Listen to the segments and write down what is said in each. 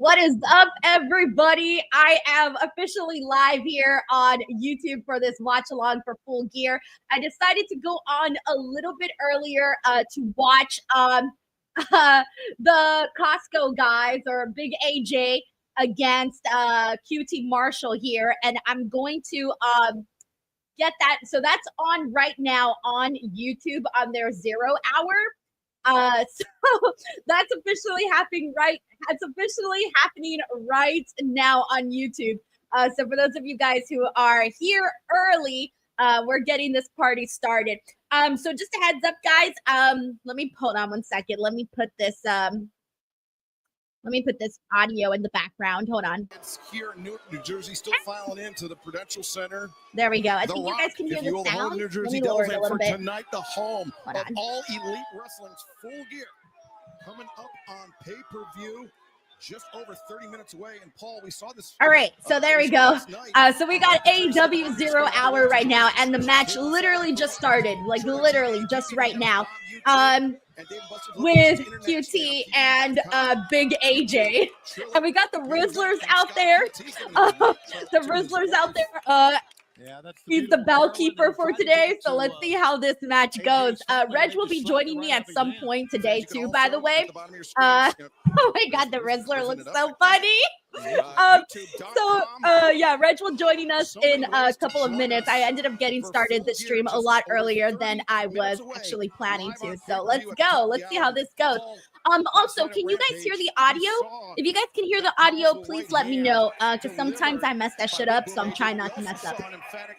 What is up, everybody? I am officially live here on YouTube for this watch along for Full Gear. I decided to go on a little bit earlier to watch the Costco guys or Big AJ against QT Marshall here, and I'm going to get that. So that's on right now on YouTube on their 0 hour. So that's officially happening right. It's officially happening right now on YouTube. So for those of you guys who are here early, we're getting this party started. So just a heads up, guys. Let me hold on one second. Let me put this audio in the background. Hold on. It's here in New Jersey, still filing into the Prudential Center. There we go. I think you guys can hear the sound. New Jersey, let me lower it a little bit. Tonight, the home of All Elite Wrestling's Full Gear, coming up on pay-per-view. Just over 30 minutes away, and Paul, we saw this. All right, so there we go. So we got AEW 0 hour right now, and the match literally just started, like literally just right now, with QT and Big AJ, and we got the Rizzlers out there. The Rizzlers out there. He's the bell keeper for today, so let's see how this match goes. Reg will be joining me at some point today too, by the way. Oh my god, the Rizzler looks so funny. Yeah, Reg will joining us in a couple of minutes. I ended up getting started the stream a lot earlier than I was actually planning to. So let's go. Let's see how this goes. Also, can you guys hear the audio? If you guys can hear the audio, please let me know, because sometimes I mess that shit up, so I'm trying not to mess up.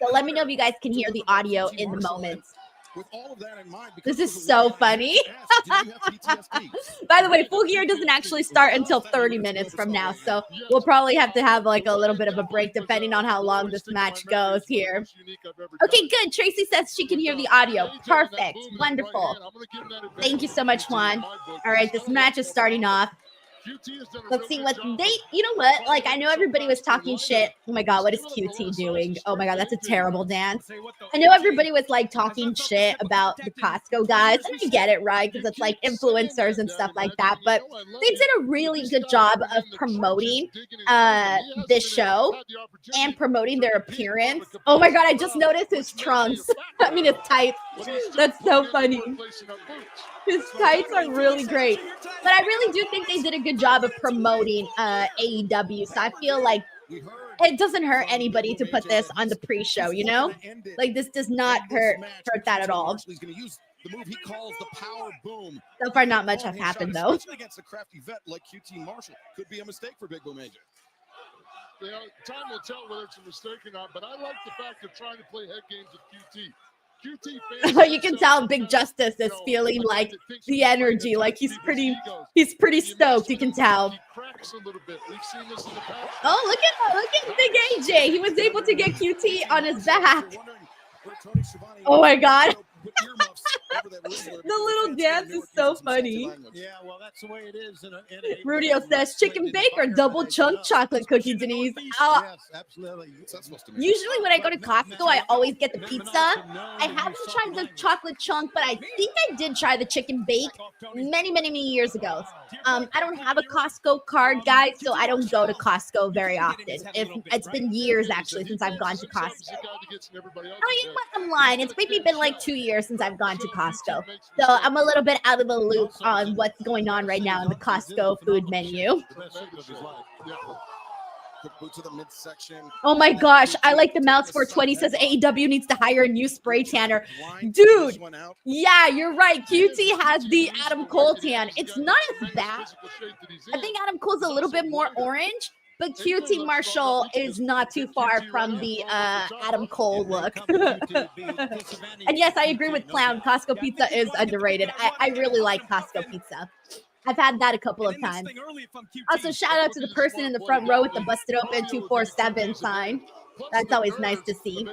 So let me know if you guys can hear the audio in the moment. This is so funny. By the way, Full Gear doesn't actually start until 30 minutes from now, so we'll probably have to have like a little bit of a break depending on how long this match goes here. Okay, good. Tracy says she can hear the audio. Perfect. Wonderful. Thank you so much, Juan. All right, this match is starting off. Let's see what they, you know what? Like, I know everybody was talking shit. Oh my God, what is QT doing? Oh my God, that's a terrible dance. I know everybody was like talking shit about the Costco guys. And I get it, right? Because it's like influencers and stuff like that. But they did a really good job of promoting this show and promoting their appearance. Oh my God, I just noticed his trunks. I mean, his tights. That's so funny. His tights are really great. But I really do think they did a good job of promoting AEW. So I feel like it doesn't hurt anybody to put this on the pre-show, you know? Like, this does not hurt that at all. The move he calls the power boom. So far, not much has happened, though. Against a crafty vet like QT Marshall could be a mistake for Big Boom AJ. You know, time will tell whether it's a mistake or not, but I like the fact of trying to play head games with QT. You can tell Big Justice is feeling like the energy, like he's pretty stoked. You can tell. Oh, look at Big AJ. He was able to get QT on his back. Oh my God. The little dance is so funny. Yeah, well, that's the way it is. Rudio says chicken bake or double chunk chocolate cookie, Denise. Yes, absolutely. Usually when I go to Costco, I always get the pizza. I haven't tried the chocolate chunk, but I think I did try the chicken bake many years ago. I don't have a Costco card, guys, so I don't go to Costco very often. It's been years, actually, since I've gone to Costco. Oh, you know what? I'm lying. It's maybe been like 2 years since I've gone to Costco. So I'm a little bit out of the loop on what's going on right now in the Costco food menu. Oh my gosh, I like the Mouse 420 says AEW needs to hire a new spray tanner. Dude, yeah, you're right. QT has the Adam Cole tan. It's not as bad. I think Adam Cole's a little bit more orange, but QT Marshall is not too far from the Adam Cole look. And yes, I agree with Clown. Costco pizza is underrated. I really like Costco pizza. I've had that a couple of times. Also, shout out to the person in the front row with the busted open 247 sign. That's always nice to see.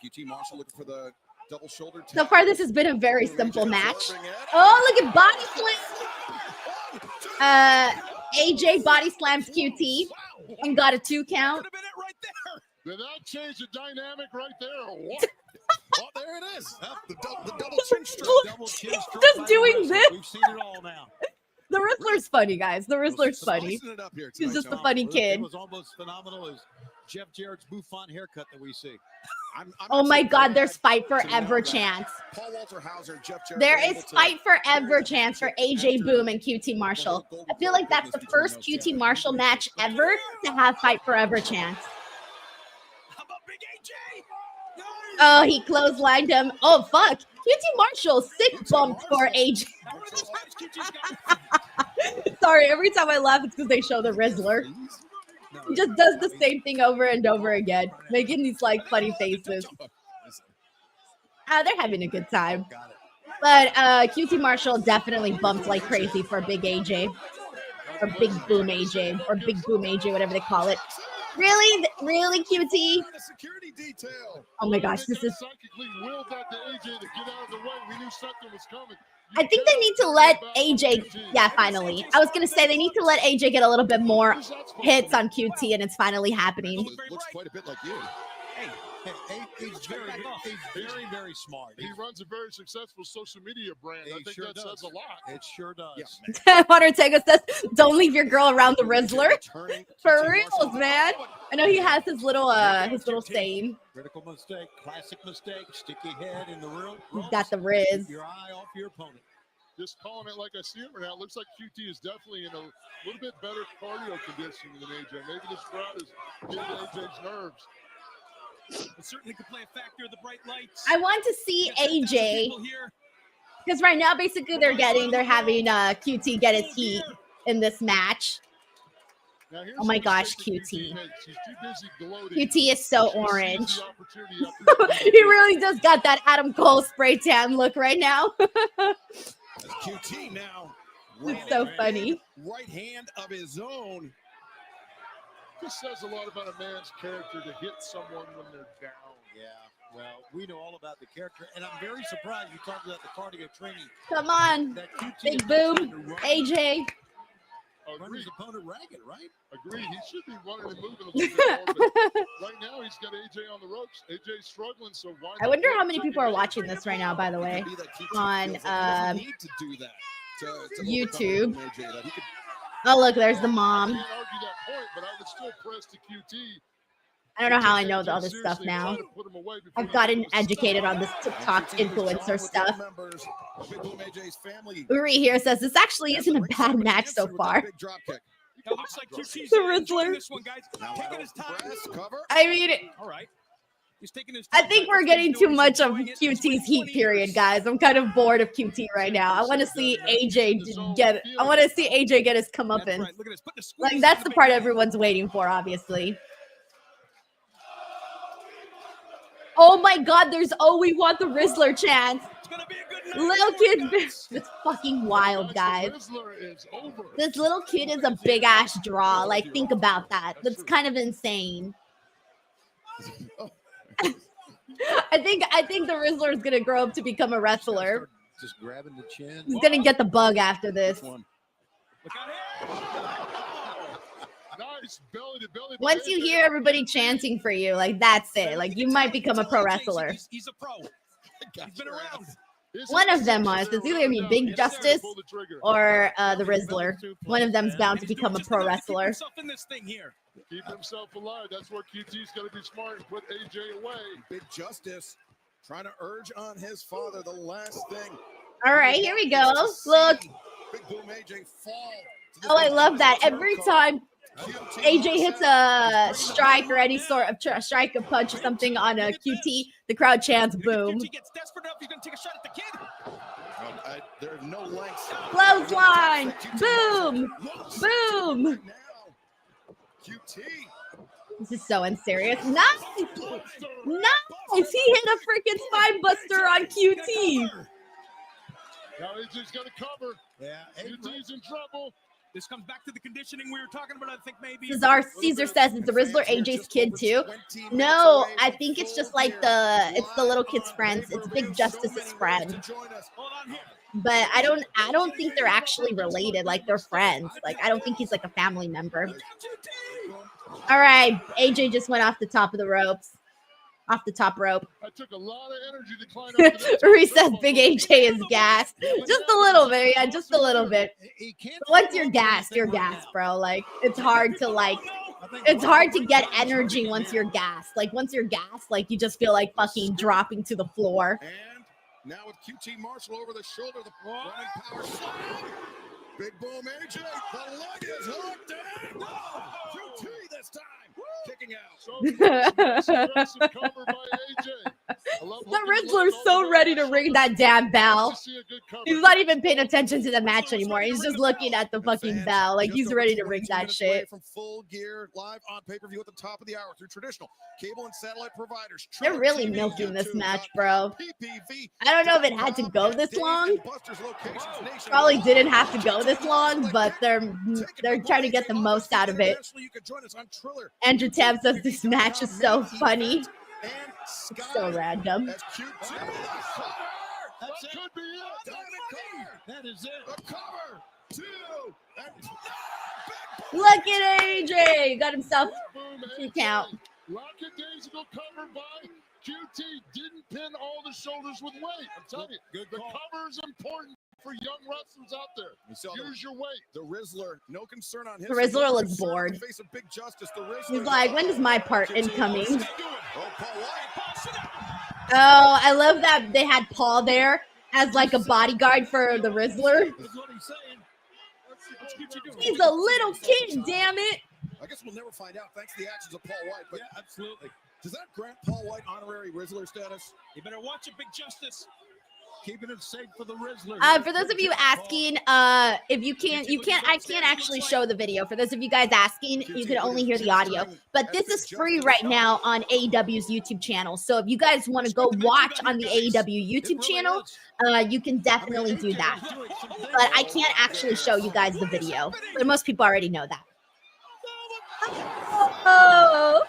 QT Marshall looking for the double shoulder. So far, this has been a very simple match. Oh, look at body slam. AJ body slams QT and got a 2 count. Did that change the dynamic right there? Oh, there it is. The double chin stroke. Just doing this. We've seen it all now. The Rizzler's funny, guys. The Rizzler's funny. Spicing it up here He's tonight, just a John. funny It kid. was almost phenomenal as Jeff Jarrett's bouffant haircut that we see. I'm Oh my actually God, glad there's fight to know forever that chance. Paul Walter Hauser, Jeff Jarrett There were is able to fight forever carry the chance for championship AJ after Boom and QT Marshall. I feel like that's the first QT Marshall match ever to have fight forever chance. How about Big AJ? Oh, he clotheslined him. Oh, fuck. QT Marshall, sick bump for AJ. Sorry, every time I laugh, it's because they show the Rizzler. He just does the same thing over and over again, making these like funny faces. They're having a good time. But QT Marshall definitely bumped like crazy for Big AJ. Or Big Boom AJ. Or Big Boom AJ, whatever they call it. Really? Really, QT? Security detail. Oh my gosh, this is... Psychically willed that to AJ to get out of the way. We knew something was coming. I think they need to let AJ... Yeah, finally. I was going to say they need to let AJ get a little bit more hits on QT, and it's finally happening. Looks quite a bit like you. He's very, very smart. He runs a very successful social media brand. I think that says a lot. It sure does. Ortega says, don't leave your girl around the Rizzler. For reals, man. I know he has his little saying. Critical mistake, classic mistake, stick your head in the room. He's got the Riz. Keep your eye off your opponent. Just calling it like I see it right now. It looks like QT is definitely in a little bit better cardio conditioning than AJ. Maybe this crowd is getting AJ's nerves. It certainly could play a factor of the bright lights. I want to see AJ, because right now basically they're having QT get his heat in this match. Oh my gosh, QT. QT is so orange. He really just got that Adam Cole spray tan look right now. QT now. It's so funny. Right hand of his own. This says a lot about a man's character to hit someone when they're down. Yeah, well, we know all about the character, and I'm very surprised you talked about the cardio training. Come on, Big Boom, AJ. Run his opponent ragged, right? Agreed. He should be running and moving a little bit more, but right now he's got AJ on the ropes. AJ's struggling, so why? I wonder how many people are watching this right now, by the way, on YouTube. Oh, look, there's the mom. I can't argue that point, but I would still press to QT. I don't know how I know all this stuff now. I've gotten educated on this TikTok influencer stuff. Uri here says this actually isn't a bad match so far. Looks like QT's The enjoying Rizzler. this one, guys. Taking his time. I mean, All right. He's taking his I time, think but we're getting he's too doing much of enjoying it. He's QT's heat 20 period, years. guys. I'm kind of bored of QT right now. I want to see AJ get. I want to see AJ get his That's comeuppance. right. Look at this. Putting a squeeze Like that's on the big part man. everyone's waiting for, obviously. Oh my God! There's we want the Rizzler chance. It's gonna be a good night. Little kids, it's fucking wild, guys. This little kid is a big ass draw. Like, think about that. That's kind of insane. I think the Rizzler is gonna grow up to become a wrestler. Just grabbing the chin. He's gonna get the bug after this. Look out here. Nice belly to belly. Once you hear everybody chanting for you, like that's it. Like you might become a pro wrestler. He's a pro. He's been around. One of them was. It's either gonna be Big Justice or the Rizzler. One of them's bound to become a pro wrestler. Himself in this thing here. Keep himself alive. That's where QT's got to be smart and put AJ away. Big Justice trying to urge on his father the last thing. All right, here we go. Look. Big Boom AJ fall. Oh, I love that. Every time AJ hits a strike or any sort of strike, a punch or something on a QT, the crowd chants boom. QT gets desperate enough, he's gonna take a shot at the kid. There are no lengths. Clothesline. Boom. Boom. QT. This is so unserious. Nice. Nice. He hit a freaking spine buster on QT. Now AJ's got to cover. Yeah. QT's in trouble. This comes back to the conditioning we were talking about. I think maybe Caesar says it's the Rizzler AJ's kid too. No, I think it's just like the little kid's friends. It's Big Justice's friend. Hold on here. But I don't think they're actually related. Like they're friends. Like I don't think he's like a family member. All right, AJ just went off the top of the ropes. off the top rope. I took a lot of energy to climb up the Reese says Big AJ is gassed. Just a little bit, yeah, just a little bit. Once you're gassed, bro. Like, it's hard to get energy once you're gassed. Like, once you're gassed, like, you just feel like fucking dropping to the floor. And now with QT Marshall over the shoulder, the running power slam. Big boom, AJ. The leg is hooked in. QT this time. Kicking out. cover by AJ. The Riddler's so ready to ring that damn bell. He's not even paying attention to the match anymore. He's just looking at the fucking bell. Like, he's ready to ring that shit. From Full Gear live on pay-per-view at the top of the hour through traditional cable and satellite providers. They're really milking this match, bro. I don't know if it had to go this long. Probably didn't have to go this long, but they're trying to get the most out of it. Andrew Tam says this match is so funny. It's so random. That could be it. That is it. The cover. 2. Look at AJ. Got himself a count. Lackadaisical cover by QT. Didn't pin all the shoulders with weight. I'm telling you, the cover is important for young wrestlers out there. Use your weight. The Rizzler, no concern on him. The Rizzler looks bored. He's like, when is my part incoming? Oh, I love that they had Paul there as like a bodyguard for the Rizzler. He's a little kid, damn it. I guess we'll never find out thanks to the actions of Paul White. But yeah, absolutely. Does that grant Paul White honorary Rizzler status? You better watch it, Big Justice. Keeping it safe for the Rizzler. For those of you asking, if I can't actually show the video. For those of you guys asking, you can only hear the audio. But this is free right now on AEW's YouTube channel. So if you guys want to go watch on the AEW YouTube channel, you can definitely do that. But I can't actually show you guys the video. But most people already know that. Oh.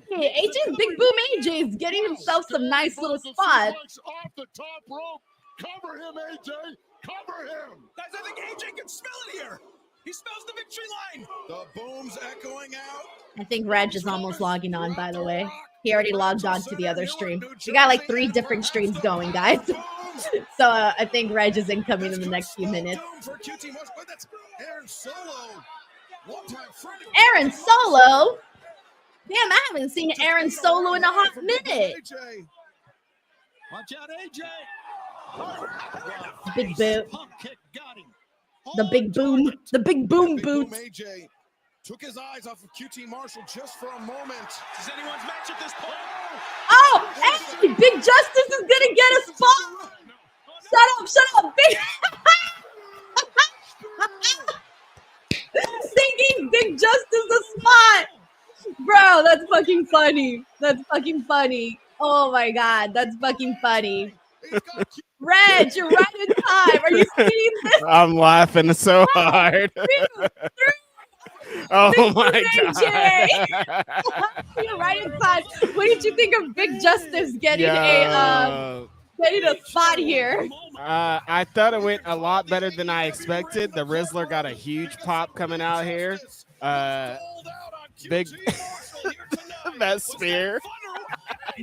Hey, AJ's Big Boom AJ is getting himself some nice little spots. Off the top rope. Cover him, AJ. Cover him. Guys, I think AJ can smell it here. He smells the victory line. The boom's echoing out. I think Reg is almost logging on, by the way. He already logged on to the other stream. We got like 3 different streams going, guys. So I think Reg is incoming in the next few minutes. Aaron Solo? Damn, I haven't seen Aaron Solo in a hot minute. Watch out, AJ. Big boot. The big boom. The big boom boots. AJ took his eyes off of QT Marshall just for a moment. Is anyone's match at this point? Oh, hey, Big Justice is gonna get a spot. Shut up, Big. Thinking Big Justice a spot. Bro, that's fucking funny. That's fucking funny. Oh my god, that's fucking funny. Reg, you're right in time. Are you seeing this? I'm laughing so hard. Oh my god. You're right in time. What did you think of Big Justice getting a spot here? I thought it went a lot better than I expected. The Rizzler got a huge pop coming out here. Big that spear.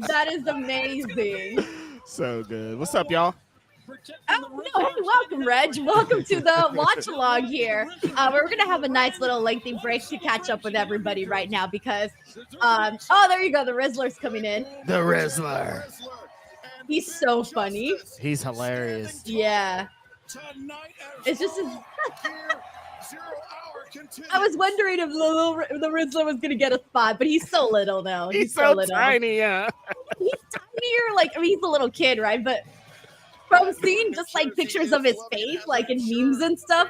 That is amazing. So good. What's up, y'all? Oh, no, hey, welcome, Reg. Welcome to the watch-along here. We're going to have a nice little lengthy break to catch up with everybody right now because, oh, there you go. The Rizzler's coming in. The Rizzler. He's so funny. He's hilarious. Yeah. It's just... I was wondering if the Rizzler was going to get a spot, but he's so little, though. He's so little. Tiny, yeah. He's tinier, like, I mean, he's a little kid, right? But from seeing just, like, pictures of his face, like, in memes and stuff,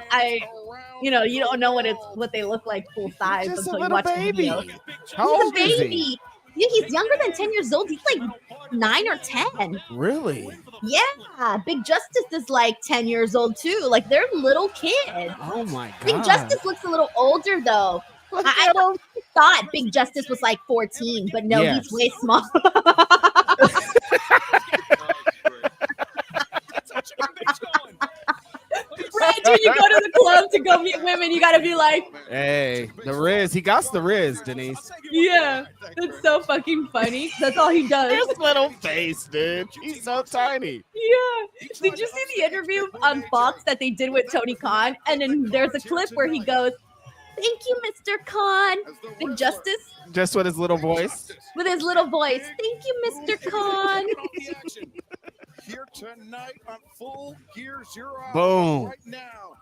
you don't know what they look like full size until you watch the video. How old is he? Baby. Yeah, he's younger than 10 years old. He's like 9 or 10. Really? Yeah. Big Justice is like 10 years old too. Like they're little kids. Oh my god. Big Justice looks a little older though. I thought Big Justice was like 14, but no, yes. He's way smaller. Right, when you go to the club to go meet women, you gotta be like, hey, the Riz. He got the Riz, Denise. Yeah, that's so fucking funny. That's all he does. His little face, dude. He's so tiny. Yeah. Did you see the interview on Fox that they did with Tony Khan? And then there's a clip where he goes, "Thank you, Mr. Khan." Big Justice. Just with his little voice. With his little voice. "Thank you, Mr. Khan." Here tonight on Full Gear 0 Boom. right now.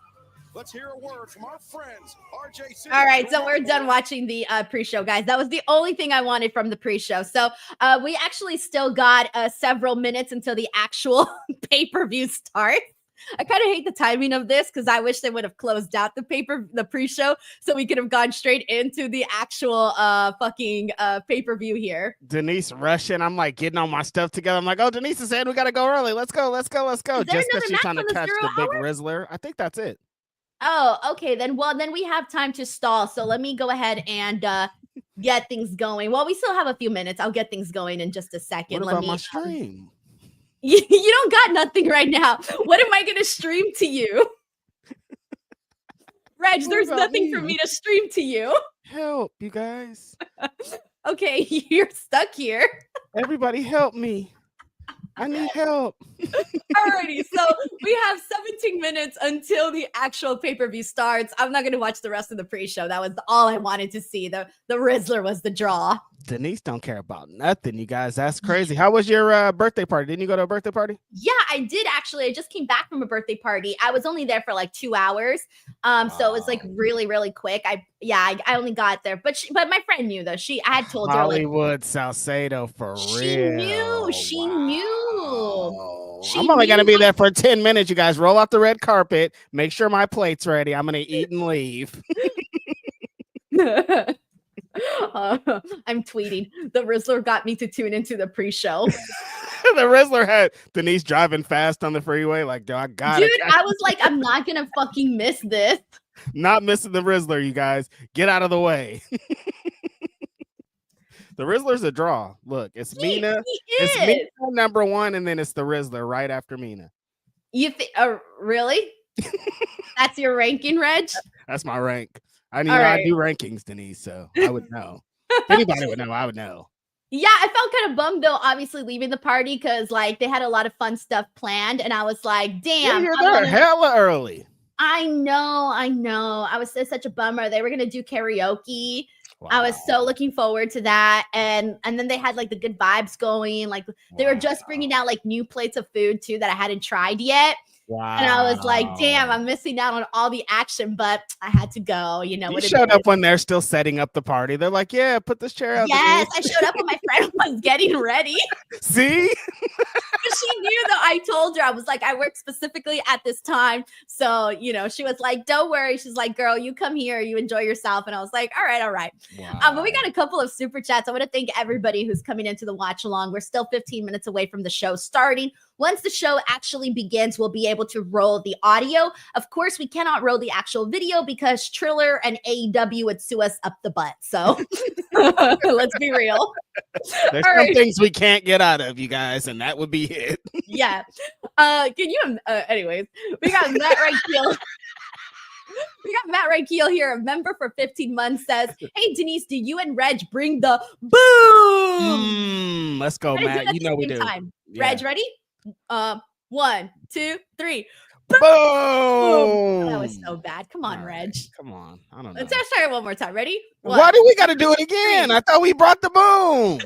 Let's hear a word from our friends, RJC. All right, so we're done watching the pre-show, guys. That was the only thing I wanted from the pre-show. So we actually still got several minutes until the actual pay-per-view starts. I kind of hate the timing of this because I wish they would have closed out the pre-show so we could have gone straight into the actual pay-per-view here. Denise rushing. I'm like getting all my stuff together. I'm like, oh, Denise is saying we got to go early. Let's go. Just because she's trying to catch the big Rizzler. I think that's it. Oh, okay. Then we have time to stall. So let me go ahead and get things going. Well, we still have a few minutes. I'll get things going in just a second. What about my stream? You don't got nothing right now. What am I going to stream to you? Reg, there's nothing for me to stream to you. Help, you guys. Okay, you're stuck here. Everybody help me. I need help. Alrighty, so we have 17 minutes until the actual pay-per-view starts. I'm not going to watch the rest of the pre-show. That was all I wanted to see. The Rizzler was the draw. Denise don't care about nothing, you guys. That's crazy. How was your birthday party? Didn't you go to a birthday party? Yeah, I did actually. I just came back from a birthday party. I was only there for like 2 hours. So it was like really, really quick. I only got there, but my friend knew though. I had told her Hollywood Salcedo for real. She knew. I'm only gonna be there for 10 minutes. You guys roll out the red carpet. Make sure my plate's ready. I'm gonna eat and leave. I'm tweeting. The Rizzler got me to tune into the pre-show. The Rizzler had Denise driving fast on the freeway. Like, dude, I got it. Dude, I was like, I'm not gonna fucking miss this. Not missing the Rizzler, you guys. Get out of the way. The Rizzler's a draw. Look, it's Mina. It's Mina number one, and then it's the Rizzler right after Mina. You think? Really? That's your ranking, Reg? That's my rank. I do rankings, Denise, so I would know. If anybody would know, I would know. Yeah, I felt kind of bummed though, obviously leaving the party because like they had a lot of fun stuff planned, and I was like, damn, you're there hella early. I know. I was such a bummer. They were gonna do karaoke. Wow. I was so looking forward to that, and then they had like the good vibes going. Like they were just bringing out like new plates of food too that I hadn't tried yet. Wow. And I was like, damn, I'm missing out on all the action, but I had to go. You know, you showed up when they're still setting up the party. They're like, yeah, put this chair out. Yes, I showed up when my friend was getting ready. See? She knew that I told her. I was like, I work specifically at this time. So, you know, she was like, don't worry. She's like, girl, you come here. You enjoy yourself. And I was like, all right. Wow. But we got a couple of super chats. I want to thank everybody who's coming into the watch along. We're still 15 minutes away from the show starting. Once the show actually begins, we'll be able to roll the audio. Of course, we cannot roll the actual video because Triller and AEW would sue us up the butt. So let's be real. There's some things we can't get out of, you guys, and that would be it. Yeah. Anyways, we got Matt Rykeel. We got Matt Rykeel here, a member for 15 months, says, hey, Denise, do you and Reg bring the boom? Let's go, Matt. You know we do. Yeah. Reg, ready? 1, 2, 3. Boom! That was so bad. Come on, Reg. Come on. I don't know. Let's try it one more time. Ready? Why do we got to do it again? I thought we brought the boom.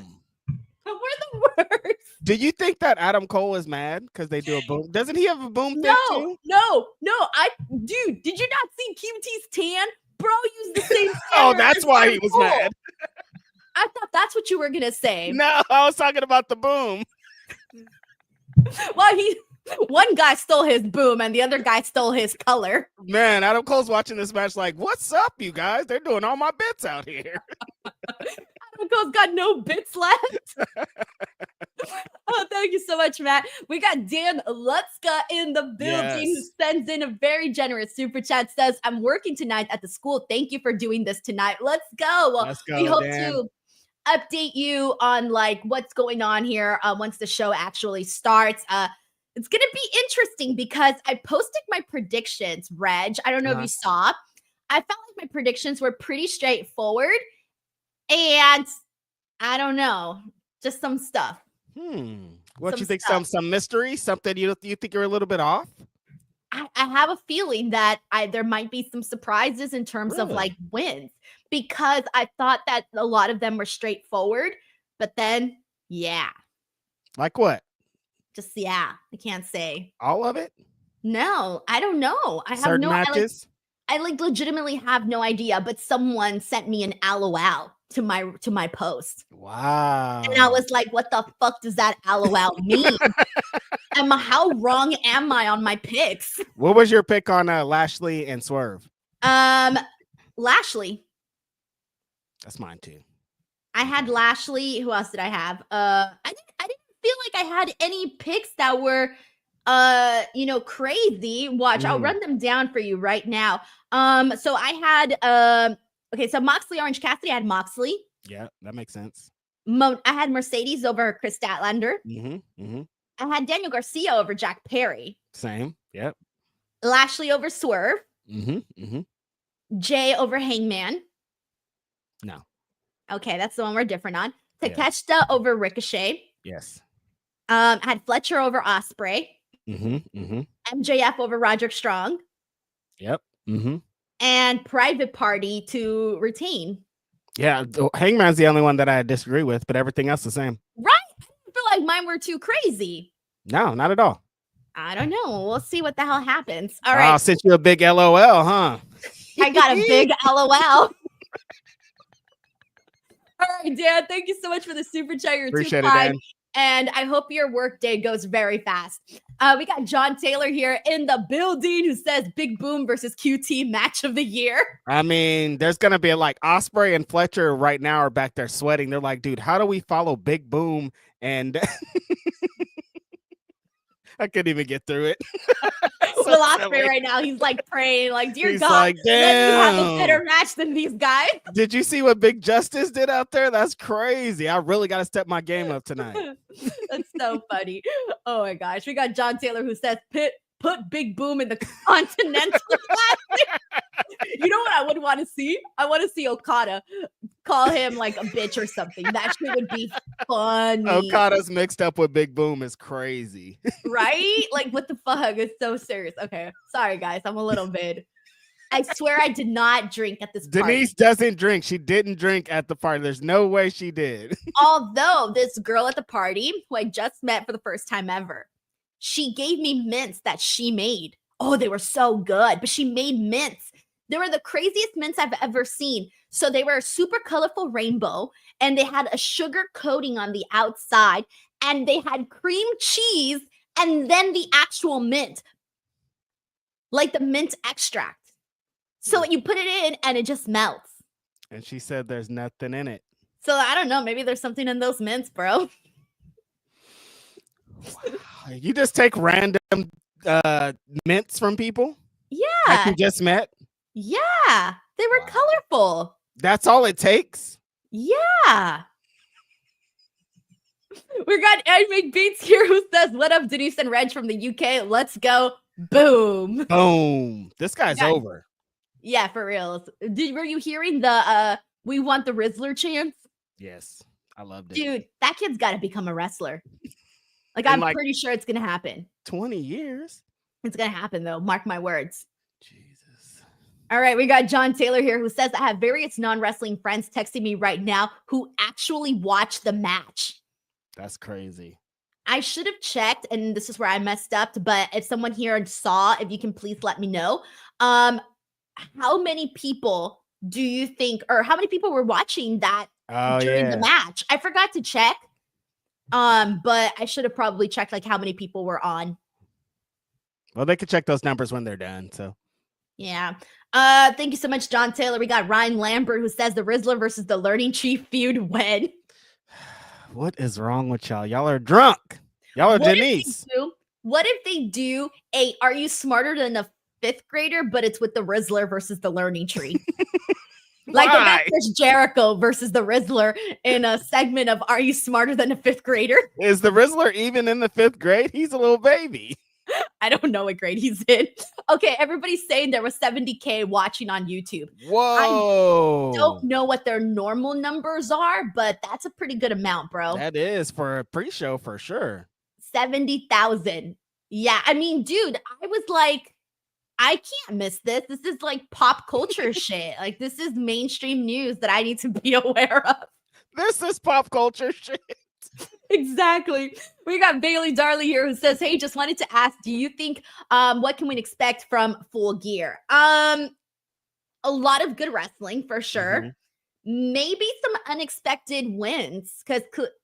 We're the worst. Do you think that Adam Cole is mad because they do a boom? Doesn't he have a boom thing too? No. Dude, did you not see QT's tan? Bro used the same Oh, that's why he was mad. I thought that's what you were going to say. No, I was talking about the boom. Well, one guy stole his boom and the other guy stole his color. Man, Adam Cole's watching this match like, what's up, you guys? They're doing all my bits out here. Adam Cole's got no bits left. Oh, thank you so much, Matt. We got Dan Lutzka in the building who sends in a very generous super chat. Says, I'm working tonight at the school. Thank you for doing this tonight. Let's go. Let's go, we hope Dan. to update you on like what's going on here once the show actually starts. It's going to be interesting because I posted my predictions, Reg. I don't know if you saw. I felt like my predictions were pretty straightforward. And I don't know, just some stuff. What you think? Some mystery? Something you think you're a little bit off? I have a feeling that there might be some surprises in terms of like wins, because I thought that a lot of them were straightforward, but then Like what? Just I can't say all of it. No, I don't know. I have no matches. I legitimately have no idea. But someone sent me an LOL to my post. Wow. And I was like, what the fuck does that LOL mean? How wrong am I on my picks? What was your pick on Lashley and Swerve? Lashley. That's mine too. I had Lashley. Who else did I have? I didn't feel like I had any picks that were crazy. Watch, I'll run them down for you right now. So I had so Moxley, Orange Cassidy. I had Moxley. Yeah, that makes sense. I had Mercedes over Kris Statlander. I had Daniel Garcia over Jack Perry. Same. Yep. Lashley over Swerve. Jay over Hangman. No. Okay, that's the one we're different on. Takeshita over Ricochet. Yes. I had Fletcher over Ospreay. MJF over Roderick Strong. Yep. And Private Party to retain. Yeah, Hangman's the only one that I disagree with, but everything else the same. Right? I feel like mine were too crazy. No, not at all. I don't know. We'll see what the hell happens. All right. I'll send you a big LOL, huh? I got a big LOL. All right, Dan. Thank you so much for the super chat. You're Appreciate too it, kind. Dan. And I hope your work day goes very fast. We got John Taylor here in the building who says Big Boom versus QT match of the year. I mean, there's going to be like Ospreay and Fletcher right now are back there sweating. They're like, dude, how do we follow Big Boom? And I couldn't even get through it. Will Ospreay right now, he's like praying, like, dear God, like, let me have a better match than these guys. Did you see what Big Justice did out there? That's crazy. I really got to step my game up tonight. That's so funny. Oh my gosh. We got John Taylor who says, put Big Boom in the Continental Classic. You know what I would want to see? I want to see Okada call him like a bitch or something. That shit would be funny. Okada's mixed up with Big Boom is crazy. Right? Like, what the fuck? It's so serious. Okay. Sorry, guys. I'm a little bit. I swear I did not drink at this party. Denise doesn't drink. She didn't drink at the party. There's no way she did. Although this girl at the party, who I just met for the first time ever, she gave me mints that she made. Oh, they were so good. But she made mints. They were the craziest mints I've ever seen. So they were a super colorful rainbow, and they had a sugar coating on the outside, and they had cream cheese, and then the actual mint, like the mint extract. So you put it in, and it just melts. And she said there's nothing in it. So I don't know. Maybe there's something in those mints, bro. You just take random mints from people? Yeah. Like you just met? Yeah. They were colorful. That's all it takes? Yeah. We got Anime Beats here who says, what up, Denise and Reg from the UK? Let's go. Boom. Boom. This guy's over. Yeah, for real. Were you hearing the we want the Rizzler chants? Yes. I loved it. Dude, that kid's got to become a wrestler. Like, I'm pretty sure it's going to happen. 20 years? It's going to happen, though. Mark my words. Jesus. All right, we got John Taylor here who says, I have various non-wrestling friends texting me right now who actually watched the match. That's crazy. I should have checked, and this is where I messed up, but if someone here saw, if you can please let me know. How many people do you think, or how many people were watching that during the match? I forgot to check. But I should have probably checked like how many people were on. Well, they could check those numbers when they're done. So yeah. Thank you so much, John Taylor. We got Ryan Lambert who says the Rizzler versus the Learning Chief feud when. What is wrong with y'all? Y'all are drunk. Y'all are Denise. What if they do a Are You Smarter Than a Fifth Grader, but it's with the Rizzler versus the Learning Tree? Like the Chris Jericho versus the Rizzler in a segment of Are You Smarter Than a Fifth Grader? Is the Rizzler even in the 5th grade? He's a little baby. I don't know what grade he's in. Okay, everybody's saying there was 70K watching on YouTube. Whoa. I don't know what their normal numbers are, but that's a pretty good amount, bro. That is for a pre-show for sure. 70,000. Yeah, I mean, dude, I was like, I can't miss this. This is like pop culture shit. Like, this is mainstream news that I need to be aware of. This is pop culture shit. Exactly. We got Bailey Darley here who says, hey, just wanted to ask, do you think what can we expect from Full Gear? A lot of good wrestling for sure. Maybe some unexpected wins because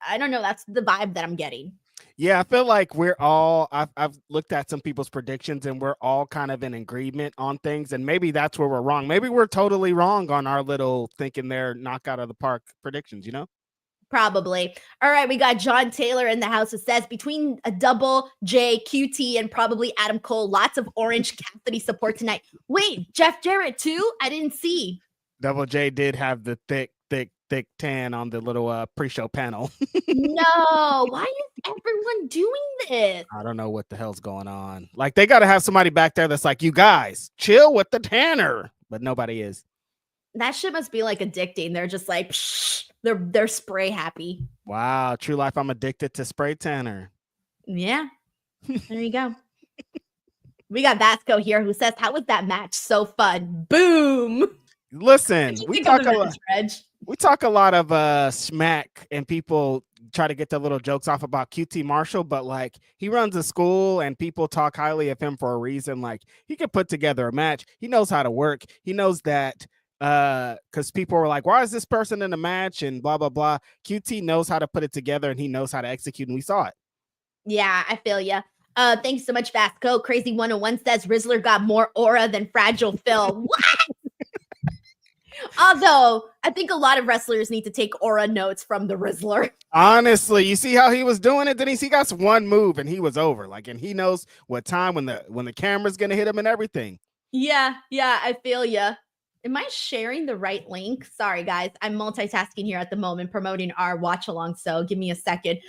I don't know, that's the vibe that I'm getting. Yeah, I feel like we're all I've looked at some people's predictions and we're all kind of in agreement on things, and maybe that's where we're wrong. Maybe we're totally wrong on our little thinking they're knockout of the park predictions, you know? Probably. All right, we got John Taylor in the house who says between a Double J, QT, and probably Adam Cole, lots of Orange Cassidy support tonight. Wait, Jeff Jarrett too? I didn't see. Double J did have the thick tan on the little pre-show panel. No, why is everyone doing this? I don't know what the hell's going on. Like, they got to have somebody back there that's like, you guys, chill with the tanner. But nobody is. That shit must be like addicting. They're just like, psh, they're spray happy. Wow, true life. I'm addicted to spray tanner. Yeah, there you go. We got Vasco here who says, how was that match so fun? Boom. Listen, we talk a lot of smack and people try to get their little jokes off about QT Marshall, but like, he runs a school and people talk highly of him for a reason. Like, he could put together a match. He knows how to work. He knows that because people were like, why is this person in the match and blah blah blah. QT knows how to put it together and he knows how to execute, and we saw it. Yeah, I feel ya. Thanks so much, Vasco. Crazy 101 says Rizzler got more aura than Fragile Phil. What? Although I think a lot of wrestlers need to take aura notes from the Rizzler. Honestly, you see how he was doing it, Denise? He got one move and he was over. Like, and he knows what time when the camera's gonna hit him and everything. Yeah, I feel ya. Am I sharing the right link? Sorry, guys. I'm multitasking here at the moment, promoting our watch along. So give me a second.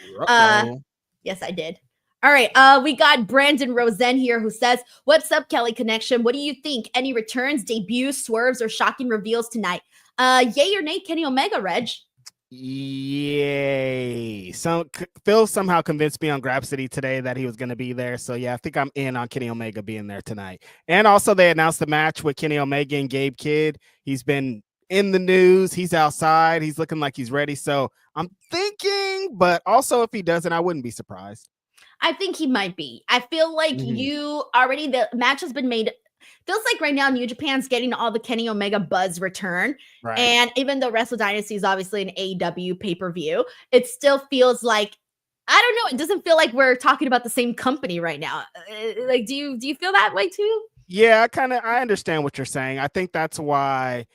Yes, I did. All right. We got Brandon Rosen here who says, what's up, Kelly Connection? What do you think? Any returns, debuts, swerves, or shocking reveals tonight? Yay or nay, Kenny Omega, Reg? Yay. Phil somehow convinced me on Grapsity today that he was going to be there. So yeah, I think I'm in on Kenny Omega being there tonight. And also they announced the match with Kenny Omega and Gabe Kidd. He's been in the news. He's outside. He's looking like he's ready. So I'm thinking, but also if he doesn't, I wouldn't be surprised. I think he might be. I feel like the match has been made. Feels like right now New Japan's getting all the Kenny Omega buzz return. Right. And even though Wrestle Dynasty is obviously an AEW pay-per-view, it still feels like, I don't know, it doesn't feel like we're talking about the same company right now. Like, do you feel that way too? Yeah, I understand what you're saying. I think that's why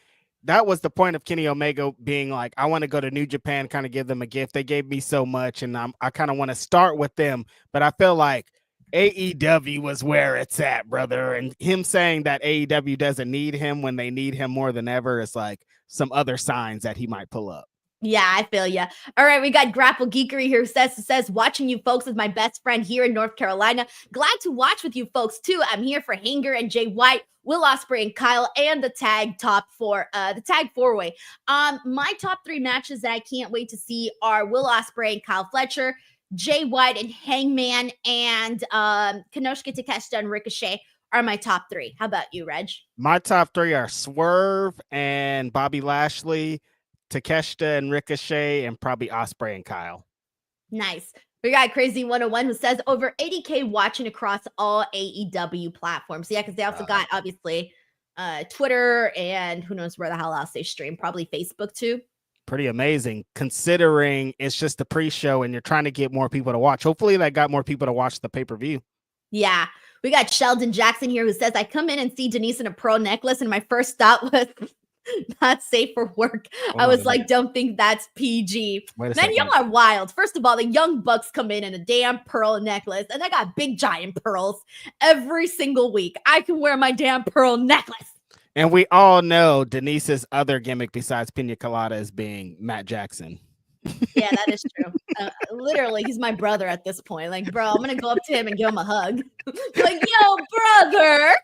that was the point of Kenny Omega being like, I want to go to New Japan, kind of give them a gift. They gave me so much, and I kind of want to start with them. But I feel like AEW was where it's at, brother. And him saying that AEW doesn't need him when they need him more than ever is like some other signs that he might pull up. Yeah, I feel ya. All right, we got Grapple Geekery here who says, watching you folks with my best friend here in North Carolina. Glad to watch with you folks too. I'm here for Hanger and Jay White, Will Ospreay and Kyle, and the tag four-way. My top three matches that I can't wait to see are Will Ospreay and Kyle Fletcher, Jay White and Hangman, and Konosuke Takeshita and Ricochet are my top three. How about you, Reg? My top three are Swerve and Bobby Lashley, Takeshita and Ricochet, and probably Ospreay and Kyle. Nice. We got Crazy 101 who says over 80K watching across all AEW platforms. Yeah, because they also got obviously Twitter and who knows where the hell else they stream. Probably Facebook too. Pretty amazing considering it's just the pre-show and you're trying to get more people to watch. Hopefully that got more people to watch the pay-per-view. Yeah. We got Sheldon Jackson here who says, I come in and see Denise in a pearl necklace and my first thought was not safe for work. I was like, don't think that's PG. Man, y'all are wild. First of all, the Young Bucks come in a damn pearl necklace and I got big giant pearls every single week. I can wear my damn pearl necklace. And we all know Denise's other gimmick besides Pina Colada is being Matt Jackson. Yeah, that is true. Literally, he's my brother at this point. Like, bro, I'm going to go up to him and give him a hug. Like, yo, brother.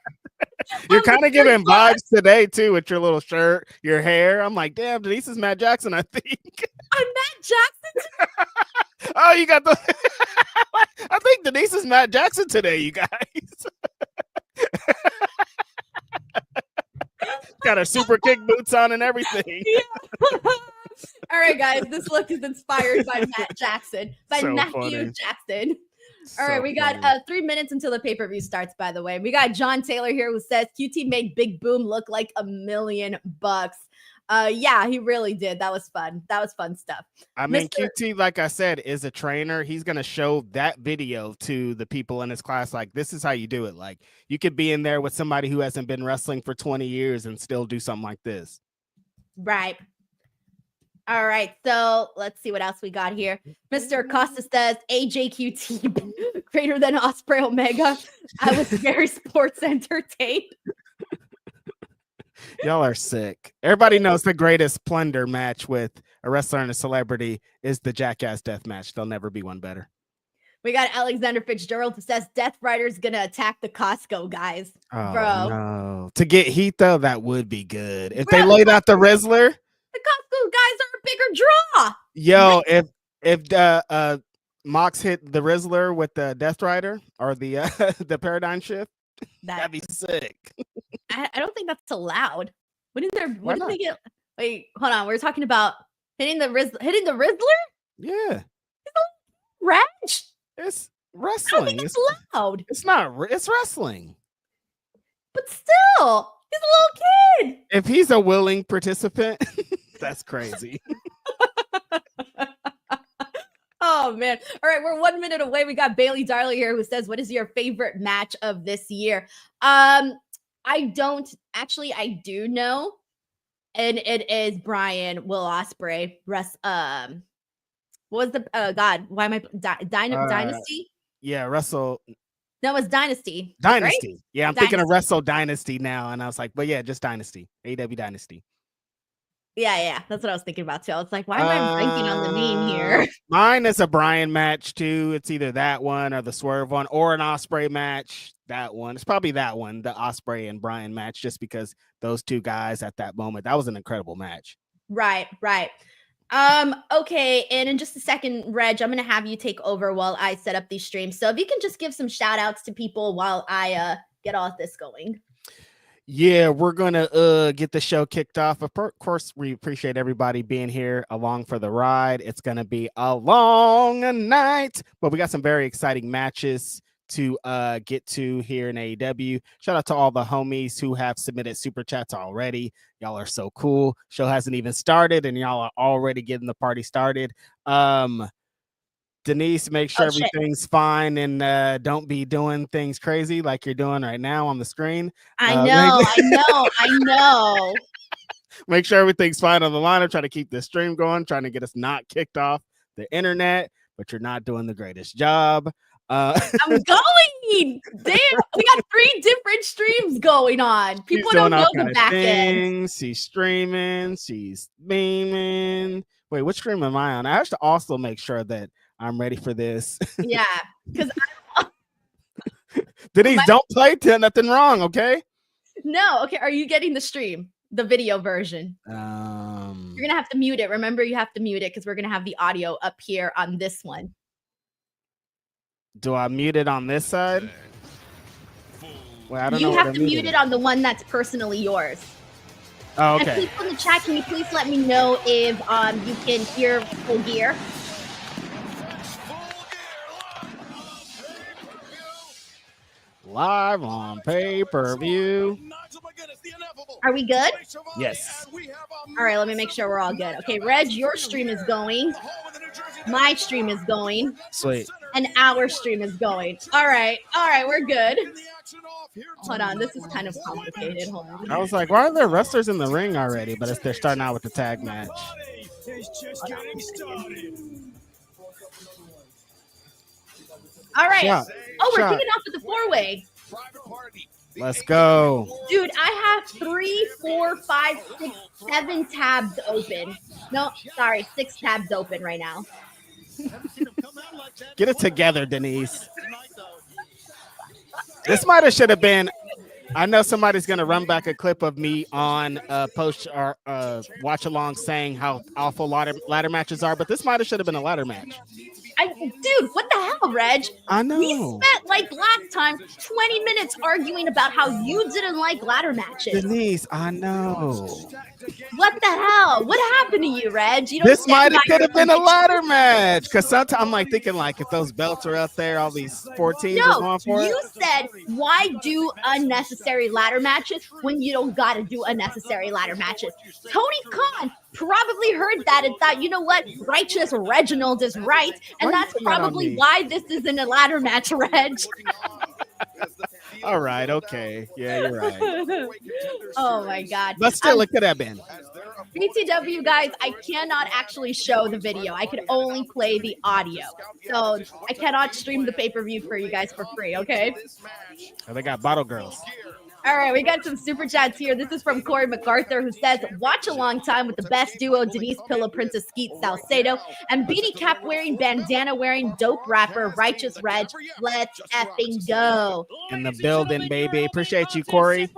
You're kind of giving vibes today too with your little shirt, your hair. I'm like, damn, Denise is Matt Jackson, I think. I'm Matt Jackson. Oh, you got the. I think Denise is Matt Jackson today, you guys. Got her super kick boots on and everything. Yeah. All right, guys, this look is inspired by Matt Jackson, by So Matthew funny. Jackson. All right, we got 3 minutes until the pay-per-view starts, by the way. We got John Taylor here who says QT made Big Boom look like $1 million. Yeah, he really did. That was fun. That was fun stuff. I mean, QT, like I said, is a trainer. He's going to show that video to the people in his class. Like, this is how you do it. Like, you could be in there with somebody who hasn't been wrestling for 20 years and still do something like this. Right. All right, so let's see what else we got here. Mr. Costa says AJQT greater than Ospreay Omega. I was very sports entertained. Y'all are sick. Everybody knows the greatest plunder match with a wrestler and a celebrity is the Jackass Death Match. There'll never be one better. We got Alexander Fitzgerald who says Death Rider's gonna attack the Costco guys. Oh, Bro. no. To get heat, though, that would be good. If they laid out the Rizzler. The Costco guys are a bigger draw. Yo, if Mox hit the Rizzler with the Death Rider or the the paradigm shift, that'd be sick. I don't think that's allowed. Wouldn't Why not? they get? Wait, hold on. We're talking about hitting the Rizzler. Yeah, Reg? it's I don't wrestling. think it's allowed. It's not. It's wrestling. But still, he's a little kid. If he's a willing participant, that's crazy. Oh man. All right, we're 1 minute away. We got Bailey Darley here who says, what is your favorite match of this year? I do know. And it is Brian Will Ospreay. What was the why am I Dynasty? Yeah, Wrestle That was Dynasty. Dynasty. Right? Yeah, I'm thinking of Wrestle Dynasty now, and I was like, but yeah, just Dynasty. AEW Dynasty. Yeah, that's what I was thinking about too. It's like, why am I blanking on the name here? Mine is a Brian match too. It's either that one or the Swerve one or an Ospreay match. That one. It's probably that one, the Ospreay and Brian match, just because those two guys at that moment, that was an incredible match. Right. Okay, and in just a second, Reg, I'm gonna have you take over while I set up these streams. So if you can just give some shout outs to people while I get all this going. Yeah, we're gonna get the show kicked off. Of course, we appreciate everybody being here along for the ride. It's gonna be a long night, but we got some very exciting matches to get to here in AEW. Shout out to all the homies who have submitted super chats already. Y'all are so cool. Show hasn't even started, and y'all are already getting the party started. Denise, make sure everything's fine and don't be doing things crazy like you're doing right now on the screen. I know. Make sure everything's fine on the line. I'm trying to keep this stream going, trying to get us not kicked off the internet, but you're not doing the greatest job. I'm going. Damn, we got 3 different streams going on. People don't know the back end. She's streaming. She's beaming. Wait, which stream am I on? I have to also make sure that I'm ready for this. Yeah, because Denise, don't play till nothing wrong, okay? No, okay. Are you getting the stream, the video version? You're gonna have to mute it. Remember, you have to mute it because we're gonna have the audio up here on this one. Do I mute it on this side? Well, I don't know. You have to mute it on the one that's personally yours. Oh, okay. And people in the chat, can you please let me know if you can hear Full Gear? Live on pay-per-view. Are we good? Yes. All right, let me make sure we're all good. Okay, Reg, your stream is going. My stream is going. Sweet. And our stream is going. All right, we're good. Hold on, this is kind of complicated. Hold on. I was like, why are there wrestlers in the ring already? But they're starting out with the tag match. All right. Shot. We're kicking off with the 4-way. Let's go. Dude, I have 3, 4, 5, 6, 7 tabs open. No, sorry, 6 tabs open right now. Get it together, Denise. This might have should have been I know somebody's gonna run back a clip of me on post or watch along saying how awful ladder matches are, but this might have should have been a ladder match. Dude, what the hell, Reg? I know. We spent like last time 20 minutes arguing about how you didn't like ladder matches. Denise, I know. What the hell? What happened to you, Reg? You don't This might have could have been a ladder match because sometimes I'm like thinking like if those belts are up there, all these 4 teams are going for it. You said why do unnecessary ladder matches when you don't gotta do unnecessary ladder matches. Tony Khan probably heard that and thought, you know what, righteous Reginald is right, and that's probably why this isn't a ladder match, Reg. All right, okay, yeah, you're right. Oh my God! But still, it could have been. BTW guys, I cannot actually show the video. I could only play the audio, so I cannot stream the pay-per-view for you guys for free. Okay. Oh, they got bottle girls. All right, we got some super chats here. This is from Corey MacArthur, who says, watch a long time with the best duo, Denise Pillow Princess Skeet Salcedo, and beanie cap wearing, bandana wearing, dope rapper, Righteous Reg. Let's effing go. In the building, baby. Appreciate you, Corey.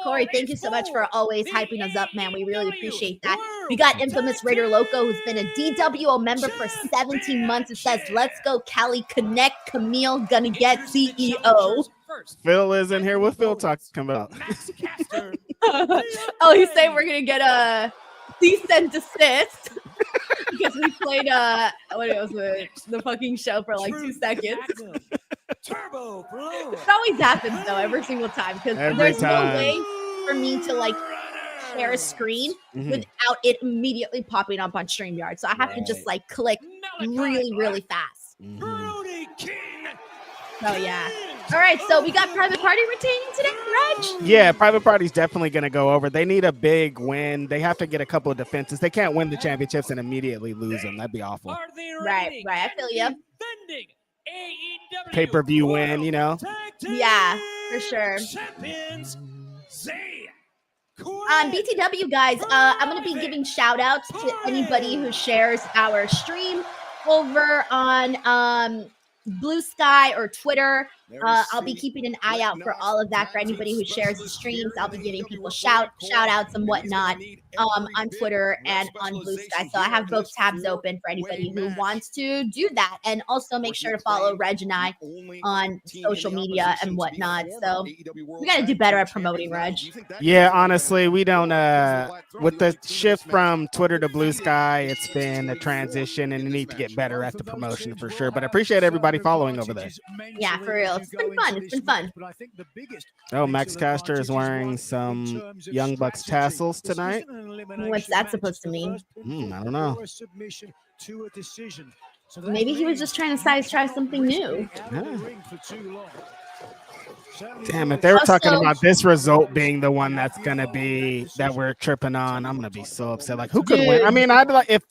Corey, thank you so much for always hyping us up, man. We really appreciate that. We got Infamous Raider Loco, who's been a DWO member for 17 months. It says, let's go, Cali Connect, Camille, gonna get CEO. Phil is in here. What Phil talking about? Oh, he's saying we're gonna get a cease and desist because we played what was it, the fucking show for like 2 seconds. Turbo, bro. It always happens though, every single time, because there's no way for me to like share a screen without it immediately popping up on StreamYard. So I have to just like click really, really fast. Brody King. Oh yeah. All right, so we got Private Party retaining today, Reg? Yeah, Private Party's definitely going to go over. They need a big win. They have to get a couple of defenses. They can't win the championships and immediately lose them. That'd be awful. Right. I feel you. Pay-per-view win, you know? Yeah, for sure. BTW guys, I'm going to be giving shout outs to anybody who shares our stream over on Blue Sky or Twitter. I'll be keeping an eye out for all of that. For anybody who shares the streams, I'll be giving people shout outs and whatnot on Twitter and on Blue Sky. So I have both tabs open for anybody who wants to do that. And also make sure to follow Reg and I on social media and whatnot. So we got to do better at promoting, Reg. Yeah, honestly, we don't. With the shift from Twitter to Blue Sky, it's been a transition, and we need to get better at the promotion for sure. But I appreciate everybody following over there. Yeah, for real. It's been fun. It's been fun. Oh, Max Caster is wearing some Young Bucks tassels tonight. What's that supposed to mean? I don't know. Maybe he was just trying to try something new. Yeah. Damn, if they were talking about this result being the one that's gonna be that we're tripping on, I'm gonna be so upset. Like, who could win? I mean, I'd like if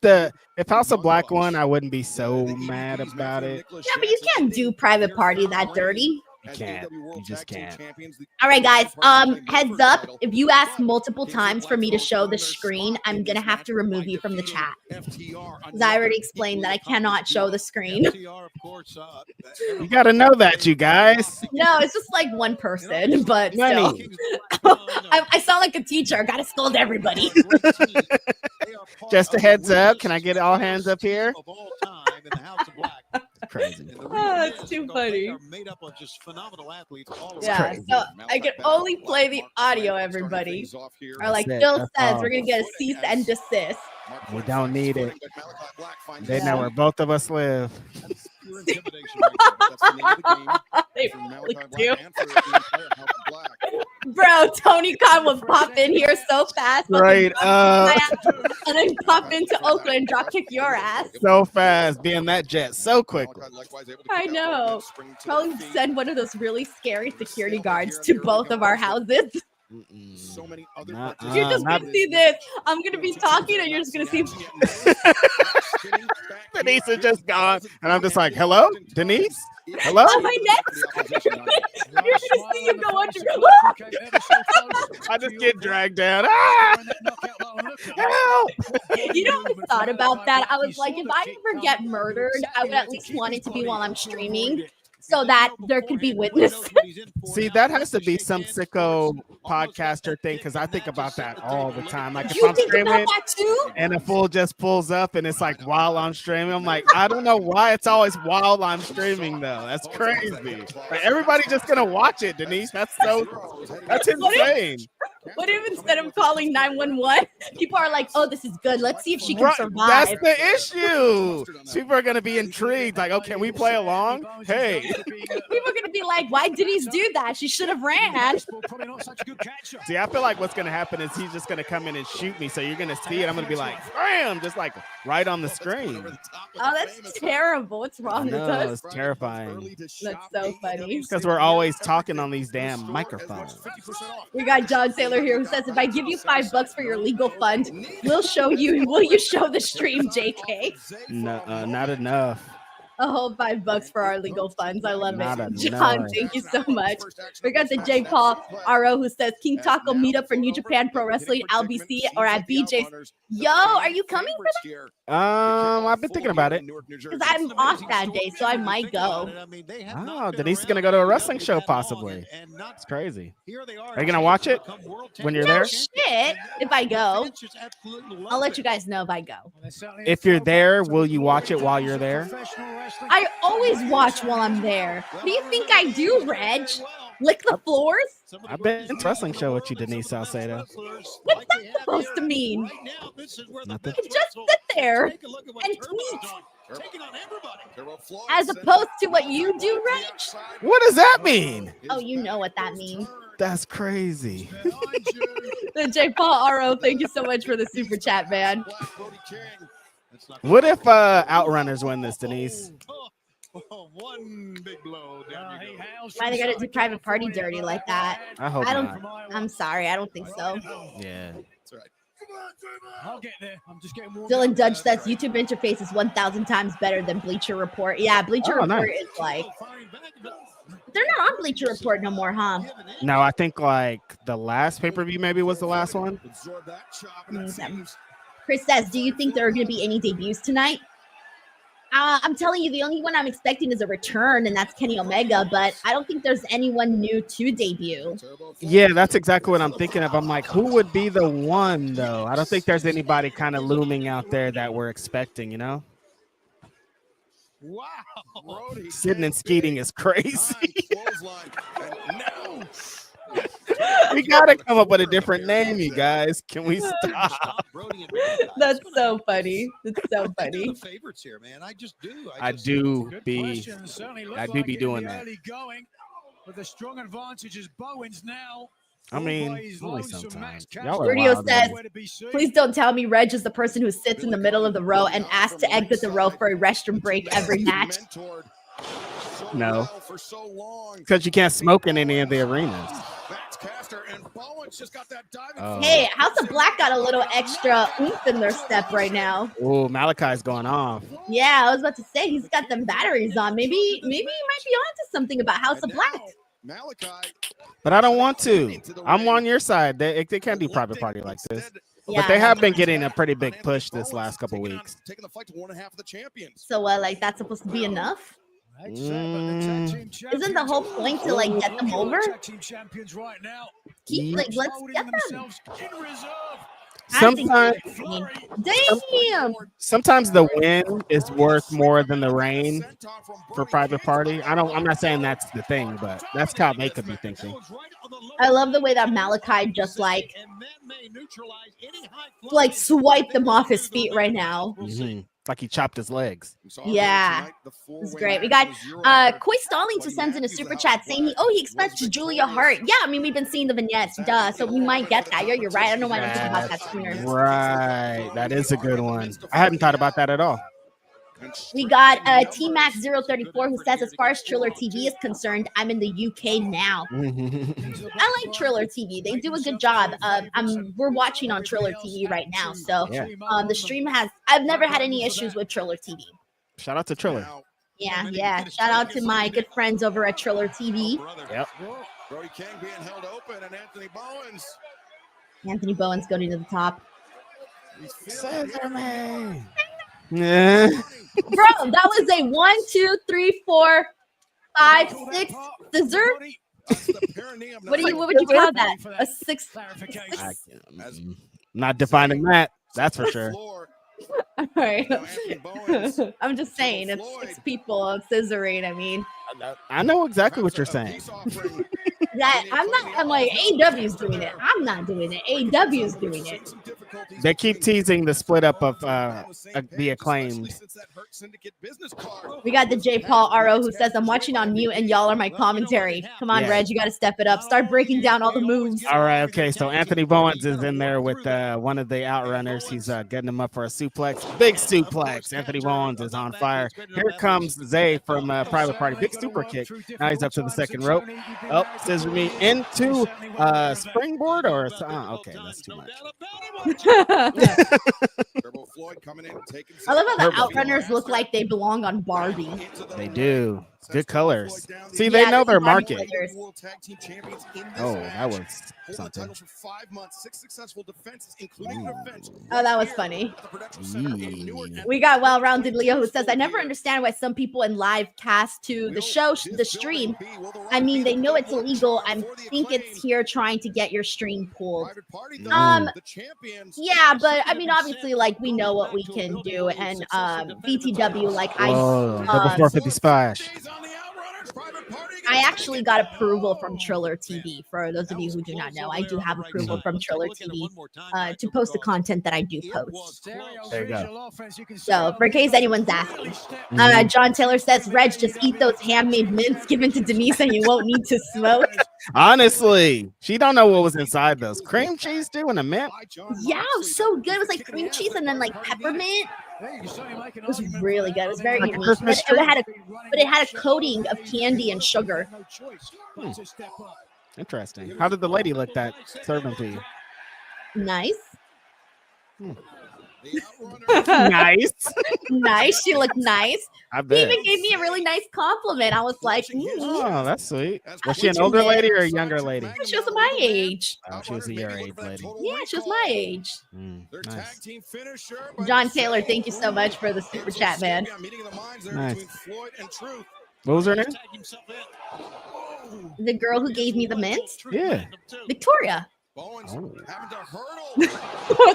House of Black won, I wouldn't be so mad about it. Yeah, but you can't do Private Party that dirty. You can't. You just can't. All right, guys. Heads up. If you ask multiple times for me to show the screen, I'm gonna have to remove you from the chat. Because I already explained that I cannot show the screen. You gotta know that, you guys. No, it's just like one person, but still. I sound like a teacher. I gotta scold everybody. Just a heads up. Can I get all hands up here? Crazy. Oh, it's too funny. Yeah, so I can only play the audio, everybody. Or like Phil says, we're gonna get a cease and desist. We don't need it. They know where both of us live. They really do. Bro, Tony Khan would pop in here so fast. Right. And then pop into Oakland and drop kick your ass. So fast. Being that jet so quickly. I know. Probably send one of those really scary security guards to both of our houses. So many other you're just gonna see this. I'm gonna be talking and you're just gonna see Denise is just gone. And I'm just like, hello, Denise? Hello? on my next you're gonna see you go under. I just get dragged down. Ah! Help! You know what I thought about that? I was like, if I ever get murdered, I would at least want it to be while I'm streaming. so that there could be witness. See, that has to be some sicko podcaster thing because I think about that all the time. Like if You I'm think about streaming that too? and a fool just pulls up and it's like while I'm streaming, I'm like, I don't know why it's always while I'm streaming though. That's crazy. Like everybody just gonna watch it, Denise. That's insane. What if instead of calling 911, people are like, "Oh, this is good. Let's see if she can survive." That's the issue. People are gonna be intrigued. Like, oh, can we play along? Hey. People are gonna be like, "Why did he do that? She should have ran." See, I feel like what's gonna happen is he's just gonna come in and shoot me. So you're gonna see it. I'm gonna be like, bam, just like right on the screen. Oh, that's terrible. What's wrong with us? It's terrifying. That's so funny. Because we're always talking on these damn microphones. We got John Taylor here who says, "If I give you $5 for your legal fund, will you show the stream, JK?" No, not enough. A whole $5 for our legal funds. I love Not it. enough. John, thank you so much. We got the J. Paul RO who says, "King Taco meetup for New Japan Pro Wrestling, LBC, or at BJ's." Yo, are you coming for that? I've been thinking about it. Because I'm off that day, so I might go. Oh, Denise is gonna go to a wrestling show possibly. It's crazy. Are you gonna watch it when you're there? Shit, if I go, I'll let you guys know if I go. If you're there, will you watch it while you're there? I always watch while I'm there. What do you think I do, Reg? Lick the floors? I've been to a wrestling show with you, Denise Salcedo. What's that supposed to mean? Nothing. You just sit there and tweet. As opposed to what you do, Reg? What does that mean? Oh, you know what that means. That's crazy. The J. Paul RO, thank you so much for the super chat, man. What if Outrunners win this, Denise? One big blow. Why they gotta do private party dirty like that? I hope not. I'm sorry, I don't think so. Yeah. That's right. I'll get there. I'm just getting warmed Dylan up. Dudge says YouTube interface is 1,000 times better than Bleacher Report. Yeah, Bleacher Report nice. is like, they're not on Bleacher Report no more, huh? No, I think like the last pay-per-view maybe was the last one. Chris says, "Do you think there are going to be any debuts tonight?" I'm telling you, the only one I'm expecting is a return, and that's Kenny Omega, but I don't think there's anyone new to debut. Yeah, that's exactly what I'm thinking of. I'm like, who would be the one, though? I don't think there's anybody kind of looming out there that we're expecting, you know? Wow. Sitting and skeeting is crazy. We gotta come up with a different name, you guys. Can we stop? That's so funny. It's so funny. Favorites here, man. I just do. I do be doing that. With a strong advantage is Bowens now. I mean, only sometimes. Y'all are Radio wild, says, man. "Please don't tell me Reg is the person who sits in the middle of the row and asks to exit the row for a restroom break every match." No, because you can't smoke in any of the arenas. Hey, House of Black got a little extra oomph in their step right now. Oh, Malakai's going off. Yeah, I was about to say he's got them batteries on. Maybe he might be onto something about House of Black. But I don't want to. I'm on your side. They can't do private party like this. Yeah, But they have been getting a pretty big push this last couple weeks. So, like, that's supposed to be enough? Isn't the whole point to like get them over? Keep like let's get them. Sometimes the win is worth more than the reign for private party. I'm not saying that's the thing, but that's how they could be thinking. I love the way that Malakai just like swiped them off his feet right now. Mm-hmm. Like he chopped his legs. Yeah, it's great. We got Koi Stalling who sends in a super chat saying he expects Julia Hart. Yeah, I mean we've been seeing the vignettes, so we might get that. You're right. I don't know why I didn't think about that sooner. Right, that is a good one. I hadn't thought about that at all. We got T-Max034 who says, "As far as Triller TV is concerned, I'm in the UK now." I like Triller TV. They do a good job. We're watching on Triller TV right now. So the stream I've never had any issues with Triller TV. Shout out to Triller. Yeah. Shout out to my good friends over at Triller TV. Yep. Brody King being held open and Anthony Bowens. Anthony Bowens going to the top. Yeah. Bro, that was a 1, 2, 3, 4, 5, 6 scissor. What would you call that? A 6. Not defining that. That's for sure. All right. I'm just saying, it's 6 people scissoring. I mean, I know exactly what you're saying. I'm like, AEW's doing it. I'm not doing it. AEW's doing it. They keep teasing the split up of the Acclaimed. We got the J. Paul RO who says, I'm watching on mute and y'all are my commentary. Come on, Reg, you got to step it up. Start breaking down all the moves. All right, okay. So Anthony Bowens is in there with one of the Outrunners. He's getting him up for a suplex. Big suplex. Anthony Bowens is on fire. Here comes Zay from Private Party. Big super kick. Now he's up to the second rope. Oh, scissor me into springboard or okay, that's too much. I love how the Outrunners look like they belong on Barbie. They do. Good colors. See, they know their market. Oh, that was something. Oh, that was funny. We got well-rounded Leo who says, I never understand why some people in live cast to the show, the stream. I mean, they know it's illegal. I think it's here trying to get your stream pulled. Yeah, but I mean, obviously, like, we know what we can do. And BTW, like, double 450 splash. I actually got approval from Triller TV. For those of you who do not know, I do have approval from Triller TV to post the content that I do post. There you go. So, for case anyone's asking, John Taylor says, Reg, just eat those handmade mints given to Denise and you won't need to smoke. Honestly, she don't know what was inside those. Cream cheese too and a mint. Yeah, it was so good. It was like cream cheese and then like peppermint. It was really good. It was very unique. But it had a coating of candy and sugar. Interesting. How did the lady look that served them to you? Nice. Nice. Nice. She looked nice. I bet. He even gave me a really nice compliment. I was like, oh, that's sweet. Was she an older lady or a younger lady? She was my age. Oh, she was a your age lady. Yeah, she was my age. Nice. John Taylor, thank you so much for the super chat, man. Nice. What was her name? The girl who gave me the mint? Yeah. Victoria. Oh. It's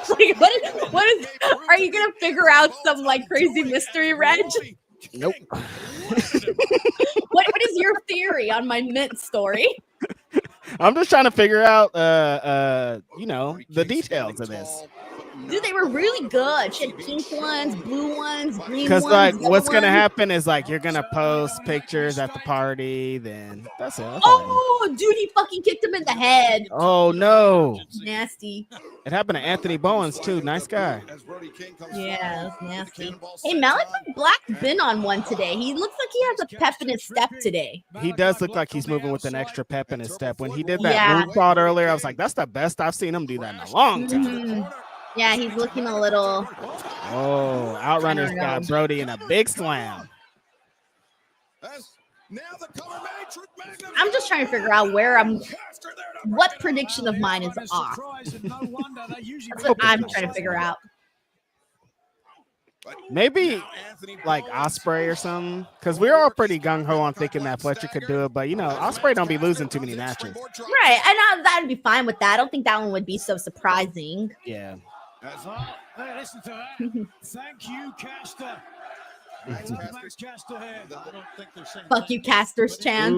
like, what is are you gonna figure out some like crazy mystery, Reg? Nope. What is your theory on my mint story? I'm just trying to figure out the details of this. Dude, they were really good. She had pink ones, blue ones, green ones. Because like what's gonna happen is like you're gonna post pictures at the party, then that's it. Oh, dude, he fucking kicked him in the head. Oh no. Nasty. It happened to Anthony Bowens too. Nice guy. Yeah, that's nasty. Hey, Malakai Black's been on one today. He looks like he has a pep in his step today. He does look like he's moving with an extra pep in his step. When he did that moonsault earlier, I was like, that's the best I've seen him do that in a long time. Yeah, he's looking a little. Oh, Outrunners got Brody in a big slam. I'm just trying to figure out what prediction of mine is off. That's what I'm trying to figure out. Maybe like Ospreay or something, because we're all pretty gung-ho on thinking that Fletcher could do it, but Ospreay don't be losing too many matches. Right, and that'd be fine with that. I don't think that one would be so surprising. Yeah. Hey, listen to that. Thank you, Caster. Fuck you, Caster's chance.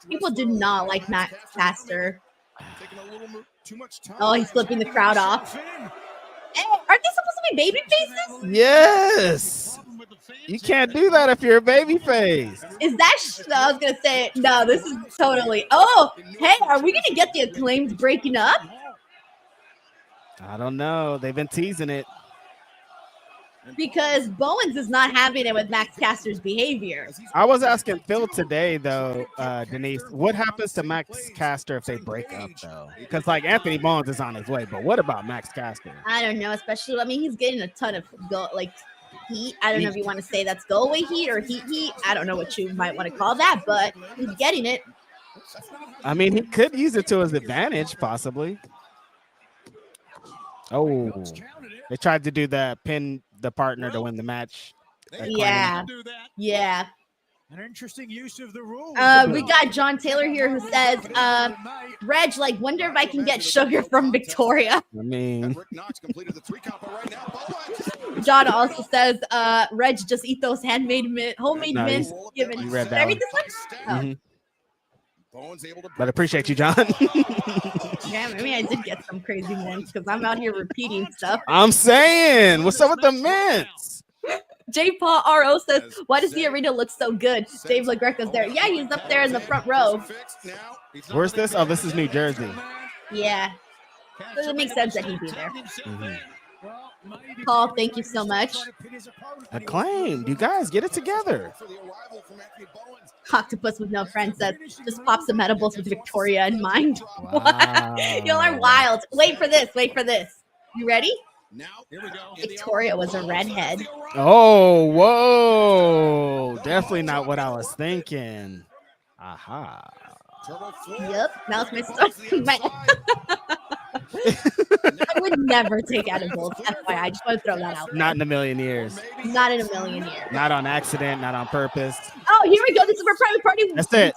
People do not like Max Caster. Oh, he's flipping the crowd off. Hey, aren't they supposed to be baby faces? Yes. You can't do that if you're a baby face. Is that? I was gonna say no. This is totally. Oh, hey, are we gonna get the Acclaimed breaking up? I don't know. They've been teasing it. Because Bowens is not having it with Max Caster's behavior. I was asking Phil today, though, Denise, what happens to Max Caster if they break up, though? Because, like, Anthony Bowens is on his way, but what about Max Caster? I don't know, especially, I mean, he's getting a ton of, heat. I don't know if you want to say that's go-away heat or heat. I don't know what you might want to call that, but he's getting it. I mean, he could use it to his advantage, possibly. Oh, they tried to do the pin the partner to win the match. Yeah. An interesting use of the rules. We got John Taylor here who says, Reg, like, wonder if I can get sugar from Victoria. I mean, John also says, Reg, just eat those homemade mints. Given. You read Did I that read this one? Mhm. But appreciate you, John. Yeah, maybe I did get some crazy mints because I'm out here repeating stuff. I'm saying, what's up with the mints? J. Paul R.O. says, why does the arena look so good? Dave LaGreca's there. Yeah, he's up there in the front row. Where's this? Oh, this is New Jersey. Yeah. So it makes sense that he'd be there. Mm-hmm. Paul, thank you so much. Acclaimed, you guys get it together. Octopus with no friends says, just pop some edibles with Victoria in mind. Wow. Y'all are wild. Wait for this. Wait for this. You ready? Now, here we go. Victoria was a redhead. Oh, whoa. Definitely not what I was thinking. Aha. Yep. Now it's my story. I would never take edibles. FYI, I just want to throw that out there. Not in a million years. Not in a million years. Not on accident, not on purpose. Oh, here we go. This is where Private Party. That's it.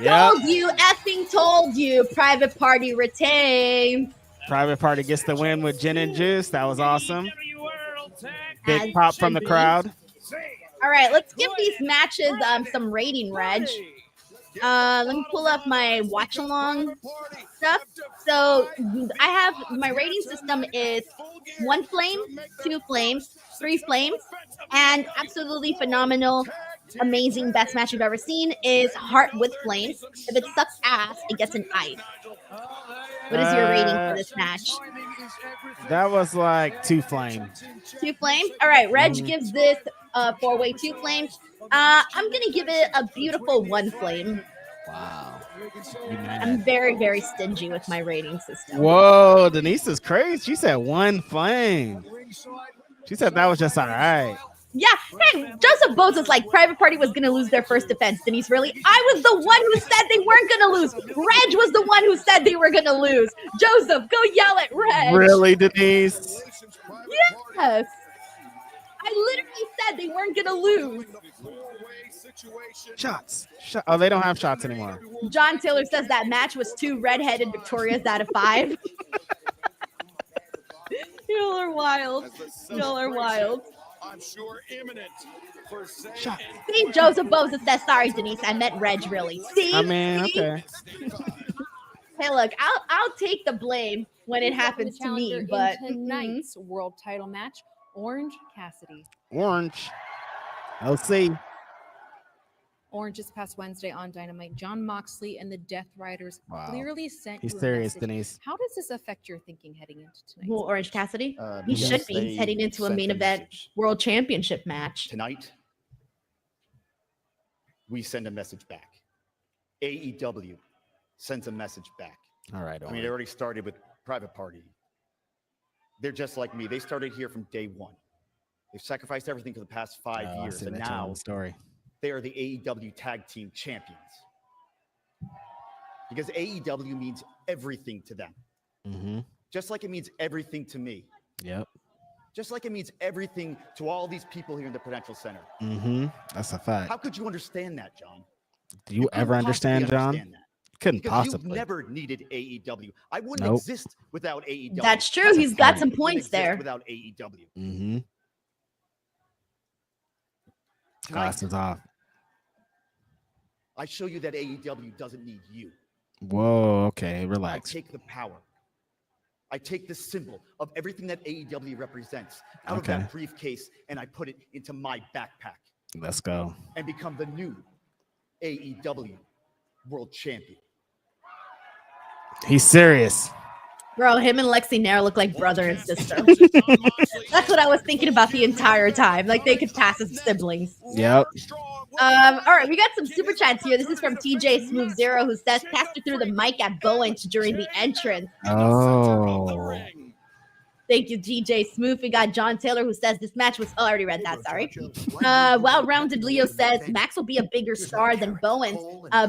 Yep. Told you, effing told you. Private Party retained. Private Party gets the win with gin and juice. That was awesome. Big As pop from should the be. crowd. All right, let's give these matches some rating, Reg. Let me pull up my watch-along stuff. So I have my rating system is 1 flame, 2 flames, 3 flames, and absolutely phenomenal, amazing, best match you've ever seen is Heart with Flames. If it sucks ass, it gets an ice. What is your rating for this match? That was like 2 flame. 2 flames? All right, Reg gives this 4-way 2 flames. I'm going to give it a beautiful 1 flame. Wow. I'm very, very stingy with my rating system. Whoa, Denise is crazy. She said 1 flame. She said that was just all right. Yeah, hey, Joseph Bowes is like, Private Party was going to lose their first defense. Denise, really? I was the one who said they weren't going to lose. Reg was the one who said they were going to lose. Joseph, go yell at Reg. Really, Denise? Yes. I literally said they weren't going to lose. Shots. Oh, they don't have shots anymore. John Taylor says that match was 2 redheaded Victorias out of 5. Y'all are wild. Y'all are wild. I'm sure imminent for Shot. See, Joseph Bowes says, sorry, Denise, I meant Reg, really. See? I mean, okay. Hey, look, I'll take the blame when it happens to me, but tonight's world title match, Orange Cassidy. Orange. LC. Orange this past Wednesday on Dynamite. John Moxley and the Death Riders clearly sent He's you a serious, message. Denise. How does this affect your thinking heading into tonight? well, Orange Cassidy, he Because should be. He's they heading into a sent main a event message. world championship match. Tonight, we send a message back. AEW sends a message back. All right. I mean, it already started with Private Party. They're just like me. They started here from day one. They've sacrificed everything for the past 5 years, and now story. they are the AEW Tag Team Champions. Because AEW means everything to them. Mm-hmm. Just like it means everything to me. Yep. Just like it means everything to all these people here in the Prudential Center. Mm-hmm. That's a fact. How could you understand that, John? Do you couldn't ever understand, possibly John? understand that. Couldn't Because possibly. you've never needed AEW. I wouldn't Nope. exist without AEW. That's true. He's got some I wouldn't points exist there. Without AEW. Mm-hmm. Tonight, Glasses off. I show you that AEW doesn't need you. Whoa. Okay. I Relax. take the power. I take the symbol of everything that AEW represents out of Okay. that briefcase and I put it into my backpack Let's go. and become the new AEW World Champion. He's serious. Bro, him and Lexi Nair look like brother and sister. That's what I was thinking about the entire time. Like they could pass as siblings. Yep. All right, we got some super chats here. This is from TJ Smooth Zero, who says, "Pastor threw the mic at Bowens during the entrance." Oh. Thank you, TJ Smooth. We got John Taylor, who says this match was. Oh, I already read that. Sorry. Well-rounded Leo says Max will be a bigger star than Bowens.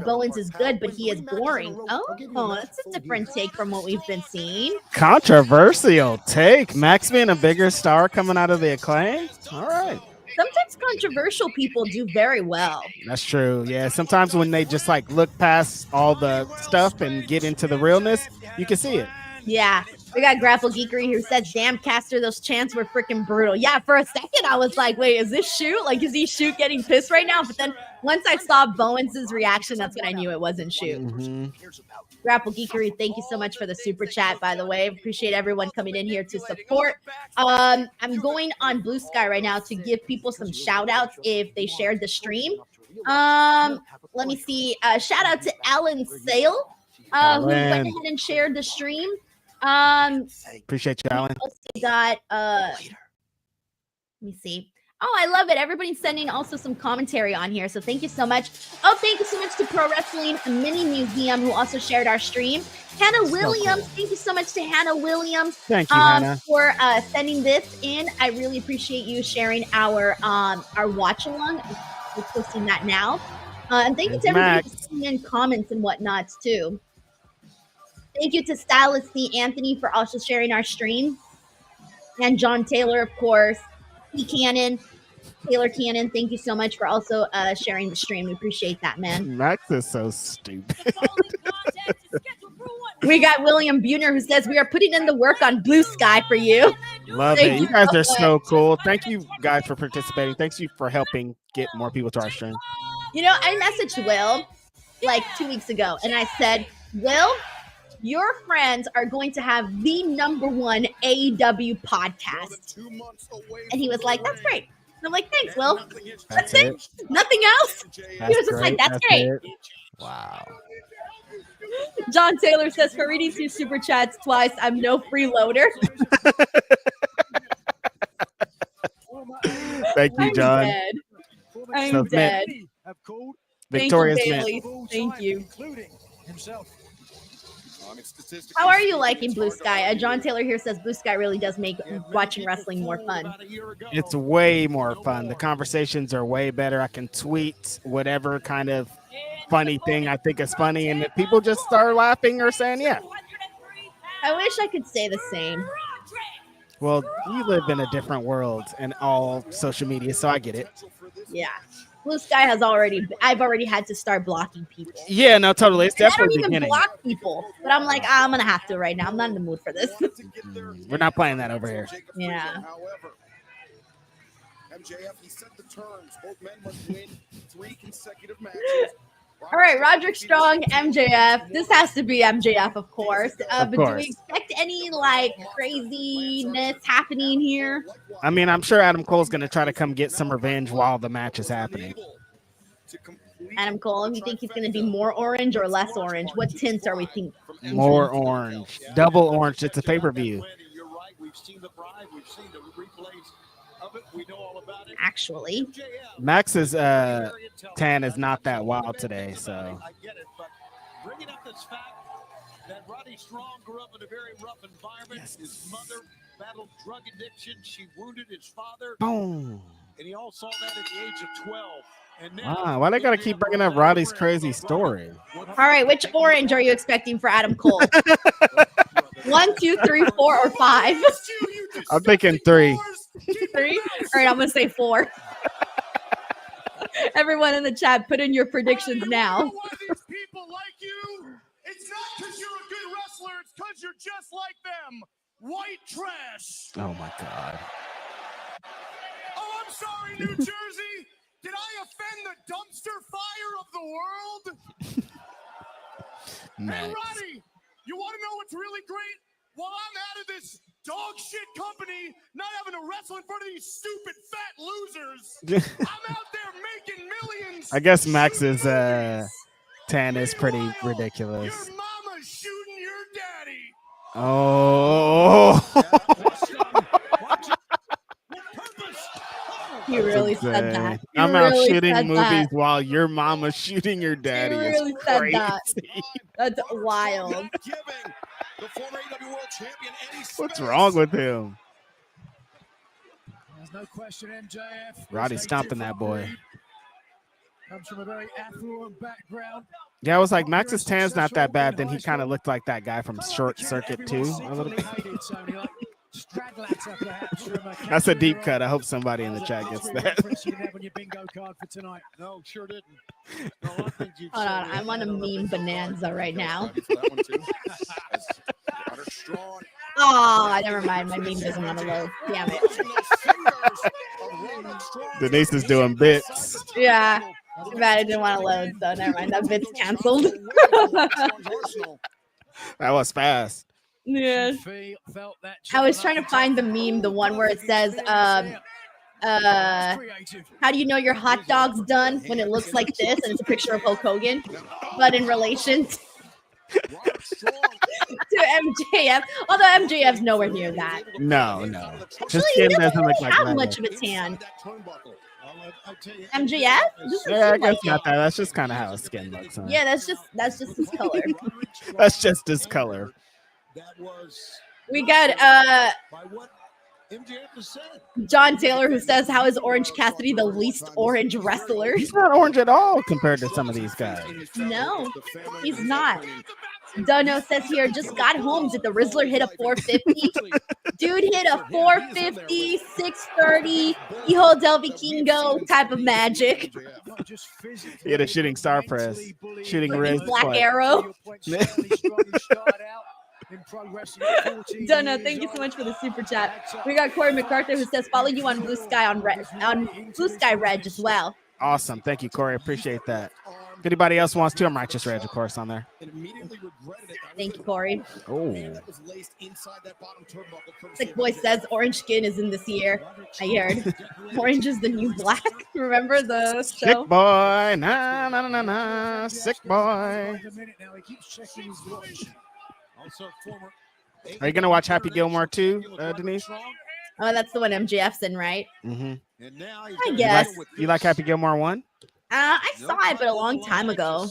Bowens is good, but he is boring. Oh, that's a different take from what we've been seeing. Controversial take. Max being a bigger star coming out of the Acclaim. All right. sometimes controversial people do very well. That's true. Yeah, sometimes when they just like look past all the stuff and get into the realness, you can see it. Yeah. We got Grapple Geekery who says, damn, Caster, those chants were freaking brutal. Yeah, for a second, I was like, wait, is this Shoot? Like, is he Shoot getting pissed right now? But then once I saw Bowens' reaction, that's when I knew it wasn't Shoot. Grapple Geekery, thank you so much for the super chat, by the way. Appreciate everyone coming in here to support. I'm going on Blue Sky right now to give people some shout outs if they shared the stream. Let me see. Shout out to Alan Sale, who went ahead and shared the stream. Appreciate you, Alan. We got let me see. Oh, I love it. Everybody's sending also some commentary on here. So thank you so much. Oh, thank you so much to Pro Wrestling Mini Museum, who also shared our stream. Hannah Williams, thank you so much to Hannah Williams. Thank you, Hannah, for sending this in. I really appreciate you sharing our watch along. We're posting that now. And thank you to everybody for sending in comments and whatnots too. Thank you to Stylist C. Anthony for also sharing our stream. And John Taylor, of course. P. Cannon, Taylor Cannon, thank you so much for also sharing the stream. We appreciate that, man. Max is so stupid. We got William Buhner who says, we are putting in the work on Blue Sky for you. Love it. You guys are so cool. Thank you guys for participating. Thanks you for helping get more people to our stream. You know, I messaged Will like 2 weeks ago and I said, Will, your friends are going to have the #1 AEW podcast. And he was like, that's great. And I'm like, thanks, Will. That's it. Nothing else? He was just like, that's great. Wow. John Taylor says, for reading 2 super chats twice, I'm no freeloader. Thank you, John. I'm dead. Victoria's Thank you. How are you liking Blue Sky? John Taylor here says Blue Sky really does make watching wrestling more fun. It's way more fun. The conversations are way better. I can tweet whatever kind of funny thing I think is funny, and people just start laughing or saying, yeah. I wish I could say the same. Well, you live in a different world and all social media, so I get it. Yeah. Blue Sky has I've already had to start blocking people. Yeah, no, totally. It's definitely I don't even block people, but I'm like, I'm going to have to right now. I'm not in the mood for this. We're not playing that over here. Yeah. MJF, he set the terms. Both men must win 3 consecutive matches. All right, Roderick Strong, MJF. This has to be MJF, of course. But do we expect any like craziness happening here? I mean, I'm sure Adam Cole's going to try to come get some revenge while the match is happening. Adam Cole, you think he's going to be more orange or less orange? What tints are we thinking? More orange. Double orange. It's a pay-per-view. You're right. We've seen the bribe. We've seen the replays of it. We know all about it. Actually, Max's tan is not that wild today, so. I get it, but bringing up this fact that Roddy Strong grew up in a very rough environment. His mother battled drug addiction. She wounded his father. Boom. And he all saw that at the age of 12. Wow, why they gotta keep bringing up Roddy's crazy story? all right, which orange are you expecting for Adam Cole? 1, 2, 3, 4, or 5? I'm thinking 3. 3? All right, I'm gonna say 4. Everyone in the chat, put in your predictions now. Why these people like you? It's not because you're a good wrestler. It's because you're just like them. White trash. Oh my God. Oh, I'm sorry, New Jersey. Did I offend the dumpster fire of the world? Nice. Hey, Roddy, you want to know what's really great? While I'm out of this dog shit company, not having to wrestle in front of these stupid fat losers, I'm out there making millions. I guess Max's tan is pretty ridiculous. Your mama's shooting your daddy. Oh. You really said that. I'm out shooting movies while your mama's shooting your daddy. You really said that. That's wild. What's wrong with him? There's no question, MJF. Roddy's stomping that boy. Comes from a very affluent background. Yeah, I was like, Max's tan's not that bad. Then he kind of looked like that guy from Short Circuit too. A little bit. Statlander, perhaps, from That's a deep cut. I hope somebody in the chat gets that. on your bingo card for tonight. No, sure didn't. No, I think you've Hold on, said I'm on a meme bonanza right now. Roderick Strong. Oh, never mind. My meme doesn't want to load. Damn it. Denise is doing bits. Yeah. Too bad I didn't want to load, so never mind. That bit's canceled. That was fast. Yeah. I was trying to find the meme, the one where it says, how do you know your hot dog's done when it looks like this? And it's a picture of Hulk Hogan, but in relation to MJF. Although MJF's nowhere near that. No. Actually, he doesn't really have much of a tan. MJF? Yeah, I guess not that. That's just kind of how his skin looks. Huh? Yeah, that's just his color. That's just his color. We got John Taylor, who says, how is Orange Cassidy the least orange wrestler? He's not orange at all compared to some of these guys. No, he's not. Dono says here, just got home. Did the Rizzler hit a 450? Dude hit a 450, 630, Hijo del Vikingo type of magic. He had a shooting star press, shooting wrist. Black Arrow. Dono, thank you so much for the super chat. We got Corey MacArthur who says, follow you on Blue Sky on Blue Sky Reg as well. Awesome. Thank you, Corey. Appreciate that. If anybody else wants to, I'm Righteous Reg, of course, on there. Thank you, Corey. Oh. Sick Boy says orange skin is in this year. I heard. Orange is the new black. Remember the show? Sick boy. Na, na, na, na, na. Sick boy. Are you going to watch Happy Gilmore too, Denise? Oh, that's the one MJF's in, right? Mm-hmm. I guess. You like Happy Gilmore 1? I saw it, but a long time ago.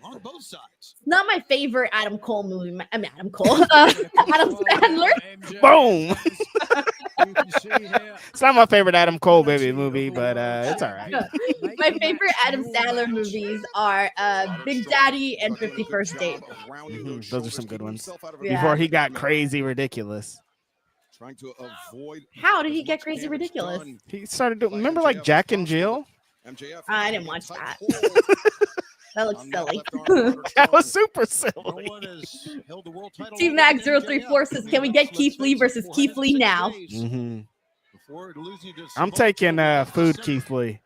On both sides. Not my favorite Adam Cole movie. I mean, Adam Cole. Adam Sandler. Boom. It's not my favorite Adam Cole baby movie, but it's all right. My favorite Adam Sandler movies are Big Daddy and 51st Date. Mm-hmm. Those are some good ones. Yeah. Before he got crazy ridiculous. Trying to avoid. How did he get crazy ridiculous? He started doing, remember like Jack and Jill? I didn't watch that. That looks silly. That was super silly. Team Mag 034 says, can we get Keith Lee versus Keith Lee now? Mm-hmm. I'm taking food Keith Lee.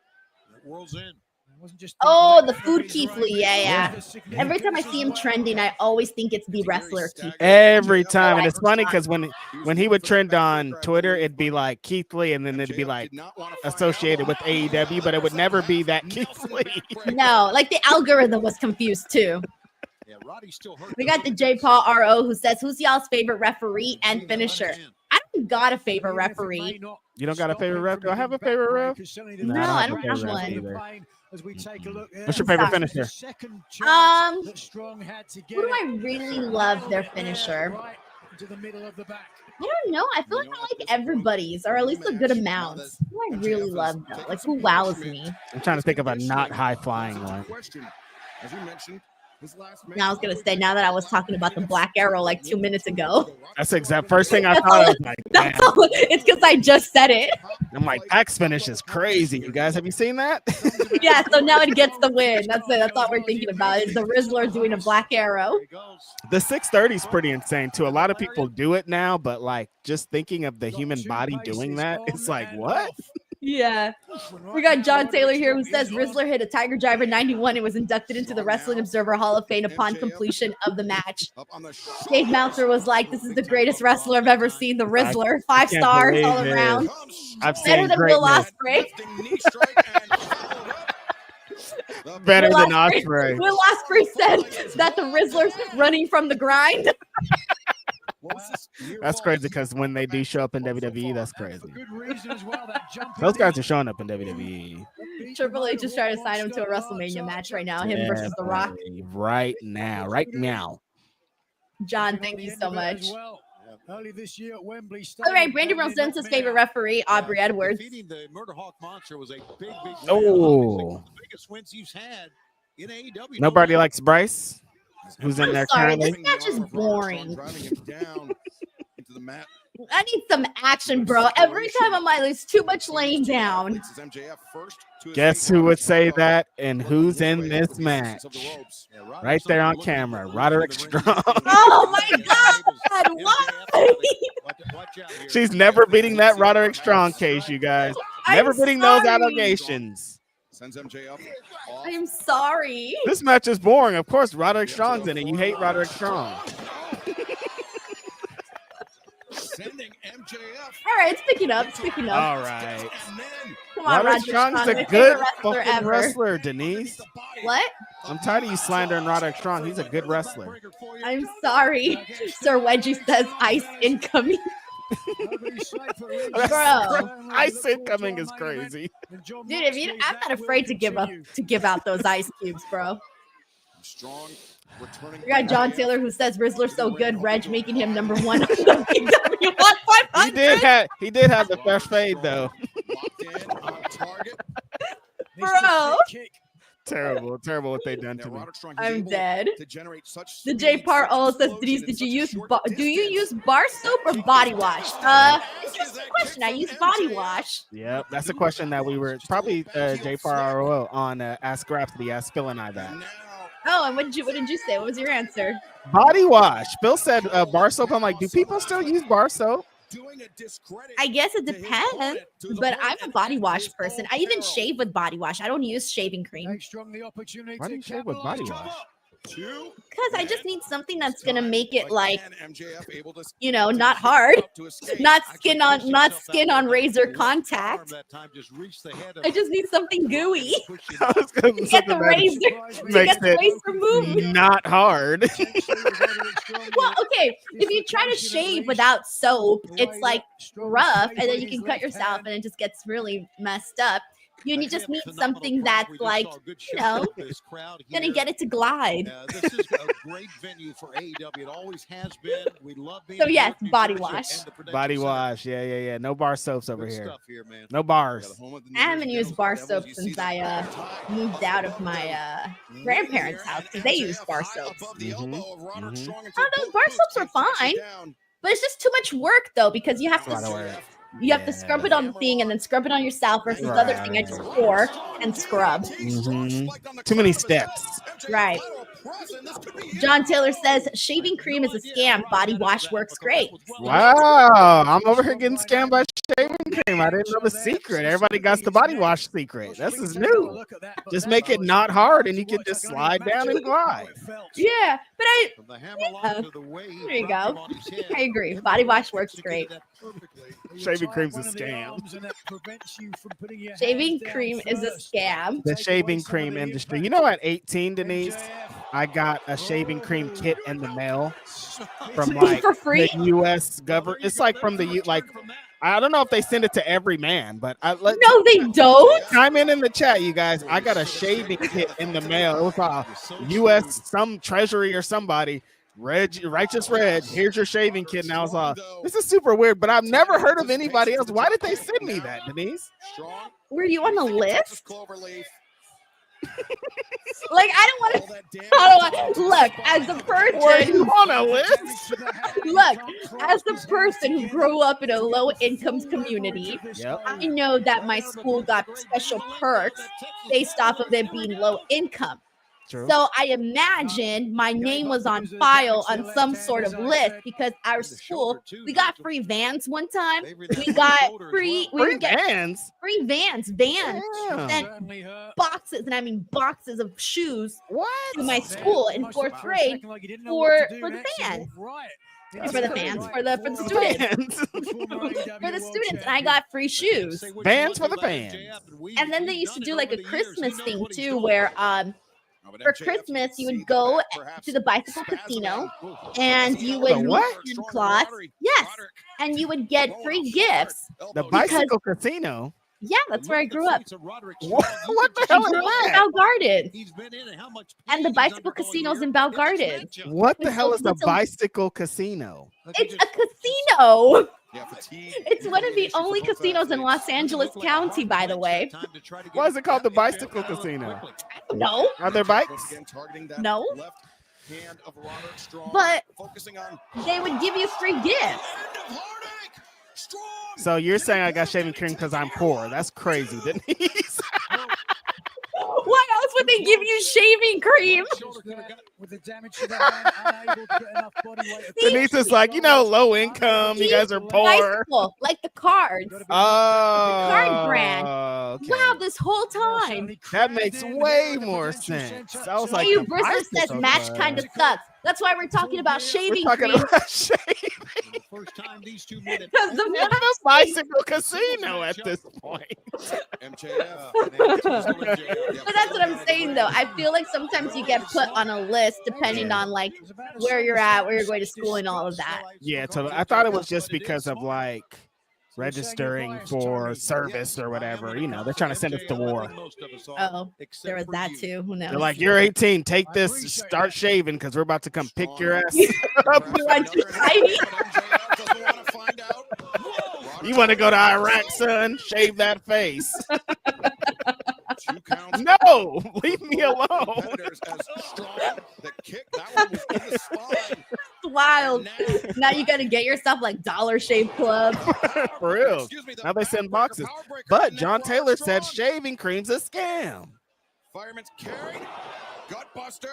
Oh, the food Keith Lee. Yeah. Every time I see him trending, I always think it's the wrestler Keith Lee. Every time. And it's funny because when he would trend on Twitter, it'd be like Keith Lee, and then it'd be like associated with AEW, but it would never be that Keith Lee. No, like the algorithm was confused too. We got the J. Paul RO who says, who's y'all's favorite referee and finisher? I don't got a favorite referee. You don't got a favorite ref? Do I have a favorite ref? No, I don't have one. What's your favorite finisher? Who do I really love their finisher? I don't know. I feel like I like everybody's, or at least a good amount. Who I really love though? Like who wows me? I'm trying to think of a not high flying one. As you mentioned, Now I was gonna say, now that I was talking about the Black Arrow like 2 minutes ago. That's the exact first thing I thought. I was like, that's all, it's because I just said it. I'm like, Axe finish is crazy. You guys, have you seen that? Yeah, so now it gets the win. That's it. That's all we're thinking about is the Rizzler doing a Black Arrow. The 630 is pretty insane too. A lot of people do it now, but like just thinking of the human body doing that, it's like, what? Yeah. We got John Taylor here who says Rizzler hit a Tiger Driver 91 and was inducted into the Wrestling Observer Hall of Fame upon completion of the match. Dave Meltzer was like, this is the greatest wrestler I've ever seen, the Rizzler. 5 stars all around. I've Better seen than Will Ospreay. Better than Ospreay. Will Ospreay said that the Rizzler's running from the grind. That's crazy because when they do show up in WWE, that's crazy. Those guys are showing up in WWE. Triple H is trying to sign him to a WrestleMania match right now, him versus The Rock. Right now. John, thank you so much. All right, Brandon Rosen's favorite referee, Aubrey Edwards. Oh. Nobody likes Bryce, who's in there Sorry, currently. this match is boring. the mat. I need some action, bro. Every time I'm like, there's too much laying down. Guess who would say that and who's in this match? Right there on camera, Roderick Strong. Oh my God! Why? She's never beating that Roderick Strong case, you guys. Never beating those allegations. I'm sorry. This match is boring. Of course, Roderick Strong's in it. You hate Roderick Strong. Sending MJF. All right, it's picking up. It's picking up. All right. Come on, Roderick Roger Strong's Strong, a my good favorite wrestler fucking ever. wrestler, Denise. What? I'm tired of you slandering Roderick Strong. He's a good wrestler. I'm sorry. Sir Wedgie says ice incoming. Bro. Ice incoming is crazy. Dude, if you, I'm not afraid to give out those ice cubes, bro. Strong. We got John Taylor who says Rizzler's so good, Reg making him number one on the PW 500. He did have the fresh fade though. Bro. Terrible what they done to me. I'm dead. The J Par all says, Denise, do you use bar soap or body wash? Interesting question. I use body wash. Yep, that's a question that we were probably J Par ROO on Ask Rhapsody. Asked Phil and I that. Oh, and what did you say? What was your answer? Body wash. Phil said bar soap. I'm like, do people still use bar soap? I guess it depends, but I'm a body wash person. I even shave with body wash. I don't use shaving cream. Why do you shave with body wash? Because I just need something that's gonna make it like, you know, not hard, not skin on razor contact. I just need something gooey to get the razor moved. Not hard. Well, okay, if you try to shave without soap, it's like rough, and then you can cut yourself, and it just gets really messed up. You just need something that's like, you know, gonna get it to glide. This is a great venue for AEW. It always has been. We love being so yes, body wash. Body wash. Yeah. No bar soaps over here. No bars. I haven't used bar soap since I moved out of my grandparents' house because they use bar soaps. Oh, those bar soaps are fine, but it's just too much work though because you have to. You have to scrub it on the thing and then scrub it on yourself versus the other thing I just pour and scrub. Too many steps. Right. John Taylor says shaving cream is a scam. Body wash works great. Wow. I'm over here getting scammed by shaving cream. I didn't know the secret. Everybody got the body wash secret. This is new. Just make it not hard and you can just slide down and glide. Yeah, but there you go. I agree. Body wash works great. Shaving cream's a scam. Shaving cream is a scam. The shaving cream industry. You know, at 18, Denise, I got a shaving cream kit in the mail from like for free? The U.S. government. It's like from the I don't know if they send it to every man, but no, they don't. Chime in the chat, you guys. I got a shaving kit in the mail. It was a U.S. some treasury or somebody. Righteous Red, here's your shaving kit. And I was like, this is super weird, but I've never heard of anybody else. Why did they send me that, Denise? Were you on the list? Like, I don't want to look as a person. Were you on a list? Look, as a person who grew up in a low-income community, I know that my school got special perks based off of it being low income. True. So I imagine my name was on file on some sort of list because our school, we got free vans one time. We got free vans, and boxes, and I mean boxes of shoes to my school in fourth grade for the van. For the fans, for the students, for the students, and I got free shoes. Vans for the fans. And then they used to do like a Christmas thing too, where for Christmas, you would go to the bicycle casino and you would meet cloths. Yes. And you would get free gifts. The bicycle casino? Yeah, that's where I grew up. What the hell is that? Bell Garden. And the bicycle casino's in Bell Garden. What the hell is the bicycle casino? It's a casino. It's one of the only casinos in Los Angeles County, by the way. Why is it called the bicycle casino? I don't know. Are there bikes? No. hand of Roderick Strong. But focusing on they would give you free gifts. end of heartache. Strong. So you're saying I got shaving cream because I'm poor? That's crazy, Denise. Why else would they give you shaving cream? With the damage to the hand, unable to get enough body weight. Denise is like, low income. You guys are poor. Bicycle, like the cards. Oh, card brand. okay. Wow, this whole time. That makes way more sense. I was like, Hey, you the Bristol says bicycle match club. kind of sucks. That's why we're talking about We're shaving talking cream. about shaving. First time these 2 minutes. Because the We're in a bicycle casino at this point. MJF. But that's what I'm saying, though. I feel like sometimes you get put on a list depending on like where you're at, where you're going to school, and all of that. Yeah, totally. I thought it was just because of like registering for service or whatever. They're trying to send us to war. Oh, there was that too. Who knows? They're like, you're 18. Take this. Start shaving because we're about to come pick your ass up. You want to tiny? You want to go to Iraq, son? Shave that face. No, leave me alone. Wild. Now you got to get yourself like Dollar Shave Club. For real. Now they send boxes. But John Taylor said shaving cream's a scam. Fireman's carried. Gutbuster.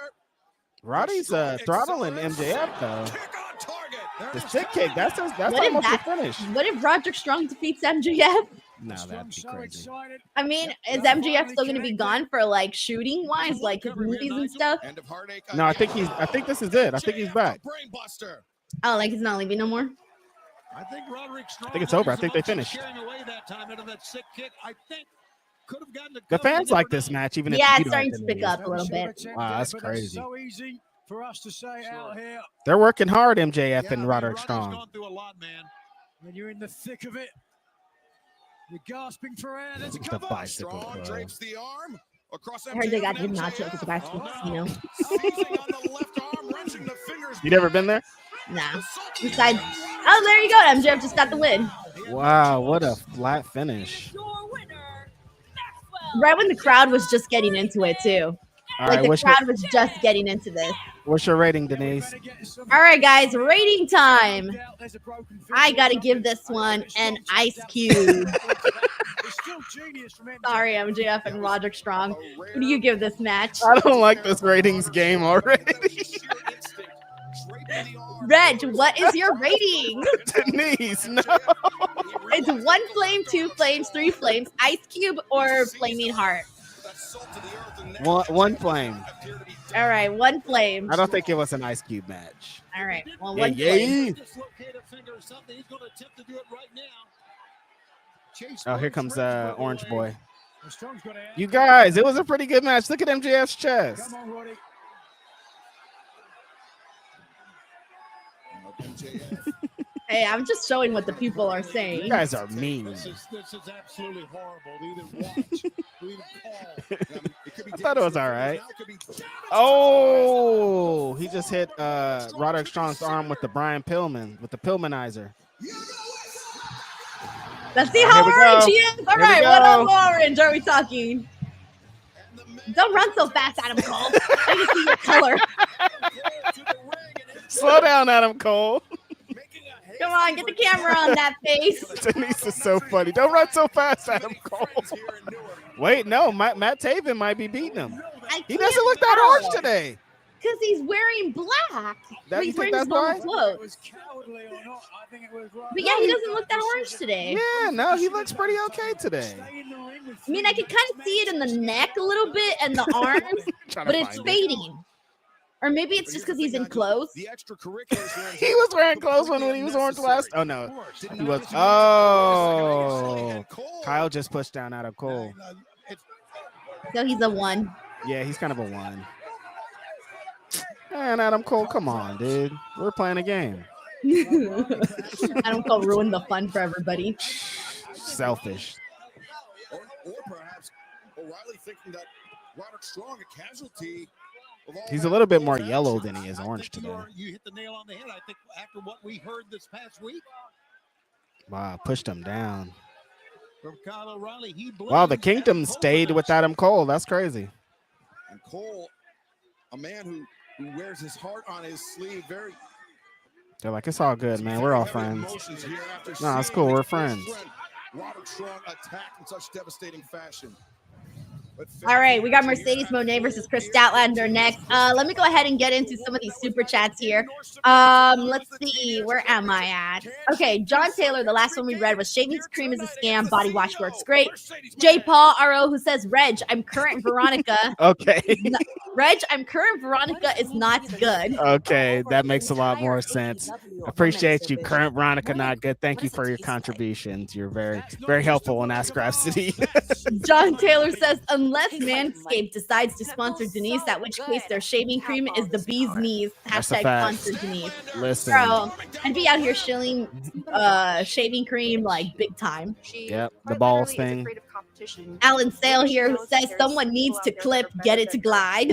Roddy's throttling MJF though. Kick on target. The stick kick. That's What if almost the that- finish. What if Roderick Strong defeats MJF? No, that'd be crazy. I mean, is MJF still going to be gone for like shooting wise, like his movies and stuff? End of heartache. No, I think this is it. I think he's back. Brainbuster. Oh, like he's not leaving no more? I think Roderick Strong. I think it's over. I think they finished. Carrying away that time into that sick kick. I think could have gotten The fans like this match, even if Yeah, you it's don't, starting to Denise. pick up a little bit. Wow, that's crazy. So easy for us to say out here They're working hard, MJF and Roderick Strong. Gone through a lot, man. when you're in the thick of it. You're gasping for air. There's a The cover. bicycle Strong club. drapes the arm across I heard they got MJF him and nacho MJF. at the bicycle casino. Seizing on the left arm, wrenching the fingers. You never been there? Nah. Besides, oh, there you go. MJF just got the win. Wow, what a flat finish. Right when the crowd was just getting into it, too. All Like right, the what's crowd was just getting into this. your rating, Denise? All right, guys, rating time. I got to give this one an ice cube. Sorry, MJF and Roderick Strong. What do you give this match? I don't like this ratings game already. Reg, what is your rating? Denise, no. It's 1 flame, 2 flames, 3 flames, ice cube, or flaming heart. One flame. All right, 1 flame. I don't think it was an Ice Cube match. All right, well, Yeah, 1 flame. Oh, here comes Orange Boy. You guys, it was a pretty good match. Look at MJF's chest. Come on, Roddy. Hey, I'm just showing what the people are You saying. guys are mean. This is absolutely horrible. To even watch, to even call. I thought it was all right. Oh, he just hit Roderick Strong's arm with the Brian Pillman, with the Pillmanizer. Let's see how Here we orange go. he is. All Here we right, what go. up, orange are we talking? Don't run so fast, Adam Cole. I can see your color. Slow down, Adam Cole. Come on, get the camera on that face. Denise is so funny. Don't run so fast, Adam Cole. Wait, no, Matt Taven might be beating him. He doesn't look that orange today. Because he's wearing black. That- you He's think wearing his that's normal why? It clothes. was cowardly or not, I think it was right. But yeah, he doesn't look that orange today. Yeah, no, he looks pretty okay today. Stay in the ring with I mean, I could kind of see it in the neck a little bit and the arms, Trying but to it's find it. fading. Or maybe it's just because he's in clothes. The extracurriculars. He was wearing clothes when he was orange last. Oh no, he was. Oh, Kyle just pushed down Adam Cole. So he's a 1. Yeah, he's kind of a 1. Man, Adam Cole, come on, dude. We're playing a game. Adam Cole ruined the fun for everybody. Selfish. Or perhaps O'Reilly thinking that Roderick Strong, a casualty. He's a little bit more yellow than he is orange today. You hit the nail on the head. I think after what we heard this past week Wow, pushed him down. from Kyle O'Reilly, he Wow, the blames Kingdom Adam Cole stayed for with that. Adam Cole. That's crazy. And Cole, a man who who wears his heart on his sleeve. They're like, it's all good, man. We're all friends. No, it's cool. We're friends. Roderick Strong attacked in such devastating fashion. All right, we got Mercedes Mone versus Kris Statlander next. Let me go ahead and get into some of these super chats here. Let's see, where am I at? Okay, John Taylor, the last one we read was shaving cream is a scam, body wash works great. J. Paul RO, who says, Reg, I'm current Veronica. Okay. Reg, I'm current Veronica is not good. Okay, that makes a lot more sense. Appreciate you, current Veronica, not good. Thank you for your contributions. You're very, very helpful in Ask Graph City. John Taylor says, unless Manscaped decides to sponsor Denise, at which case their shaving cream is the bee's knees. Hashtag sponsor Denise. Listen. Bro, I'd be out here shilling shaving cream like big time. Yep, the balls thing. Alan Sale here, who says someone needs to clip, get it to glide.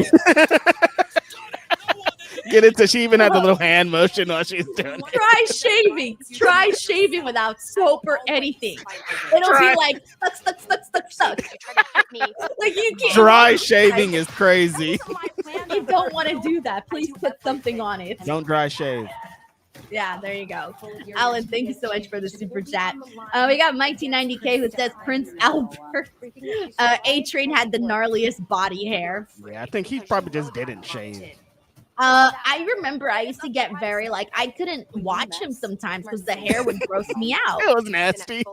Get it to, she even had the little hand motion while she's doing it. Try shaving. Try shaving without soap or anything. It'll be like stuck. Like you can't. Dry shaving is crazy. You don't want to do that. Please put something on it. Don't dry shave. Yeah, there you go. Alan, thank you so much for the super chat. We got Mike90K who says Prince Albert A-Train had the gnarliest body hair. Yeah, I think he probably just didn't shave. I remember I used to get very like I couldn't watch him sometimes because the hair would gross me out. It was nasty.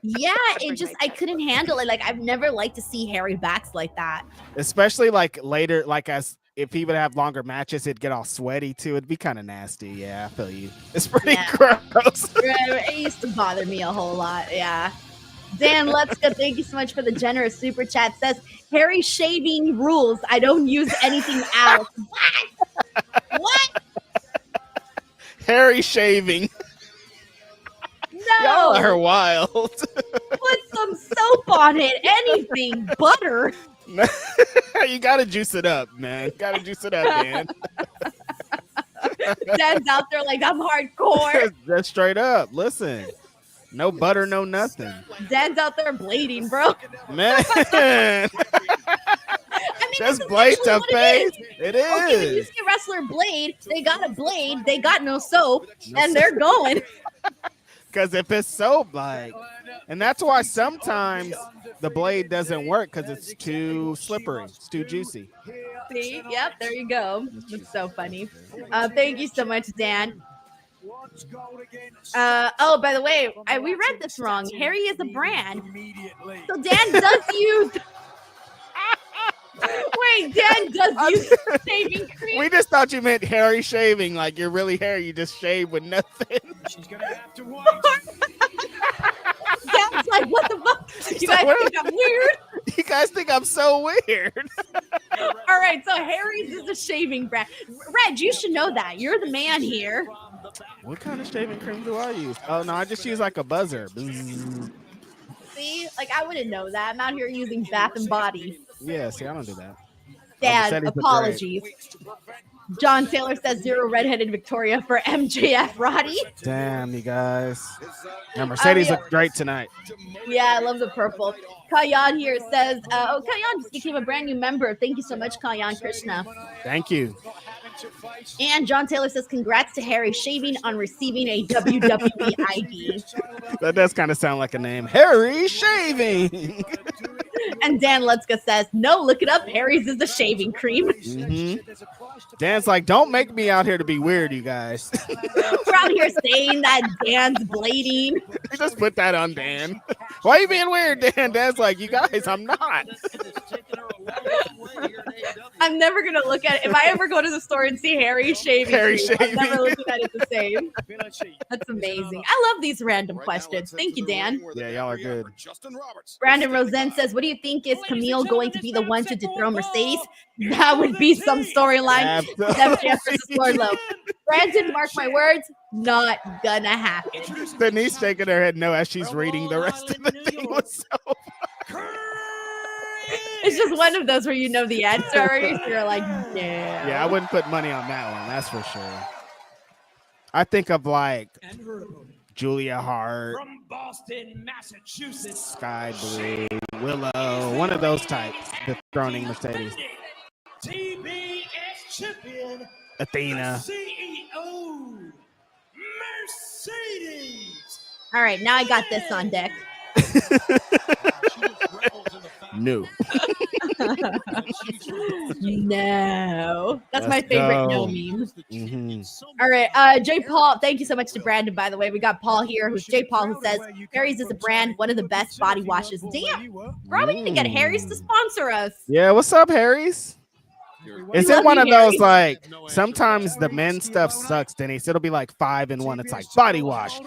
Yeah, it just I couldn't handle it. Like I've never liked to see hairy backs like that. Especially like later, like as if he would have longer matches, it'd get all sweaty too. It'd be kind of nasty. Yeah, I feel you. It's pretty gross. It used to bother me a whole lot. Yeah. Dan Lepska, thank you so much for the generous super chat. Says hairy shaving rules. I don't use anything else. What? Hairy shaving. No. Y'all are wild. Put some soap on it. Anything. Butter. You gotta juice it up, man. Gotta juice it up, man. Dan's out there like I'm hardcore. That's straight up. Listen. No butter, no nothing. Dan's out there blading, bro. Man. I mean, just blade to face. It is. Okay, when you see a wrestler blade, they got a blade, they got no soap, and they're going. Because if it's soap, like, and that's why sometimes the blade doesn't work because it's too slippery, it's too juicy. See, yep, there you go. That's so funny. Thank you so much, Dan. Oh, by the way, we read this wrong. Harry is a brand. So Dan does use. Wait, Dan does use shaving cream. We just thought you meant hairy shaving, like you're really hairy, you just shave with nothing. She's gonna have to wait. Dan's like, what the fuck? You guys think I'm weird? You guys think I'm so weird. All right, so Harry's is a shaving brand. Reg, you should know that. You're the man here. What kind of shaving cream do I use? Oh, no, I just use like a buzzer. See, like I wouldn't know that. I'm out here using Bath and Body. Yeah, see, I don't do that. Dad, apologies. John Taylor says 0 redheaded Victoria for MJF Roddy. Damn, you guys. Yeah, Mercedes looked great tonight. Yeah, I love the purple. Kayan here says, Kayan just became a brand new member. Thank you so much, Kayan Krishna. Thank you. And John Taylor says, congrats to Harry shaving on receiving a WWE ID. That does kind of sound like a name. Harry Shaving. And Dan Lutzka says, no, look it up. Harry's is a shaving cream. Mm-hmm. Dan's like, don't make me out here to be weird, you guys. We're out here saying that Dan's blading. You just put that on Dan. Why are you being weird, Dan? Dan's like, you guys, I'm not. I'm never going to look at it. If I ever go to the store and see Harry shaving, I'm never looking at it the same. That's amazing. I love these random questions. Thank you, Dan. Yeah, y'all are good. Brandon Rosen says, what do you think? Is Camille going to be the one to dethrone Mercedes? That would be some storyline. Brandon, mark my words, not gonna happen. Denise shaking her head no as she's reading the rest of the thing. It's just one of those where you know the answer already. So you're like, no. Yeah, I wouldn't put money on that one. That's for sure. I think of like Julia Hart, From Boston, Massachusetts, Sky Blue, Willow, one of those types. Dethroning Mercedes. TBS Champion Athena. CEO Mercedes. All right, now I got this on deck. No. No. That's my Let's favorite go. no meme. Mhm. All right, J. Paul, thank you so much to Brandon, by the way. We got Paul here, who's J. Paul, who says, Harry's is a brand, one of the best body washes. Damn, bro, we need to get Harry's to sponsor us. Yeah, what's up, Harry's? Is love it one you, of those Harry. like sometimes the men's stuff sucks, Denise? It'll be like 5 in 1. It's like body wash,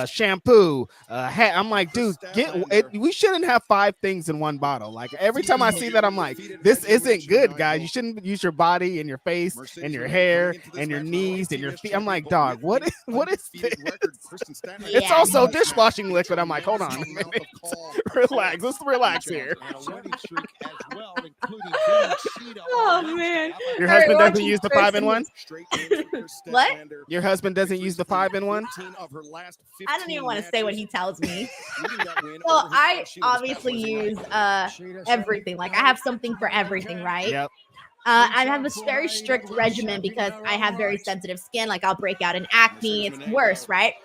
shampoo, hat. I'm like, dude, get it. We shouldn't have 5 things in one bottle. Like every time I see that, I'm like, this isn't good, guys. You shouldn't use your body and your face and your hair and your knees and your feet. I'm like, dog, what is this? It's also dishwashing liquid. I'm like, hold on a minute. Relax. Let's relax here. Oh, man. Your All right, husband doesn't watching use the Chris 5 in and- 1? What? Your husband doesn't use the 5 in 1? I don't even want to say what he tells me. Well, I obviously use everything. Like I have something for everything, right? Yep. I have a very strict regimen because I have very sensitive skin. Like I'll break out in acne. It's worse, right?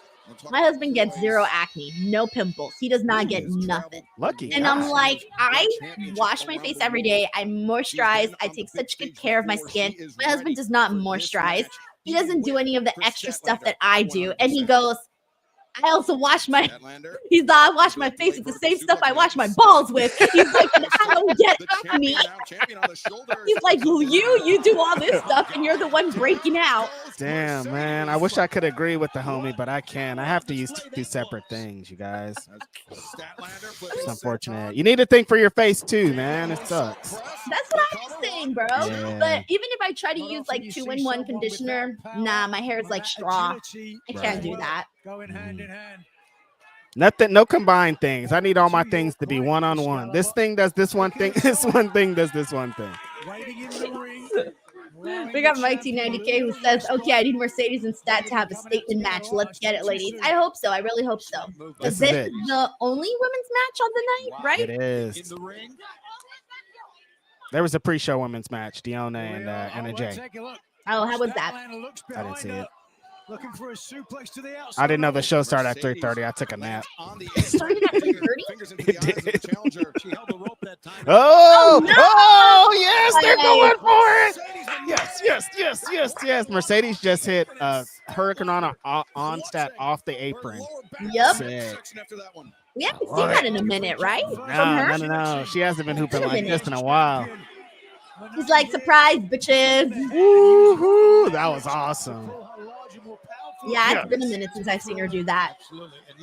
My husband gets 0 acne, no pimples. He does not get nothing. Lucky. And I'm like, I wash my face every day. I moisturize. I take such good care of my skin. My husband does not moisturize. He doesn't do any of the extra stuff that I do. And he goes, I also wash my I wash my face with the same stuff I wash my balls with. He's like, and I don't get acne. He's like, you do all this stuff and you're the one breaking out. Damn, man. I wish I could agree with the homie, but I can't. I have to use 2 separate things, you guys. It's unfortunate. You need to think for your face too, man. It sucks. That's what I'm saying, bro. Yeah. But even if I try to use like 2-in-1 conditioner, nah, my hair is like straw. I can't do that. Going hand in hand. Nothing, no combined things. I need all my things to be one-on-one. This thing does this one thing. This one thing does this one thing. Waiting in the ring. We got Mikey 90K who says, okay, I need Mercedes and Stat to have a statement match. Let's get it, ladies. I hope so. I really hope so. This Is is this it. the only women's match on the night, right? It is. There was a pre-show women's match, Deonna and Anna Jay. Oh, how was that? I didn't see it. Looking for a suplex to the outside. I didn't know the show started at 3:30. I took a nap. It started at 3:30? It did. She held the rope that time. Oh, no! oh, yes, they're going for it. Yes. Mercedes just hit Hurricane on stat off the apron. Yep. Sick. We haven't seen that in a minute, right? From her? No. She hasn't been hooping like this in a while. He's like, surprise, bitches. Woohoo! That was awesome. Yeah, it's been a minute since I've seen her do that.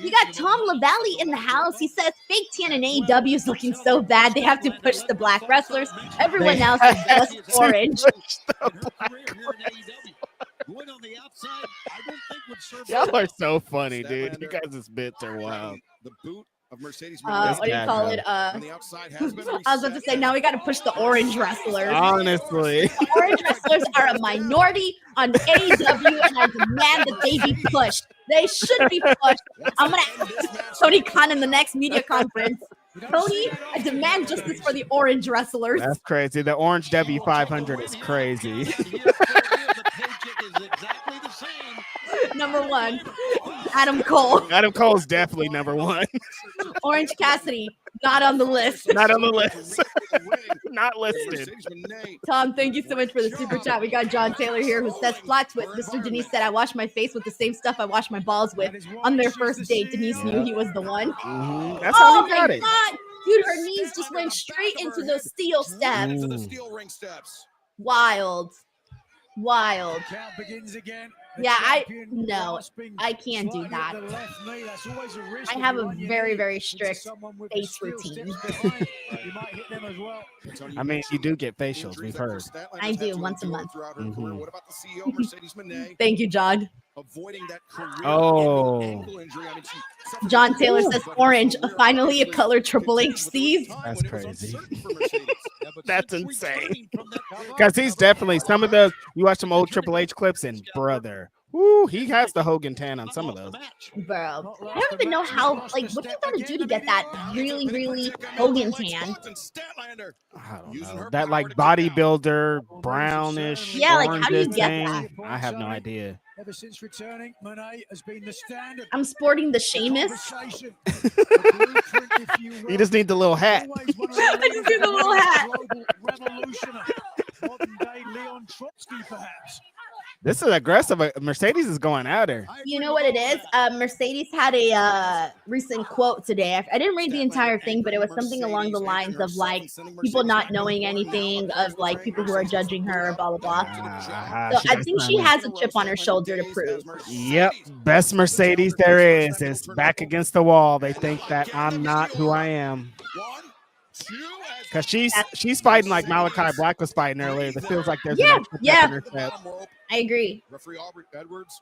We got Tom LaValle in the house. He says fake tan and AEW is looking so bad they have to push the black wrestlers. Everyone else is just orange. Y'all are so funny, dude. You guys' bits are wild. The boot of Mercedes What do you call it? on the outside has been I was about to say, now we got to push the orange wrestlers. Honestly. Orange wrestlers are a minority on AEW, and I demand that they be pushed. They should be pushed. I'm going to ask Tony Khan in the next media conference. Tony, I demand justice for the orange wrestlers. That's crazy. The orange W500 is crazy. Number 1, Adam Cole. Adam Cole's definitely number 1. Orange Cassidy, not on the list. Not on the list. Not listed. Tom, thank you so much for the super chat. We got John Taylor here who says, flat twist. Mr. Denise said, I wash my face with the same stuff I wash my balls with. On their first date, Denise knew he was the one. Mm-hmm. That's how we got it. God. Dude, her knees just went straight into those steel steps. Into the steel ring steps. Wild. Wild. Count begins again. Yeah, I can't do that. I have a very, very strict face routine. I mean, you do get facials, we've heard. I do, once a month. Mm-hmm. What about the CEO, Mercedes Mone? Thank you, John. Avoiding that Oh. John Taylor says orange, finally a color Triple H sees. That's crazy. That's insane. Because he's definitely, some of those, you watch some old Triple H clips and brother, Ooh, he has the Hogan tan on some of those. Bro, I don't even know how, like, what do you gotta do to get that really, really Hogan tan? I don't know. That like bodybuilder, brownish, Yeah, like, how do you oranges get thing. that? I have no idea. Ever since returning, Monet has been the standard. I'm sporting the Sheamus. You just need the little hat. I just need the little hat. Modern day Leon Trotsky, perhaps. This is aggressive. Mercedes is going at her. You know what it is? Mercedes had a recent quote today. I didn't read the entire thing, but it was something along the lines of like people not knowing anything, of like people who are judging her, blah blah blah. So I think she has a chip on her shoulder to prove. Yep, best Mercedes there is. It's back against the wall. They think that I'm not who I am. Because she's fighting like Malakai Black was fighting earlier. It feels like there's an I agree. Referee Aubrey Edwards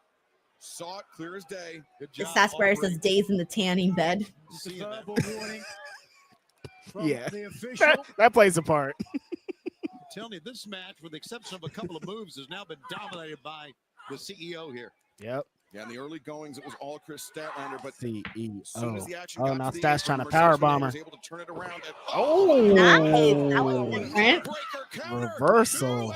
saw it clear as day. The Sasquatch says days in the tanning bed. Yeah, that plays a part. I'm telling you, this match, with the exception of a couple of moves, has now been dominated by the CEO here. Yep. Yeah, in the early goings, it was all Kris Statlander, but CEO. Oh, now Stats trying to power bomb her. Oh, nice. That was different. Reversal.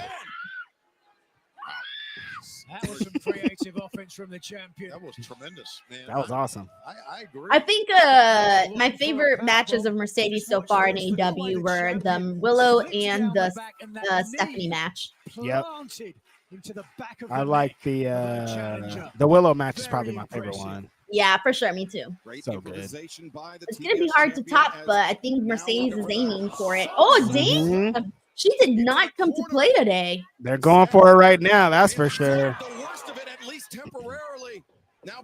That was some creative offense from the champion. That was tremendous, man. That was awesome. I agree. I think my favorite matches of Mercedes so far in AEW were the Willow and the Stephanie match. Yep. I like the Willow match is probably my favorite one. Yeah, for sure. Me too. So good. It's going to be hard to top, but I think Mercedes is aiming for it. Oh, dang. She did not come to play today. They're going for it right now. That's for sure.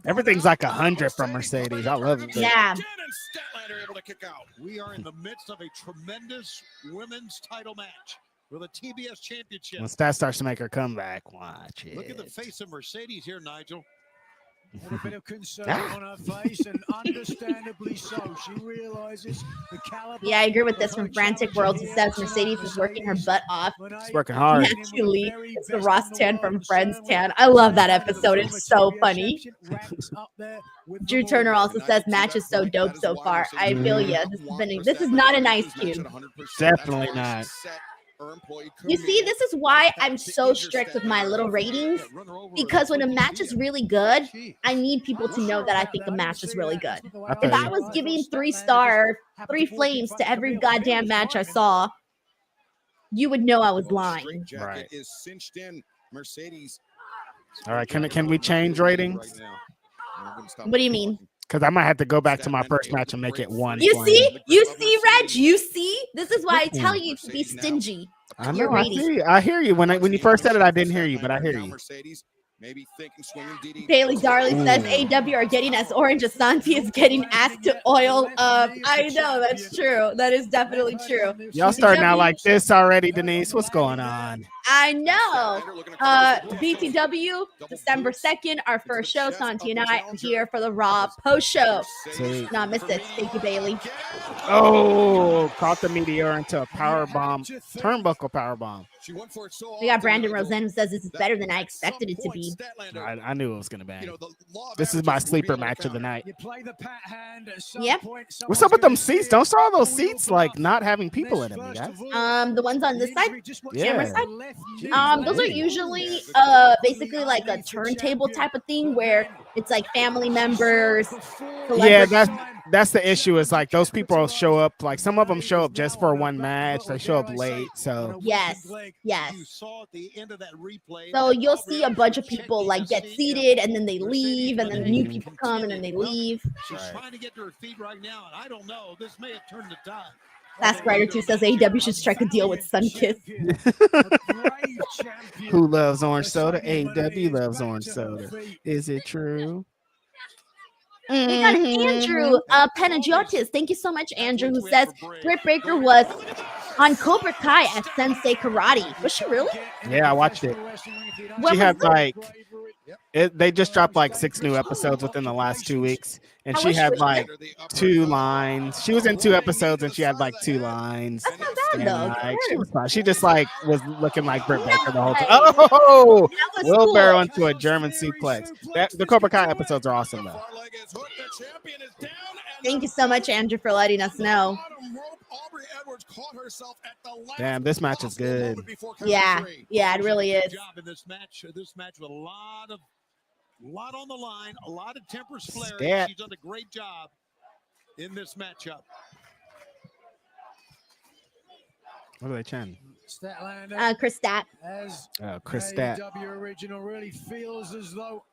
Everything's like 100 from Mercedes. I love it. Yeah. We are in the midst of a tremendous women's title match for the TBS Championship. When Stat starts to make her comeback, watch it. Look at the face of Mercedes here, Nigel. And a bit of concern on her face, and understandably so. She realizes the caliber. Yeah, I agree with this from Frantic World, who says Mercedes is working her butt off. She's working hard. Actually, it's the Ross Tan from Friends Tan. I love that episode. It's so funny. Drew Turner also says match is so dope so far. I feel ya. This is not an ice cube. Definitely not. You see, this is why I'm so strict with my little ratings, because when a match is really good, I need people to know that I think the match is really good. If I was giving 3-star, 3 flames to every goddamn match I saw, you would know I was lying. Right. All right, can we change ratings? What do you mean? Because I might have to go back to my first match and make it 1. You see, Reg, you see? This is why I tell you to be stingy. I know. I hear you. When you first said it, I didn't hear you, but I hear you. Maybe thinking swinging DDT. Bailey Darley says AEW are getting as Orange Asante is getting asked to oil up. I know, that's true. That is definitely true. Y'all starting out like this already, Denise. What's going on? I know. BTW, December 2nd, our first show. Santi and I are here for the Raw post show. Not miss it. Thank you, Bailey. Oh, caught the Meteor into a power bomb, turnbuckle power bomb. We got Brandon Rosen who says this is better than I expected it to be. I knew it was going to bang. This is my sleeper match of the night. Yep. What's up with them seats? Don't start all those seats like not having people in them, you guys. The ones on this side, camera side. Those are usually basically like a turntable type of thing where it's like family members. Yeah, that's the issue. Is like those people show up. Like some of them show up just for one match. They show up late. So yes. So you'll see a bunch of people like get seated and then they leave, and then new people come and then they leave. She's trying to get to her feet right now, and I don't know. This may have turned the tide. Last Rider 2 says AEW should strike a deal with Sunkiss. Who loves orange soda? AEW loves orange soda. Is it true? We got Andrew Panagiotis. Thank you so much, Andrew, who says Britt Baker was on Cobra Kai as Sensei Karate. Was she really? Yeah, I watched it. She had like They just dropped like 6 new episodes within the last 2 weeks, and How she was had she? like 2 lines. She was in 2 episodes, and she had like 2 lines. That's not bad And, though. like, she was fine. She just like was looking like Britt Baker the whole time. Oh, That was wheelbarrow cool. into a German suplex. The Cobra Kai episodes are awesome though. Thank you so much, Andrew, for letting us know. Damn, this match is good. Yeah, it really is. Job in this match with a lot on the line, a lot of tempers flaring. Stat. She's done a great job in this matchup. What are they chanting? Statlander, Kris Stat. as Kris Stat. AEW original, really feels as though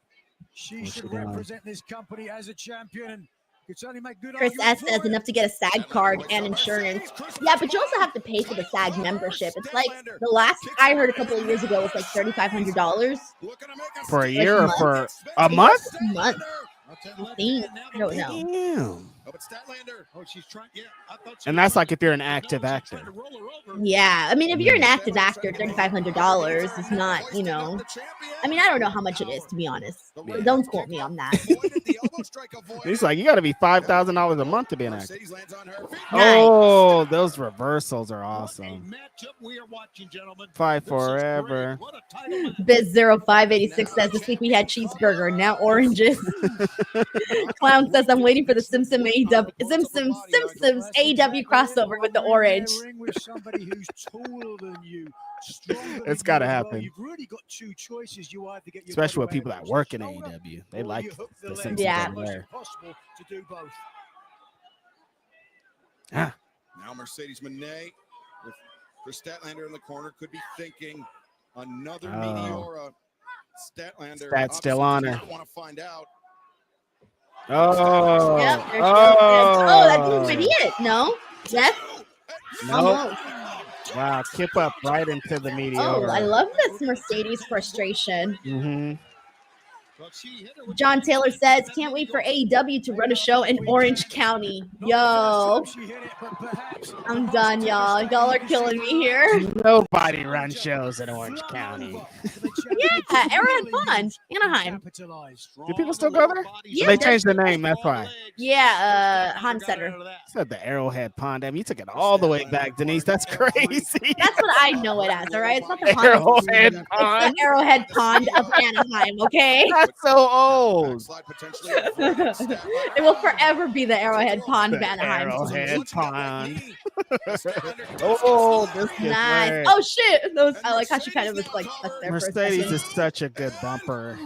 she What's should she doing? represent this company as a champion. And it's only make good Chris S arguments for says it. enough to get a SAG card and insurance. Yeah, but you also have to pay for the SAG membership. It's like the last I heard a couple of years ago was like $3,500 For a year or for a month? month. I think. I don't know. Damn. Oh, she's trying. Yeah, I thought And that's like if you're an active actor. Yeah, I mean, if you're an active actor, $3,500 is not, you know. I mean, I don't know how much it is, to be honest. Yeah. Don't quote me on that. He's like, you got to be $5,000 a month to be an actor. Nice. Oh, those reversals are awesome. matchup we are watching, gentlemen. Fight This is great. forever. What a title match. Biz0586 says this week we had cheeseburger, now oranges. Clown says I'm waiting for the Simpsons AEW crossover with the orange. It's gotta happen. You've really got 2 choices. You either get your Especially with body people weight that across work the in shoulder, AEW. They or like you hook the leg. Simpsons Yeah. over Almost there. impossible to do both. Ah, Now Mercedes Mone with Kris Statlander in the corner could be thinking another Oh. Meteora. Statlander Stat still on her. want to find out. Oh. Yep, there she goes. Oh, that didn't even hit. No? Yes? No. Almost. Wow, kip up right into the Oh, meteor. I love this Mercedes frustration. Mm-hmm. Well, she hit her with John Taylor says, can't wait for AEW to run a show in Orange County. Yo, I'm done, y'all. Y'all are killing me here. Nobody runs shows in Orange County. Yeah, Arrowhead Pond, Anaheim. Do people still go there? Yeah, They changed the name, that's why. Yeah, Han Center. Said the Arrowhead Pond. Damn, you took it all the way back, Denise. That's crazy. That's what I know it as, all right? It's not the pond. Arrowhead It's Pond. the Arrowhead Pond of Anaheim, okay? That's so old. It will forever be the Arrowhead Pond of The Anaheim. Arrowhead Pond. Oh, this is Nice. great. Oh shit! Those I like how she kind of was like stuck there for a Mercedes second. is such a good bumper.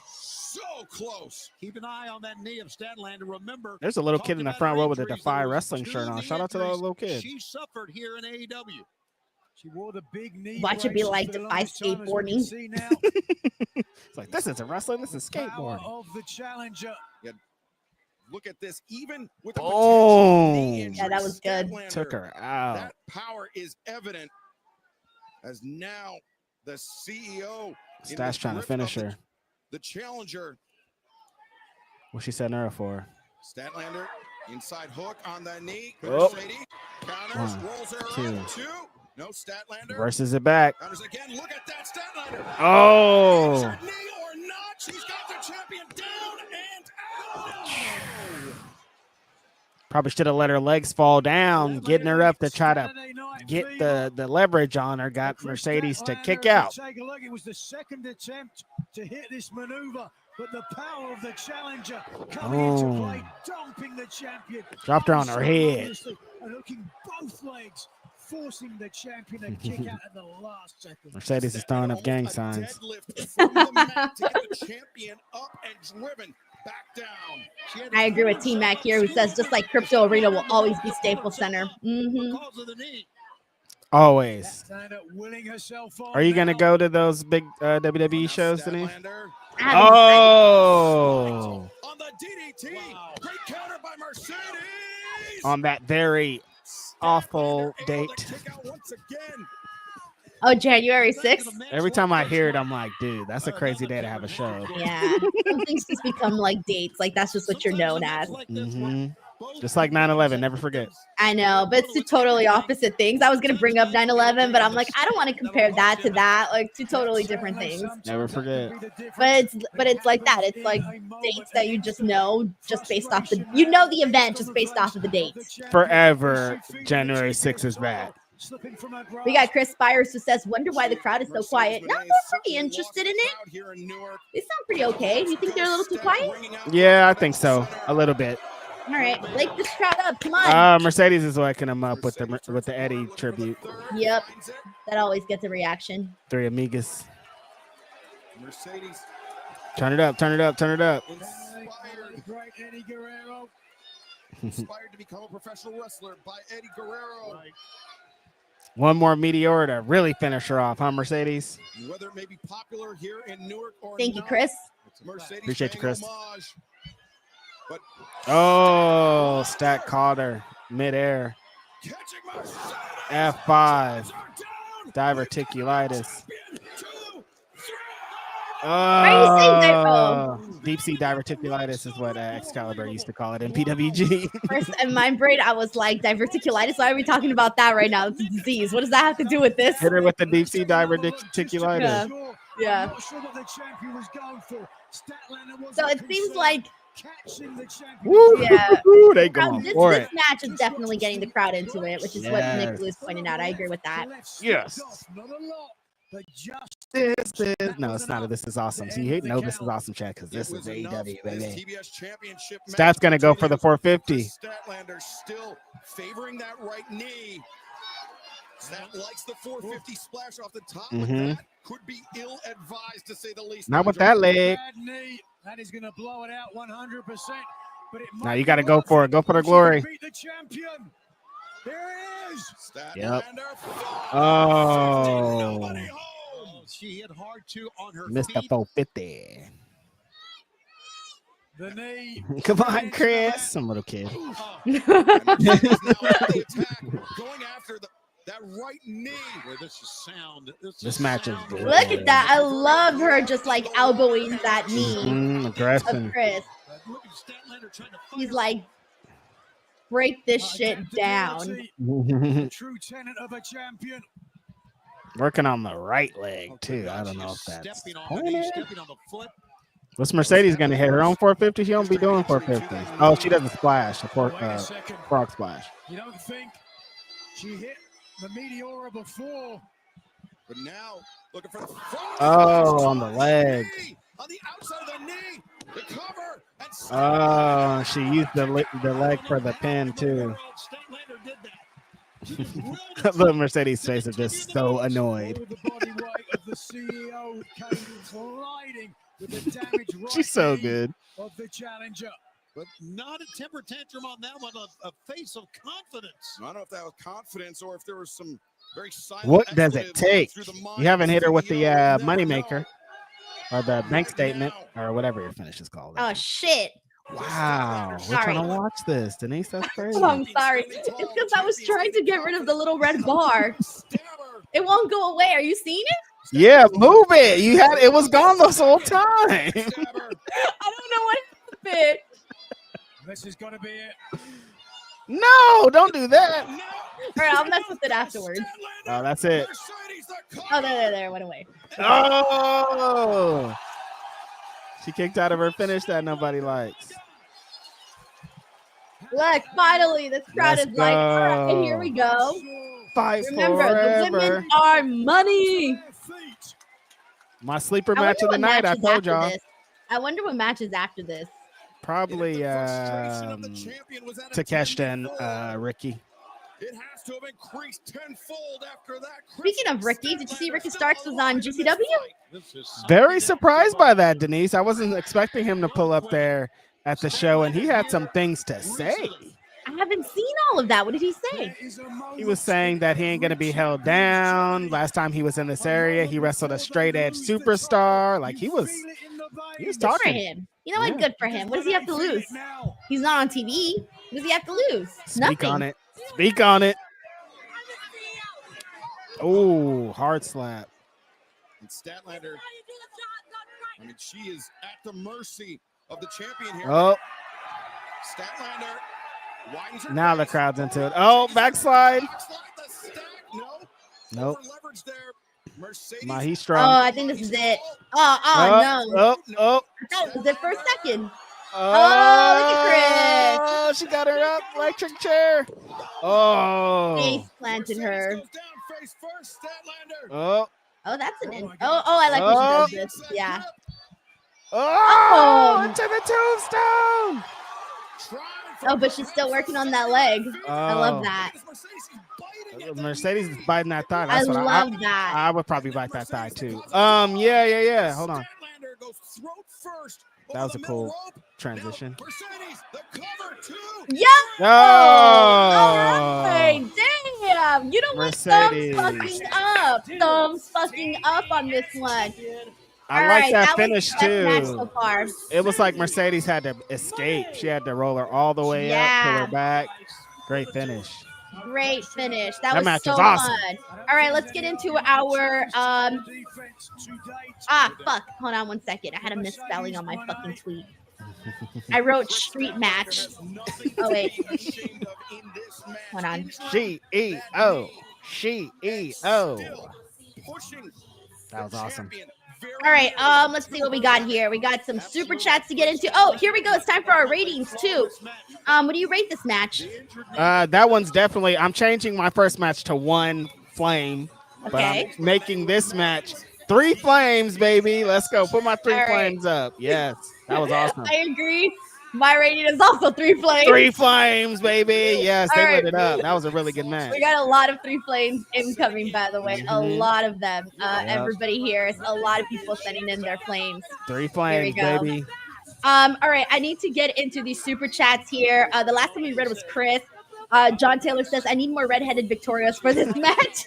So close. Keep an eye on that knee of Statlander. Remember, There's a little kid in the front row with a injuries, Defy there was Wrestling 2 shirt on. knee Shout out to that injuries little kid. She suffered here in AEW. She wore the big knee Watch it be braces like for the Defy longest time, as we can skateboarding. see now. It's like, this isn't wrestling, this is Power skateboarding. of the challenger. Look at this. Even with the Boom. potential knee injury, Yeah, that was good. Statlander, Took her out. That power is evident as now the CEO. in Stash the trying to grip finish of the- her. The challenger, What she setting her up for? Statlander, inside hook on the knee. Oh. Mercedes counters, One, rolls her two. up. 2. No Statlander. Versus it back. Counters again. Look at that Statlander. Oh. Is her knee or not? She's got the champion down and out. Probably should have let her legs fall down, getting her up to try to Saturday Night get Fever. the leverage on her. Got Kris Mercedes to Statlander, kick if you out. Take a look. It was the second attempt to hit this maneuver, but the power of the challenger coming into play, dumping the champion. Dropped her on her head. Unceremoniously, and hooking both legs, forcing the champion to kick out at the last second. Mercedes is throwing up gang signs. Deadlift from the mat to get the champion up and driven back down. She had to I agree with T Mac here, who says just like Crypto Arena will always be Staples Center. Mm-hmm. Because of the knee. Always. Statlander willing herself on Are you gonna now. go to those big WWE shows, Denise? Statlander Oh, on the DDT. Great counter by Mercedes. on that very awful Statlander able date. to kick out once again. Oh, January 6th? Every time I hear it, I'm like, dude, that's a crazy day to have a show. Yeah. Some things just become like dates. Like that's just what you're known as. Mm-hmm. Just like 9/11, never forget. I know, but it's two totally opposite things. I was gonna bring up 9/11, but I'm like, I don't want to compare that to that. Like two totally different things. Never forget. But it's like that. It's like dates that you just know just based off the the event just based off of the dates. Forever, January 6th is bad. We got Chris Spires who says, "Wonder why the crowd is so quiet." No, they're pretty interested in it. They sound pretty okay. You think they're a little too quiet? Yeah, I think so. A little bit. All right, wake this crowd up. Come on. Mercedes is waking him up with the Eddie tribute. Yep, that always gets a reaction. Three Amigas. Mercedes. Turn it up, turn it up, turn it up. Inspired to become a professional wrestler by Eddie Guerrero. One more meteor to really finish her off, huh, Mercedes? Whether it may be popular here in Newark or Thank you, Chris. Mercedes Appreciate you, Chris. homage. But Stat caught her midair. catching Mercedes. F5. Diverticulitis. Why are you saying that? Deep sea diverticulitis is what Excalibur used to call it in PWG. First, in my brain, I was like, diverticulitis. Why are we talking about that right now? It's a disease. What does that have to do with this? Hit her with the deep sea diverticulitis. Yeah. So it seems like. Woo, yeah. They going This for it. match is definitely getting the crowd into it, which is what Nick Blue's pointed out. I agree with that. Yes. No, it's not. This is awesome. So you hate no, this is awesome, chat, because this is AEW, baby. TBS Championship Stat's gonna go for the 450. Statlander still favoring that right knee. Stat likes the 450 splash off the top, but that could be ill-advised to say the least. Not with that leg. That is going to blow it out 100%. But it Now you got to go for it. Go for the glory. beat the champion. There it is. Yep. Oh, she hit hard too on her Mr. feet. 450. The knee. Come on, Chris. Some little kid. Going after that right knee. Where this is sound. This match is good. Look at that. I love her just like elbowing that knee Aggressive. of Chris. He's like, break this shit down. True tenet of a champion. Working on the right leg, too. I don't know if that's stepping on the foot. What's Mercedes going to hit? Her own 450? She don't be doing 450. Oh, she does a splash, a frog splash. You don't think she hit the Meteora before? But now, looking for the on the leg. On the outside of the knee, the cover. Oh, she used the leg for the pin, too. Look, Mercedes' face is just so annoyed. She's so good. Of the challenger. But not a temper tantrum on that one, a face of confidence. I don't know if that was confidence or if there was some very silent. What does it take? You haven't hit her with the moneymaker or the bank statement or whatever your finish is called. Oh, shit. Wow. We're trying to watch this. Denise, that's crazy. I'm sorry. It's because I was trying to get rid of the little red bar. It won't go away. Are you seeing it? Yeah, move it. It was gone this whole time. I don't know what happened. This is gonna be it. No, don't do that. All right, I'll mess with it afterwards. Oh, that's it. Oh, there, it went away. Oh, she kicked out of her finish that nobody likes. Look, finally, this crowd Let's is like, all right, go. here we go. Fight Remember, forever. the women are money. My sleeper match of the night, I told y'all. I wonder what matches after this. Probably Takeshita and Ricky. It has to have increased tenfold after that. Speaking of Ricky, did you see Ricky Starks was on GCW? Very surprised by that, Denise. I wasn't expecting him to pull up there at the show, and he had some things to say. I haven't seen all of that. What did he say? He was saying that he ain't going to be held down. Last time he was in this area, he wrestled a straight edge superstar. Like he was Good for talking. him. You know what? Good for him. What does he have to lose? He's not on TV. What does he have to lose? Speak Nothing. on it. Speak on it. Oh, hard slap. And Statlander, I mean, she is at the mercy of the champion here. Oh, Statlander Now the crowd's into it. Oh, backslide. Nope. He's strong. Oh, I think this is it. Oh, no. Oh. Was it for a second? Oh, look at Kris. Oh, she got her up. Electric chair. Oh. Face planted her. Oh. Oh, that's an in. Oh, I like when she does this. Yeah. Oh, into the tombstone. Oh, but she's still working on that leg. I love that. Mercedes is biting that thigh. I love that. I would probably bite that thigh too. Yeah. Hold on. That was a cool transition. Yeah. Oh. Hey, damn. You don't want thumbs fucking up on this one. I like that finish too. Match so far. It was like Mercedes had to escape. She had to roll her all the way up, pull her back. Great finish. Great finish. That was so awesome. fun. All right, let's get into our fuck. Hold on 1 second. I had a misspelling on my fucking tweet. I wrote street match. Oh wait. Hold on. CEO. That was awesome. All right, let's see what we got here. We got some super chats to get into. Oh, here we go. It's time for our ratings too. What do you rate this match? That one's definitely. I'm changing my first match to 1 flame, but I'm making this match 3 flames, baby. Let's go. Put my 3 flames up. Yes, that was awesome. I agree. My rating is also 3 flames. 3 flames, baby. Yes, they lit it up. That was a really good match. We got a lot of 3 flames incoming, by the way. A lot of them. Everybody here. A lot of people sending in their flames. 3 flames, baby. All right, I need to get into these super chats here. The last one we read was Chris. John Taylor says, I need more redheaded Victorias for this match.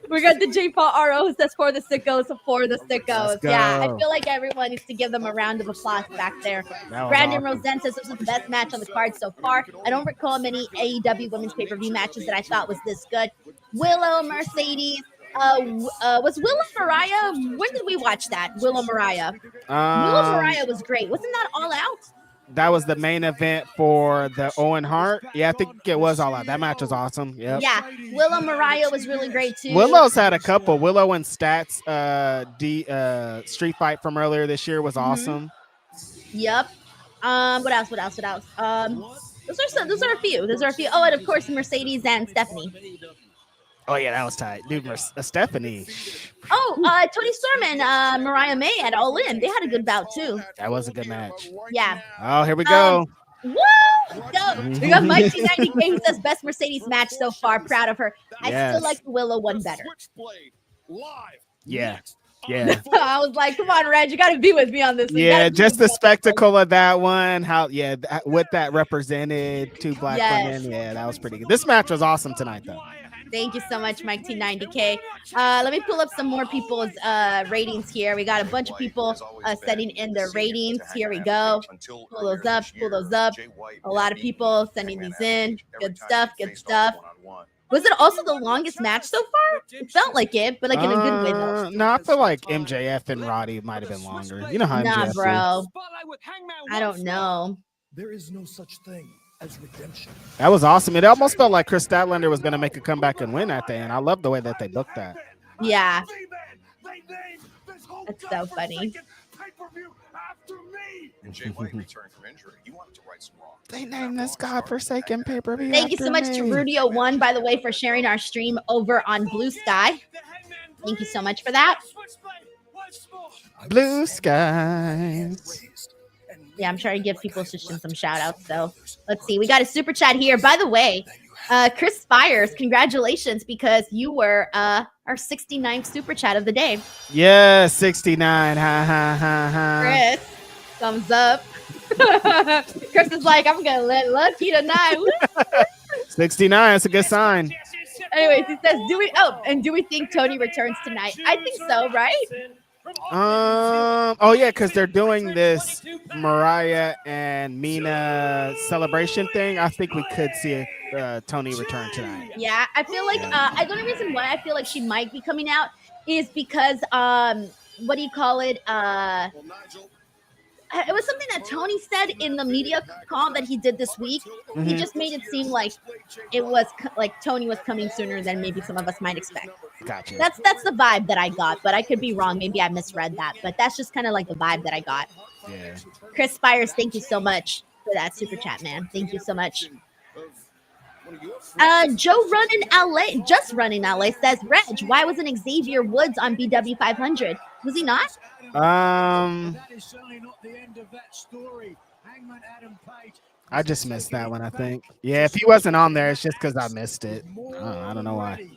We got the J. Paul RO who says, for the sickos. Yeah, I feel like everyone needs to give them a round of applause back there. Brandon Rosen says, this was the best match on the card so far. I don't recall many AEW women's pay-per-view matches that I thought was this good. Willow, Mercedes. Was Willow Mariah? When did we watch that? Willow Mariah. Willow Mariah was great. Wasn't that All Out? That was the main event for the Owen Hart. Yeah, I think it was All Out. That match was awesome. Yep. Yeah, Willow Mariah was really great too. Willow's had a couple. Willow and Stats street fight from earlier this year was awesome. Yep. What else? Those are a few. Oh, and of course Mercedes and Stephanie. Oh yeah, that was tight, dude. Stephanie. Oh, Tony Storm and Mariah May at All In. They had a good bout too. That was a good match. Yeah. Oh, here we go. Woo! Go. We got Mike T90K who says best Mercedes match so far. Proud of her. I still like the Willow one better. Yeah. I was like, come on, Reg, you got to be with me on this. Yeah, just the spectacle of that one. What that represented, 2 black women. Yeah, that was pretty good. This match was awesome tonight, though. Thank you so much, Mike T90K. Let me pull up some more people's ratings here. We got a bunch of people sending in their ratings. Here we go. Pull those up. A lot of people sending these in. Good stuff. Was it also the longest match so far? It felt like it, but like in a good way though. No, I feel like MJF and Roddy might have been longer. You know how MJF is. Bro. I don't know. There is no such thing as redemption. That was awesome. It almost felt like Kris Statlander was going to make a comeback and win at the end. I love the way that they booked that. Yeah. That's so funny. They named this godforsaken pay-per-view. Thank you so much to Rudio1, by the way, for sharing our stream over on Blue Sky. Thank you so much for that. Blue Skies. Yeah, I'm trying to give people some shout outs. So let's see. We got a super chat here. By the way, Chris Spires, congratulations, because you were our 69th super chat of the day. Yeah, 69. Ha. Chris, thumbs up. Chris is like, I'm gonna let lucky tonight. 69, that's a good sign. Anyways, he says, do we think Tony returns tonight? I think so, right? Oh yeah, because they're doing this Mariah and Mina celebration thing. I think we could see Tony return tonight. Yeah, I feel like the only reason why I feel like she might be coming out is because what do you call it? it was something that Tony said in the media call that he did this week. He just made it seem like it was like Tony was coming sooner than maybe some of us might expect. Gotcha. That's the vibe that I got, but I could be wrong. Maybe I misread that, but that's just kind of like the vibe that I got. Yeah. Chris Spires, thank you so much for that super chat, man. Thank you so much. Joe Running LA says, Reg, why wasn't Xavier Woods on BW 500? Was he not? That is certainly not the end of that story. Hangman Adam Page. I just missed that one, I think. Yeah, if he wasn't on there, it's just because I missed it. I don't know why.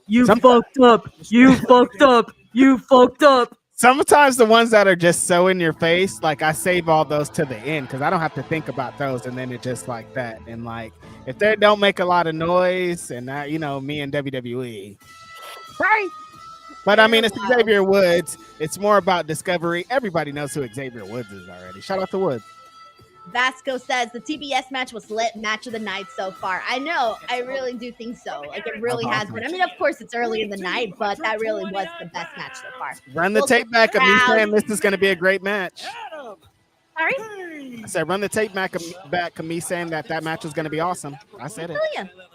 You fucked up. You fucked up. You fucked up. Sometimes the ones that are just so in your face, like I save all those to the end because I don't have to think about those, and then it's just like that. And like if they don't make a lot of noise, and that, you know, me and WWE, right? But I mean, it's Xavier Woods. It's more about discovery. Everybody knows who Xavier Woods is already. Shout out to Woods. Vasco says the TBS match was lit, match of the night so far. I know, I really do think so. Like it really has been. I mean, of course, it's early in the night, but that really was the best match so far. Run the tape back of me saying this is going to be a great match. Sorry? I said run the tape back of me saying that match was going to be awesome. I said it.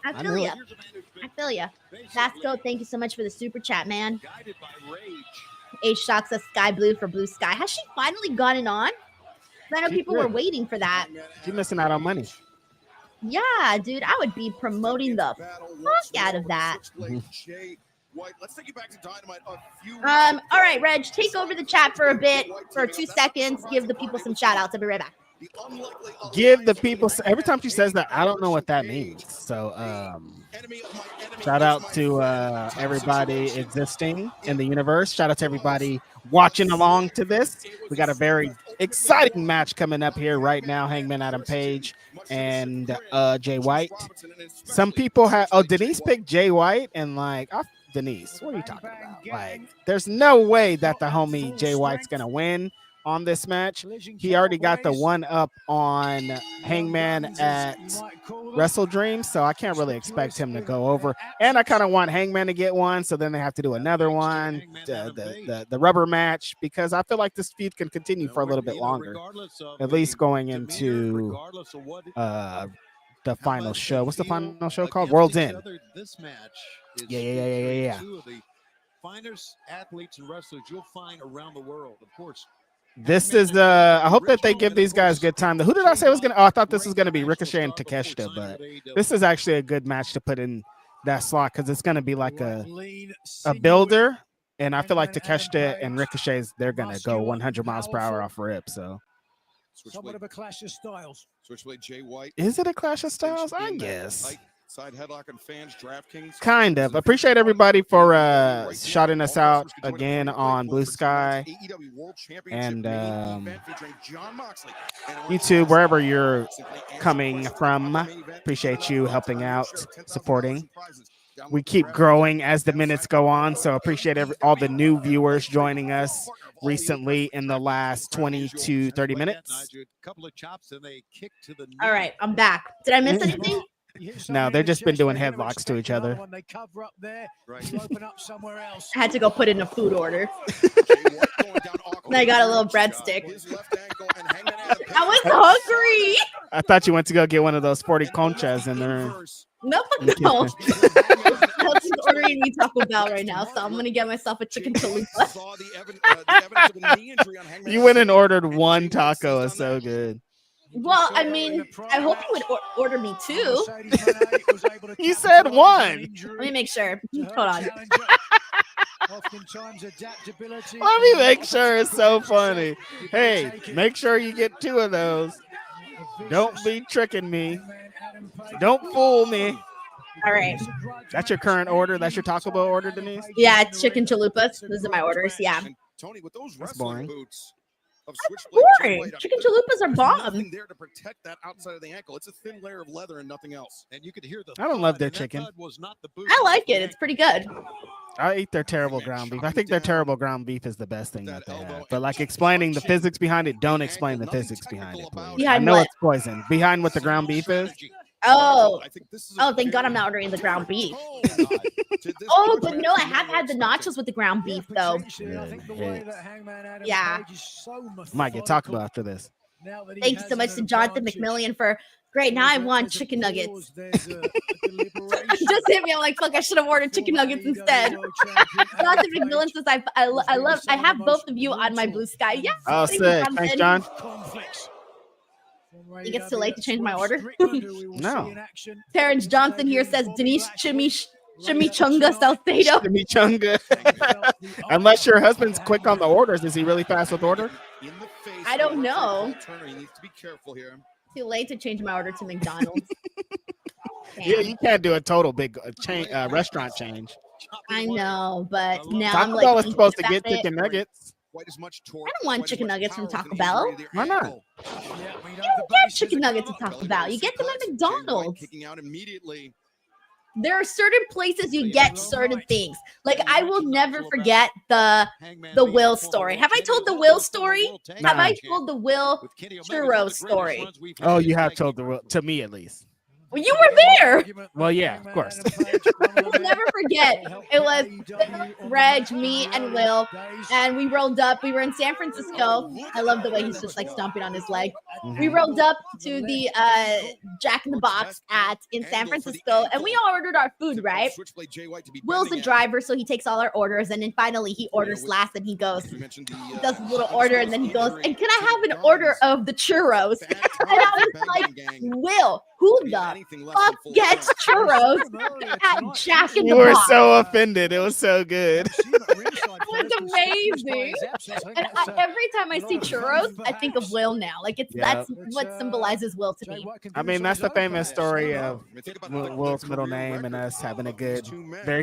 I feel you. Vasco, thank you so much for the super chat, man. H Shock says Sky Blue for Blue Sky. Has she finally gotten on? I know people were waiting for that. She's missing out on money. Yeah, dude, I would be promoting the fuck out of that. Let's take you back to Dynamite All right, Reg, take over the chat for a bit, for 2 seconds. Give the people some shout outs. I'll be right back. Give the people, every time she says that, I don't know what that means. So shout out to everybody existing in the universe. Shout out to everybody watching along to this. We got a very exciting match coming up here right now. Hangman Adam Page and Jay White. Some people have Denise picked Jay White, and like Denise, what are you talking about? Like there's no way that the homie Jay White's gonna win on this match. He already got the one up on Hangman at Wrestle Dreams, so I can't really expect him to go over. And I kind of want Hangman to get one, so then they have to do another one, the rubber match, because I feel like this feud can continue for a little bit longer, at least going into the final show. What's the final show called? World's End. Yeah. Two of the finest athletes and wrestlers you'll find around the world, of course. This is I hope that they give these guys good time. Who did I say was gonna? Oh, I thought this was gonna be Ricochet and Takeshita, but this is actually a good match to put in that slot because it's gonna be like a builder, and I feel like Takeshita and Ricochet, they're gonna go 100 miles per hour off rip. So somewhat of a clash of styles. Switchblade Jay White. Is it a clash of styles? I guess. Side headlock and fans, DraftKings. Kind of. Appreciate everybody for shouting us out again on Blue Sky and YouTube, wherever you're coming from. Appreciate you helping out, supporting. We keep growing as the minutes go on, so appreciate all the new viewers joining us recently in the last 20 to 30 minutes. All right, I'm back. Did I miss anything? No, they've just been doing headlocks to each other. I had to go put in a food order. And I got a little breadstick. I was hungry. I thought you went to go get one of those 40 conchas in there. No. Helsing's ordering me Taco Bell right now, so I'm gonna get myself a chicken chalupa. You went and ordered one taco. It's so good. Well, I mean, I hope you would order me two. You said one. Let me make sure. Hold on. Let me make sure. It's so funny. Hey, make sure you get two of those. Don't be tricking me. Don't fool me. All right. That's your current order? That's your Taco Bell order, Denise? Yeah, chicken chalupas. Those are my orders. Yeah. Tony, with those That's boring. boots. Boring. Chicken chalupas are bomb. There to protect that outside of the ankle. It's a thin layer of leather and nothing else. And you could hear the. I don't love their chicken. I like it. It's pretty good. I eat their terrible ground beef. I think their terrible ground beef is the best thing that they have. But like explaining the physics behind it, don't explain the physics behind it, please. Behind I know what? it's poison. Behind what the ground beef is. Oh. I think this is Oh, thank God I'm not ordering the ground beef. Oh, but no, I have had the nachos with the ground beef though. Yeah. Might get Taco Bell after this. Thank you so much to Jonathan McMillian for great. Now I want chicken nuggets. Just hit me. I'm like, fuck, I should have ordered chicken nuggets instead. Jonathan McMillian says I have both of you on my blue sky. Yeah. Oh, sick. Thanks, John. Think it's too late to change my order? No. Terrence Johnson here says Denise Chimichunga Salcedo. Chimichunga. Unless your husband's quick on the orders, is he really fast with order? I don't know. He needs to be careful here. Too late to change my order to McDonald's. Yeah, you can't do a total big restaurant change. I know, but now Taco I'm like, Bell was supposed to get chicken nuggets. I don't want chicken nuggets from Taco Bell. Why not? You don't get chicken nuggets at Taco Bell. You get them at McDonald's. There are certain places you get certain things. Like I will never forget the Will story. Have I told the Will story? Have I told the Will churro story? Oh, you have told the Will, to me at least. Well, you were there. Well, yeah, of course. I'll never forget. It was Reg, me, and Will, and we rolled up. We were in San Francisco. I love the way he's just like stomping on his leg. We rolled up to the Jack in the Box in San Francisco, and we all ordered our food, right? Will's the driver, so he takes all our orders, and then finally he orders last, and he goes, does a little order, and then he goes, and can I have an order of the churros? And I was like, Will, who the fuck gets churros at Jack in the Box? You were so offended. It was so good. It was amazing. And every time I see churros, I think of Will now. Like that's what symbolizes Will to me. I mean, that's the famous story of Will's middle name and us having a very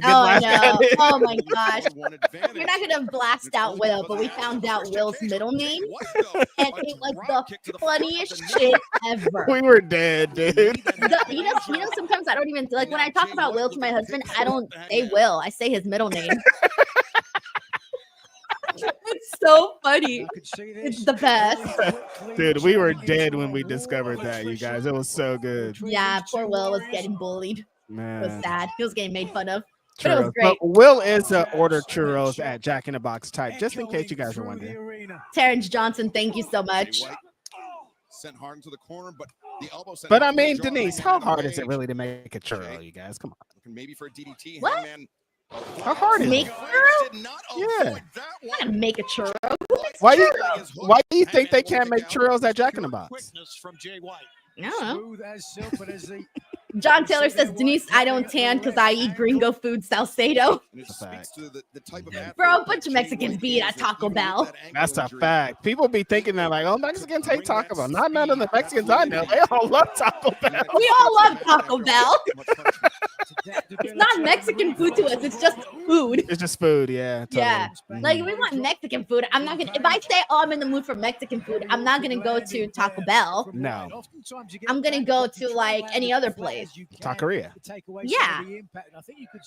good laugh. at it. Oh my gosh. We're not gonna blast out Will, but we found out Will's middle name, and it was the funniest shit ever. We were dead, dude. You know, sometimes I don't even like when I talk about Will to my husband, I don't say Will, I say his middle name. It's so funny. It's the best. Dude, we were dead when we discovered that, you guys. It was so good. Yeah, poor Will was getting bullied. Man. It was sad. He was getting made fun of. But it was Churros. great. But Will is a order churros at Jack in the Box type, just in case you guys are wondering. Terrence Johnson, thank you so much. Sent hard into the corner, but the elbow. But I mean, Denise, how hard is it really to make a churro, you guys? Come on. Maybe for a DDT. What? Hangman. How hard is Make it? churro? Yeah. I'm gonna make a churro. Why do you think they can't make churros at Jack in the Box? I don't know. John Taylor says, Denise, I don't tan because I eat gringo food, Salcedo. Bro, a bunch of Mexicans be at Taco Bell. That's a fact. People be thinking that like, oh, Mexicans hate Taco Bell. Not none of the Mexicans I know. They all love Taco Bell. We all love Taco Bell. It's not Mexican food to us. It's just food. It's just food, yeah. Totally. Yeah. Like, if we want Mexican food, I'm not going to, if I say, oh, I'm in the mood for Mexican food, I'm not going to go to Taco Bell. No. I'm going to go to like any other place. Taqueria. Yeah.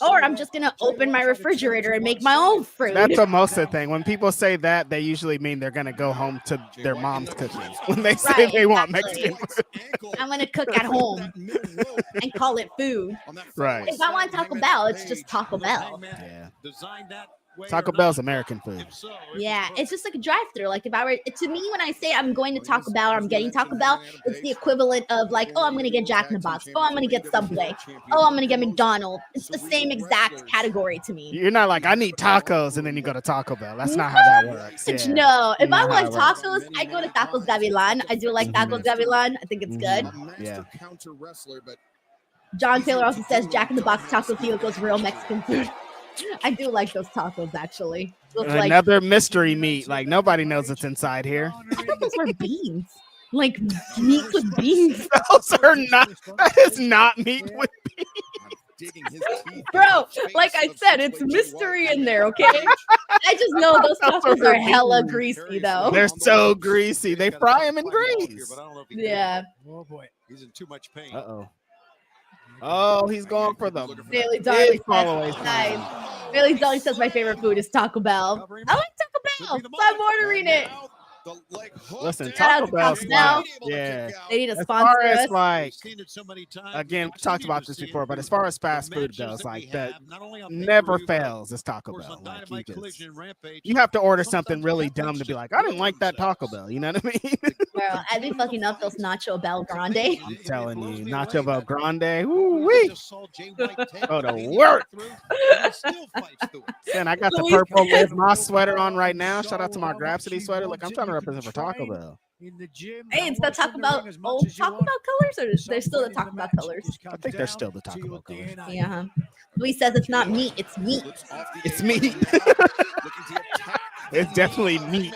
Or I'm just going to open my refrigerator and make my own fruit. That's a most of the thing. When people say that, they usually mean they're going to go home to their mom's cooking. When they say they want Mexican food. I'm going to cook at home and call it food. Right. If I want Taco Bell, it's just Taco Bell. Yeah. Taco Bell's American food. Yeah, it's just like a drive-through. Like if I were, to me, when I say I'm going to Taco Bell or I'm getting Taco Bell, it's the equivalent of like, oh, I'm going to get Jack in the Box. Oh, I'm going to get Subway. Oh, I'm going to get McDonald's. It's the same exact category to me. You're not like, I need tacos, and then you go to Taco Bell. That's not how that works. Yeah. No, if I want tacos, I go to Tacos Gavilan. I do like Tacos Gavilan. I think it's good. Yeah. John Taylor also says Jack in the Box Taco Tioco's real Mexican food. I do like those tacos, actually. Another mystery meat. Like, nobody knows what's inside here. I thought those were beans. Like, meat with beans. Those are not, that is not meat with beans. Bro, like I said, it's mystery in there, okay? I just know those tacos are hella greasy, though. They're so greasy. They fry them in grease. Yeah. Oh, boy. He's in too much pain. Uh-oh. Oh, he's going for the Bailey Darley says, nice. Bailey Darley says my favorite food is Taco Bell. I like Taco Bell, so I'm ordering it. The leg hook Listen, down. Taco Taco Bell's Bell. like, yeah. They need a As sponsor far as us. like, Seen it so many times. again, we Continue talked about to this see it. before, but as far as fast The food matches goes, that like we that have, not only on never pay-per-view, but fails is Taco of course, Bell. on Like Dynamite you Collision just, and Rampage. you have to order something Sometimes really that dumb one's to be just like, I didn't like that themselves. Taco Bell. You know what I mean? Bro, I be fucking up those Nacho Bel Grande. I'm telling you, Nacho Bel Grande, We woo-wee. just saw Jay White take Go to the lead work. through, and he still fights through it. Man, I got the Luis purple says- Live Moss sweater on right now. Shout out to my Grapsity sweater. Look, I'm trying to represent for Taco Bell. Hey, it's the Taco Bell old Taco Bell colors, or they're still the Taco Bell colors? I think they're still the Taco Bell colors. Yeah. Luis says it's not meat, it's meat. It's meat. It's definitely meat.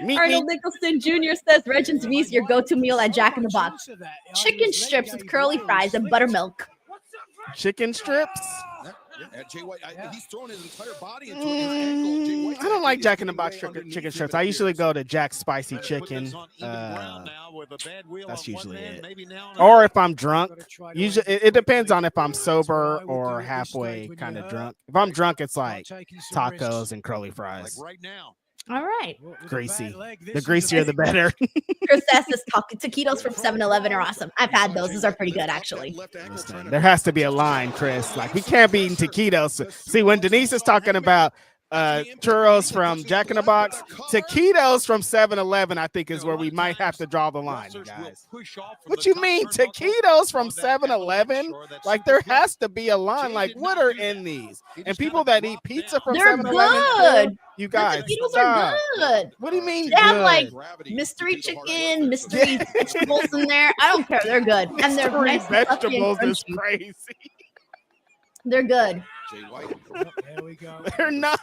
Meat, Arnold meat. Nicholson Jr. says, Reg and Denise, your go-to meal at Jack in the Box. Chicken strips with curly fries and buttermilk. Chicken strips? Jay White, he's throwing his entire body into his ankle. Jay White's I don't like is Jack in the getting Box way chicken underneath strips. him, I it usually appears. go to Jack's Spicy Trying to put Chicken. this on even ground now with a bad wheel That's on one usually man, it. maybe now on Or another. if I'm drunk. Usually, it depends on if I'm sober or halfway kind of drunk. If I'm drunk, it's like tacos and curly Like fries. right now. All right. Greasy. The greasier, the better. Chris says taquitos from 7-Eleven are awesome. I've had those. Those are pretty good, actually. Listen, there has to be a line, Chris. Like, we can't be eating taquitos. See, when Denise is talking about churros from Jack in the Box, taquitos from 7-Eleven, I think is where we might have to draw the line, you guys. What you mean, taquitos from 7-Eleven? Like, there has to be a line. Like, what are in these? And people that eat pizza from They're 7-Eleven, good. you The guys, taquitos stop. are good. What do you mean They have good? like mystery chicken, mystery vegetables in there. I don't care. They're good. And they're Mystery nice and fluffy and vegetables is crunchy. crazy. They're good. Jay White. There we go. They're not.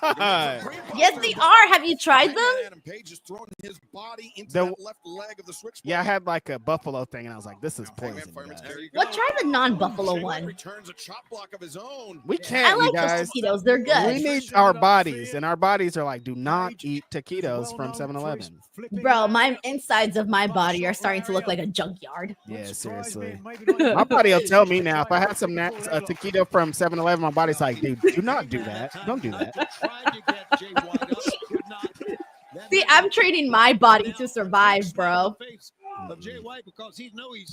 Yes, they are. Have you tried them? Adam Page is throwing his body into The- that left leg of the switchblade. Yeah, I had like a buffalo thing, and I was like, "This is Hangman poison." Fireman's guys. there you What? go. Try the non-buffalo Jay White one. returns a chop block of his own. We I can't, you like guys. those taquitos. They're We good. need our bodies, and our bodies are like, do not eat taquitos from 7-Eleven. Bro, my insides of my body are starting to look like a junkyard. Yeah, seriously. My body will tell me now. If I had some a taquito from 7-Eleven, my body's like, dude, do not do that. Don't do that. See, I'm training my body to survive, bro.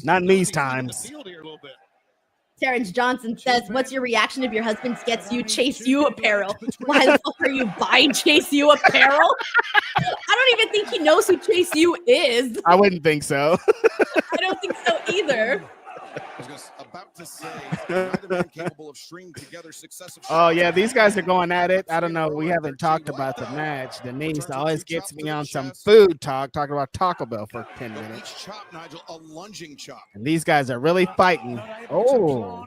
Not in these times. Terrence Johnson says, what's your reaction if your husband gets you Chase You apparel? Why the fuck are you buying Chase You apparel? I don't even think he knows who Chase You is. I wouldn't think so. I don't think so either. I was about to say, neither man capable of stringing together successive. Oh, yeah, these guys are going at it. I don't know. We haven't talked about the match. Denise always gets me on some food talk, talking about Taco Bell for 10 minutes. Each chop, Nigel, a lunging chop. And these guys are really fighting. Oh,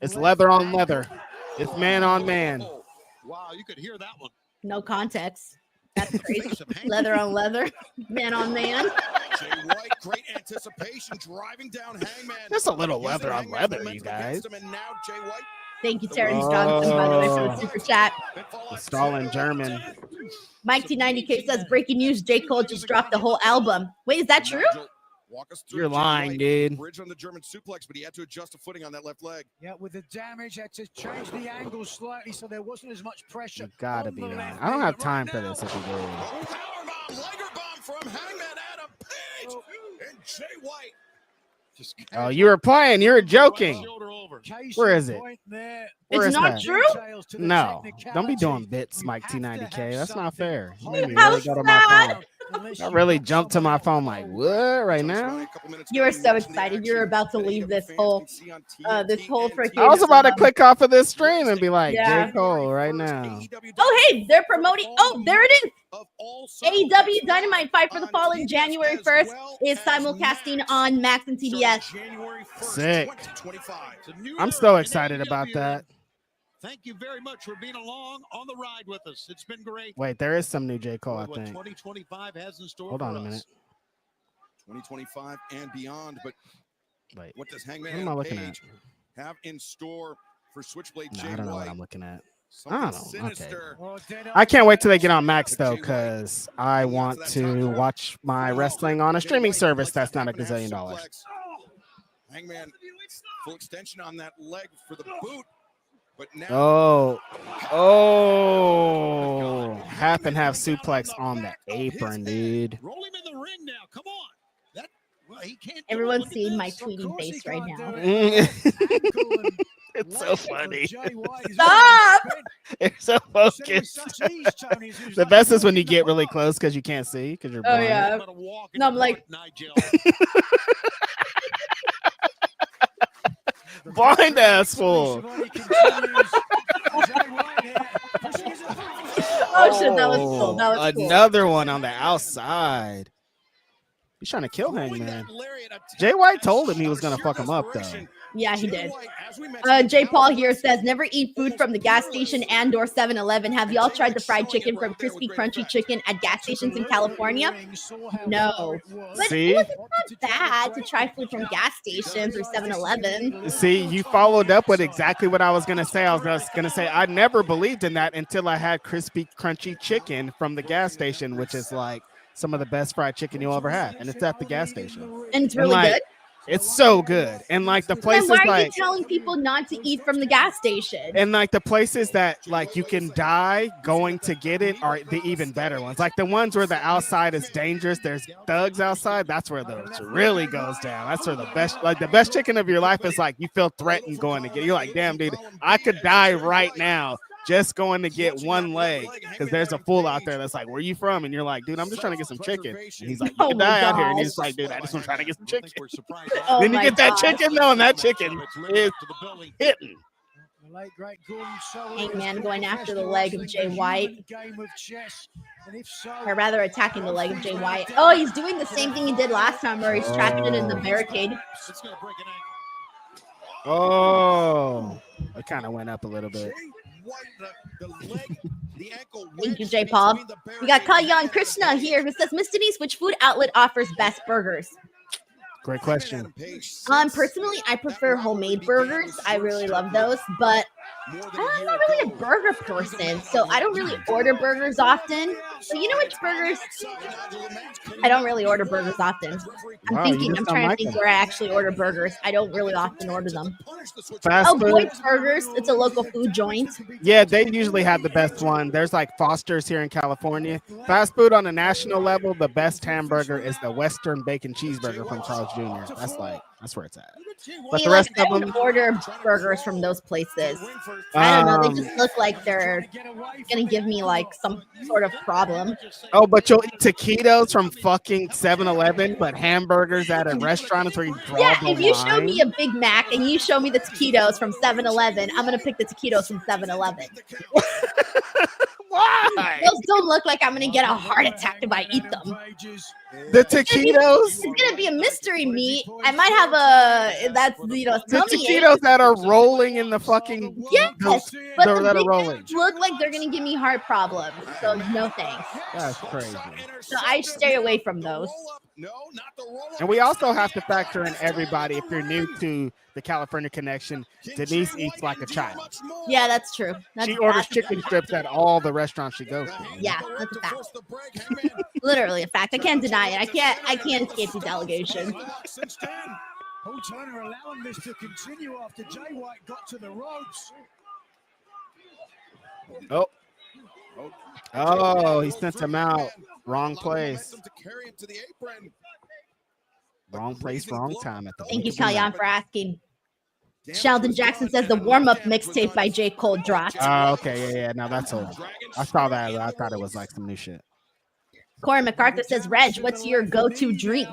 it's leather on leather. It's man on man. Wow, you could hear that one. No context. That's crazy. Leather on leather, man on man. Jay White, great anticipation, driving down Hangman. Just a little leather on leather, you guys. And now Jay White. Thank you, Terrence Johnson, by the way, for the super chat. The Stalin German. Mike T90K says, breaking news, J. Cole just dropped the whole album. Wait, is that true? Walk us through. You're Jay lying, White. dude. Bridge on the German suplex, but he had to adjust the footing on that left leg. Yeah, with the damage, had to change the angle slightly so there wasn't as much pressure. You gotta on be the lying. left I don't knee. have time for this if you do. Powerbomb, Liger bomb from Hangman Adam Page and Jay White. Oh, you were playing. You were joking. Case Where in is it? point there. Where It's is not that? true? Details to the No, don't be doing technicality. bits, Mike You have to T90K. have That's not something fair. You holding made me How really go to my sad. phone. unless I you've really got jumped to my something phone like, what right now? You are so excited. You're about to leave this whole freaking. I was about to click off of this stream and be like, Yeah. J. Cole right now. Oh, hey, they're promoting. Oh, there it is. AEW Dynamite Fight for the Fallen January 1st is simulcasting on Max and TBS. Sick. I'm so excited about that. Thank you very much for being along on the ride with us. It's been great. Wait, there is some new J. Cole, I What think. 2025 has in store Hold on for a us. minute. 2025 and beyond. But Wait, what does what Hangman am I Adam looking at? Page have in store for Switchblade No, Jay I don't know what White? I'm looking at. Something I don't know. Okay. sinister. I can't wait till they get on Max though, because I want to watch my wrestling on a streaming service that's not $1 gazillion. Hangman, full extension on that leg for the boot. Oh, half and half suplex on the apron, dude. Roll him in the ring now. Come on. He can't. Everyone's seeing my tweeting face right now. It's so funny. Stop! It's so focused. The best is when you get really close because you can't see because you're blind. Oh yeah. No, I'm like. Blind ass fool. Oh shit, that was cool. That was cool. Another one on the outside. He's trying to kill Hangman. Jay White told him he was gonna fuck him up though. Yeah, he did. J. Paul here says, never eat food from the gas station and or 7-Eleven. Have y'all tried the fried chicken from Crispy Crunchy Chicken at gas stations in California? No. But See? it's not bad to try food from gas stations or 7-Eleven. See, you followed up with exactly what I was going to say. I was going to say I never believed in that until I had Crispy Crunchy Chicken from the gas station, which is like some of the best fried chicken you'll ever have. And it's at the gas station. And it's really good? It's so good. And like the places then why are you like telling people not to eat from the gas station? and like the places that like you can die going to get it are the even better ones. Like the ones where the outside is dangerous, there's thugs outside. That's where those really goes down. That's where the best chicken of your life is like you feel threatened going to get. You're like, damn, dude, I could die right now just going to get one leg because there's a fool out there that's like, where you from? And you're like, dude, I'm just trying to get some chicken. And he's like, you can die out here. And he's like, dude, I just want to try to get some chicken. Then you get that chicken though, and that chicken is hitting. Hangman going after the leg of Jay White. Or rather attacking the leg of Jay White. Oh, he's doing the same thing he did last time where he's trapping it in the barricade. Oh, it kind of went up a little bit. Thank you, J. Paul. We got Kalyan Krishna here who says, Miss Denise, which food outlet offers best burgers? Great question. Personally, I prefer homemade burgers. I really love those, but I'm not really a burger person, so I don't really order burgers often. But you know which burgers? I don't really order burgers often. I'm trying to think where I actually order burgers. I don't really often order them. Boyd's Burgers. It's a local food joint. Yeah, they usually have the best one. There's like Foster's here in California. Fast food on a national level, the best hamburger is the Western Bacon Cheeseburger from Charles Jr. That's where it's at. But the rest I of them don't order burgers from those places. I don't know. They just look like they're gonna give me like some sort of problem. Oh, but you'll eat taquitos from fucking 7-Eleven, but hamburgers at a restaurant is where you draw Yeah, the if you line. show me a Big Mac and you show me the taquitos from 7-Eleven, I'm gonna pick the taquitos from 7-Eleven. Why? Those don't look like I'm gonna get a heart attack if I eat them. The taquitos. It's gonna be a mystery meat. I might have a tummy taquitos ache. that are rolling in the fucking Yes, but the that are Big rolling. Macs look like they're gonna give me heart problems. So no thanks. That's crazy. So I stay away from those. And we also have to factor in everybody. If you're new to the California connection, Denise eats like a child. Yeah, that's true. She orders chicken strips at all the restaurants she goes to. Yeah, that's a fact. Literally a fact. I can't deny it. I can't escape these allegations. Paul Turner allowing this to continue after Jay White got to the ropes. Oh, he sent him out. Wrong place. Wrong place, wrong time. At the Thank you, Kalyan, for asking. Sheldon Jackson says the warm-up mixtape by J. Cole dropped. Oh, okay, yeah. No, that's old. I saw that. I thought it was like some new shit. Corey MacArthur says, Reg, what's your go-to drink?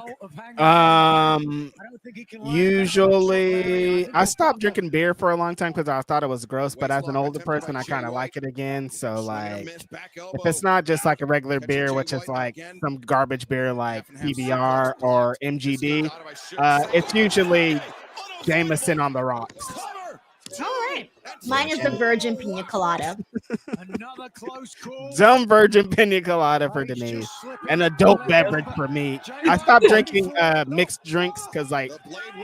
Usually I stopped drinking beer for a long time because I thought it was gross, but as an older person I kind of like it again. So like if it's not just like a regular beer, which is like some garbage beer like PBR or MGD, it's usually Jameson on the rocks. All right. Mine is the Virgin Pina Colada. Dumb Virgin Pina Colada for Denise. An adult beverage for me. I stopped drinking mixed drinks because like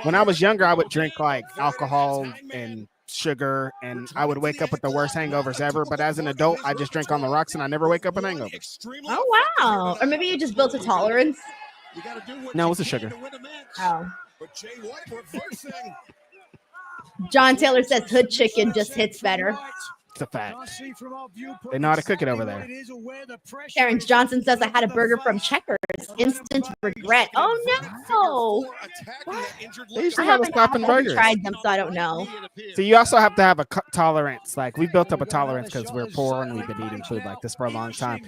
when I was younger, I would drink like alcohol and sugar and I would wake up with the worst hangovers ever. But as an adult, I just drink on the rocks and I never wake up with hangovers. Oh, wow. Or maybe you just built a tolerance. No, it's a sugar. Oh. John Taylor says hood chicken just hits better. It's a fact. They know how to cook it over there. Terrence Johnson says I had a burger from Checkers. Instant regret. Oh no! They usually have a stop and burgers. Tried them, so I don't know. So you also have to have a tolerance. Like we built up a tolerance because we're poor and we've been eating food like this for a long time.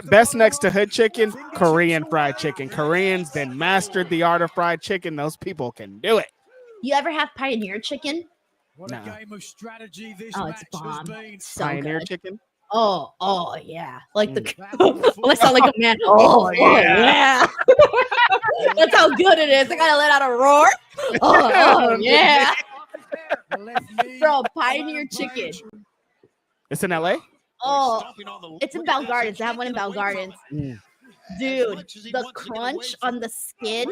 Best next to hood chicken, Korean fried chicken. Koreans then mastered the art of fried chicken. Those people can do it. You ever have Pioneer chicken? What a game of strategy this it's bomb. So Pioneer good. chicken. Oh yeah. Like the I sound like a man. Oh yeah. That's how good it is. I gotta let out a roar. Oh yeah. Bro, Pioneer chicken. It's in LA? Oh, it's in Bell Gardens. I have one in Bell Gardens. Dude, the crunch on the skin.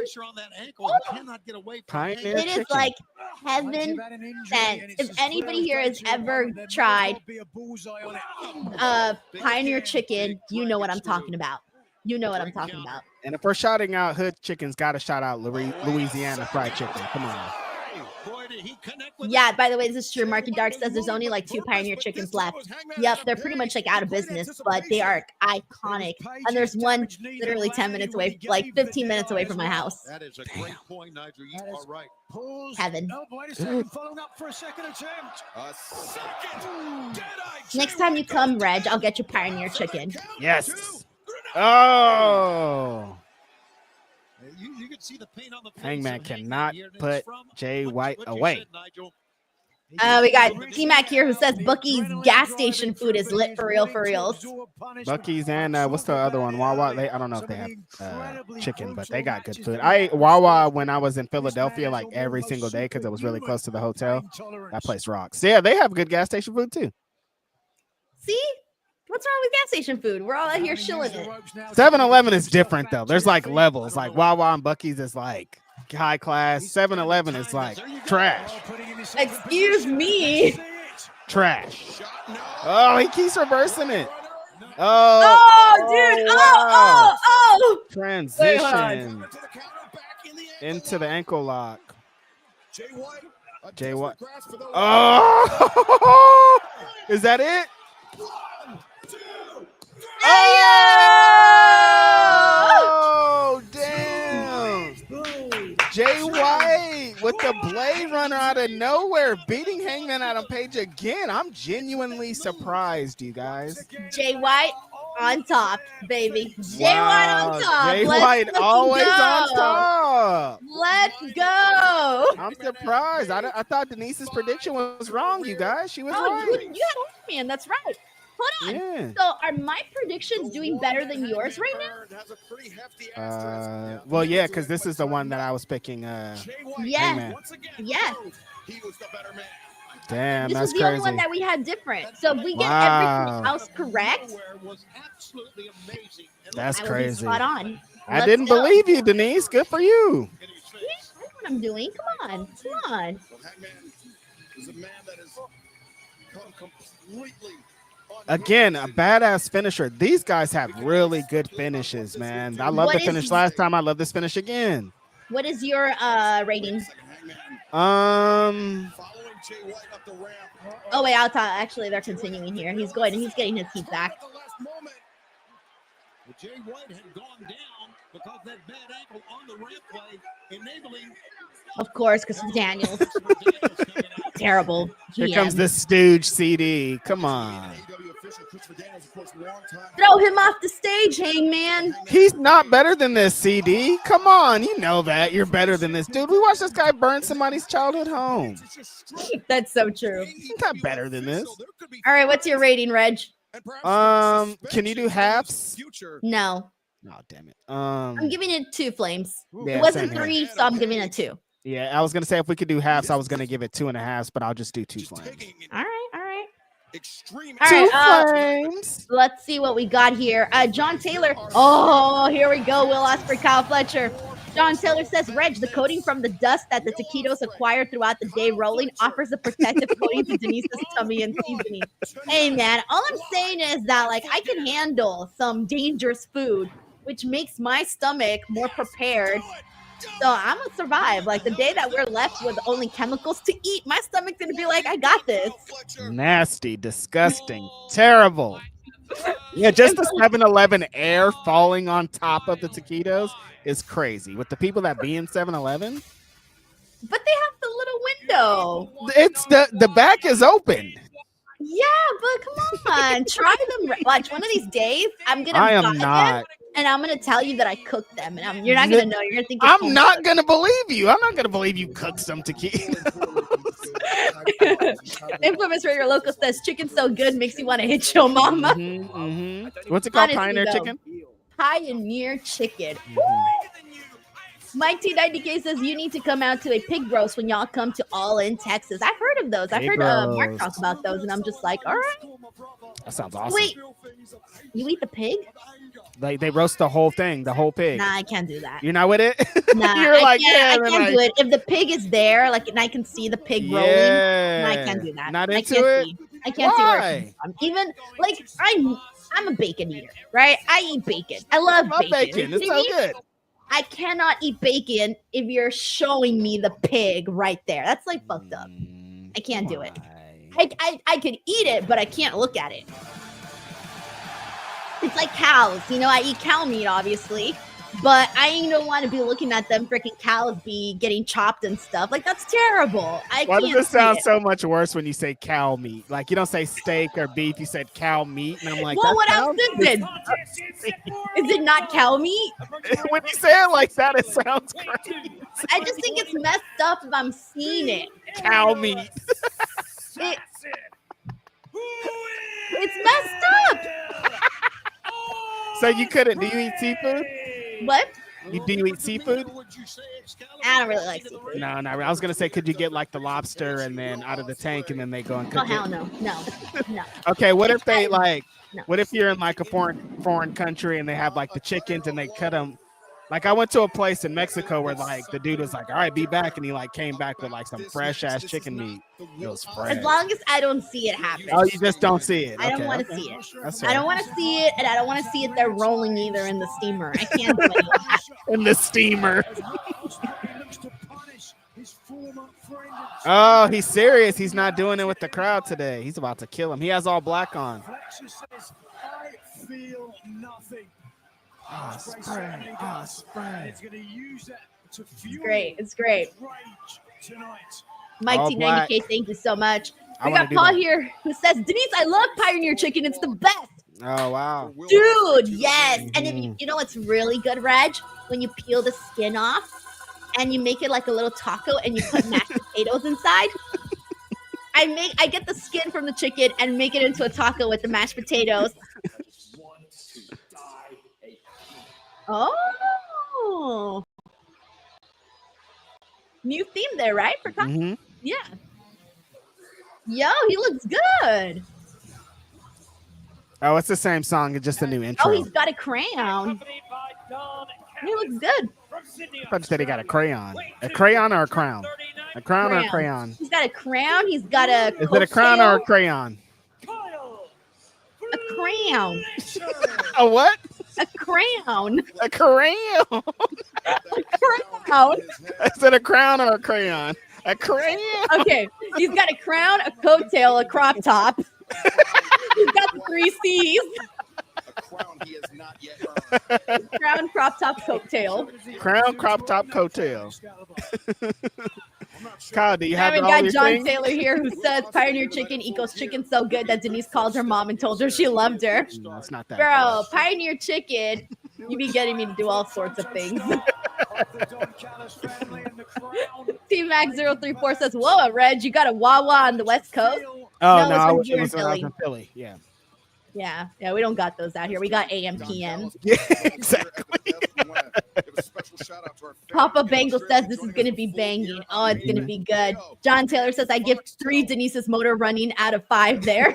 Pioneer It is chicken. like heaven sent. If anybody here has ever tried Pioneer chicken, you know what I'm talking about. You know what I'm talking about. And if we're shouting out hood chickens, gotta shout out Louisiana fried chicken. Come on. Yeah, by the way, this is true. Marky Dark says there's only like 2 Pioneer chickens left. Yep, they're pretty much like out of business, but they are iconic. And there's one literally 10 minutes away, like 15 minutes away from my house. That is a great point, Nigel. You are right. Heaven. Following up for a second attempt. Next time you come, Reg, I'll get you Pioneer chicken. Yes. Oh. You can see the pain on the face Hangman of cannot here. put Jay White away. We got T-Mac here who says Bucky's gas station food is lit for real, for reals. Bucky's and what's the other one? Wawa. I don't know if they have chicken, but they got good food. I ate Wawa when I was in Philadelphia like every single day because it was really close to the hotel. That place rocks. Yeah, they have good gas station food too. See? What's wrong with gas station food? We're all out here shilling it. 7-Eleven is different though. There's like levels. Like Wawa and Bucky's is like high class. 7-Eleven is like trash. Excuse me. Trash. Oh, he keeps reversing it. Oh, dude. Wow. Oh. Transition into the ankle lock. Jay White. Oh, is that it? Oh, damn. Jay White with the Blade Runner out of nowhere, beating Hangman Adam Page again. I'm genuinely surprised, you guys. Jay White on top, baby. Jay White on top. Jay White always on top. Let's go. I'm surprised. I thought Denise's prediction was wrong, you guys. She was right. You had Hangman. That's right. Hold on. Yeah. So are my predictions doing better than yours right now? Well, yeah, because this is the one that I was picking. Yeah. Damn, this that's is the crazy. only one that we had different. So if we get everything else correct, that's crazy. Spot on. I didn't believe you, Denise. Good for you. Yeah, I know what I'm doing. Come on. Hangman is a man that has come completely. Again, a badass finisher. These guys have really good finishes, man. I love the finish last time. I love this finish again. What is your rating? Following Jay White up the ramp. Oh wait, I'll talk. Actually, they're continuing here. He's getting his heat back. Jay White had gone down because that bad ankle on the rampway, enabling. Of course, because of Daniels. Terrible. Here comes the Stooge CD. Come on. Throw him off the stage, Hangman. He's not better than this, CD. Come on. You know that. You're better than this. Dude, we watched this guy burn somebody's childhood home. That's so true. He's not better than this. All right, what's your rating, Reg? Can you do halves? No. Oh, damn it. I'm giving it 2 flames. Yeah, it wasn't same here. 3, so I'm giving it 2. Yeah, I was gonna say if we could do halves, I was gonna give it 2.5, but I'll just do 2 flames. All right. Extreme. All right, flames. Let's see what we got here. John Taylor. Oh, here we go. Will Ospreay, Kyle Fletcher. John Taylor says, Reg, the coating from the dust that the taquitos acquired throughout the day rolling offers a protective coating to Denise's tummy and seasoning. Hey, man, all I'm saying is that, like, I can handle some dangerous food, which makes my stomach more prepared So I'm gonna survive. Like the day that we're left with only chemicals to eat, my stomach's gonna be like, I got this. Nasty, disgusting, terrible. Yeah, just the 7-Eleven air falling on top of the taquitos is crazy. With the people that be in 7-Eleven, but they have the little window. It's the back is open. Yeah, but come on, try them. Watch one of these days. I'm gonna. I am not. And I'm gonna tell you that I cooked them, and you're not gonna know. You're gonna think I'm not gonna believe you. I'm not gonna believe you cooked some tequila. Infamous Radio Local says chicken's so good makes you want to hit your mama. What's it called? Honestly, Pioneer though, chicken? Pioneer chicken. Mike T90K says you need to come out to a pig roast when y'all come to All In Texas. I've heard of those. I've heard Marq talk about those, and I'm just like, all right. That sounds awesome. Wait, you eat the pig? Like they roast the whole thing, the whole pig. Nah, I can't do that. You're not with it? Nah, You're I like, can't, yeah, I can't do it. If the pig is there, like, and I can see the pig rolling, nah, I can't do that. Not I into can't it? see. I can't see where Why? it comes from. Even like I'm a bacon eater, right? I eat bacon. I love bacon. It's so good. I cannot eat bacon if you're showing me the pig right there. That's like fucked up. I can't do it. I could eat it, but I can't look at it. It's like cows. You know, I eat cow meat, obviously, but I don't want to be looking at them freaking cows be getting chopped and stuff. Like, that's terrible. Why does it sound so much worse when you say cow meat? Like, you don't say steak or beef, you said cow meat. And I'm like, well, what else is it? Is it not cow meat? When you say it like that, it sounds crazy. I just think it's messed up if I'm seeing it. Cow meat. It's messed up. So you couldn't, do you eat seafood? What? Do you eat seafood? I don't really like seafood. No, not really. I was going to say, could you get like the lobster and then out of the tank and then they go and cook Oh, hell it? no. No. Okay, what if they like, No. what if you're in like a foreign country and they have like the chickens and they cut them? Like I went to a place in Mexico where like the dude was like, all right, be back. And he like came back with like some fresh ass chicken meat. It was fresh. As long as I don't see it happen. Oh, you just don't see it. I don't Okay, want to okay. see it. That's I fair. don't want to see it, and I don't want to see it there rolling either in the steamer. I can't do it. In the steamer. Oh, he's serious. He's not doing it with the crowd today. He's about to kill him. He has all black on. Fletcher says, I feel nothing. Ospreay. It's going to use that to fuel It's great. rage tonight. Mike All black. T90K, thank you so much. I We wanna got do Paul that. here who says, Denise, I love Pioneer Chicken. It's the best. Oh, wow. Dude, yes. And if you know what's really good, Reg? When you peel the skin off and you make it like a little taco and you put mashed potatoes inside. I get the skin from the chicken and make it into a taco with the mashed potatoes. Oh. New theme there, right? For Mhm. Yeah. Yo, he looks good. Oh, it's the same song. It's just a new intro. Oh, he's got a crayon. He looks good. I thought you said he got a crayon. A crayon or a crown? A crown or a crayon? He's got a crown. He's got a. Is it a crown or a crayon? A crayon. A what? A crayon. A crayon. A crown. Is it a crown or a crayon? A crayon. Okay, he's got a crown, a coattail, a crop top. He's got the 3 C's. Crown, crop top, coattail. Crown, crop top, coattail. Kyle, do you Now have we all got these John things? Taylor here who says Pioneer Chicken equals chicken so good that Denise called her mom and told her she loved her. No, it's not that. Bro, Pioneer Chicken, you be getting me to do all sorts of things. T-Mac034 says, whoa, Reg, you got a Wawa on the West Coast? Oh, no, it's I when was, you're it in was when I was Philly. in Philly. Yeah. Yeah, we don't got those out here. We got AM, PM. Yeah, exactly. Papa Bangle says this is going to be banging. Oh, it's going to be good. John Taylor says I give 3 Denise's motor running out of 5 there.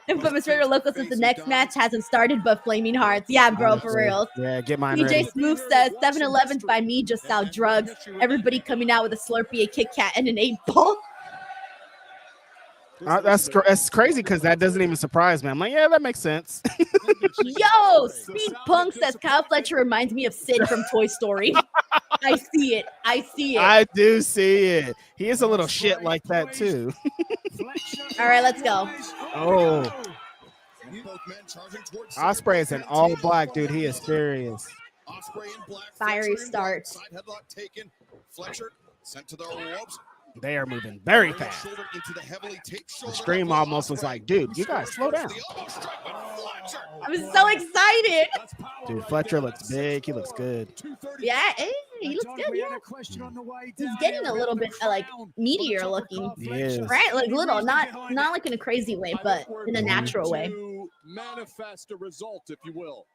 Infamous Radio Local says the next match hasn't started, but Flaming Hearts. Yeah, bro, for real. Yeah, get mine DJ ready. Smooth says 7-Elevens by me just sell drugs. Everybody coming out with a Slurpee, a Kit Kat, and an 8-ball. That's crazy because that doesn't even surprise me. I'm like, yeah, that makes sense. Yo, Speed Punk says Kyle Fletcher reminds me of Sid from Toy Story. I see it. I do see it. He is a little shit like that too. All right, let's go. Oh, Ospreay is an all black dude. He is serious. Fiery start. Fletcher sent to the ropes. They are moving very fast. The stream almost was like, dude, you guys slow down. I'm so excited. Dude, Fletcher looks big. He looks good. Yeah, hey, he looks good. Yeah. He's getting a little bit like meatier looking. He is. Right? Like little, not like in a crazy way, but in a natural way. Manifest a result, if you will.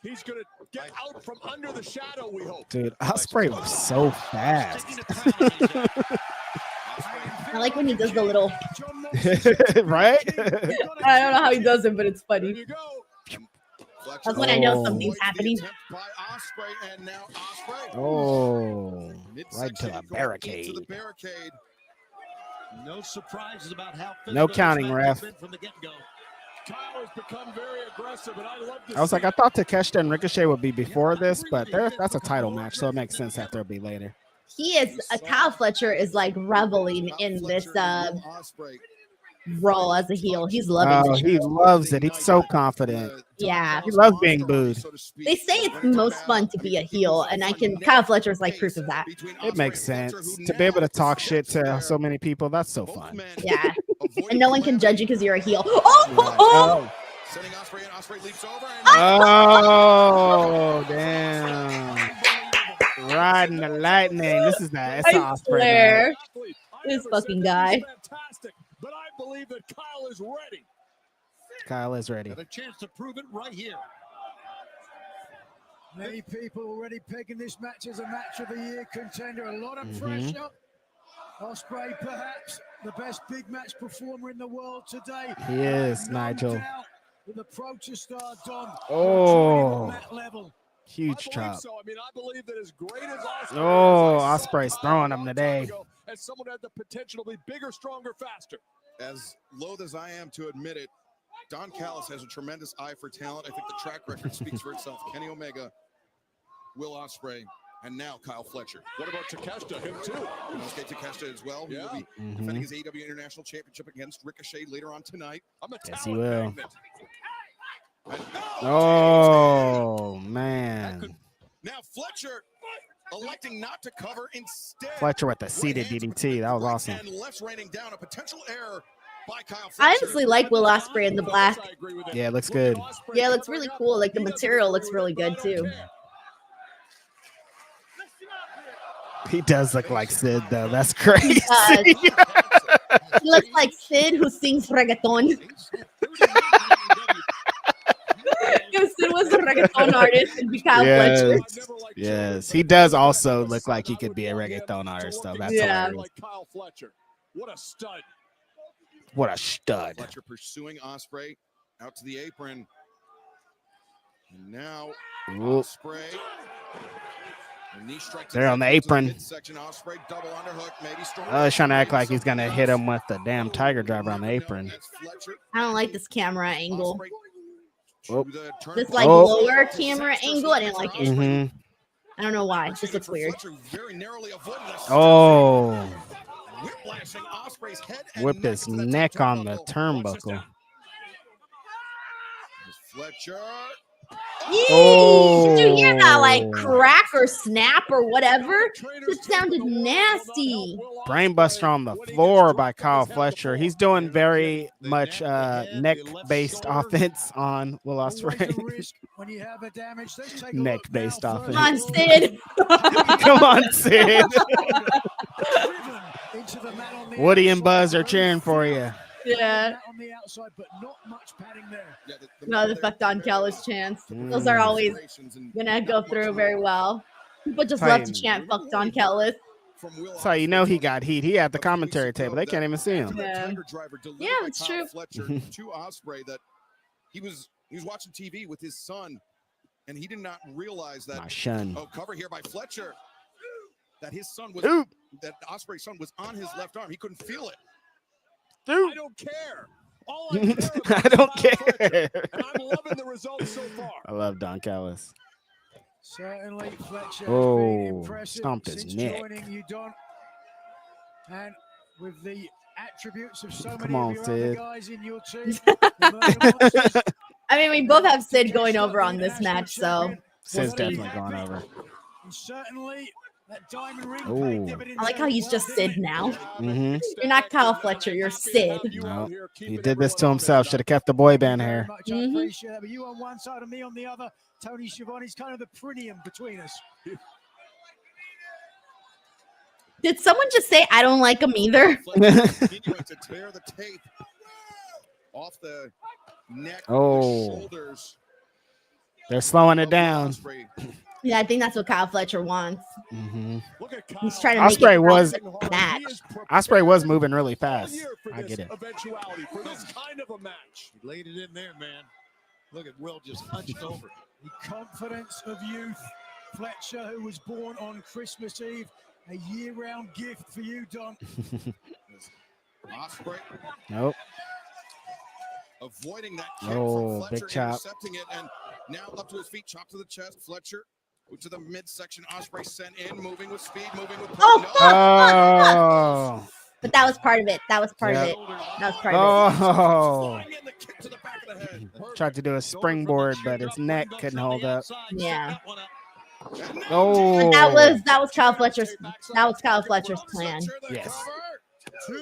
He's going to get out from under the shadow, we hope. Dude, Ospreay was so fast. I like when he does the little. Right? I don't know how he does it, but it's funny. That's when I know something's happening. Oh, right to the barricade. No surprises about how no counting, ref. Kyle has become very aggressive, and I love I was like, I thought Takeshita and Ricochet would be before this, but that's a title match, so it makes sense that there'll be later. He is Kyle Fletcher is like reveling in this role as a heel. He's loving it. He loves it. He's so confident. Yeah, he loves being booed. They say it's most fun to be a heel, and Kyle Fletcher is like proof of that. It makes sense to be able to talk shit to so many people. That's so fun. Yeah, and no one can judge you because you're a heel. Oh! Oh, damn. Riding the lightning. This is that. I swear. This fucking guy. But I believe that Kyle is ready. Kyle is ready. Got a chance to prove it right here. Many people already pegging this match as a match of the year contender. A lot of pressure. Ospreay, perhaps the best big match performer in the world today. He is, Nigel. With the protestar Don. Oh. That level. Huge chop. So. I mean, I believe that as great as Ospreay's throwing him today. As someone had the potential to be bigger, stronger, faster. As loath as I am to admit it, Don Callis has a tremendous eye for talent. I think the track record speaks for itself. Kenny Omega, Will Ospreay, and now Kyle Fletcher. What about Takeshita? Him too. Inosuke Takeshita as well. He will be defending his AEW International Championship against Ricochet later on tonight. Yes, he will. Oh, man. Now Fletcher electing not to cover instead. Fletcher with the seated DDT. That was awesome. And left raining down a potential error by Kyle Fletcher. I honestly like Will Ospreay in the black. Yeah, it looks good. Yeah, it looks really cool. Like the material looks really good too. He does look like Sid though. That's crazy. He looks like Sid who sings reggaeton. If Sid was a reggaeton artist, it'd be Kyle Fletcher. Yes, he does also look like he could be a reggaeton artist though. That's hilarious. Like Kyle Fletcher. What a stud. What a stud. Fletcher pursuing Ospreay out to the apron. And now Ospreay. They're on the apron. Ospreay, double underhook, maybe he's trying to act like he's gonna hit him with the damn tiger driver on the apron. I don't like this camera angle. Oh. This like lower camera angle, I didn't like it. I don't know why. This looks weird. Oh. Whipped his neck on the turnbuckle. Fletcher. Did you hear that like crack or snap or whatever? It sounded nasty. Brainbuster on the floor by Kyle Fletcher. He's doing very much neck-based offense on Will Ospreay. Neck-based offense. Come on, Sid. Come on, Sid. Woody and Buzz are cheering for you. Yeah. No, the fuck Don Callis chants. Those are always gonna go through very well. People just love to chant fuck Don Callis. That's how you know he got heat. He at the commentary table. They can't even see him. Yeah, it's true. Fletcher to Ospreay that he was watching TV with his son, and he did not realize that. My son. Oh, cover here by Fletcher. That his son was that Ospreay's son was on his left arm. He couldn't feel it. I don't care. All I care about I don't is Kyle care. Fletcher, and I'm loving the results so far. I love Don Callis. Certainly, Fletcher has been Oh, impressive stomped his since neck. joining you, Don. And with the attributes of so Come many on, of your other Sid. guys in your team, the Murder Monsters, I mean, we both have Sid going over on this match, so Sid's definitely gone over. and certainly that diamond ring Oh. paid dividends I like how out he's well, just didn't Sid it? now. Mm-hmm. You're not Kyle Fletcher, you're Sid. No, he did this to himself. Should have kept the boy band hair. Very much, I appreciate that. But you on one side and me on the other. Tony Schiavone's kind of the perineum between us. Did someone just say I don't like him either? Continuing to tear the tape off the neck, Oh. the shoulders. They're slowing it of down. Ospreay. Yeah, I think that's what Kyle Fletcher wants. Mm-hmm. Look at He's Kyle. trying to make Ospreay it was a match. He is prepared Ospreay was moving really all fast. year for I this get it. eventuality, for this kind of a match. He laid it in there, man. Look at Will just hunched over. The confidence of youth. Fletcher, who was born on Christmas Eve. A year-round gift for you, Don. Ospreay Nope. avoiding that kick Oh, from big Fletcher, chop. intercepting it, and now up to his feet, chop to the chest. Fletcher to the midsection. Ospreay sent in, moving with speed, moving with Oh, no. fuck! Oh. But that was part of it. That was part of it. That was part of Oh. Flying in, the kick to the back of the head. Tried to do a springboard, but his neck couldn't hold up. it. Yeah. Oh. But that was Kyle Fletcher's plan. Yes. Two.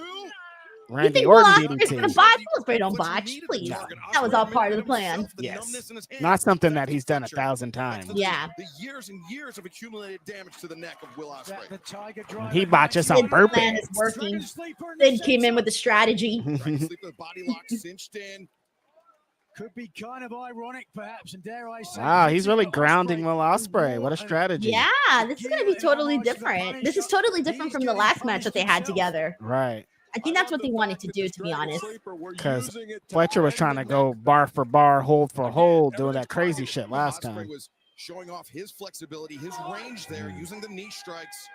You Randy think Will Orton Ospreay's gonna DDT. botch? Ospreay don't botch, please. No. That was all part of the plan. Yes. Not something that he's done 1,000 times. Yeah. The years and years of accumulated damage to the neck of Will Ospreay. The Tiger driver. He botches on Sid's plan purpose. is working. Sid came in with a strategy. Right, sleep with body lock cinched in. Could be kind of ironic, perhaps, and dare I say. Wow, he's really Ospreay, grounding Will Ospreay. who What a wore strategy. Yeah, this is gonna be totally different. This is totally different from the last match that they had together. Right. I think that's what they wanted to do, to be honest. Because Fletcher was trying to go bar for bar, hold for hold, doing that crazy shit last Ospreay time. was showing off his flexibility, his range there, using the knee strikes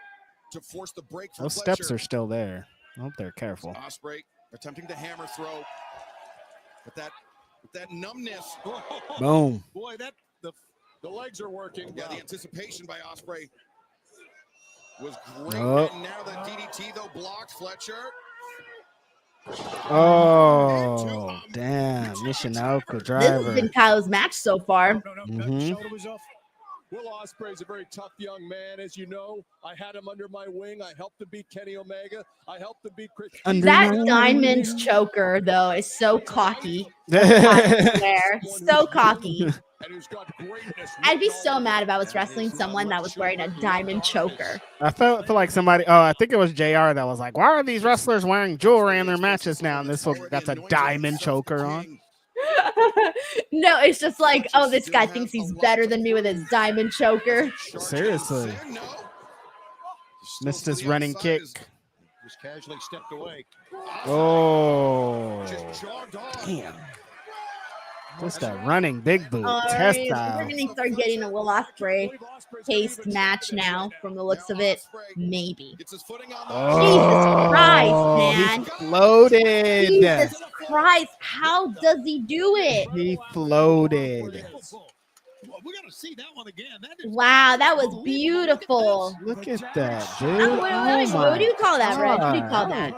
to force the break from Those Fletcher. steps are still there. I hope they're careful. Ospreay attempting to hammer throw. With that numbness. Boom. Boy, the legs are working. Yeah, the anticipation by Ospreay was great. Oh. And now the DDT, though, blocked Fletcher. Oh, damn. Michinoku This driver. has been Kyle's match so far. Mhm. Shoulder was off. Will Ospreay is a very tough young man, as you know. I had him under my wing. I helped him beat Kenny Omega. I helped him beat Chris. That Diamond's choker, though, is so cocky. I swear. So cocky. And who's got greatness. I'd be so mad if I was wrestling someone that was wearing a diamond choker. I feel like somebody, I think it was JR that was like, why are these wrestlers wearing jewelry in their matches now? And this one got a diamond choker on. No, it's just like, oh, this guy thinks he's better than me with his diamond choker. Seriously. Missed his running kick. Just casually stepped away. Oh. Damn. Just a running big boot. All Test right, style. we're going to start getting a Will Ospreay taste match now from the looks of it. Maybe. Gets his footing on Oh, Jesus Christ, man. He floated. Jesus Christ, how does he do it? He floated. We got to see that one again. That is Wow, that was beautiful. Look at that, dude. What do you call that, Reg? What do you call that?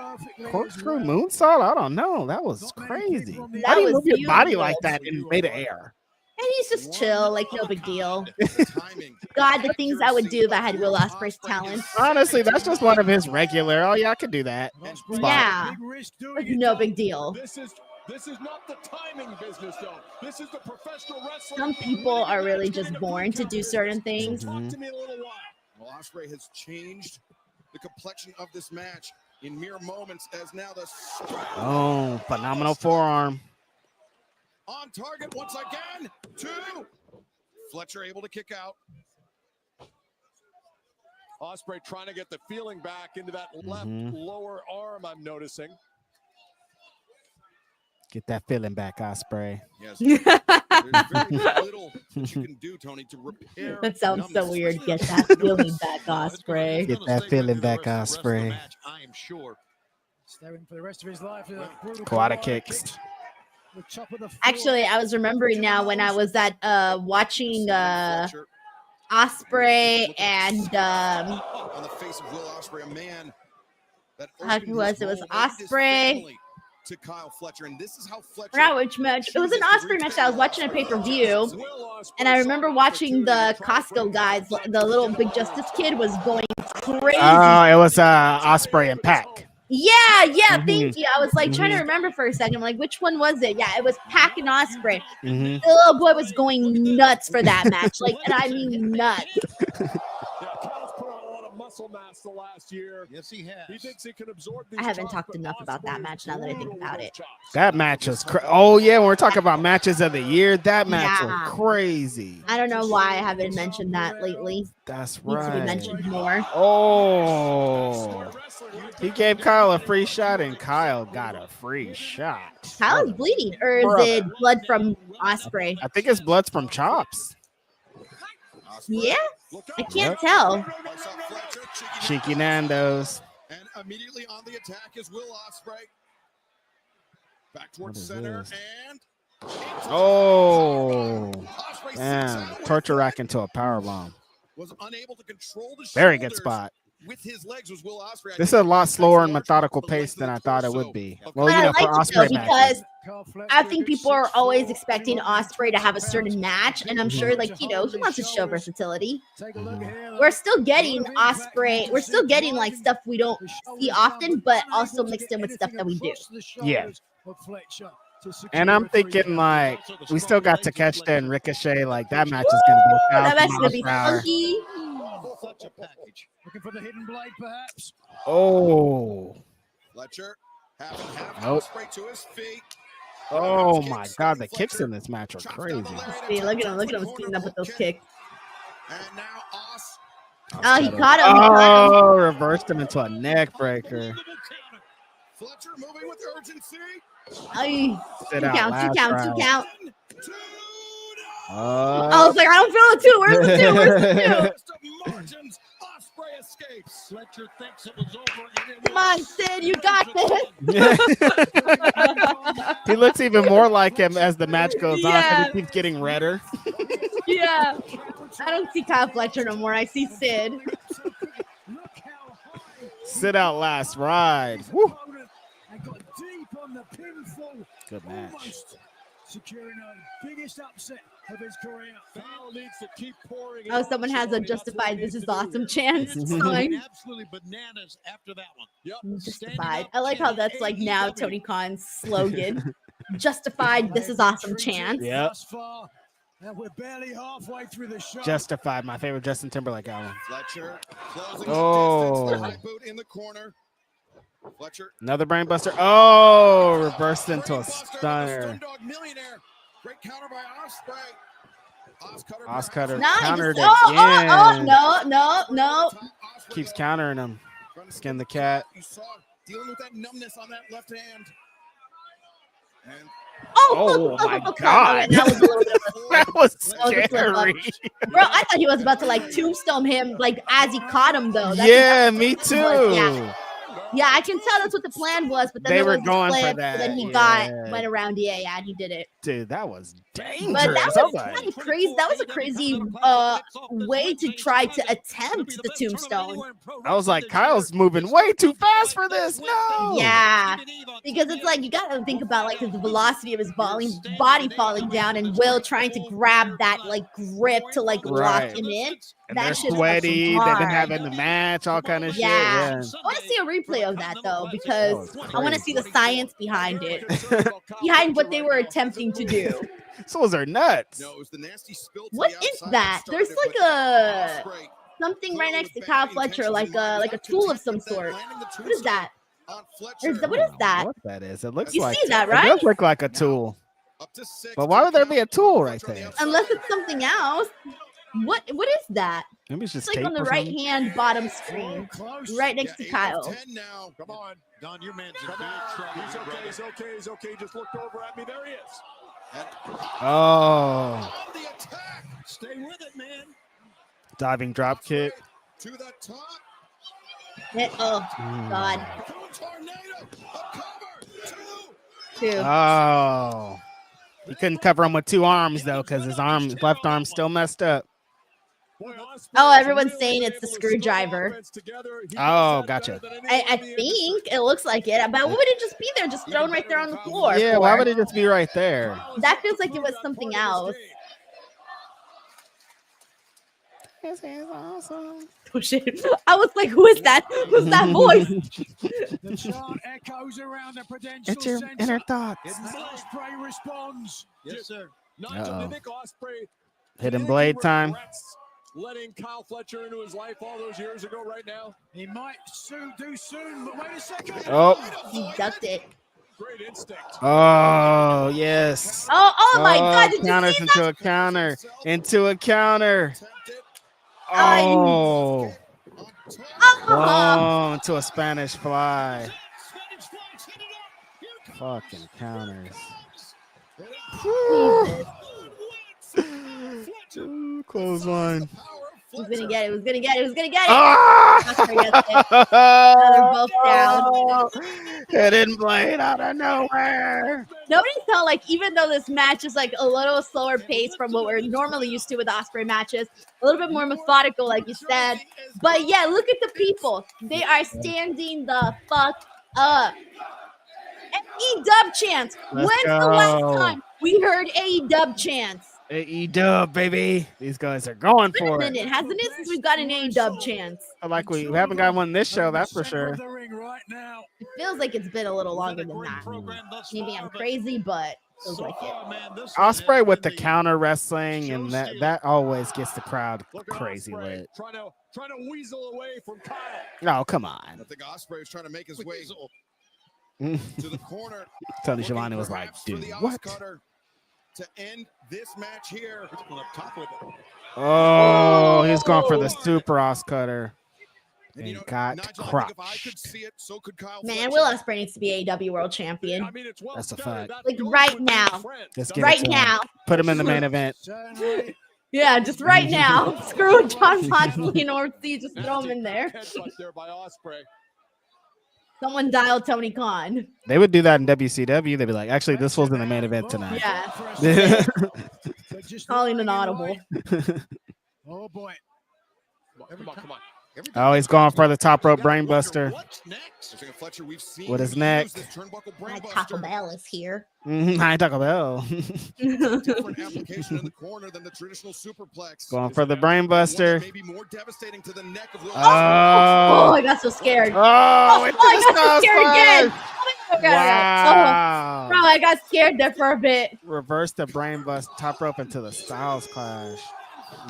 Corkscrew moonsault? I don't know. That was crazy. How That do you was move your body beautiful. like that in midair? And he's just chill, like no big deal. God, the things I would do if I had Will Ospreay's talent. Honestly, that's just one of his regular. Oh yeah, I could do that. Yeah, like no big deal. This is not the timing business, though. This is the professional wrestling. Some people are really just born to do certain things. Talk to me in a little while. Well, Ospreay has changed the complexion of this match in mere moments as now the Oh, phenomenal forearm. on target once again. Two. Fletcher able to kick out. Ospreay trying to get the feeling back into that left lower arm, I'm noticing. Get that feeling back, Ospreay. Yes. There's very little that you can do, Tony, to repair. That sounds so numbness. weird. Get that feeling back, Ospreay. Get that feeling back, Ospreay. I am sure. Staring for the rest of his life. Quad kicks. Actually, I was remembering now when I was at watching Ospreay and on the face of Will Ospreay, a man that who was it? Was Ospreay to Kyle Fletcher, and this is how Fletcher. I forgot which match. It was an Ospreay match that I was watching a pay-per-view, and I remember watching the Costco guys. The little Big Justice kid was going crazy. Oh, it was Ospreay and Pac. Yeah, thank you. I was like trying to remember for a second. I'm like, which one was it? Yeah, it was Pac and Ospreay. The little boy was going nuts for that match, like, and I mean nuts. Muscle mass the last year. Yes, he has. He thinks he can absorb these I haven't talked enough about that match now that I think about it. That match was oh yeah, when we're talking about matches of the year, that match was crazy. I don't know why I haven't mentioned that lately. That's Needs to be right. mentioned more. Oh, he gave Kyle a free shot, and Kyle got a free shot. Kyle's bleeding, or is it blood from Ospreay? I think it's blood from chops. Yeah, I can't tell. Cheeky Nando's. And immediately on the attack is Will Ospreay. Back towards What is center this? and Oh, damn! Torture rack into a power bomb. was unable to control the Very good shoulders. spot. With his legs was Will Ospreay. This is a lot slower and methodical pace than I thought it would be. Well, But you I know, for like it though Ospreay matches. because I think people are always expecting Ospreay to have a certain match, and I'm sure, like, you know, he wants to show versatility. We're still getting Ospreay. We're still getting like stuff we don't see often, but also mixed in with stuff that we do. Yeah. And I'm thinking, like, we still got to catch that and Ricochet. Like, that match is going to be That match is 1,000 gonna be miles per hour. funky. Looking for the hidden blade, perhaps. Oh. Fletcher having half Nope. Ospreay to his feet. Oh, my God. The kicks in this match are crazy. See, look at him speeding up with those kicks. And now Os. Oh, he caught him. He caught him. Oh, reversed him into a neck breaker. Fletcher moving with urgency. Ay, Sit two out count, last two count, round. two count. Oh. I was like, I don't feel the two. Where's the two? Where's the two? Margins. Ospreay escapes. Fletcher thinks it was over. And it Come on, Sid, you got this. He looks even more like him as the match goes on. 'Cause Yeah. he keeps getting redder. Yeah. I don't see Kyle Fletcher no more. I see Sid. Sit out last ride. Woo. And got deep on the pinfall. Good match. Almost securing a biggest upset of his career. Kyle needs to keep pouring. Oh, someone has a justified "This is awesome" chance. It's was fine. absolutely bananas after that one. Yep. Justified. I like how that's like now Tony Khan's slogan. Justified. This is awesome chance. Yep. Thus far, and we're barely halfway through the show. Justified. My favorite Justin Timberlake album. Fletcher closing Oh. the distance. The high boot in the corner. Fletcher. Another brainbuster. Oh, reversed into a stunner. Stundog millionaire. Great counter by Ospreay. Oscutter Nice. countered Oh, again. no. Keeps countering him. Skin the cat. You saw dealing with that numbness on that left hand. And Oh, my God. Okay, that was a little bit of a That was That was a slip up. scary. Bro, I thought he was about to like tombstone him like as he caught him though. Yeah, me too. Yeah, I can tell that's what the plan was, but then They there were was going for flip, that, so then he yeah. went around. Yeah, and he did it. Dude, that was dangerous. But that I was like, kind of crazy. That was a crazy way to try to attempt the tombstone. I was like, Kyle's moving way too fast for this. No. Yeah, because it's like you got to think about like the velocity of his body falling down, and Will trying to grab that like grip to like lock Right. him in. And That they're shit's sweaty. fucking They've been hard. having the match, all kind of Yeah. shit. I want to see a replay of that though, because That was I want to crazy. see the science behind it, behind what they were attempting to do. Souls are nuts. no, it was the nasty spill. to What the is outside that? started There's it, like but a Ospreay something right next to Kyle Fletcher, like a tool of some sort. What is that? on Or Fletcher. is that what is that? What that is? It looks You like see that, It right? does look like a tool. Up to 6. But why would there be a tool right there? Unless it's something else. What is that? Maybe it's It's just like tape on the or right something. hand bottom screen, right next to Kyle. 10 now. Come on. Don, your man's in Come big on. trouble. He's here, okay. brother. He's okay. He's okay. Just looked over at me. There he is. Oh, On the attack. Stay with it, man. diving drop kick. To the top. Oh God! Two. Oh. He couldn't cover him with two arms, though, because his left arm's still messed up. Oh, everyone's saying it's the screwdriver. Oh, gotcha. I think it looks like it, but what would it just be there, just thrown right there on the floor? Yeah, why would it just be right there? That feels like it was something else. This is awesome. Oh shit! I was like, "Who is that? Who's that voice?" The chant echoes around the Prudential It's your Center. inner thoughts. Ospreay responds. Yes, sir. Uh-oh. Hidden blade time. Letting Kyle Fletcher into his life all those years ago right now. He might do soon, but wait a second. Oh. He ducked it. Great instinct. Oh, yes. Oh my God! Did you Counters see into that? a counter. Into a counter. Oh. Oh, into a Spanish fly. Fucking counters. Ooh, clothesline. Who's gonna get it? Who's gonna get it? Who's gonna get it? Ah! Ospreay gets it. Now they're both down. Hidden blade out of nowhere. Nobody felt like, even though this match is like a little slower pace from what we're normally used to with Ospreay matches, a little bit more methodical, like you said. But yeah, look at the people. They are standing the fuck up. AEW chants. Let's When's the last go. time we heard AEW chants? AEW, baby. These guys are going Been a for it. minute, hasn't it, since we've got an AEW chance? Like we haven't got one this show, that's for sure. It feels like it's been a little longer than that. Maybe I'm crazy, but feels like it. Ospreay with the counter wrestling, and that always gets the crowd crazy lit. Trying to weasel away from Kyle. Oh, come on. I think Ospreay is trying to make his way to the corner. Tony Schiavone was like, dude, what? To end this match here. Oh, he's going for the super Os cutter. And got crushed. Man, Will Ospreay needs to be AEW World Champion. That's a fact. Like right now. Let's get Right it to now. him. Put him in the main event. Yeah, just right now. Screw John Moxley and Ortiz. Just throw him in there. Someone dial Tony Khan. They would do that in WCW. They'd be like, actually, this was in the main event tonight. Yeah. Calling an audible. Oh boy. Come on. Oh, he's going for the top rope brainbuster with his neck. My Taco Bell is here. Hi, Taco Bell. Different application in the corner than the traditional superplex. Going for the brainbuster. Maybe more devastating to the neck of Will Oh, I got so scared. I got so scared again. Oh, wow. Bro, I got scared there for a bit. Reverse the brainbuster, top rope into the Styles Clash.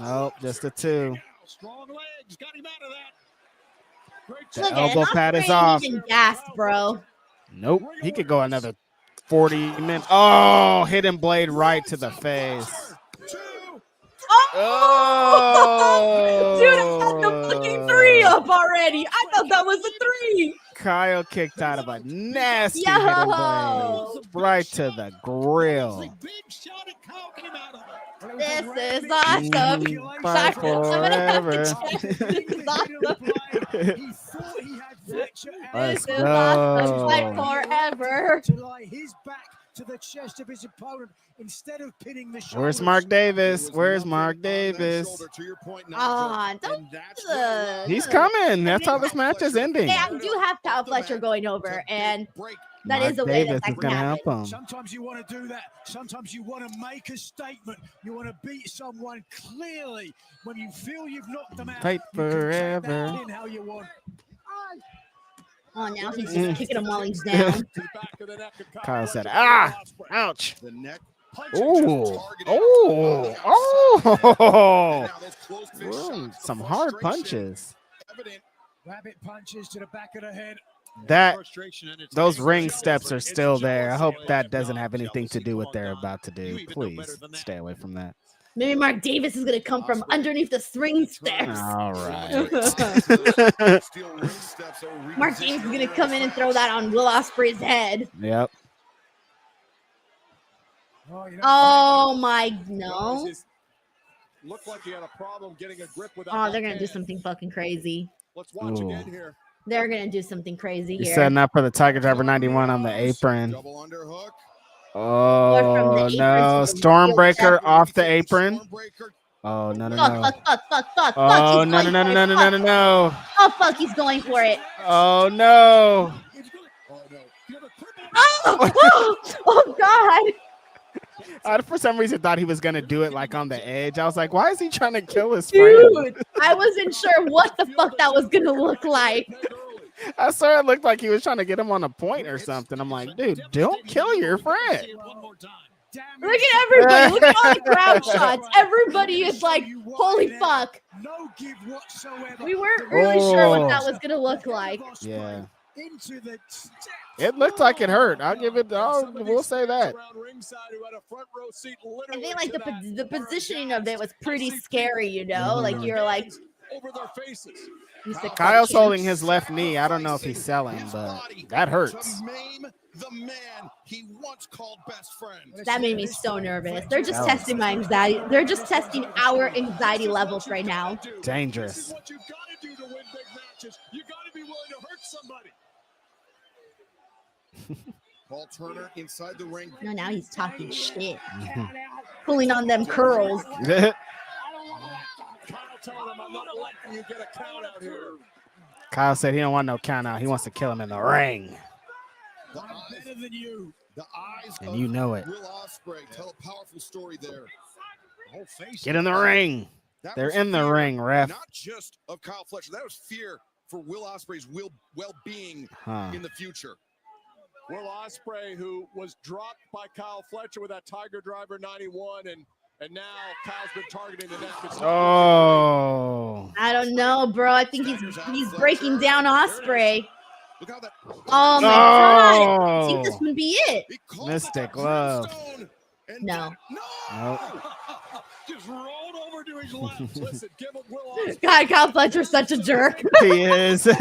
Nope, just a two. Strong legs got him out of that. The Look at elbow it. pad is Ospreay off. Even gassed, bro. Nope, he could go another 40 minutes. Oh, hidden blade right to the face. Oh, Dude, I had the fucking 3 up already. I thought that was a 3. Kyle kicked out of a nasty hidden blade right to the grill. This is awesome. Fight I'm gonna have to forever. check. This is awesome. Let's This is awesome. go. Fight forever. To lie his back to the chest of his opponent instead of pinning the shoulder. Where's Mark Davis? Where's Mark Davis? Don't. He's coming. That's how this match is ending. Yeah, I do have Kyle Fletcher going over, and that Mark is a way Davis that is can gonna happen. help him. Sometimes you want to do that. Sometimes you want to make a statement. You want to beat someone clearly when you feel you've knocked them out. Fight you can trap forever. that in how you want. Oh, now he's just kicking him while he's down. Kyle said, "Ah, ouch." The neck. Ooh, oh, ooh, some hard punches. Rabbit punches to the back of the head. Those ring steps are still there. I hope that doesn't have anything to do with what they're about to do. Please stay away from that. Maybe Mark Davis is going to come from underneath the ring steps. All right. Mark Davis is going to come in and throw that on Will Ospreay's head. Yep. Oh, my, no. Looked like he had a problem getting a grip with that. Oh, they're going to do something fucking crazy. Let's watch again here. They're gonna do something crazy He's here. setting up for the Tiger Driver 91 on the apron. Double underhook. Oh apron no! to the Stormbreaker wheelchair. off the apron. Stormbreaker. Oh no no Fuck, no! fuck, fuck, fuck, fuck, Oh fuck. no He's no going no for no it. no Fuck. no no no! Oh fuck, he's going for it. Oh no! Oh no. Oh God. I for some reason thought he was gonna do it like on the edge. I was like, why is he trying to kill his friend? Dude, I wasn't sure what the fuck that was gonna look like. I saw it looked like he was trying to get him on a point or something. I'm like, dude, don't kill your friend. Look at everybody. Look at all the crowd shots. Everybody is like, holy fuck. No give whatsoever. We weren't really sure what that was gonna look like. Yeah. Into the It looked like it hurt. I'll give it. We'll say that. I think like the positioning of it was pretty scary, you know? Like you're like Over their faces. Kyle's holding his left knee. I don't know if he's selling, but that hurts. To maim the man he once called best friend. that made me so nervous. They're just testing my anxiety. They're just testing our anxiety levels right now. Dangerous. This is what you've got to do to win big matches. You got to be willing to hurt somebody. Paul Turner inside the ring. No, now he's talking shit. Pulling on them curls. Kyle telling him, I'm not letting you get a count out here. Kyle said he don't want no count out. He wants to kill him in the ring. The eyes, better than you. the eyes And of you know it. Will Ospreay tell a powerful story there. The whole face. Get in the ring. That They're was in the fear, ring, ref. Not just of Kyle Fletcher. That was fear for Will Ospreay's well-being Huh. in the future. Will Ospreay, who was dropped by Kyle Fletcher with that Tiger Driver 91, and now Kyle's been targeting the neck. Oh. I don't know, bro. I think he's breaking down Ospreay. Look how that Oh my god. I think Oh. this would be it. he called Mystic it a Love. gravestone, and No. no. Nope. Just rolled over to his left. Listen, give him Will Ospreay. God, Kyle Fletcher's such a jerk. He is. He's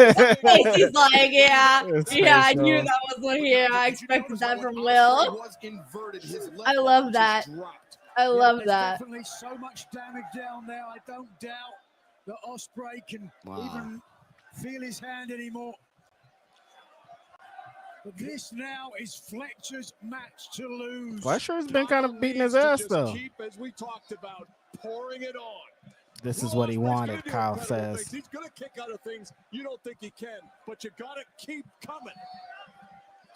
like, yeah, His yeah, I face knew off. that was what here. I expected that from Ospreay Will. was inverted. His left I love arm that. just dropped. I love There's that. definitely so much damage down there. I don't doubt that Ospreay can Wow. even feel his hand anymore. But this now is Fletcher's match to lose. Fletcher's been kind of beating his ass Just though. keep, as we talked about, pouring it on. This is Will what he Ospreay's gonna wanted, do Kyle incredible says. things. He's going to kick out of things you don't think he can, but you got to keep coming.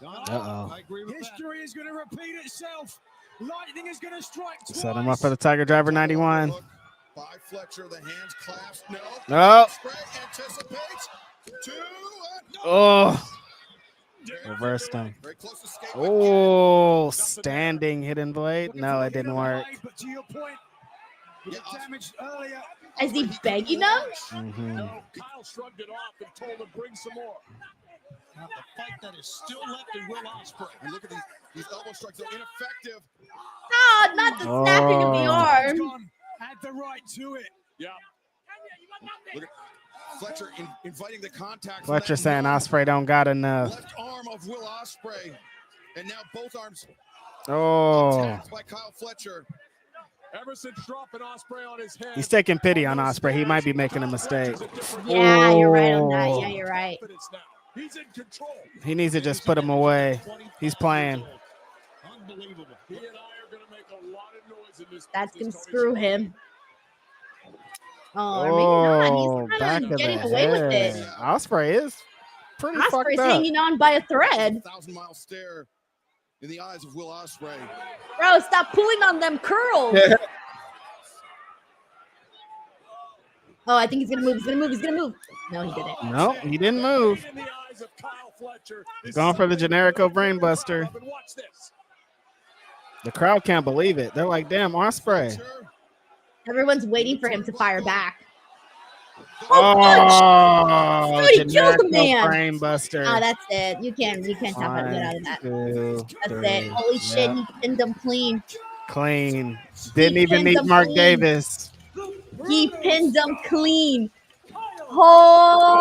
Uh-oh. I agree with that. History is going to repeat itself. Lightning is going to strike twice. Set him up for the Tiger Driver 91. Look by Fletcher, the hands clasped. No. No. Ospreay anticipates. Two. Oh. Reversed him. Very close to escape. Oh, standing hidden blade. Looking No, for it the didn't inner work. blade, but to your point, with the damage earlier, Is he begging them? Mhm. No, Kyle shrugged it off and told him bring some more. Now the fight that is still left in Will Ospreay. And look at these elbow strikes. They're ineffective. No, not the snapping of the Oh. arm. gone, had the right to it. Yeah. Look at Fletcher inviting the contact. from Fletcher that saying numb Ospreay don't got enough. left arm of Will Ospreay. And now both arms Oh. attacked by Kyle Fletcher. Ever since dropping Ospreay on his head. He's taking pity on Ospreay. He might be making a mistake. Yeah, you're right on that. Oh. Yeah, you're right. He's in control. He needs to just put him away. He's playing. Unbelievable. He and I are going to make a lot of noise in this. That's gonna business, Tony screw Schiavone. him. Oh, or maybe not. Oh, He's back kind of of the getting away with head. it. Ospreay is pretty fucked Osprey's up. hanging on by a thread. 1,000-mile stare in the eyes of Will Ospreay. Bro, stop pulling on them curls. Oh, I think he's gonna move. He's gonna move. He's gonna move. No, he didn't. No, he didn't move. In the eyes of Kyle Fletcher. He's going for the Generico Brainbuster. Watch this. The crowd can't believe it. They're like, damn, Ospreay. Everyone's waiting for him to fire back. Oh, Dude, he killed the man. Brainbuster. Oh, that's it. You can't tap how to get out of that. 1, 2, That's 3. it. Holy shit, Yep. he pinned them clean. Clean. Didn't even pinned need them Mark clean. Davis. He pinned them clean.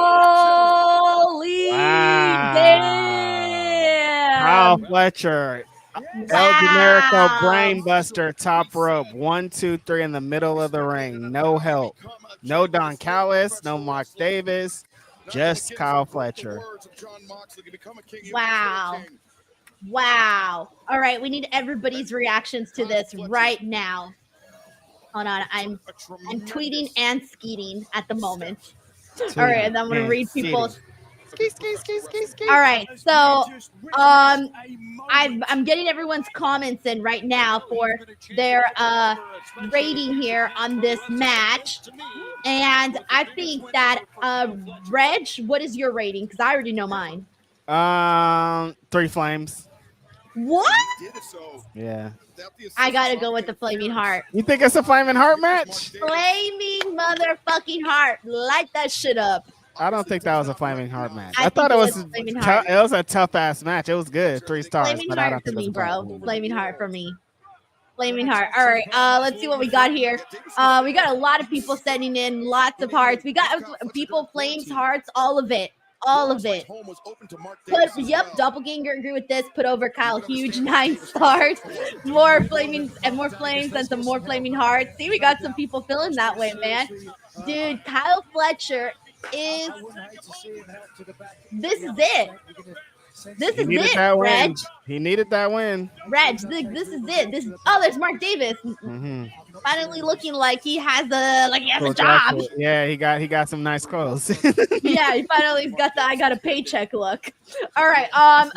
Holy Wow. damn. Kyle Fletcher. El Generico Brainbuster, top rope. 1, 2, 3 in the middle of the ring. No help. No Don Callis. No Mark Davis. Just Kyle Fletcher. Wow. Wow. All right, we need everybody's reactions to this right now. Hold on, I'm tweeting and skeeting at the moment. All right, and I'm gonna read people's. All right, so I'm getting everyone's comments in right now for their rating here on this match, and I think that Reg, what is your rating? Because I already know mine. 3 flames. What? Yeah. I gotta go with the Flaming Heart. You think it's a Flaming Heart match? Flaming motherfucking Heart. Light that shit up. I don't think that was a Flaming Heart match. I thought it was Heart. It was a tough ass match. It was good. 3 stars. Flaming but I Heart don't for think me, it was bro. Flaming Heart for me. Flaming Heart. All right, let's see what we got here. We got a lot of people sending in lots of hearts. We got people, flames, hearts, all of it. All of it. Yep, Doppelganger, agree with this. Put over Kyle, huge 9 stars. More flaming and more flames and some more flaming hearts. See, we got some people feeling that way, man. Dude, Kyle Fletcher is. This is it. This is it, Reg. He needed that win. Reg, this is it. There's Mark Davis. Finally looking like he has a job. Yeah, he got some nice clothes. Yeah, he finally's got the I got a paycheck look. All right, all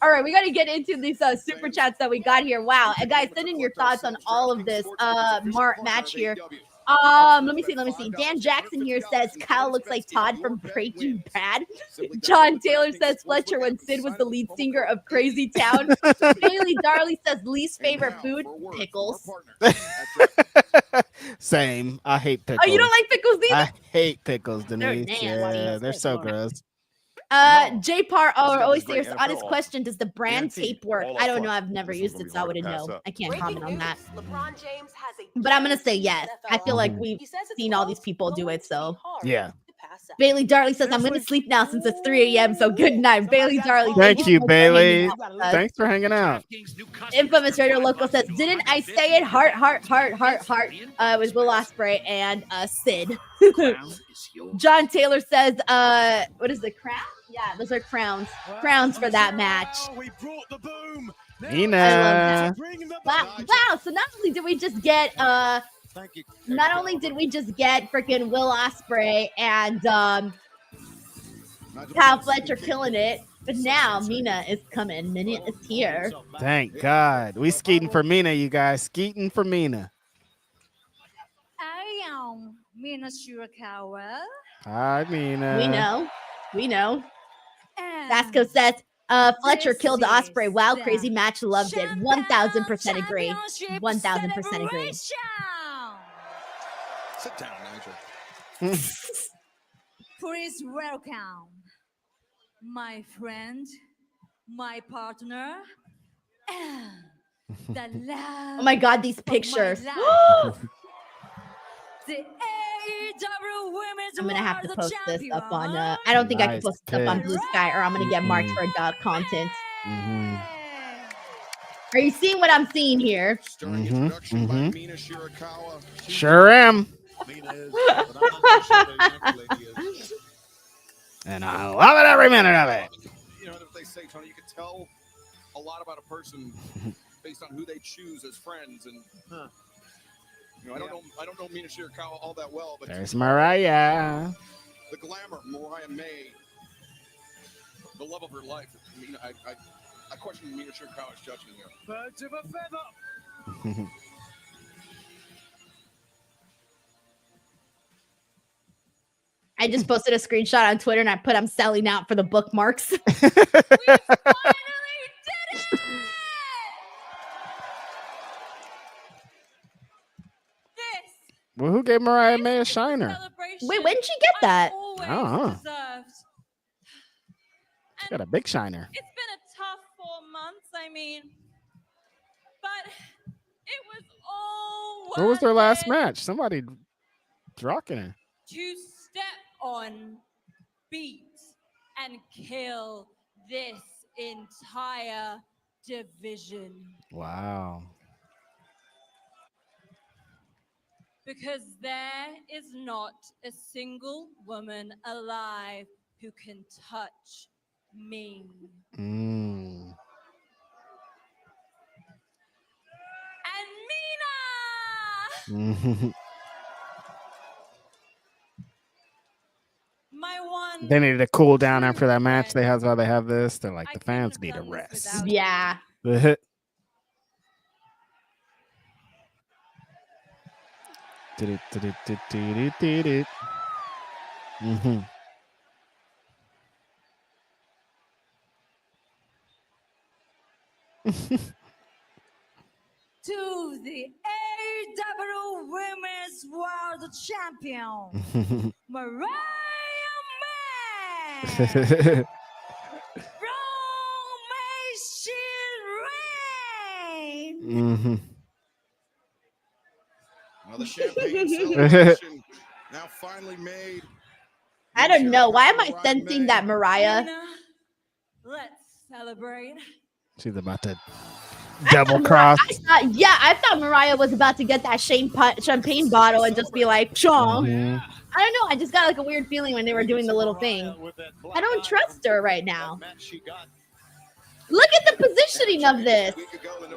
right, we got to get into these super chats that we got here. Wow, guys, send in your thoughts on all of this match here. Let me see. Dan Jackson here says Kyle looks like Todd from Breaking Bad. John Taylor says Fletcher when Sid was the lead singer of Crazy Town. Bailey Darley says least favorite food, pickles. Same. I hate pickles. Oh, you don't like pickles either? I hate pickles, Denise. They're They're so gross. J Par always saying honest question, does the brand tape work? I don't know. I've never used it, so I wouldn't know. I can't comment on that. But I'm gonna say yes. I feel like we've seen all these people do it, so yeah. Bailey Darley says I'm gonna sleep now since it's 3 a.m. So good night, Bailey Darley. Thank you, Bailey. Thanks for hanging out. Infamous Radio Local says, didn't I say it? Heart. With Will Ospreay and Sid. John Taylor says, what is the crown? Yeah, those are crowns. Crowns for that match. Mina. Wow. So not only did we just get freaking Will Ospreay and Kyle Fletcher killing it, but now Mina is coming. Mina is here. Thank God. We skeeting for Mina, you guys. Skeeting for Mina. I am Mina Shirakawa. Hi, Mina. We know. Vasco says, Fletcher killed Ospreay. Wow, crazy match. Loved it. 1000% agree. 1000% agree. Sit down, Nigel. Please welcome my friend, my partner, and the love. Oh my God, these pictures. The AEW Women's I'm gonna have to post this up on. I don't think I can post this up on Blue Sky, or I'm gonna get marked for content. Are you seeing what I'm seeing here? Sure am. And I love it every minute of it. You know what they say, Tony? You can tell a lot about a person based on who they choose as friends, and you know, I don't know Mina Shirakawa all that well, but there's Mariah. The glamour, Mariah May, the love of her life. I mean, I question Mina Shirakawa's judgment here. Birds of a feather. I just posted a screenshot on Twitter and I put I'm selling out for the bookmarks. We finally did it! Well, who gave Mariah May a shiner? Wait, when did she get that? I don't know. She got a big shiner. It's been a tough 4 months, I mean, but it was all Where was their last match? Somebody rocking her. To step on, beat, and kill this entire division. Wow. Because there is not a single woman alive who can touch me. Mm. And Mina! My one. They needed to cool down after that match. That's why they have this. They're like, the fans need a rest. Yeah. Mm-hmm. To the AEW Women's World Champion, Mariah May from Reign. Mm-hmm. Well, the champagne celebration now finally made. I don't know. Why am I sensing that Mariah? Let's celebrate. She's about to double cross. I thought Mariah was about to get that champagne bottle and just be like, Chong. Mhm. I don't know. I just got like a weird feeling when they were doing the little thing. I don't trust her right now. Look at the positioning of this.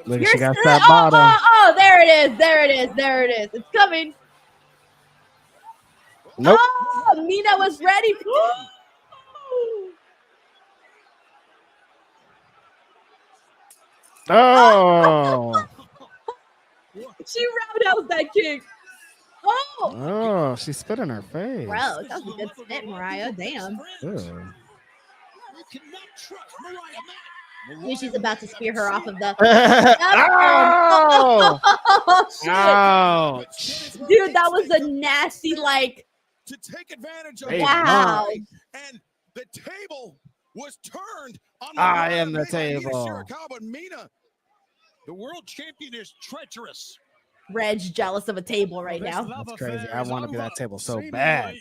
Look, she got that bottle. Oh, there it is. There it is. There it is. It's coming. Nope. Oh, Mina was ready. Oh. She roundhouse that kick. Oh. Oh, she spit in her face. Bro, that was a good spit, Mariah. Damn. Ew. Knew she's about to spear her off of the. Oh! Oh, shit. Ouch. Dude, that was a nasty, like. To take advantage of Wow. And the table was turned on I am the Mina table. Shirakawa. Mina, the world champion, is treacherous. Reg's jealous of a table right now. That's crazy. I want to be that table so bad.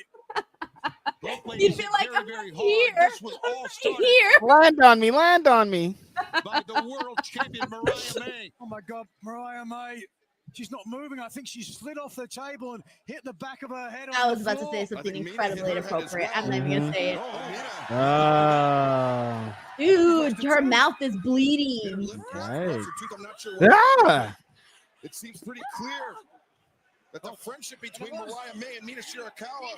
You'd be like, I'm not here. I'm here. Land on me. Land on me. By the world champion Mariah May. Oh my God, Mariah May. She's not moving. I think she slid off the table and hit the back of her head. I was about to say something incredibly inappropriate. I'm not even gonna say it. Oh. Dude, her mouth is bleeding. Right. Yeah. It seems pretty clear that the friendship between Mariah May and Mina Shirakawa.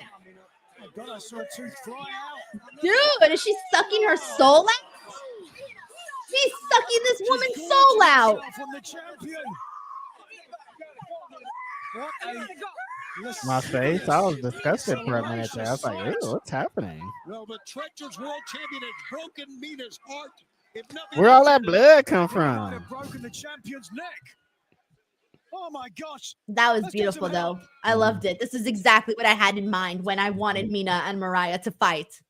Oh God, I saw a tooth fly out. Dude, is she sucking her soul out? She's sucking this woman's soul out. From the champion. My face, I was disgusted for a minute there. I was like, ew, what's happening? Well, the treacherous world champion has broken Mina's heart. Where all that blood come from? Broken the champion's neck. Oh my gosh. That was beautiful, though. I loved it. This is exactly what I had in mind when I wanted Mina and Mariah to fight.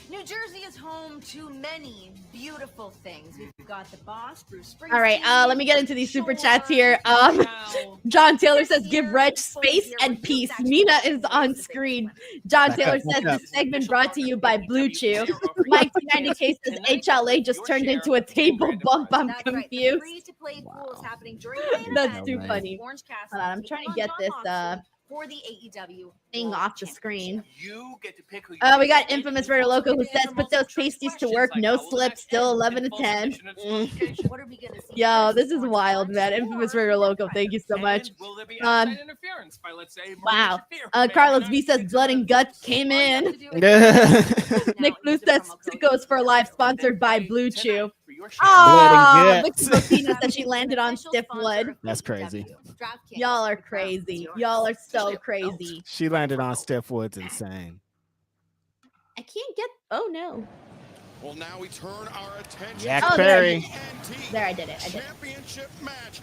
New Jersey is home to many beautiful things. We've got the boss, Bruce Springsteen. All right, let me get into these super chats here. John Taylor says, give Reg space and peace. Mina is on screen. John Taylor says, this segment brought to you by Blue Chew. Mike T90K says, HLA just turned into a table bump. I'm confused. That's too funny. Hold on, I'm trying to get this for the AEW thing off the screen. You get to pick who We got Infamous Raider Loco who says, put those pasties to work, no slip, still 11 to 10. What are we gonna see? Yo, this is wild, man. Infamous Raider Loco, thank you so much. interference by, let's say, Wow. Carlos V says, blood and guts came in. Nick Blue says, Sickos for Life, sponsored by Blue Chew. Oh, Vicky Bocina says she landed on stiff wood. That's crazy. Y'all are crazy. Y'all are so crazy. She landed on stiff wood's insane. I can't get. Oh no. Well, now we turn our attention. Jack Perry. There, I did it. Championship match.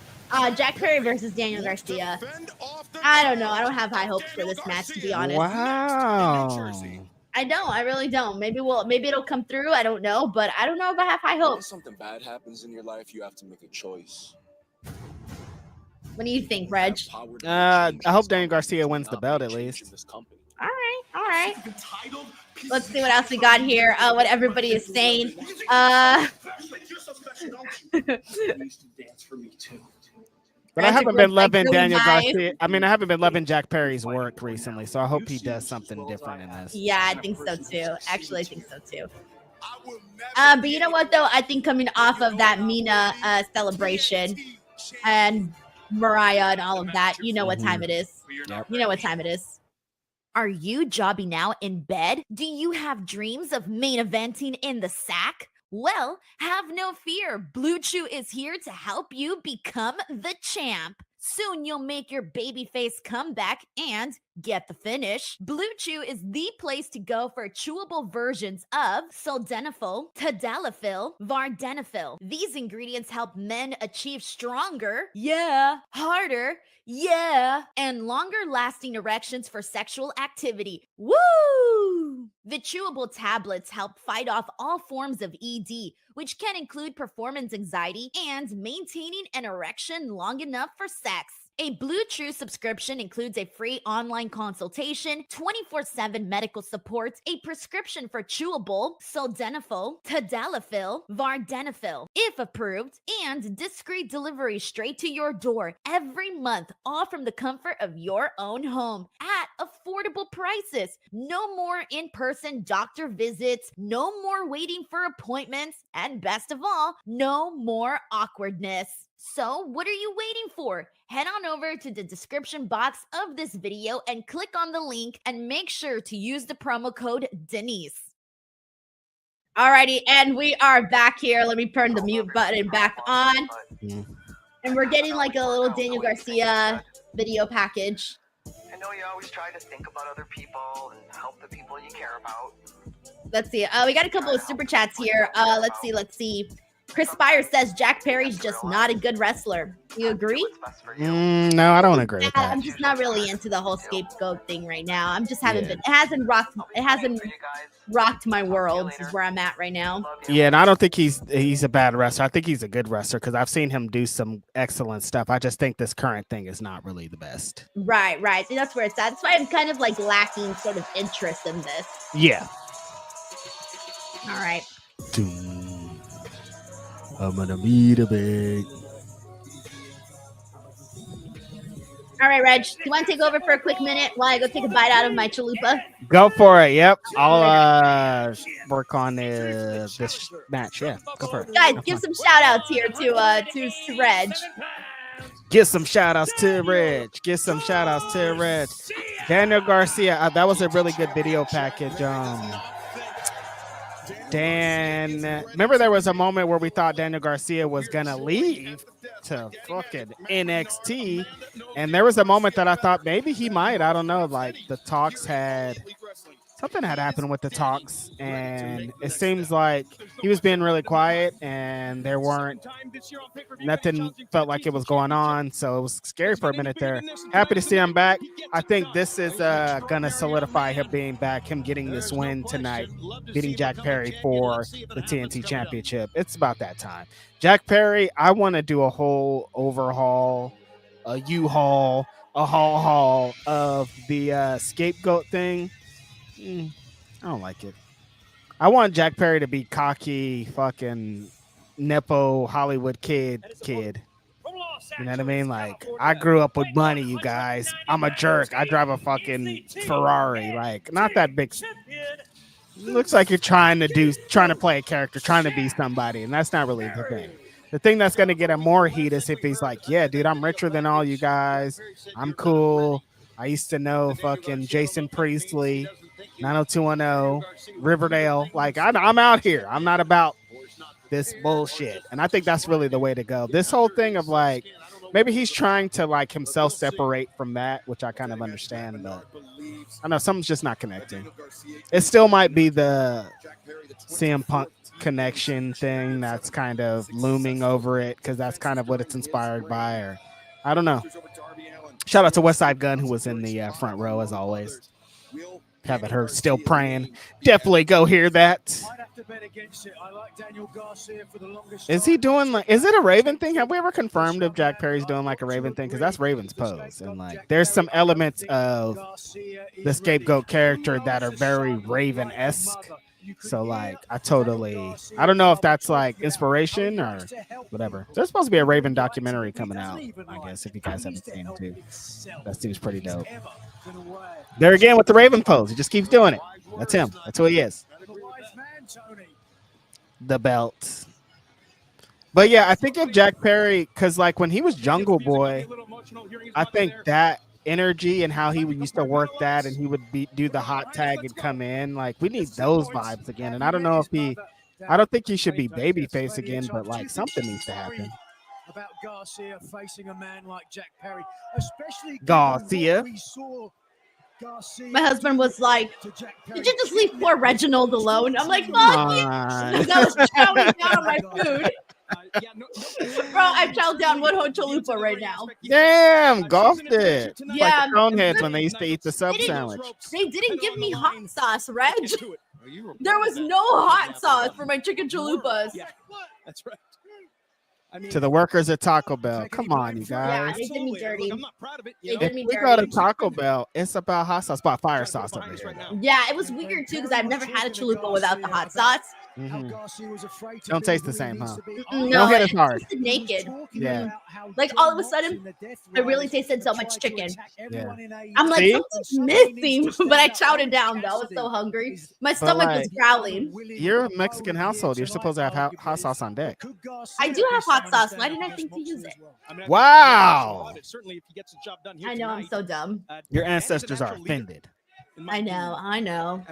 Jack Perry versus Daniel Garcia. I don't know. I don't have high hopes for this match, to be honest. Wow. I don't. I really don't. Maybe it'll come through. I don't know, but I don't know if I have high hopes. When something bad happens in your life, you have to make a choice. What do you think, Reg? I hope Daniel Garcia wins the belt at least. All right. Let's see what else we got here. What everybody is saying. But I haven't was, been like, loving really Daniel high. Garcia. I mean, I haven't been loving Jack Perry's work recently, so I hope he does something different in this. Yeah, I think so too. Actually, I think so too. But you know what though? I think coming off of that Mina celebration and Mariah and all of that, you know what time it is. Yep. You know what time it is. Are you jobbing out in bed? Do you have dreams of main eventing in the sack? Well, have no fear. Blue Chew is here to help you become the champ. Soon you'll make your babyface comeback and get the finish. Blue Chew is the place to go for chewable versions of sildenafil, tadalafil, vardenafil. These ingredients help men achieve stronger, harder, and longer lasting erections for sexual activity. Woo! The chewable tablets help fight off all forms of ED, which can include performance anxiety and maintaining an erection long enough for sex. A Blue Chew subscription includes a free online consultation, 24/7 medical support, a prescription for chewable sildenafil, tadalafil, vardenafil, if approved, and discreet delivery straight to your door every month, all from the comfort of your own home at affordable prices. No more in-person doctor visits, no more waiting for appointments, and best of all, no more awkwardness. So what are you waiting for? Head on over to the description box of this video and click on the link and make sure to use the promo code Denise. Alrighty, and we are back here. Let me turn the mute button back on. And we're getting like a little Daniel Garcia video package. I know you always try to think about other people and help the people you care about. Let's see. We got a couple of super chats here. Let's see. Chris Spire says Jack Perry's just not a good wrestler. You agree? No, I don't agree with that. I'm just not really into the whole scapegoat thing right now. I'm just haven't been. It hasn't rocked my world. Is where I'm at right now. Yeah, and I don't think he's a bad wrestler. I think he's a good wrestler because I've seen him do some excellent stuff. I just think this current thing is not really the best. Right. See, that's where it's at. That's why I'm kind of like lacking sort of interest in this. Yeah. All right. I'm gonna meet a big. All right, Reg, do you want to take over for a quick minute while I go take a bite out of my chalupa? Go for it. Yep. I'll work on this match. Yeah, go for it. Guys, give some shout outs here to Reg. Get some shout outs to Reg. Daniel Garcia. That was a really good video package. Remember there was a moment where we thought Daniel Garcia was gonna leave to fucking NXT, and there was a moment that I thought maybe he might. I don't know. Like something had happened with the talks, and it seems like he was being really quiet, and nothing felt like it was going on. So it was scary for a minute there. Happy to see him back. I think this is gonna solidify him being back, him getting this win tonight, beating Jack Perry for the TNT Championship. It's about that time. Jack Perry, I want to do a whole overhaul, a U-haul, a haul of the scapegoat thing. I don't like it. I want Jack Perry to be cocky, fucking nepo Hollywood kid. You know what I mean? Like, I grew up with money, you guys. I'm a jerk. I drive a fucking Ferrari. Like, not that big. Looks like you're trying to play a character, trying to be somebody, and that's not really the thing. The thing that's going to get him more heat is if he's like, yeah, dude, I'm richer than all you guys. I'm cool. I used to know fucking Jason Priestley, 90210, Riverdale. Like, I'm out here. I'm not about this bullshit. And I think that's really the way to go. This whole thing of like, maybe he's trying to like himself separate from that, which I kind of understand, but I know something's just not connecting. It still might be the CM Punk connection thing that's kind of looming over it because that's kind of what it's inspired by, or I don't know. Shout out to Westside Gun, who was in the front row as always. Haven't heard, still praying. Definitely go hear that. Is he doing like? Is it a Raven thing? Have we ever confirmed if Jack Perry's doing like a Raven thing? Because that's Raven's pose, and like there's some elements of the scapegoat character that are very Raven-esque. So like, I don't know if that's like inspiration or whatever. There's supposed to be a Raven documentary coming out, I guess, if you guys haven't seen it too. That seems pretty dope. There again with the Raven pose. He just keeps doing it. That's him. That's who he is. The belt. But yeah, I think if Jack Perry, because like when he was Jungle Boy, I think that energy and how he used to work that, and he would do the hot tag and come in, like we need those vibes again. And I don't know if I don't think he should be babyface again, but like something needs to happen. About Garcia facing a man like Jack Perry, especially Garcia. We saw Garcia. My husband was like, "Did you just leave poor Reginald alone?" I'm like, "Fuck you!" I was chowing down on my food. Bro, I chowed down one whole chalupa right now. Damn, golfed it. Yeah, like the Coneheads when they used to eat the sub sandwich. They didn't give me hot sauce, Reg. There was no hot sauce for my chicken chalupas. Yeah, that's right. I mean, To the workers at Taco Bell. Come on, you Yeah, guys. they did me dirty. I'm not proud of it. They If did me we go to dirty. Taco Bell, it's about hot sauce, about fire sauce over here. Yeah, it was weird too because I've never had a chalupa without the hot sauce. Don't taste the same, huh? No, Don't hit it as hard. tasted naked. Yeah. Like all of a sudden, I really tasted so much chicken. Yeah. I'm like, See? something's missing, but I chowed it down though. I was so hungry. My stomach was like, growling. You're a Mexican household. You're supposed to have hot sauce on deck. I do have hot sauce. Why didn't I think to use it? Wow. Certainly, if he gets the job done here I know, I'm so dumb. Your ancestors are offended. I know.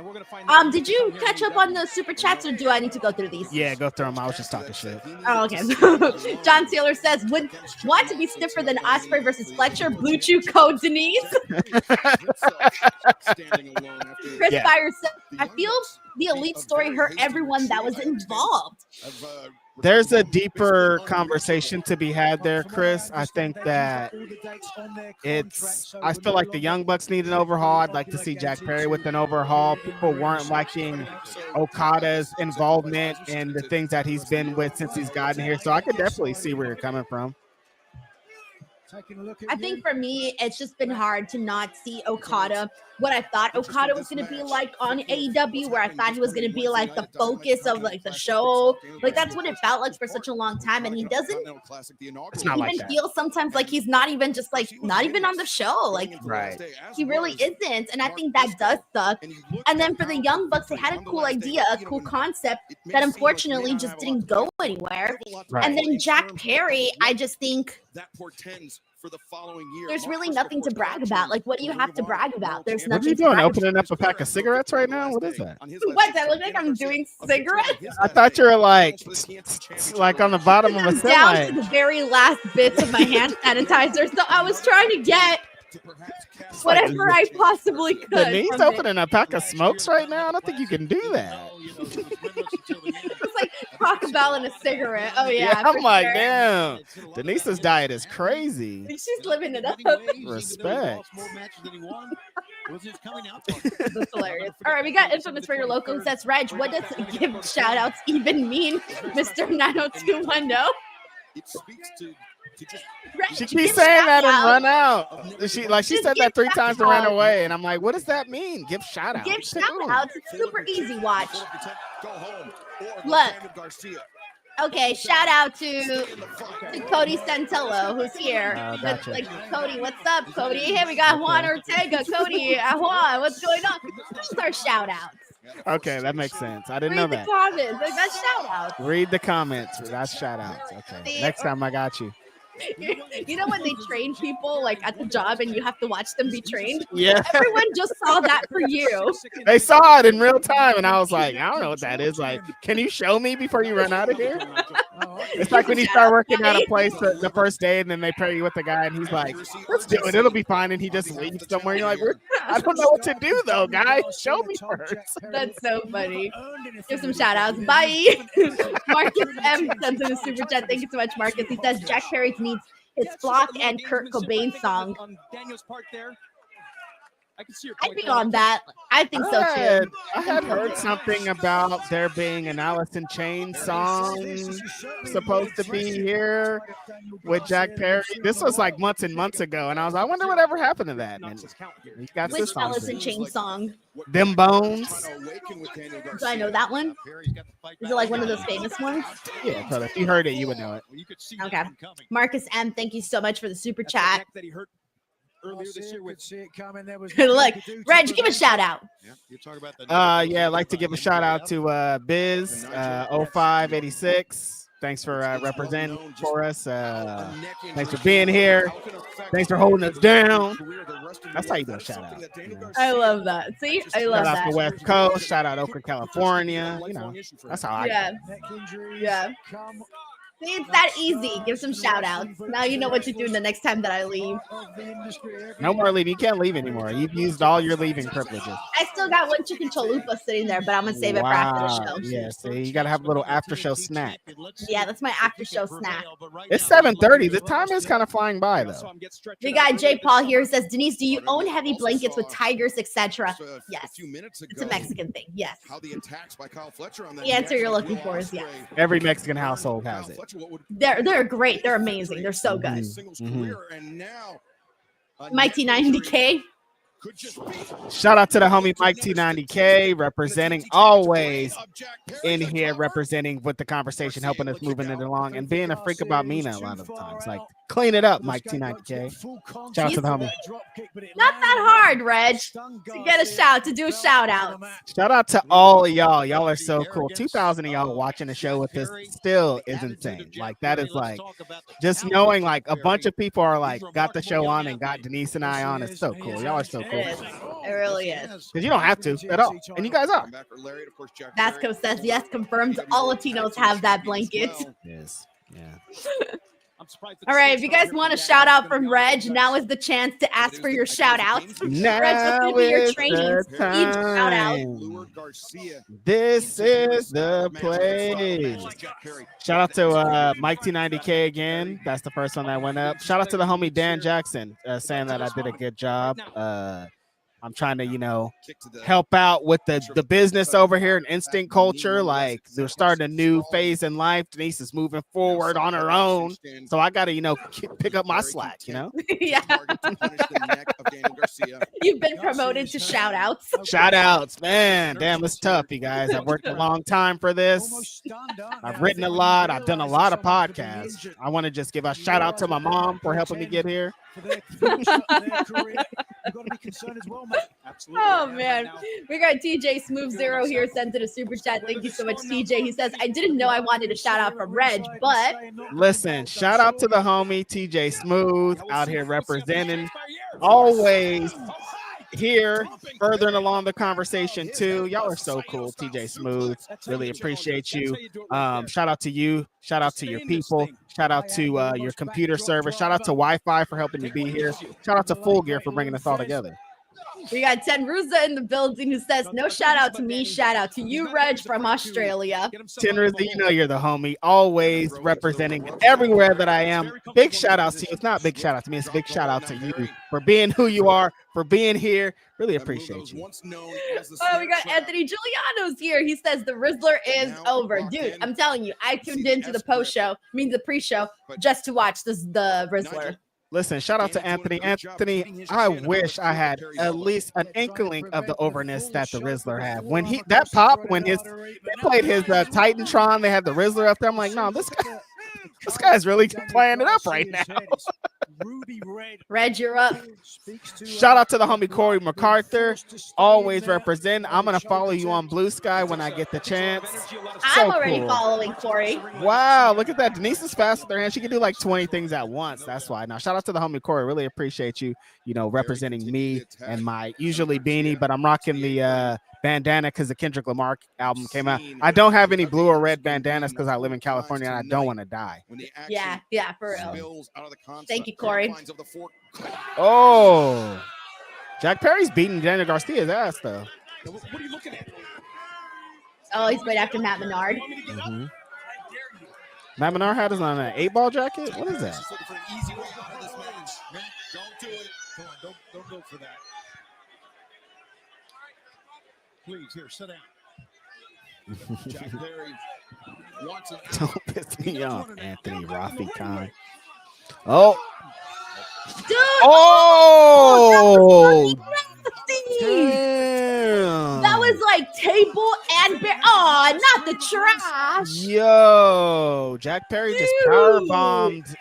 Did you catch up on the super chats, or do I need to go through these? Yeah, go through them. I was just talking shit. Oh, okay. John Taylor says, would want to be stiffer than Ospreay versus Fletcher. Blue Chew code Denise. Chris Yeah. Byers says, I feel the Elite story hurt everyone that was involved. There's a deeper conversation to be had there, Chris. I think that I feel like the Young Bucks need an overhaul. I'd like to see Jack Perry with an overhaul. People weren't liking Okada's involvement in the things that he's been with since he's gotten here. So I could definitely see where you're coming from. I think for me, it's just been hard to not see Okada. What I thought Okada was going to be like on AEW, where I thought he was going to be like the focus of like the show. Like that's what it felt like for such a long time. And he doesn't even feel sometimes like he's not even on the show. Like Right. he really isn't. And I think that does suck. And then for the Young Bucks, they had a cool idea, a cool concept that unfortunately just didn't go anywhere. Right. And then Jack Perry, I just think that portends for the following year. there's really nothing to brag about. Like, what do you have to brag about? There's What nothing are you to doing? brag Opening up a pack of cigarettes right now? What is that? What? That look like I'm doing cigarettes? I thought you were like on the bottom of a Down semi. to the very last bits of my hand sanitizer. So I was trying to get whatever I possibly could. Denise from it. opening a pack of smokes right now? I don't think you can do that. It's like Taco Bell and a cigarette. Oh yeah. I'm for like, sure. damn. Denise's diet is crazy. She's living it up. Respect. That's hilarious. All right, we got Infamous for your local. Who says, Reg, what does give shout outs even mean, Mr. 90210? It speaks to just She keeps saying that and run out. She said that 3 times and ran away. And I'm like, what does that mean? Give shout outs. Give shout outs. It's super easy. Watch. go home. Look. Daniel Garcia. Okay, shout out to Cody Santello, who's here. Gotcha. Like, Cody, what's up, Cody? Hey, we got Juan Ortega. Cody, Juan, what's going on? Those are shout outs. Okay, that makes sense. I didn't know Read the that. comments. Like, that's shout outs. Read the comments. That's shout outs. Okay. See? Next time I got you. You know when they train people like at the job and you have to watch them be trained? Yeah. Everyone just saw that for you. They saw it in real time, and I was like, I don't know what that is. Like, can you show me before you run out of here? It's like when you start working at a place the first day, and then they pair you with a guy, and he's like, let's do it. It'll be fine. And he just leaves somewhere. You're like, I don't know what to do, though, guys. Show me first. That's so funny. Give some shout outs. Bye. Marcus M sends in a super chat. Thank you so much, Marcus. He says Jack Perry needs his Flock and Kurt Cobain song. On Daniel's part there. I can see your I'd point. be on that. I think so too. I had heard something about there being an Alice in Chains song supposed to be here with Jack Perry. This was like months and months ago, and I was like, I wonder whatever happened to that. And he got Which this song. Alice in Chains song? Them Bones. Do I know that one? Is it like one of those famous ones? Yeah, so if you heard it, you would know it. Okay. Marcus M, thank you so much for the super chat. Earlier this year with see it coming. There was Look, Reg, give a shout out. Yeah, I'd like to give a shout out to Biz 0586. Thanks for representing for us. Thanks for being here. Thanks for holding us down. That's how you do a shout out. You know? I love that. See, I love shout that. out to West Coast. Shout out Oakland, California. You know, that's how I. Yeah. Yeah. See, it's that easy. Give some shout outs. Now you know what to do the next time that I leave. No more leaving. You can't leave anymore. You've used all your leaving privileges. I still got one chicken chalupa sitting there, but I'm gonna save it for after the show. Yeah, see, you gotta have a little after show snack. Yeah, that's my after show snack. It's 7:30. The time is kind of flying by though. We got Jay Paul here who says, Denise, do you own heavy blankets with tigers, etc.? Yes. It's a Mexican thing. Yes. The answer you're looking for is yes. Every Mexican household has it. They're great. They're amazing. They're so good. Mm-hmm. Mike T90K. Shout out to the homie Mike T90K representing always in here, representing with the conversation, helping us moving it along and being a freak about Mina a lot of the times. Like, clean it up, Mike T90K. Shout out to the homie. Not that hard, Reg, to get a shout, to do a shout out. Shout out to all of y'all. Y'all are so cool. 2,000 of y'all watching the show with us still is insane. Like, that is like, just knowing like a bunch of people are like, got the show on and got Denise and I on. It's so cool. Y'all are so cool. It really is. Because you don't have to at all. And you guys are. Vasco says, yes, confirmed. All Latinos have that blanket. Yes. Yeah. All right, if you guys want a shout out from Reg, now is the chance to ask for your shout out. Now Reg, what's going to be your trainings? the Each shout out. This is the place. Shout out to Mike T90K again. That's the first one that went up. Shout out to the homie Dan Jackson saying that I did a good job. I'm trying to, you know, help out with the business over here in Instinct Culture. Like, they're starting a new phase in life. Denise is moving forward on her own. So I got to, you know, pick up my slack, you know? Yeah. You've been promoted to shout outs. Shout outs, man. Damn, it's tough, you guys. I've worked a long time for this. I've written a lot. I've done a lot of podcasts. I want to just give a shout out to my mom for helping me get here. Oh man, we got TJ Smooth Zero here sent in a super chat. Thank you so much, TJ. He says, I didn't know I wanted a shout out from Reg, but listen, shout out to the homie TJ Smooth out here representing, always here, furthering along the conversation too. Y'all are so cool, TJ Smooth. Really appreciate you. Shout out to you. Shout out to your people. Shout out to your computer service. Shout out to Wi-Fi for helping you be here. Shout out to Full Gear for bringing us all together. We got Ten Ruza in the building who says, no shout out to me, shout out to you, Reg, from Australia. Ten Ruza, you know you're the homie, always representing everywhere that I am. Big shout outs to you. It's not a big shout out to me, it's a big shout out to you for being who you are, for being here. Really appreciate you. Oh, we got Anthony Giuliano's here. He says the Rizzler is over. Dude, I'm telling you, I tuned into the the pre-show, just to watch the Rizzler. Listen, shout out to Anthony. Anthony, I wish I had at least an inkling of the overness that the Rizzler had. When he played his Titantron, they had the Rizzler up there. I'm like, no, this guy's really playing it up right now. Reg, you're up. Shout out to the homie Corey MacArthur, always represent. I'm gonna follow you on Blue Sky when I get the chance. I'm already following Corey. Wow, look at that. Denise is fast with her hand. She can do like 20 things at once. That's why. Now, shout out to the homie Corey. Really appreciate you, representing me and my usually beanie, but I'm rocking the bandana because the Kendrick Lamar album came out. I don't have any blue or red bandanas because I live in California and I don't want to die. Yeah, for real. Thank you, Corey. Oh, Jack Perry's beating Daniel Garcia's ass though. What are you looking at? Oh, he's right after Matt Menard. Mm-hmm. Matt Menard had us on an 8-ball jacket. What is that? Don't do it. Come on, don't go for that. Please, here, sit down. Jack Perry wants it. Don't piss me off, Anthony Rafi Khan. Oh. Dude! Oh! That was like table and bear. Oh, not the trash. Yo, Jack Perry just Dude. power bombed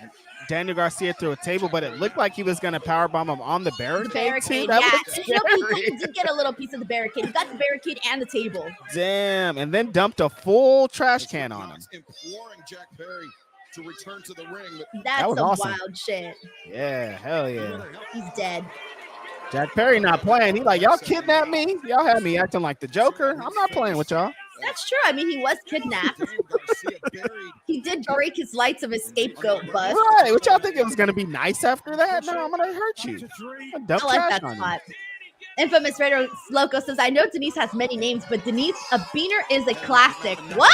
Daniel Garcia through a table, but it looked like he was gonna power bomb him on the barricade. The barricade, too. That yeah. looked And, you know, scary. he did get a little piece of the barricade. He got the barricade and the table. Damn, and then dumped a full trash can on him. Imploring Jack Perry to return to the ring. That's That was some awesome. wild shit. Yeah, hell yeah. He's dead. Jack Perry not playing. He like, y'all kidnapped me. Y'all had me acting like the Joker. I'm not playing with y'all. That's true. I mean, he was kidnapped. He did break his lights of his scapegoat bus. Right. What y'all think it was gonna be nice after that? No, I'm gonna hurt you. I like that spot. Infamous Raider Loco says, I know Denise has many names, but Denise, a beaner is a classic. What?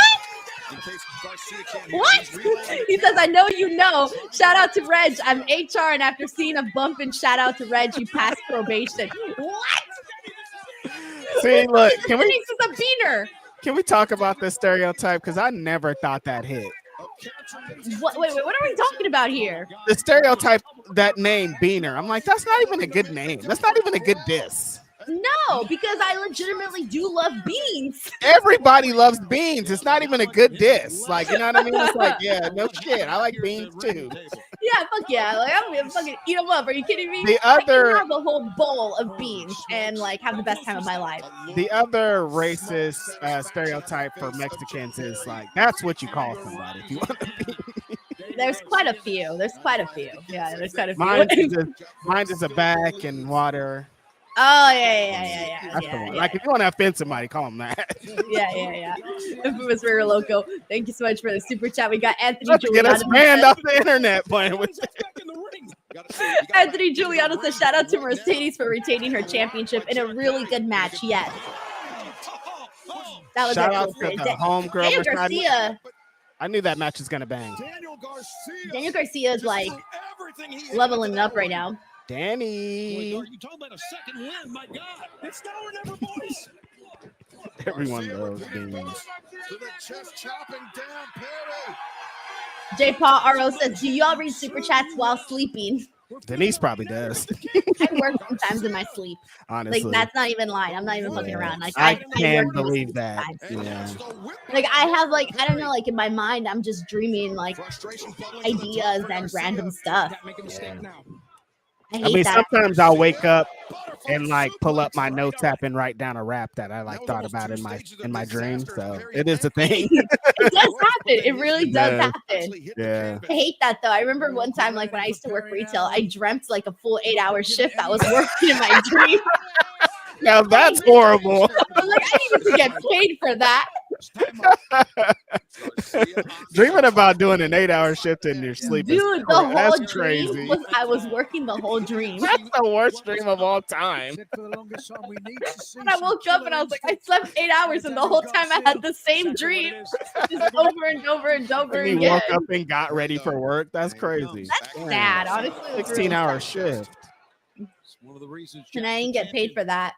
What? He says, I know you know. Shout out to Reg. I'm HR, and after seeing a bump and shout out to Reg, you passed probation. What? See, look, can we Denise is a beaner. Can we talk about this stereotype? Because I never thought that hit. What, wait, what are we talking about here? The stereotype, that name, Beaner. I'm like, that's not even a good name. That's not even a good diss. No, because I legitimately do love beans. Everybody loves beans. It's not even a good diss. Like, you know what I mean? It's like, yeah, no shit. I like beans too. Yeah, fuck yeah. Like, I'm gonna fucking eat them up. Are you kidding me? The I other- can have a whole bowl of beans and like have the best time of my life. The other racist stereotype for Mexicans is like, that's what you call somebody. If you want to be. There's quite a few. Yeah, there's quite a few. Mine is a back and water. Oh yeah. That's the one. Like, if you want to offend somebody, call them that. Yeah. Infamous Rare Loco. Thank you so much for the super chat. We got Anthony Let's get us Giuliano. banned off the internet playing with Anthony Giuliano says, shout out to Mercedes for retaining her championship in a really good match. Yes. That was Shout out excellent. to the homegirl. Daniel Garcia. I knew that match was gonna bang. Daniel Garcia is like leveling up right now. Danny. Are you talking about a second win? My God, it's now or never, boys. Everyone loves beans. To the chest chopping down Perry. J. Paul RO says, do y'all read super chats while sleeping? Denise probably does. I work sometimes in my sleep. Honestly. Like, that's not even lying. I'm not even fucking around. Like, I I can't work believe that. sometimes. Yeah. Like, I have, like, I don't know, like, in my mind, I'm just dreaming, like, ideas and random stuff. I I hate mean, that. sometimes I'll wake up and like pull up my notes app and write down a rap that I like thought about in my dream. So it is a thing. It does happen. It really does Yeah. happen. Yeah. I hate that though. I remember one time, like when I used to work retail, I dreamt like a full 8-hour shift that was working in my dream. Now that's horrible. I was like, I needed to get paid for that. Dreaming about doing an 8-hour shift in your sleep Dude, is the whole that's dream crazy. was I was working the whole dream. That's the worst dream of all time. And I woke up and I was like, I slept 8 hours, and the whole time I had the same dream, just over and over and over And you again. woke up and got ready for work. That's crazy. That's sad, honestly. It's really 16-hour sad. shift. One of the reasons. And I didn't get paid for that.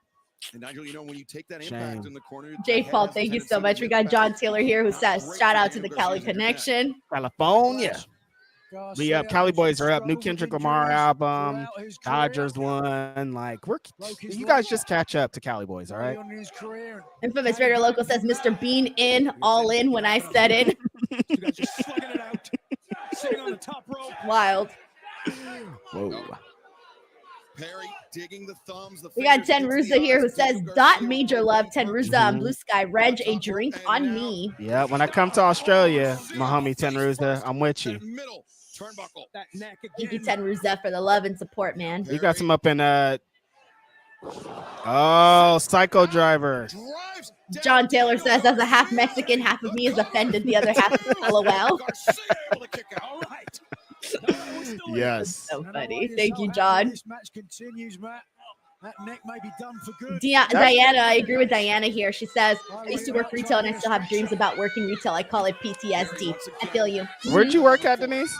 And Nigel, you know, when you take that impact in the corner, J. Paul, thank you so much. We got John Taylor here who says, shout out to the Cali Connection. California. The Cali Boys are up. New Kendrick Lamar album. Dodgers won. Like, you guys just catch up to Cali Boys, all right? Infamous Raider Local says, Mr. Bean in, all in when I said it. Wild. Whoa. Perry digging the thumbs. We got Ten Ruza here who says, Dot Major Love, Ten Ruza on Blue Sky. Reg, a drink on me. Yeah, when I come to Australia, my homie Tenruza, I'm with you. Thank you, Ten Ruza, for the love and support, man. You got some up in Psycho Driver. John Taylor says, as a half Mexican, half of me is offended, the other half is LOL. Yes. So funny. Thank you, John. This match continues, Matt. That neck may be done for good. Diana, I agree with Diana here. She says, I used to work retail and I still have dreams about working retail. I call it PTSD. I feel you. Where'd you work at, Denise?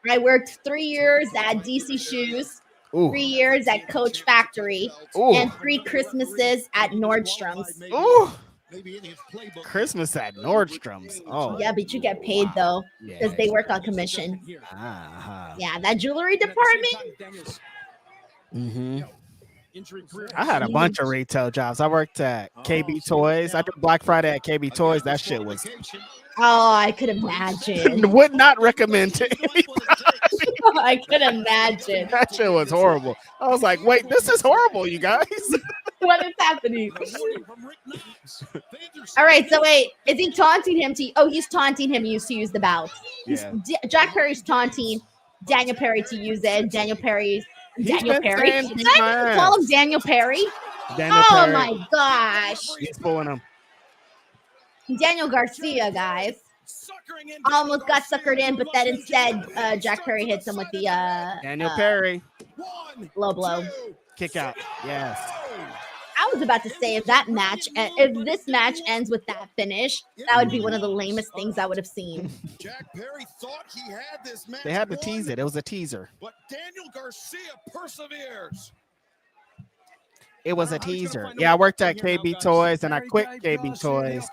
I worked 3 years at DC Shoes, Ooh. 3 years at Coach Factory, Ooh. and 3 Christmases at Nordstrom's. Ooh. Christmas at Nordstrom's. Oh. Yeah, but you get paid though, because they work on commission. Uh-huh. Yeah, that jewelry department. Mm-hmm. I had a bunch of retail jobs. I worked at KB Toys. I did Black Friday at KB Toys. That shit was. Oh, I could imagine. Would not recommend to anybody. I could imagine. That shit was horrible. I was like, wait, this is horrible, you guys. What is happening? All right, so wait, is he taunting him he's taunting him to use the belt. Yeah. Jack Perry's taunting Daniel Perry to use it. Daniel Perry. Did I call him Daniel Perry? Daniel oh Perry. My gosh. He's pulling him. Daniel Garcia, guys. Almost got suckered in, but then instead, Jack Perry hits him with the Daniel Perry. Low blow. Kick out. Yes. I was about to say if this match ends with that finish, that would be one of the lamest things I would have seen. Jack Perry thought he had this match. They had to tease it. It was a teaser. But Daniel Garcia perseveres. It was a teaser. Yeah, I worked at KB Toys and I quit KB Toys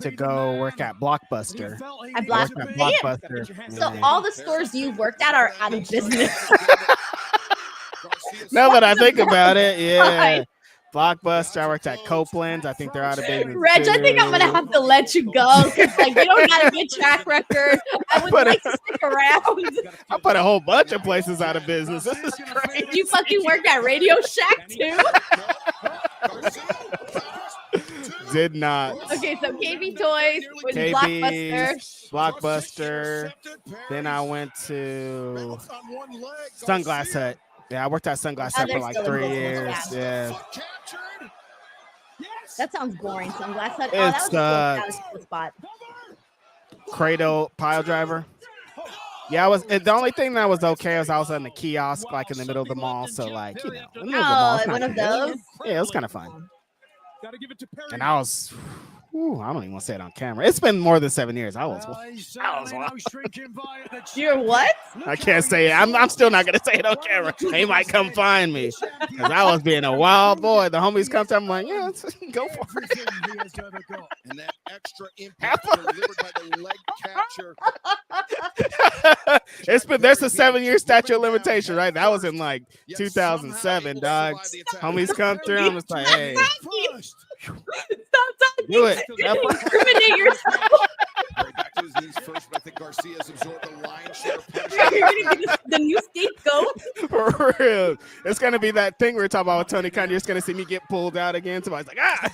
to go work at Blockbuster. At Blockbuster. So all the stores you've worked at are out of business. Now that I think about it, yeah. Blockbuster. I worked at Copeland's. I think they're out of business. Reg, I think I'm gonna have to let you go because like you don't got a good track record. I would like to stick around. I put a whole bunch of places out of business. This is crazy. You fucking worked at Radio Shack too? Did not. Okay, so KB Toys was Blockbuster. Then I went to Sunglass Hut. Yeah, I worked at Sunglass Hut for like 3 years. Yeah. That sounds boring. Sunglass Hut. It's that was a cool spot. Cradle pile driver. Yeah, the only thing that was okay was I was in the kiosk, like in the middle of the mall. So like, in the middle of the mall, it's not one of too bad. those. Yeah, it was kind of fun. And I was, I don't even want to say it on camera. It's been more than 7 years. I was You're what? I can't say it. I'm still not gonna say it on camera. They might come find me because I was being a wild boy. The homies come to me, I'm like, yeah, go for it. And that extra impact delivered by the leg catcher. There's a 7-year statute of limitation, right? That was in like 2007, dog. Homies come through. I'm just like, hey. Stop talking. Do it. Incriminate yourself. Back to his knees first, but I think Garcia's absorbed the lion's share of You're gonna be the new scapegoat. For real. It's gonna be that thing we were talking about with Tony Khan. You're just gonna see me get pulled out again. Somebody's like, ah.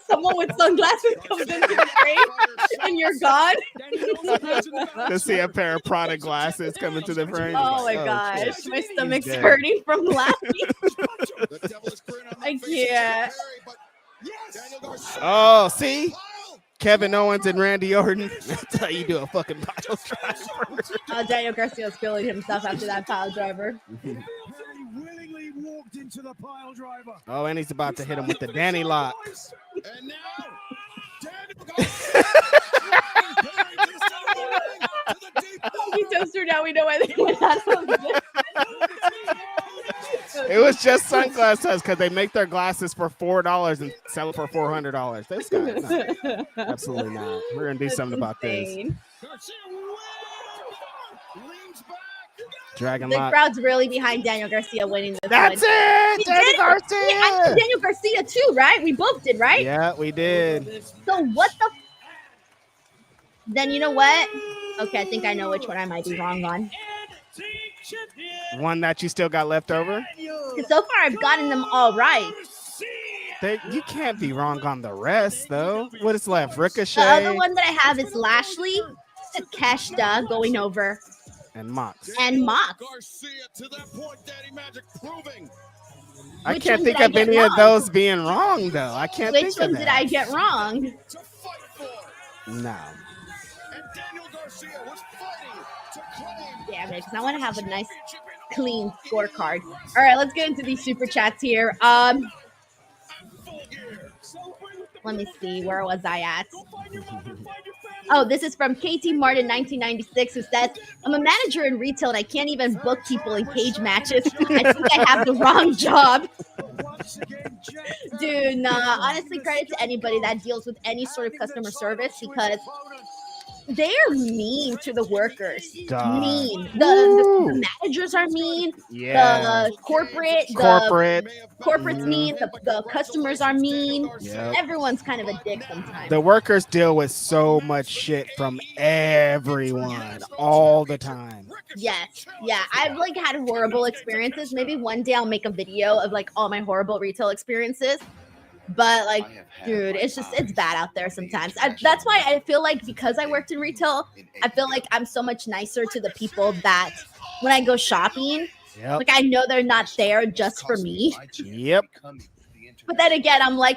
Someone with sunglasses comes into the frame and you're gone. To see a pair of Prada glasses come into the frame. Oh my gosh, my stomach's hurting from laughing. I can't. Oh, see? Kevin Owens and Randy Orton. That's how you do a fucking pile driver. Daniel Garcia's killing himself after that pile driver. Willingly walked into the pile driver. Oh, and he's about to hit him with the Danny lock. And now, He toaster now we know why they went out of business. It was just sunglasses because they make their glasses for $4 and sell it for $400. This guy, no, absolutely not. We're gonna do something about this. Dragon The lock. crowd's really behind Daniel Garcia winning this That's one. it, Daniel Garcia. I did Daniel Garcia too, right? We both did, right? Yeah, we did. So what the? Then you know what? Okay, I think I know which one I might be wrong on. One that you still got left over? Because so far I've gotten them all right. You can't be wrong on the rest, though. What is left? Ricochet. The other one that I have is Lashley, Takeshita going over, and Mox. and Mox. I can't think of any of those being wrong, though. I can't think Which of one that. did I get wrong? No. Damn it, because I want to have a nice, clean scorecard. All right, let's get into these super chats here. Let me see, where was I at? Oh, this is from KT Martin 1996, who says, I'm a manager in retail and I can't even book people in cage matches. I think I have the wrong job. Dude, nah. Honestly, credit to anybody that deals with any sort of customer service because they're mean to the workers. God. Mean. The managers are mean. Yeah. The corporate's Mhm. mean. The customers are mean. Yep. Everyone's kind of a dick sometimes. The workers deal with so much shit from everyone all the time. Yes. Yeah. I've like had horrible experiences. Maybe one day I'll make a video of like all my horrible retail experiences. But like, dude, it's bad out there sometimes. That's why I feel like because I worked in retail, I feel like I'm so much nicer to the people that when I go shopping, like I know they're not there just for me. Yep. But then again, I'm like,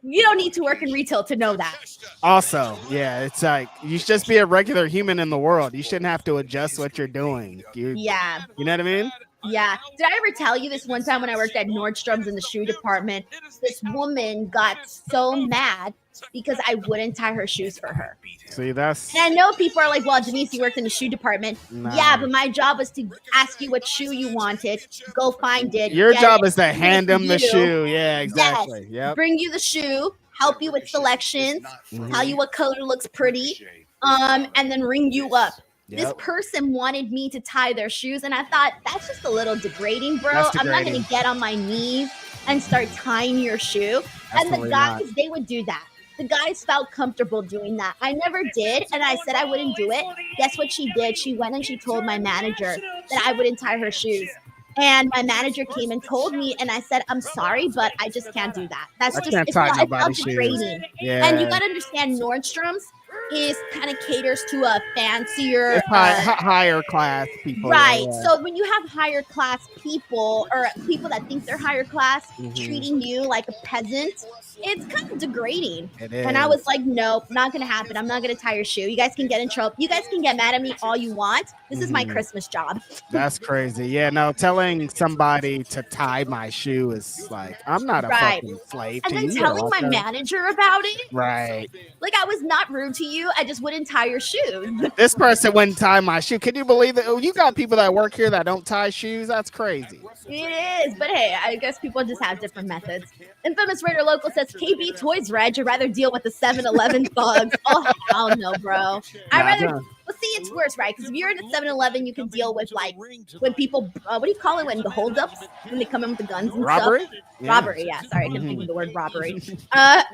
you don't need to work in retail to know that. Also, yeah, it's like you should just be a regular human in the world. You shouldn't have to adjust what you're doing. Yeah. You know what I mean? Yeah. Did I ever tell you this one time when I worked at Nordstrom's in the shoe department? This woman got so mad because I wouldn't tie her shoes for her. See, that's. And I know people are like, well, Denise, you worked in the shoe department. Nah. Yeah, but my job was to ask you what shoe you wanted, go find it. Your get job it, is to hand them the you. shoe. Yeah, exactly. Yes. Yep. Bring you the shoe, help you with selections, tell you what color looks pretty, and then ring you up. This Yep. person wanted me to tie their shoes, and I thought that's just a little degrading, bro. That's I'm not degrading. gonna get on my knees and start tying your shoe. And Absolutely the guys, not. they would do that. The guys felt comfortable doing that. I never did, and I said I wouldn't do it. Guess what she did? She went and she told my manager that I wouldn't tie her shoes. And my manager came and told me, and I said, I'm sorry, but I just can't do that. That's I just can't it's tie not nobody's shoes. degrading. Yeah. And you gotta understand Nordstrom's is kind of caters to a fancier It's higher class people. right. Yeah. So when you have higher class people or people that think they're higher class Mhm. treating you like a peasant, it's kind of degrading. It And I is. was like, nope, not gonna happen. I'm not gonna tie your shoe. You guys can get in trouble. You guys can get mad at me all you want. This is my Mhm. Christmas job. That's crazy. Yeah, no, telling somebody to tie my shoe is like, I'm not a Right. fucking slave And to then you. telling my okay? manager about it, Right. like I was not rude to you. I just wouldn't tie your shoes. This person wouldn't tie my shoe. Can you believe it? Oh, you got people that work here that don't tie shoes? That's crazy. It is, but hey, I guess people just have different methods. Infamous Raider Local says, KB Toys Reg, I'd rather deal with the 7-Eleven thugs. Oh, hell no, bro. I'd rather, no. well, see, it's worse, right? Because if you're in a 7-Eleven, you can deal with, like, when people, what do you call it, when the holdups, when they come in with the guns and Robbery? stuff? Yeah. Robbery, yeah, sorry, I couldn't think of the word robbery.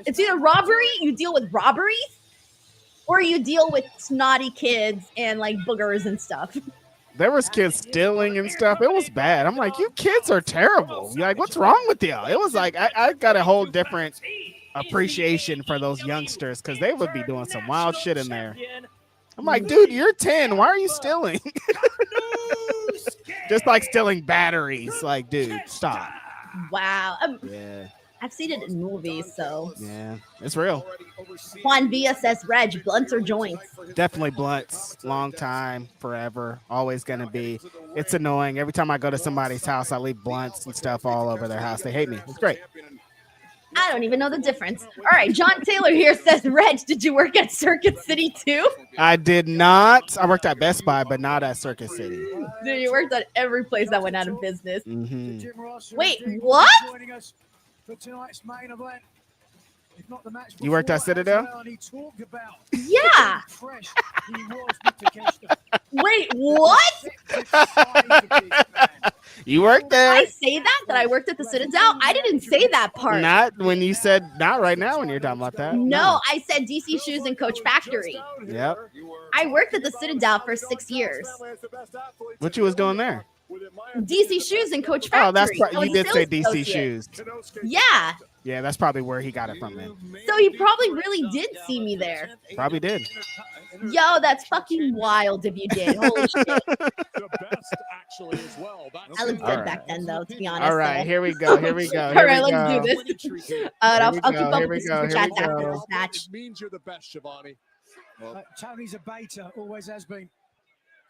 It's either robbery, you deal with robberies, or you deal with snotty kids and, like, boogers and stuff. There was kids stealing and stuff. It was bad. I'm like, you kids are terrible. You're like, what's wrong with y'all? It was like, I got a whole different appreciation for those youngsters because they would be doing some wild shit in there. I'm like, dude, you're 10. Why are you stealing? Just like stealing batteries. Like, dude, stop. Wow. Yeah. I've seen it in movies, so. Yeah, it's real. Juan Villa says, Reg, blunts or joints? Definitely blunts. Long time, forever, always gonna be. It's annoying. Every time I go to somebody's house, I leave blunts and stuff all over their house. They hate me. It's great. I don't even know the difference. All right, John Taylor here says, Reg, did you work at Circuit City too? I did not. I worked at Best Buy, but not at Circus City. Dude, you worked at every place that went out of business. Mm-hmm. Wait, what? For tonight's main event. If not the match You worked at before, Citadel? as well, and he talked about Yeah. how fresh he was with Takeshita. Wait, what? You worked there? I say that I worked at the Citadel? I didn't say that part. Not when you said not right now when you're talking about that. No, I said DC Shoes and Coach Factory. Yep. I worked at the Citadel for 6 years. What you was doing there? DC Shoes and Coach Factory. Oh, that's I was you did a say sales DC associate. shoes. Yeah. Yeah, that's probably where he got it from then. So he probably really did see me there. Probably did. Yo, that's fucking wild if you did. Holy shit. I looked good back then, though, to be honest. All right, here we go. Here we go. All right, let's do this. I'll keep up Here with we the go. super Here chats we after go. this match. It means you're the best, Shivani. Tony's a beta, always has been.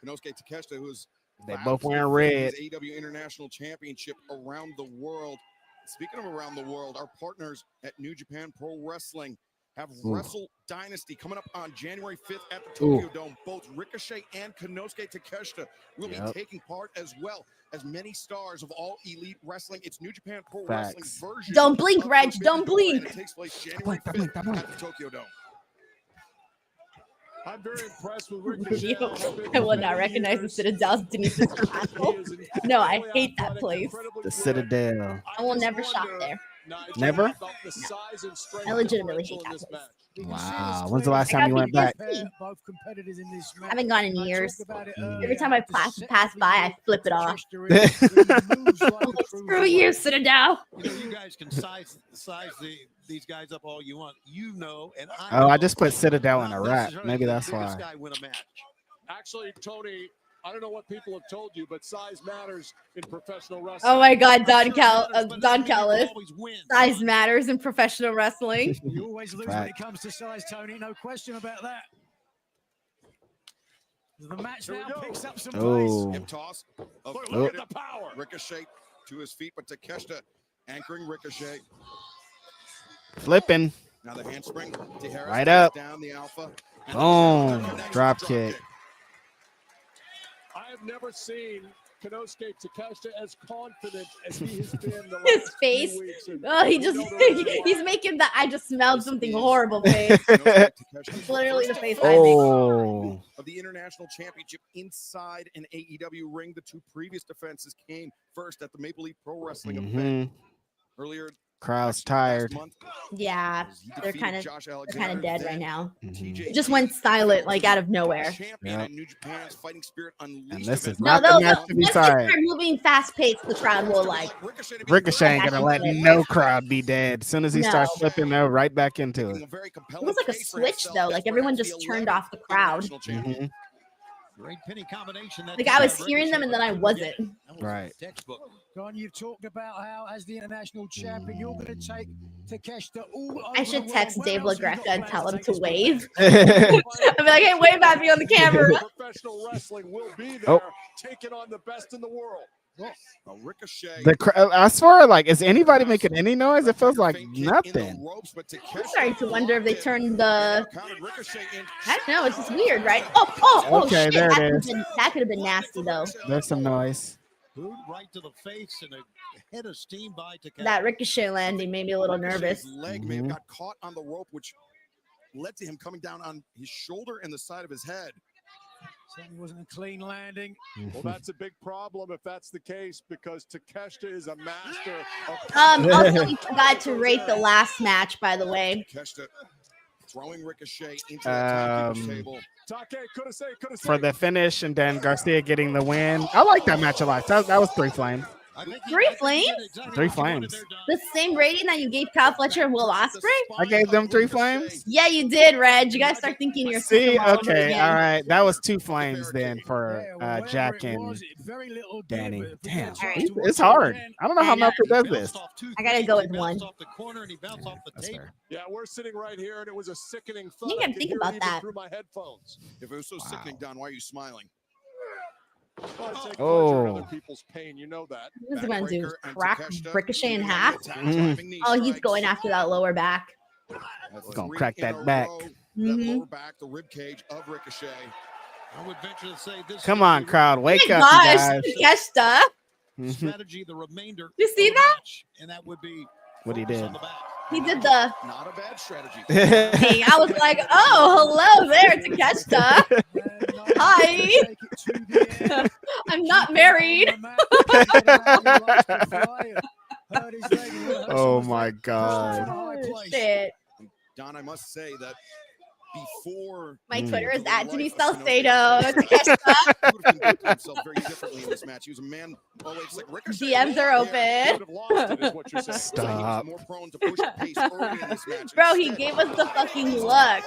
Konosuke Takeshita, who's They both wearing red. AEW International Championship around the world. Speaking of around the world, our partners at New Japan Pro Wrestling have Wrestle Dynasty coming up on January 5th at the Tokyo Dome. Both Ricochet and Konosuke Takeshita will be taking part as well. as many stars of all elite wrestling. It's New Japan Pro Facts. Wrestling's version. Don't blink, of Reg. Forbidden Don't Door, blink. and it takes place January 5th at the Tokyo Dome. I'm very impressed with Ricochet. I will not recognize the Citadel's Denise's castle. No, I hate that place. The Citadel. I will never shop there. Never? I legitimately hate that place. Wow. When's the last time you went back? Both competitors in this match. I haven't gone in years. Mm. Every time I pass by, I flip it off. Screw you, Citadel. You guys can size these guys up all you want. You know, and Oh, I just put Citadel in a rap. Maybe that's why. guy win a match. Actually, Tony, I don't know what people have told you, but size matters in professional wrestling. Oh my God, Don Callis. Size matters in professional wrestling. You always lose when it comes to size, Tony. No question about that. The match now picks up some Oh. Hip toss. Look Look at the power. Ricochet to his feet, but Takeshita anchoring Ricochet. Flipping. Now the handspring. Tijeras Right up. down the alpha. Boom. Drop kick. I have never seen Konosuke Takeshita as confident as he has been the His last face. few weeks. And Oh, he we just know the reason why. he's making the I just smelled something horrible face. It's literally the face I make. Oh. Of the International Championship inside an AEW ring. The two previous defenses came first at the Maple Leaf Pro Wrestling event earlier. Crowd's tired. Yeah, they're defeated kind of Josh dead right now. TJ Just went silent like out of nowhere. champion and New Japan's fighting spirit unleashed. And this is No, not the they'll match to be once they sorry. start moving fast paced, the crowd will like. Ricochet ain't gonna let no crowd be dead. As soon as he No. starts flipping, they're right back into it. It was like a switch though. Like everyone just turned off the crowd. Mhm. Great penny combination. Like I was hearing them and then I wasn't. Right. Don, you've talked about how, as the international champion, you're going to take Takeshita all over I should the text world. Dave Where else have you LaGreca got and tell him plans to take wave. this I'll be like, hey, wave at me on the camera. Professional wrestling will be there, Oh. taking on the best in the world. A Ricochet. I swear, like, is anybody making any noise? It feels like nothing. I'm starting to wonder if they turned the. I don't know. It's just weird, right? Oh, Okay, shit. there it That could've is. been- that could have been nasty though. There's some noise. Boot right to the face and a head of steam by Takeshita. That Ricochet landing made me a little nervous. His leg may have got caught on the rope, which led to him coming down on his shoulder and the side of his head. Certainly wasn't a clean landing. Well, that's a big problem if that's the case, because Takeshita is a master of Also, we forgot to rate the last match, by the way. Takeshita throwing Ricochet into the timekeeper's table. For the finish and then Garcia getting the win. I like that match a lot. That was 3 flames. 3 flames? 3 flames. The same rating that you gave Kyle Fletcher and Will Ospreay? I gave them 3 flames. Yeah, you did, Reg. You gotta start thinking your See, system all over okay, again. all right. That was 2 flames then for Jack and Danny. Damn, it's hard. I don't know how Meltzer does this. I gotta go with 1. That's fair. Yeah, we're sitting right here, and it was a sickening thought. You gotta I could think hear about even that. through my headphones. If it was so sickening, Don, why are you smiling? Well, I take pleasure in Oh. other people's pain. You know that. What was he gonna do? Backbreaker and Crack Takeshita Ricochet in leading half? on the attack, driving knee Oh, he's strikes. going after that lower back. That's Gonna 3 crack in that a back. row. That Mhm. lower back, the rib cage of Ricochet. I would venture to say this Come on, crowd. Wake Oh my up, you gosh, guys. Takeshita. Mhm. strategy the remainder. You see of the that? match, and that would be What he focus did. on the back. He did the Not a bad strategy. thing. I was like, oh, hello there, Takeshita. Hi. I'm not married. Oh my god. Oh, shit. Don, I must say that before My Mm. Twitter is the at life Denise of Sonoke Salcedo. Takeshita, Takeshita. he would have conducted himself very differently in this match. He was a man. Oh, wait, it's like Ricochet. DMs are Yeah, open. Would have lost it, is what you're saying. so he was Stop. more prone to push the pace early in this match. Bro, he Instead, gave us the fucking look.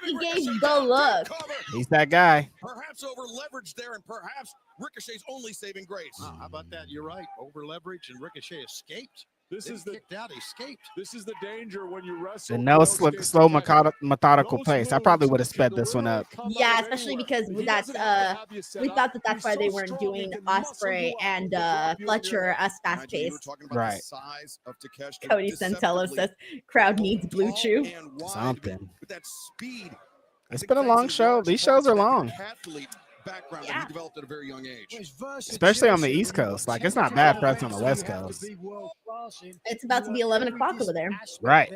He gave the look. He's that guy. perhaps over leverage there, and perhaps Ricochet's only saving grace. Wow, how about that? You're right. Over leverage, and Ricochet escaped. This Didn't is the kicked out. He escaped. this is the danger when you wrestle. And no Konosuke slow Takeshita. methodical Those pace. I probably moves would have sped can this one up. really come Yeah, out of especially anywhere. because He that's doesn't have to have you set we up. thought that that's He's why they so weren't strong, doing he can muscle Ospreay you up and with the whip you in your Fletcher head. as fast Imagine you were paced. talking about Right. the size of Takeshita. Cody Santello deceptively says crowd needs blue tall chew. and wide Something. with that speed. I It's think been a thanks long in show. large These part shows to are that long. decathlete background that he developed at a very young age. Especially on the East Coast. Like, it's not bad for us on the West Coast. It's about to be 11 o'clock over there. Right.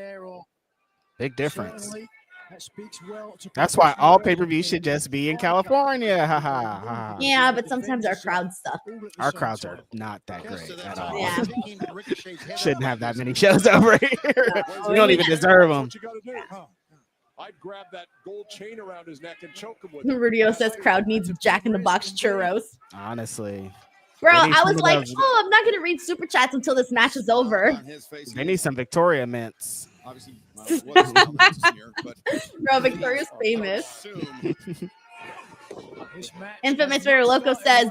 Big difference. That's why all pay-per-views should just be in California. Ha ha ha. Yeah, but sometimes our crowds suck. Our crowds are not that great at all. Yeah. Shouldn't have that many shows over here. We don't even deserve them. I'd grab that gold chain around his neck and choke him with Rudio says crowd needs Jack in the Box churros. Honestly. Bro, I was like, oh, I'm not going to read super chats until this match is over. They need some Victoria mints. Obviously, Bro, Victoria's famous. Infamous Ritter Loco says,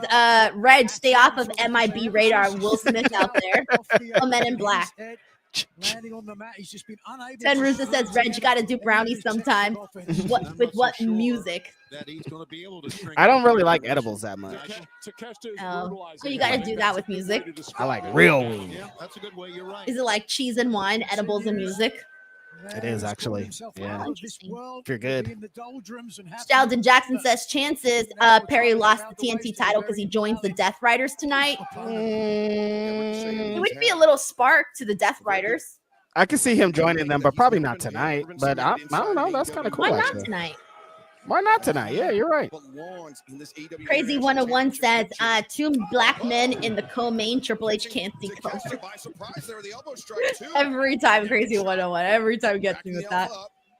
Reg, stay off of MIB radar. Will Smith out there. Oh, Men in Black. Ten Rusa says, Reg, you got to do brownies sometime. With what music? I don't really like edibles that much. Oh, so you got to do that with music. I like real weed. Is it like cheese and wine, edibles and music? It is actually. Yeah. If you're good. Sheldon Jackson says chances Perry lost the TNT title because he joins the Death Riders tonight. It would be a little spark to the Death Riders. I can see him joining them, but probably not tonight. But I don't know. That's kind of cool. Why not actually. tonight? Why not tonight? Yeah, you're right. Crazy 101 says 2 black men in the co-main. Triple H can't see color. Every time, Crazy 101. Every time gets me with that.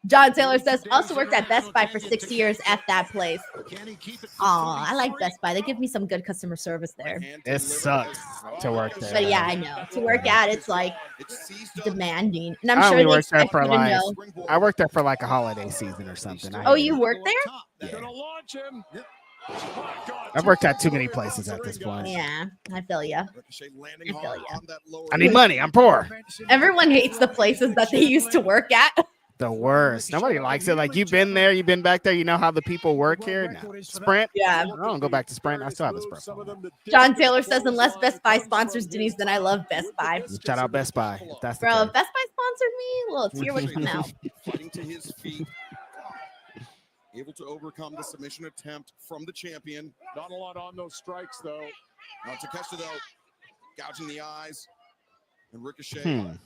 John Taylor says also worked at Best Buy for 6 years. At that place. Oh, I like Best Buy. They give me some good customer service there. It sucks to work there. But yeah, I know. To work at, it's like demanding. And I'm I sure only they worked there expect for you to like know. I worked there for like a holiday season or something. Oh, you worked there? Yeah. I've worked at too many places at this point. Yeah, I feel ya. I need money. I'm poor. Everyone hates the places that they used to work at. The worst. Nobody likes it. Like, you've been there, you've been back there. You know how the people work here. No. Sprint. Yeah. I don't go back to Sprint. I still have a Sprint phone. John Taylor says unless Best Buy sponsors Denise, then I love Best Buy. Shout out Best Buy. If that's the Bro, case. if Best Buy sponsored me, well, tear would come out. Fighting to his feet. Able to overcome the submission attempt from the champion. Not a lot on those strikes, though. Takeshita, though, gouging the eyes. And Ricochet,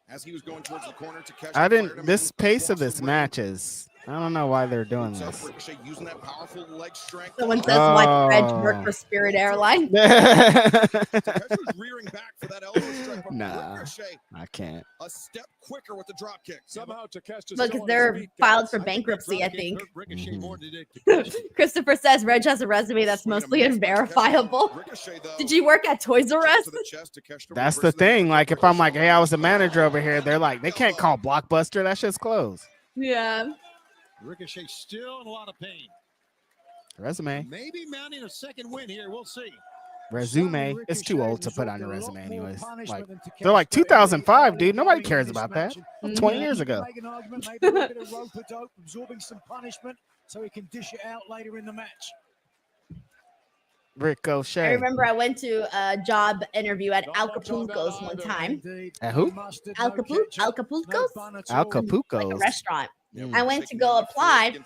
as he was going towards the corner, Takeshita. This pace of this match is. I don't know why they're doing this. Ricochet using that powerful leg strength. Someone says, watch Reg work for Spirit Airlines. Takeshita's rearing back for that elbow strike. But Nah, Ricochet, I can't. a step quicker with the drop kick. Somehow Takeshita. Look, they're filed for bankruptcy, I think. Christopher says Reg has a resume that's mostly unverifiable. Did you work at Toys R Us? That's the thing. Like, if I'm like, hey, I was the manager over here, they're like, they can't call Blockbuster. That shit's closed. Yeah. Ricochet still in a lot of pain. Resume. Maybe mounting a second win here. We'll see. Resume. It's too old to put on your resume, anyways. Like, they're like 2005, dude. Nobody cares about that. 20 years ago. Absorbing some punishment so he can dish it out later in the match. Ricochet. I remember I went to a job interview at Acapulco's one time. At who? Acapulco's? Acapulco's. Like a restaurant. I went to go apply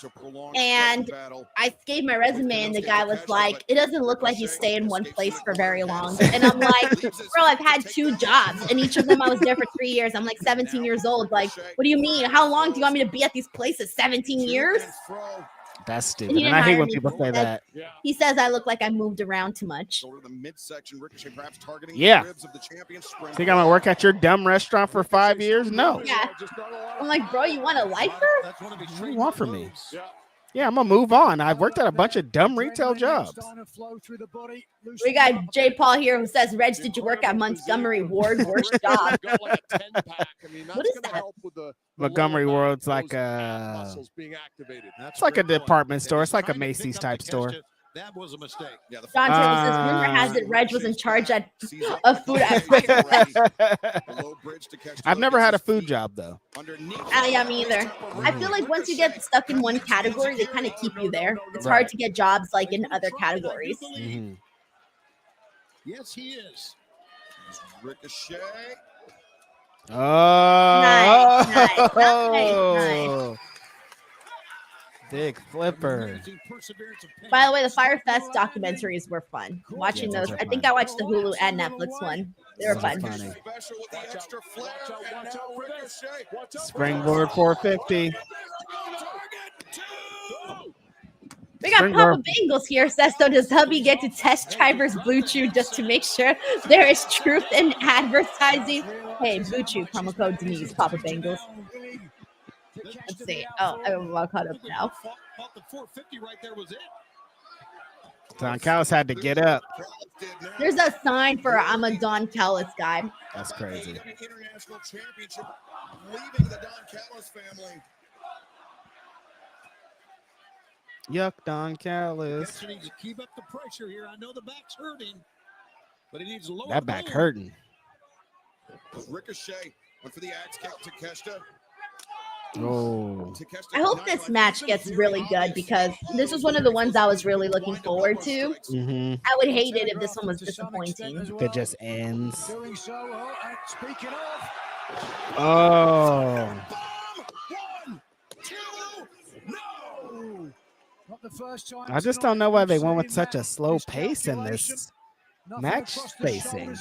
and I gave my resume and the guy was like, it doesn't look like you stay in one place for very long. And I'm like, bro, I've had 2 jobs and each of them I was there for 3 years. I'm like 17 years old. Like, what do you mean? How long do you want me to be at these places? 17 years? That's stupid. And I hate when people say that. He says I look like I moved around too much. Yeah. Think I'm gonna work at your dumb restaurant for 5 years? No. Yeah. I'm like, bro, you want a lifer? What do you want from me? Yeah, I'm gonna move on. I've worked at a bunch of dumb retail jobs. We got J. Paul here who says, Reg, did you work at Montgomery Ward? Worst job. What is that? Montgomery Ward's like a. It's like a department store. It's like a Macy's type store. That was a mistake. Yeah, John Taylor says, rumor has it Reg was in charge of food at I've never had a food job though. Yeah, me either. I feel like once you get stuck in one category, they kind of keep you there. It's hard to get jobs like in other categories. Yes, he is. Ricochet. Oh. Nice. Big flipper. By the way, the Fire Fest documentaries were fun. Watching those, I think I watched the Hulu and Netflix one. They were fun. Funny. Springboard 450. We got Papa Bengals here. Says, so does hubby get to test Driver's Blue Chew just to make sure there is truth in advertising? Hey, Blue Chew, promo code Denise, Papa Bengals. Let's see. Oh, I'm all caught up now. Don Callis had to get up. There's a sign for I'm a Don Callis guy. That's crazy. International championship, leaving the Don Callis family. Yuck, Don Callis. Needs to keep up the pressure here. I know the back's hurting, but he needs to lower That back hurting. Ricochet went for the axe kick to Takeshita. Oh. I hope this match gets really good because this is one of the ones I was really looking forward to. I would hate it if this one was disappointing. If it just ends. Oh. I just don't know why they went with such a slow pace in this match spacing.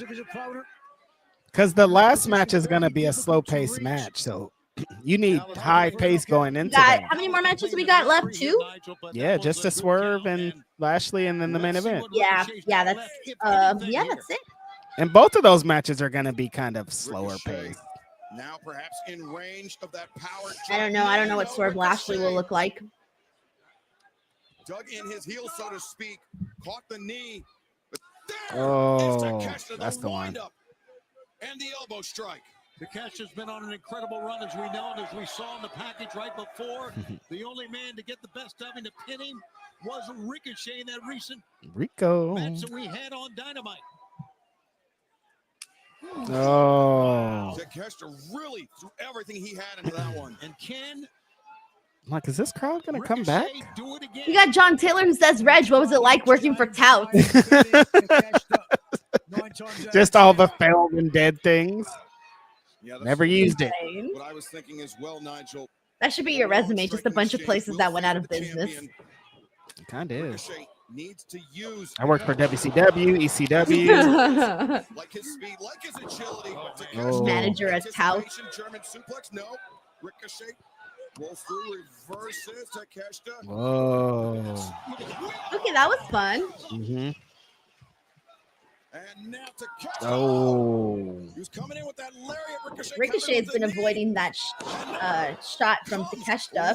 Because the last match is going to be a slow pace match, so you need high pace going into that. How many more matches we got left? 2? Yeah, just a Swerve and Lashley, and then the main event. Yeah, that's it. And both of those matches are going to be kind of slower pace. Now perhaps in range of that power. I don't know what Swerve Lashley will look like. Dug in his heel, so to speak. Caught the knee. Oh, that's the one. And the elbow strike. Takeshi's been on an incredible run, as we know, and as we saw in the package right before. The only man to get the best of him to pin him was Ricochet in that recent match that we had on Dynamite. Oh. Takeshi really threw everything he had into that one. And Ken. I'm like, is this crowd going to come back? You got John Taylor who says, Reg, what was it like working for Tout? Just all the failed and dead things. Yeah, never used it. What I was thinking as well, Nigel. That should be your resume, just a bunch of places that went out of business. It kind of is. Needs to use I worked for WCW, ECW. like his speed, like his agility. Manager at Tout. German suplex, no. Ricochet rolls through, reverses Takeshita. Whoa. Okay, that was fun. And now Takeshita. Oh. Who's coming in with that lariat? Ricochet's been avoiding that shot from Takeshita.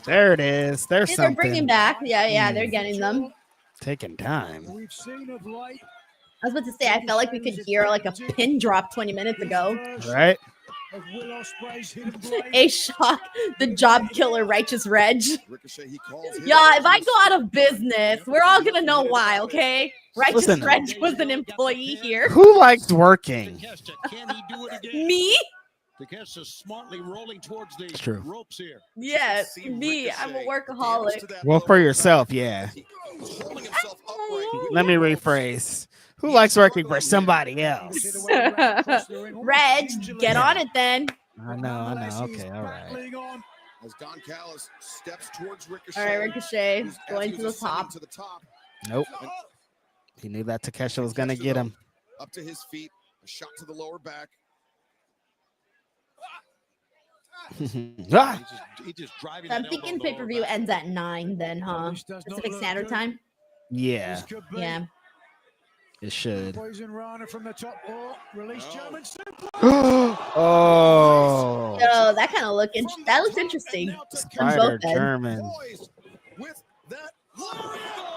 There it is. There's They're something. bringing back. Yeah, they're getting them. Taking time. We've seen of late. I was about to say, I felt like we could hear like a pin drop 20 minutes ago. Right? A shock, the job killer, Righteous Reg. Yeah, if I go out of business, we're all gonna know why, okay? Righteous Listen, Reg was an employee here. Who likes working? Can he do it again? Me? Takeshi's smartly rolling towards the True. ropes here. Yes, me. I'm a workaholic. Well, for yourself, yeah. Let me rephrase. Who likes working for somebody else? Reg, get on it then. I know. Okay, all right. As Don Callis steps towards Ricochet. All right, Ricochet going to the top. Nope. He knew that Takeshi was going to get him. Up to his feet, a shot to the lower back. Ah! I'm thinking pay-per-view ends at 9 then, huh? Pacific Standard Time? Yeah. Yeah. It should. Poison Rana from the top. Release German Oh. Yo, that kind of looks interesting. Spider German.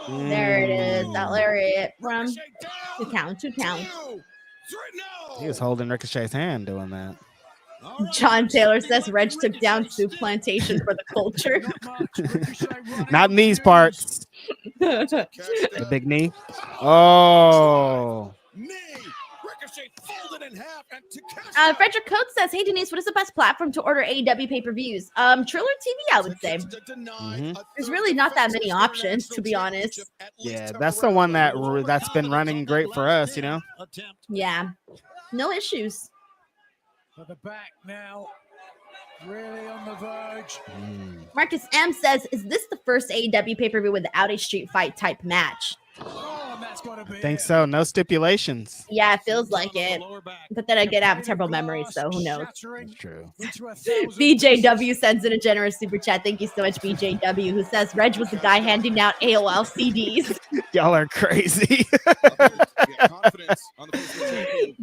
There it is. That lariat from 2 count. He was holding Ricochet's hand doing that. John Taylor says Reg took down Soup Plantation for the culture. Not in these parts. The big knee. Oh. Frederick Coates says, hey, Denise, what is the best platform to order AEW pay-per-views? Triller TV, I would say. There's really not that many options, to be honest. Yeah, that's the one that's been running great for us, you know? Yeah. No issues. For the back now. Really on the verge. Marcus M says, "Is this the first AEW pay-per-view without a street fight type match?" I think so. No stipulations. Yeah, it feels like it. But then again, I have terrible memories, so who knows? That's true. BJW sends in a generous super chat. Thank you so much, BJW, who says Reg was the guy handing out AOL CDs. Y'all are crazy.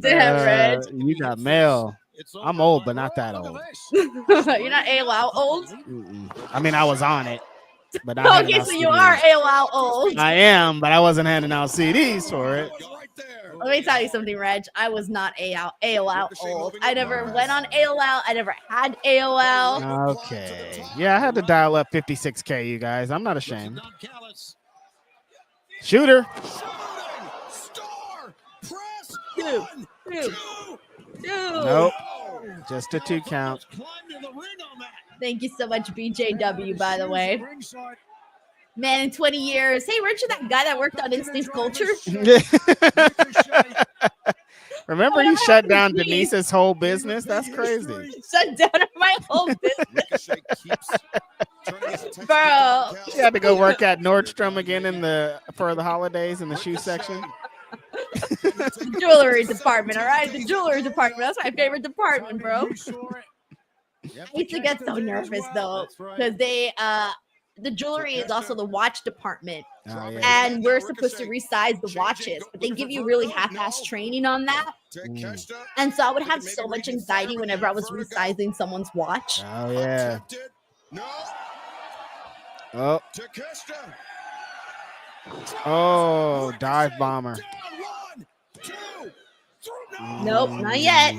Damn, Reg. You got mail. I'm old, but not that old. You're not AOL old? I mean, I was on it. But not okay, so you are AOL old. I am, but I wasn't handing out CDs for it. Let me tell you something, Reg. I was not AOL old. I never went on AOL. I never had AOL. Okay. Yeah, I had to dial up 56K, you guys. I'm not ashamed. Shooter. Two. Nope. Just a 2 count. Thank you so much, BJW, by the way. Man, in 20 years. Hey, weren't you that guy that worked on Instinct Culture? Remember you shut down Denise's whole business? That's crazy. Shut down my whole business. Bro. She had to go work at Nordstrom again for the holidays in the shoe section. The jewelry department, all right? The jewelry department. That's my favorite department, bro. I used to get so nervous though, because the jewelry is also the watch department, and we're supposed to resize the watches, but they give you really half-ass training on that. And so I would have so much anxiety whenever I was resizing someone's watch. Oh yeah. Oh. Oh, dive bomber. Nope, not yet.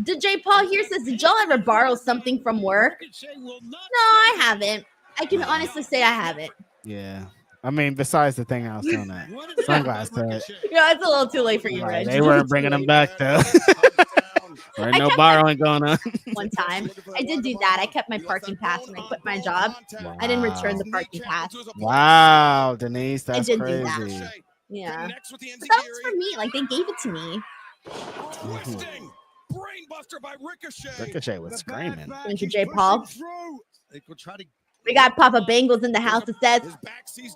DJ Paul here says, "Did y'all ever borrow something from work?" No, I haven't. I can honestly say I haven't. Yeah. I mean, besides the thing I was doing that sunglasses. Yeah, it's a little too late for you, Reg. They weren't bringing them back though. There ain't no borrowing going on. One time, I did do that. I kept my parking pass when I quit my job. Wow. I didn't return the parking pass. Wow, Denise, that's I did crazy. do that. Yeah, but that was for me. Like they gave it to me. Ricochet was screaming. Thank you, J. Paul. We got Papa Bangles in the house that says,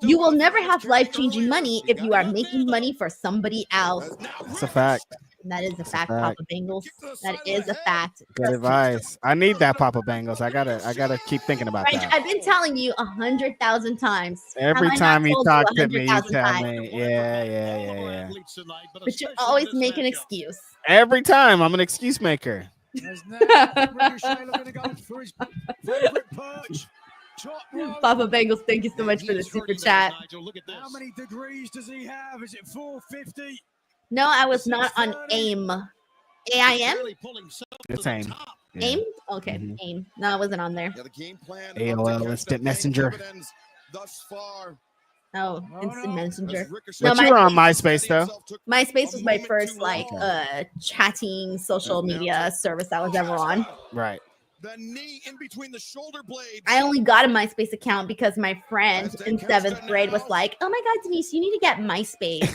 "You will never have life-changing money if you are making money for somebody else." That's a fact. That is a fact, Papa Bangles. That is a fact. Good advice. I need that Papa Bangles. I gotta keep thinking about Reg, that. I've been telling you 100,000 times. Every Have I time not you told talk to me, you 100,000 tell times? me, yeah. But you always make an excuse. Every time, I'm an excuse maker. Papa Bangles, thank you so much for the super chat. How many degrees does he have? Is it 450? No, I was not on AIM. AIM? It's AIM. Yeah. AIM? Okay, AIM. No, I wasn't on there. AOL Instant Messenger. Oh, Instant Messenger. But you were on MySpace though. MySpace was my first chatting social media service I was ever on. Right. The knee in between the shoulder blades. I only got a MySpace account because my friend in 7th grade was like, "Oh my God, Denise, you need to get MySpace."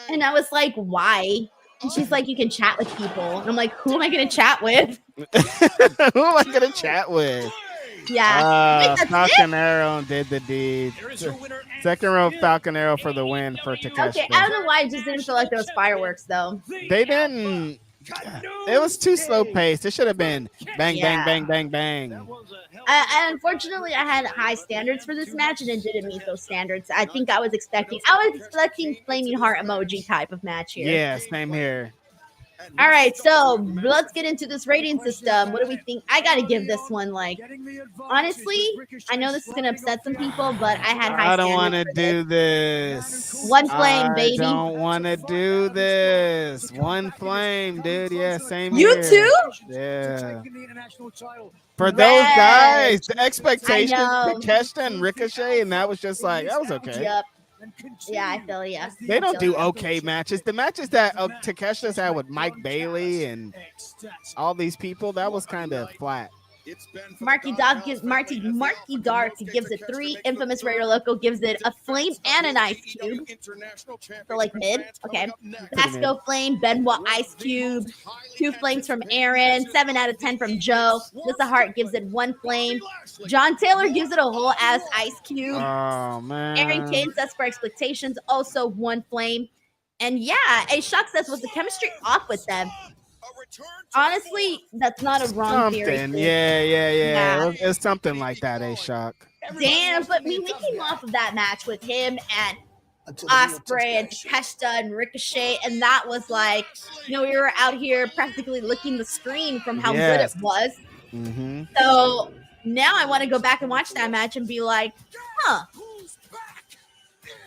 And I was like, "Why?" And she's like, "You can chat with people." And I'm like, "Who am I going to chat with?" Who am I gonna chat with? Yeah. Wait, Falcon Arrow did the deed. Second row Falcon Arrow for the win for Takeshi. Okay, I don't know why I just didn't feel like there was fireworks though. They didn't. It was too slow paced. It should have been bang, bang, bang, bang, bang. Unfortunately, I had high standards for this match and it didn't meet those standards. I think I was expecting flaming heart emoji type of match here. Yeah, same here. All right, so let's get into this rating system. What do we think? I got to give this one, like, honestly, I know this is going to upset some people, but I had high standards. I don't want to do this. One flame, baby. I don't want to do this. One flame, dude. Yeah, same You here. too? Yeah. For those guys, the expectations, Takeshi and Ricochet, and that was just like, that was okay. Yep. Yeah, I feel you. They don't do okay matches. The matches that Takeshi's had with Mike Bailey and all these people, that was kind of flat. Marky Dark gives it 3. Infamous Raider Loco gives it a flame and an ice cube. So like mid. Okay. Vasco flame, Benoit ice cube, 2 flames from Aaron, 7 out of 10 from Joe. Lisa Hart gives it 1 flame. John Taylor gives it a whole ass ice cube. Oh man. Aaron Kane says for expectations, also 1 flame. And yeah, A Shock says, was the chemistry off with them? Honestly, that's not a wrong theory. Yeah. It's something like that, A Shock. Damn, but we came off of that match with him and Ospreay and Testa and Ricochet, and that was like, we were out here practically licking the screen from how good it was. So now I want to go back and watch that match and be like, huh,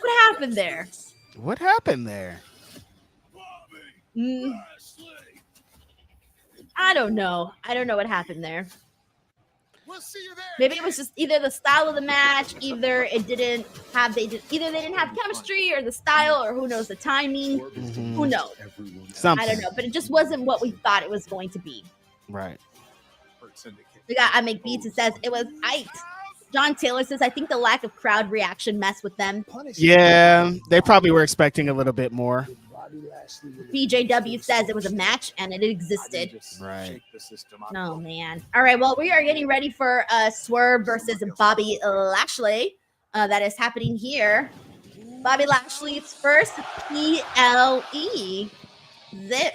what happened there? What happened there? I don't know. I don't know what happened there. Maybe it was just either the style of the match, either they didn't have chemistry or the style, or who knows, the timing. Who knows? Something. I don't know, but it just wasn't what we thought it was going to be. Right. We got I Make Beats. It says it was aight. John Taylor says, I think the lack of crowd reaction messed with them. Yeah, they probably were expecting a little bit more. BJW says it was a match and it existed. Right. Oh, man. All right, well, we are getting ready for Swerve versus Bobby Lashley. That is happening here. Bobby Lashley's first PLE. Zip.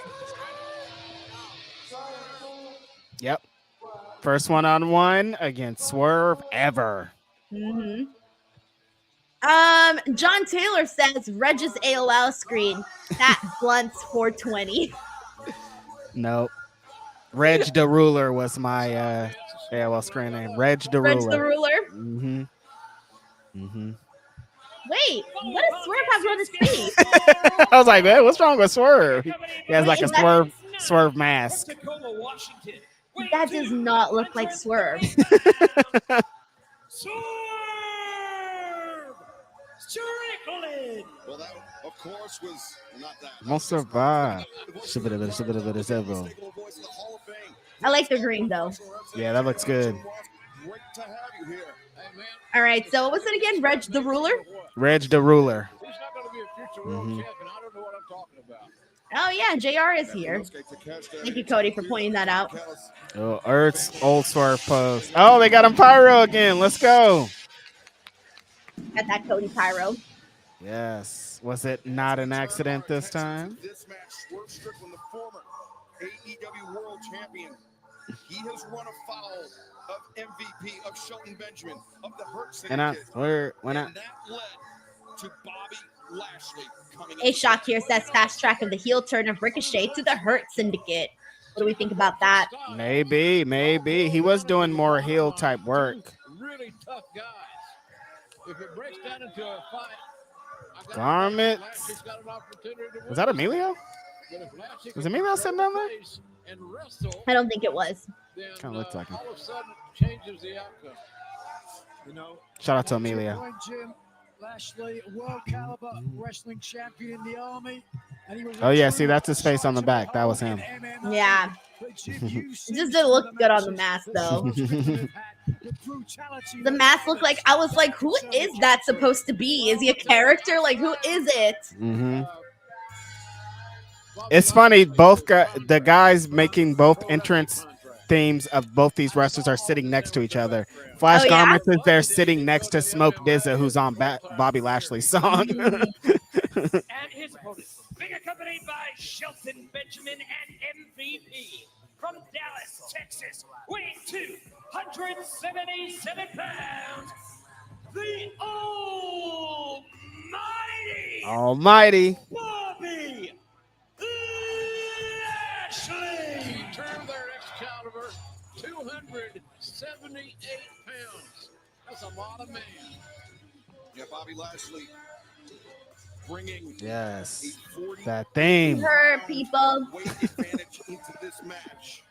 Yep. First one-on-one against Swerve ever. John Taylor says Reg's AOL screen. That Blunt's 420. Nope. Reg the Ruler was my AOL screen name. Reg the Ruler. Reg the Ruler. Wait, what does Swerve have on his face? I was like, man, what's wrong with Swerve? He has like a Swerve mask. That does not look like Swerve. Strickland. Well, that, of course, was not that. Won't survive. I like the green, though. Yeah, that looks good. All right, so what was it again? Reg the Ruler? Reg the Ruler. Oh, yeah, JR is here. Thank you, Cody, for pointing that out. Oh, Ertz, old Swerve post. Oh, they got him Pyro again. Let's go. Got that Cody Pyro. Yes. Was it not an accident this time? This match, Swerve Strickland, the former AEW World Champion. He has run afoul of MVP, of Shelton Benjamin, of the Hurt Syndicate. And that led to Bobby Lashley coming A Shock here says fast track of the heel turn of Ricochet to the Hurt Syndicate. What do we think about that? Maybe. He was doing more heel type work. Really tough guys. If it breaks down into a fight, Garment. Was that Emilio? Was Emilio sitting down there? I don't think it was. Kind of looked like him. all of a sudden changes the outcome. Shout out to Emilio. Lashley, world caliber wrestling champion in the army. Oh yeah, see that's his face on the back. That was him. Yeah. It just didn't look good on the mask though. The mask looked like, I was like, who is that supposed to be? Is he a character? Like, who is it? It's funny, the guys making both entrance themes of both these wrestlers are sitting next to each other. Flash Garments is there sitting next to Smoke Dizza, who's on Bobby Lashley's song. And his opponent, being accompanied by Shelton Benjamin and MVP from Dallas, Texas, weighing 277 pounds, the Almighty Bobby Lashley. Turn their Excalibur, 278 pounds. That's a lot of man. Yeah, Bobby Lashley bringing that theme. We heard people. weight advantage into this match.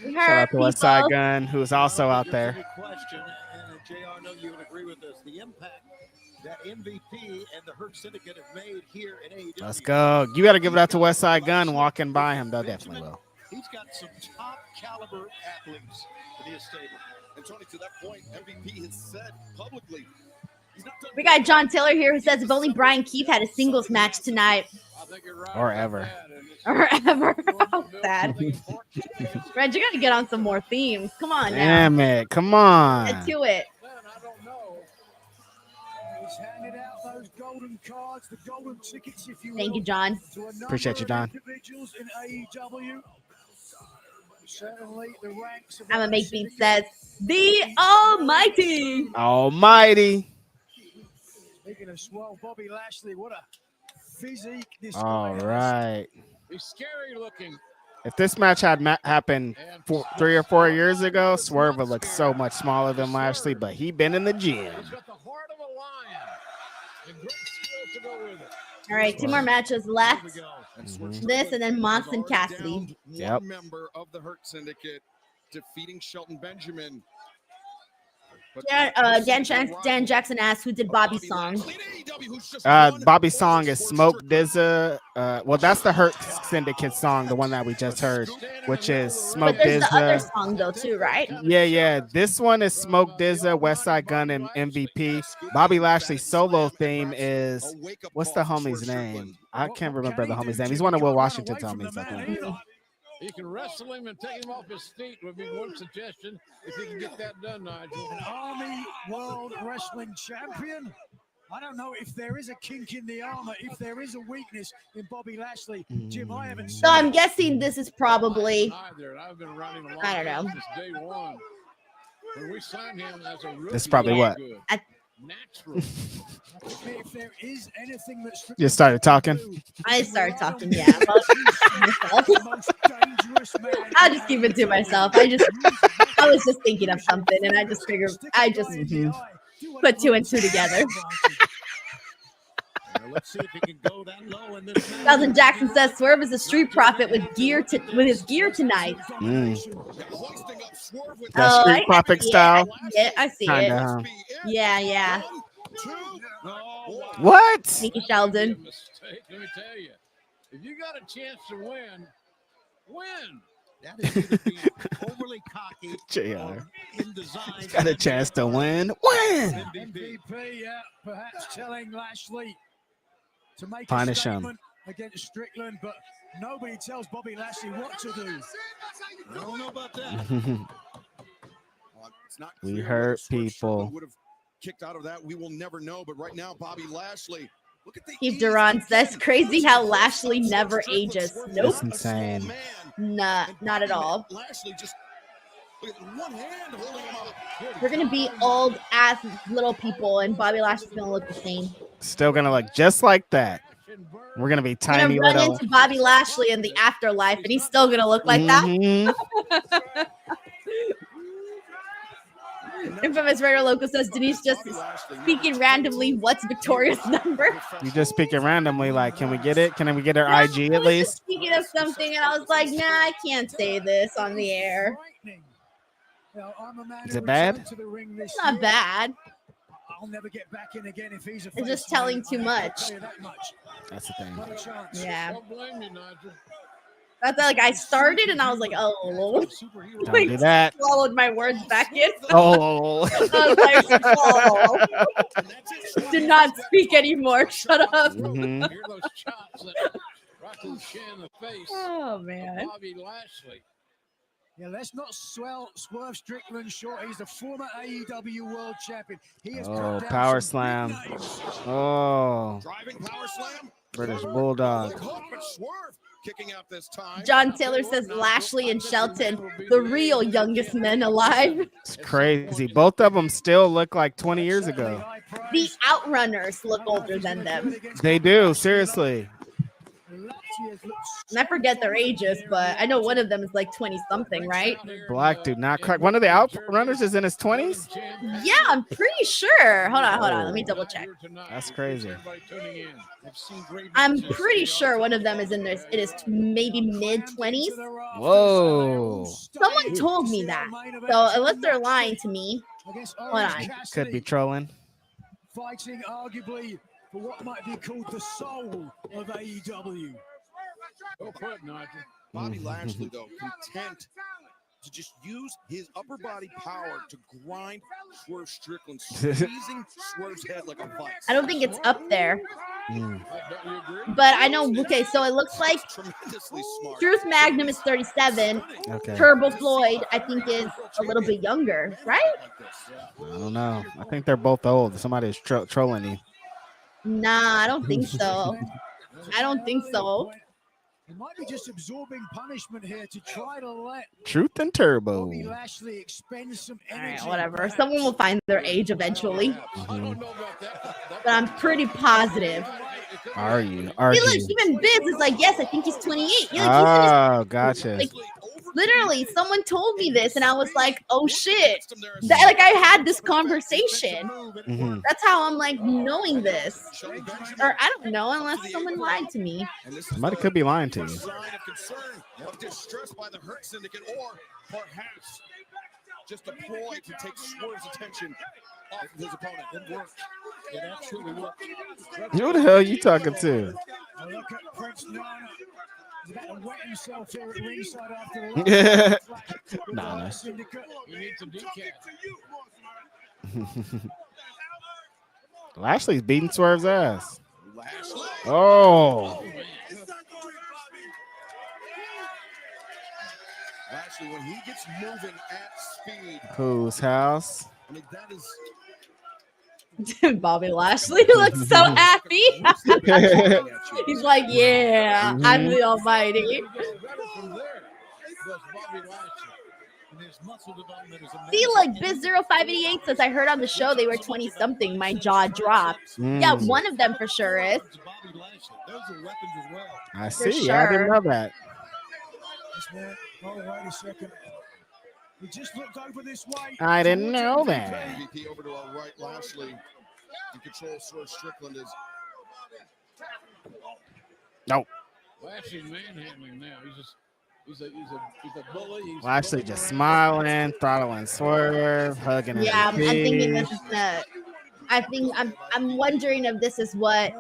We Shout heard out to Westside Gun, who's also out there. Question, and JR, I know you would agree with this. The impact that MVP and the Hurt Syndicate have made here at AEW. Let's go. You got to give it out to Westside Gun walking by him, though. Definitely will. He's got some top caliber athletes in his stable. And Tony, to that point, MVP has said publicly. We got John Taylor here who says if only Brian Keith had a singles match tonight. Or ever. Or ever. How sad. Reg, you gotta get on some more themes. Come on now. Damn it. Come on. Get to it. He's handed out those golden cards, the golden tickets, if you will. Thank you, John. Appreciate you, Don. Individuals in AEW. Certainly the ranks of I'm gonna make beat says the Almighty. Almighty. Speaking of swell, Bobby Lashley, what a physique this All guy right. He's scary looking. If this match had happened 3 or 4 years ago, Swerve would look so much smaller than Lashley, but he been in the gym. He's got the heart of a lion. And great skills to go with it. All right, 2 more matches left. This and then Mox and Cassidy. Yep. One member of the Hurt Syndicate defeating Shelton Benjamin. Dan Jackson asked who did Bobby's song. Bobby's song is Smoke Dizza. Well, that's the Hurt Syndicate song, the one that we just heard, which is Smoke But there's the other Dizza. song though too, right? Yeah. This one is Smoke Dizza, Westside Gun, and MVP. Bobby Lashley's solo theme is, what's the homie's name? I can't remember the homie's name. He's one of Will Washington's homies, I think. You can wrestle him and take him off his feet would be one suggestion if you can get that done, Nigel. An Army World Wrestling Champion. I don't know if there is a kink in the armor, if there is a weakness in Bobby Lashley. Jim, I haven't seen So I'm guessing this is probably, I've been running along I don't know. since day one. When we signed him as a rookie, This is probably what? Natural. if there is anything that's You started talking. I started talking, yeah. I'll just keep it to myself. I was just thinking of something and I just figured put 2 and 2 together. Let's see if he can go that low in this match. Sheldon Jackson says Swerve is a street prophet with his gear tonight. That Street Profit style. I see Kinda, it. Yeah. What? Mickey Sheldon. Let me tell you, if you got a chance to win. That is either being overly cocky JR. or in design. Got a chance to win. Win. MVP, perhaps telling Lashley to make Punish a him. statement against Strickland, but nobody tells Bobby Lashley what to do. I don't know about that. It's not We clear hurt whether Swerve people. Strickland would have kicked out of that. We will never know. But right now, Bobby Lashley. Look at the Keith Duran says crazy how Lashley never ages. Nope. That's insane. Nah, not at all. Lashley just look at one hand holding him up. We're gonna be old ass little people, and Bobby Lashley's gonna look the same. Still gonna look just like that. We're gonna be We're tiny gonna run little. into Bobby Lashley in the afterlife, and he's still gonna look like that. Infamous Raider Loco says Denise just speaking randomly. What's Victoria's number? You just speaking randomly, like, can we get it? Can we get her IG at least? Speaking of something, and I was like, nah, I can't say this on the air. Is it bad? It's not bad. I'll never get back in again if he's a It's just telling too much. That's the thing. Yeah. Don't blame me, Nigel. That's like I started and I was like, oh, Don't do that. swallowed my words back in. Oh. I was like, oh. Did not speak anymore. Shut up. Mhm. Hear those chops that rock his chin in the face. Oh man. Bobby Lashley. Yeah, let's not Swerve Strickland short. He's the former AEW World Champion. He has put Oh, down power some slam. big names. Oh. Driving power slam. British Bulldog. Leg hook, but Swerve kicking out this time. John Taylor says Lashley and Shelton, the real youngest men alive. It's crazy. Both of them still look like 20 years ago. The Outrunners look older than them. They do, seriously. And I forget their ages, but I know one of them is like 20 something, right? Black dude, not crack. One of the Outrunners is in his 20s? Yeah, I'm pretty sure. Hold on. Let me double check. That's crazy. I'm pretty sure one of them is in this. It is maybe mid 20s. Whoa. Someone told me that. So unless they're lying to me, hold on. Could be trolling. Fighting arguably for what might be called the soul of AEW. Go for it, Nigel. Bobby Lashley, though, content to just use his upper body power to grind Swerve Strickland, squeezing Swerve's head like a vice. I don't think it's up there. But I know, okay, so it looks like Truth Magnum is 37. Okay. Turbo Floyd, I think, is a little bit younger, right? I don't know. I think they're both old. Somebody's trolling you. Nah, I don't think so. I don't think so. He might be just absorbing punishment here to try to let Truth and Turbo. Bobby Lashley expend some energy. All right, whatever. Someone will find their age eventually. But I'm pretty positive. Are you? See, look, even Biz is like, yes, I think he's 28. Oh, gotcha. Like, literally, someone told me this, and I was like, oh shit. Like, I had this conversation. That's how I'm like knowing this. Or I don't know, unless someone lied to me. Somebody could be lying to you. Sign of concern, of distress by the Hurt Syndicate, or perhaps just a ploy to take Swerve's attention off of his opponent. It worked. It absolutely worked. Who the hell are you talking to? Look at Prince Nana. He's about to wet himself here at ringside after the Nah. Syndicate. You need some decaf. Lashley's beating Swerve's ass. Oh. Lashley, when he gets moving at speed. Whose house? I mean, that is. Bobby Lashley looks so happy. He's like, yeah, I'm the almighty. See, like Biz0588 says, I heard on the show they were 20-something. My jaw dropped. Yeah, one of them for sure is. I see. I didn't know that. Oh, wait a second. We just looked over this way. I didn't know that. MVP over to our right, Lashley. In control, Swerve Strickland is. Nope. Lashley's manhandling now. He's a bully. Lashley just smiling, throttling Swerve, hugging him. Yeah, I'm thinking this is the. I'm wondering if this is what.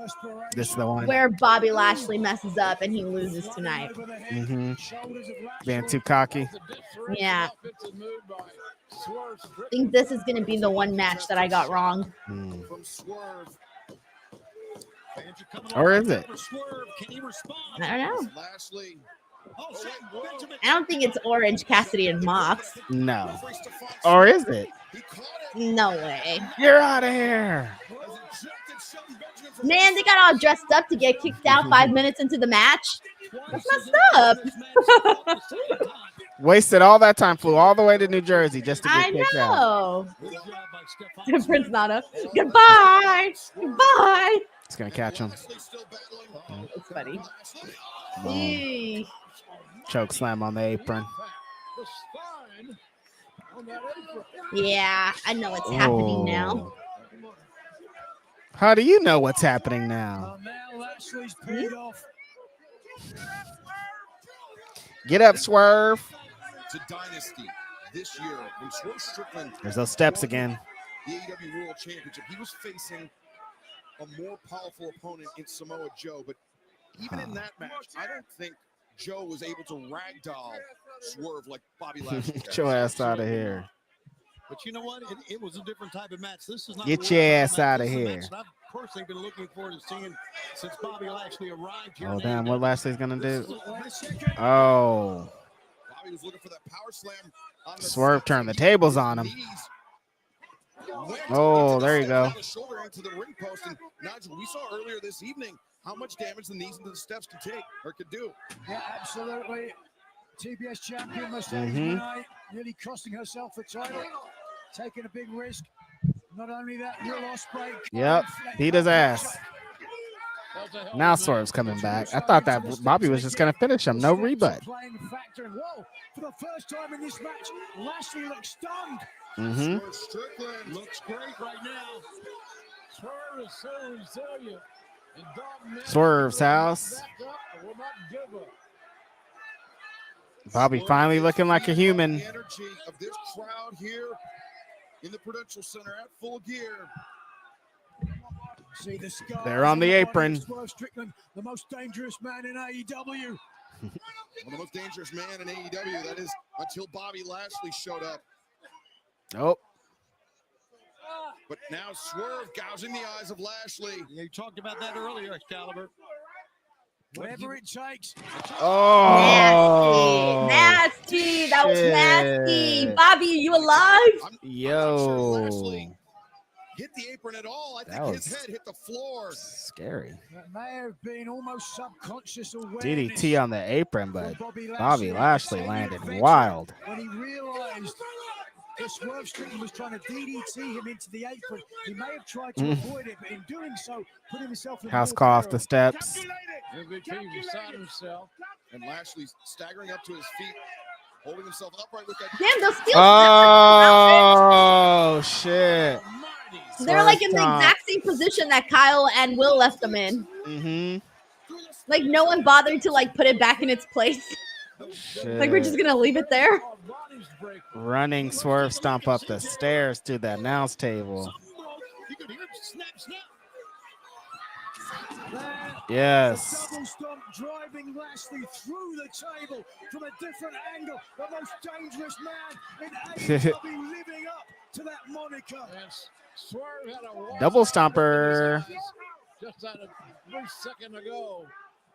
This is the one. Where Bobby Lashley messes up and he loses tonight. Being too cocky. Yeah. I think this is going to be the one match that I got wrong. Or is it? I don't know. I don't think it's Orange Cassidy and Mox. No. Or is it? No way. You're out of here. Man, they got all dressed up to get kicked out 5 minutes into the match. That's messed up. Wasted all that time, flew all the way to New Jersey just to get kicked out. I know. Prince Nana. Goodbye. Goodbye. It's going to catch him. It's funny. Choke slam on the apron. Yeah, I know what's happening now. How do you know what's happening now? Get up, Swerve. To Dynasty this year when Swerve Strickland. There's those steps again. The AEW World Championship. He was facing a more powerful opponent in Samoa Joe, but even in that match, I don't think Joe was able to ragdoll Swerve like Bobby Lashley. Get your ass out of here. But you know what? It was a different type of match. This is not. Get your ass out of here. I've personally been looking forward to seeing since Bobby Lashley arrived here. Oh, damn. What Lashley's going to do? Oh. Bobby was looking for that power slam. Swerve turned the tables on him. Oh, there you go. Shoulder into the ring post. And Nigel, we saw earlier this evening how much damage the knees into the steps can take or could do. Yeah, absolutely. TBS Champion Mercedes Mone nearly costing herself the title, taking a big risk. Not only that, Will Ospreay. Yep, beat his ass. Now Swerve's coming back. I thought that Bobby was just going to finish him. No rebut. Whoa, for the first time in this match, Lashley looks stunned. Strickland looks great right now. Swerve is so resilient. Swerve's house. Bobby finally looking like a human. The energy of this crowd here in the Prudential Center at Full Gear. See the They're on the apron. Strickland, the most dangerous man in AEW. of the most dangerous man in AEW. That is until Bobby Lashley showed up. Oh. But now Swerve gouging the eyes of Lashley. Yeah, you talked about that earlier, Excalibur. Whatever it takes. Oh. Nasty. That was nasty. Bobby, you alive? Yo. Hit the apron at all. I That think his was head hit the floor. Scary. That may have been almost subconscious awareness. DDT on the apron, but Bobby Lashley landed wild. When he realized that Swerve Strickland was trying to DDT him into the apron, he may have tried to avoid it, but in doing so, put himself in House more call off peril. the steps. MVP beside himself. And Lashley's staggering up to his feet, holding himself upright with that. Damn, those steel Oh, shit. They're like in the exact same position that Kyle and Will left them in. Like no one bothered to like put it back in its place. Like we're just gonna leave it there. Running Swerve stomp up the stairs to the announce table. Yes. Double stomp driving Lashley through the table from a different angle. The most dangerous man in AEW living up to that moniker. Swerve had a Double stomper. just a brief second ago.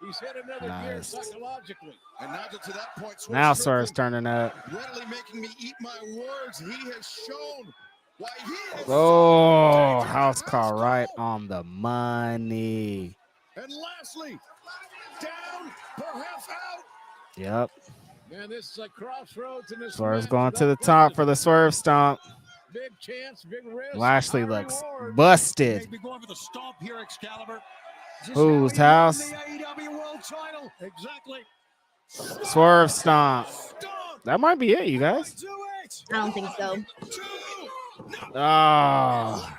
He's hit another gear Nice. psychologically. And now to that point, Now Swerve's turning up. readily making me eat my words. He has shown why he is. Oh, house call right on the money. And Lashley down, perhaps out. Yep. Man, this is a crossroads in this Swerve's match. going to the top for the Swerve stomp. Big chance, big risk. Lashley high looks reward. busted. Maybe going for the stomp here, Excalibur. Whose house? Exactly. Swerve stomp. That might be it, you guys. I don't think so. Oh.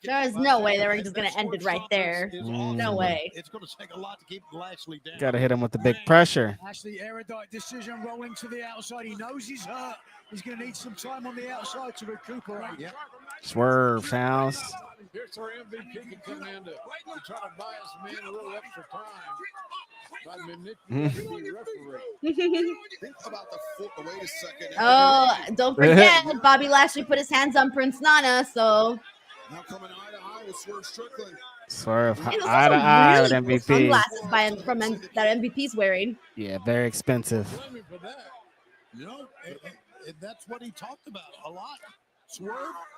There is no way they were just gonna end it right there. No way. It's going to take a lot to keep Lashley down. Gotta hit him with the big pressure. Lashley, erudite decision, rolling to the outside. He knows he's hurt. He's going to need some time on the outside to recuperate. Yep. Swerve house. Here's where MVP can come in to try to buy his man a little extra time by manipulating the referee. Think about the foot. Wait a second. Oh, don't forget, Bobby Lashley put his hands on Prince Nana, so. Now coming eye to eye with Swerve Strickland. Swerve Hey, those eye are to some eye really with cool MVP. sunglasses from that MVP's wearing. Yeah, very expensive. Blame him for that. You know, and that's what he talked about a lot. Swerve,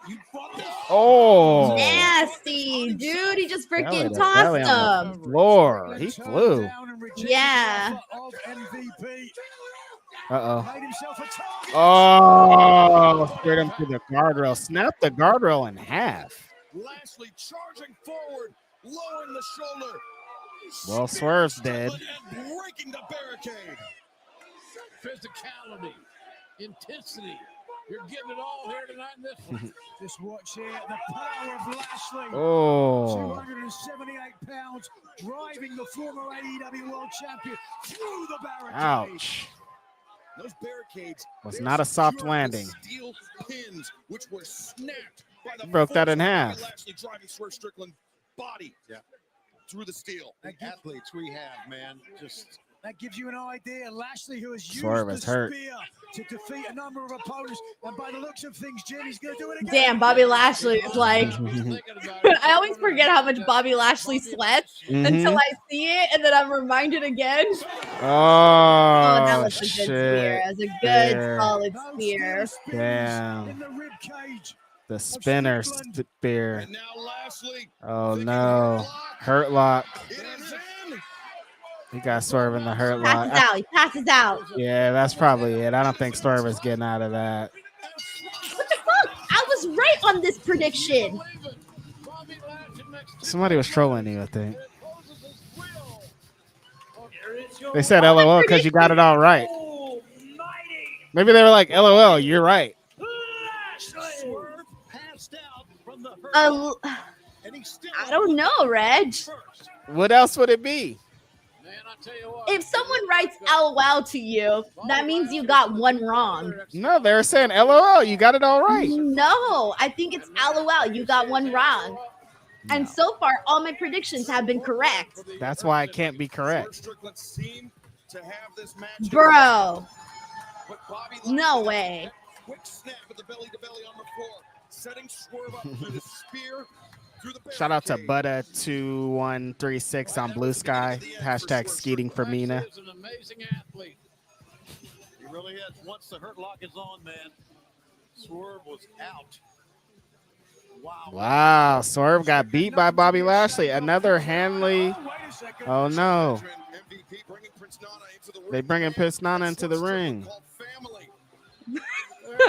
you fought this. Oh. Nasty, dude. He just Belly freaking to belly tossed on the him. floor. He flew. Yeah. Of MVP. Uh-oh. Made himself a target. Oh, straight him to the guardrail. Snap the guardrail in half. Lashley charging forward, lowering the shoulder. Well, Swerve's dead. And breaking the barricade. Physicality, intensity. You're getting it all here tonight in this one. Just watch here the power of Lashley. Oh. 278 pounds, driving the former AEW World Champion through the barricade. Ouch. Those barricades Was they're not a soft secured with landing. Steel pins, which were snapped by the Broke that in force of half. Bobby Lashley driving Swerve Strickland's body through the steel. The athletes we have, man, just That gives you an idea. Lashley, who has used Swerve the is hurt. spear to defeat a number of opponents, and by the looks of things, Jim, he's going to do it again. Damn, Bobby Lashley is like. I always forget how much Bobby Lashley sweats until I see it, and then I'm reminded again. Oh, that was a good spear. That was a good, solid spear. Damn. The rib cage. The spinner spear. And now Lashley. Oh, no. Hurt lock. He got Swerve in the hurt lock. Passes out. He passes out. Yeah, that's probably it. I don't think Swerve is getting out of that. What the fuck? I was right on this prediction. Somebody was trolling you, I think. They said LOL because you got it all right. Maybe they were like, LOL, you're right. I don't know, Reg. What else would it be? If someone writes LOL to you, that means you got one wrong. No, they were saying LOL, you got it all right. No, I think it's LOL. You got one wrong. And so far, all my predictions have been correct. That's why it can't be correct. Bro. No way. Quick snap at the belly to belly on the floor, setting Swerve up with his spear through the Shout out to Butta2136 on Blue Sky. Hashtag skeeting for Mina. He's an amazing athlete. He really is. Once the hurt lock is on, man, Swerve was out. Wow, Swerve got beat by Bobby Lashley. Another Hanley. Oh no. They bringing Prince Nana into the ring. What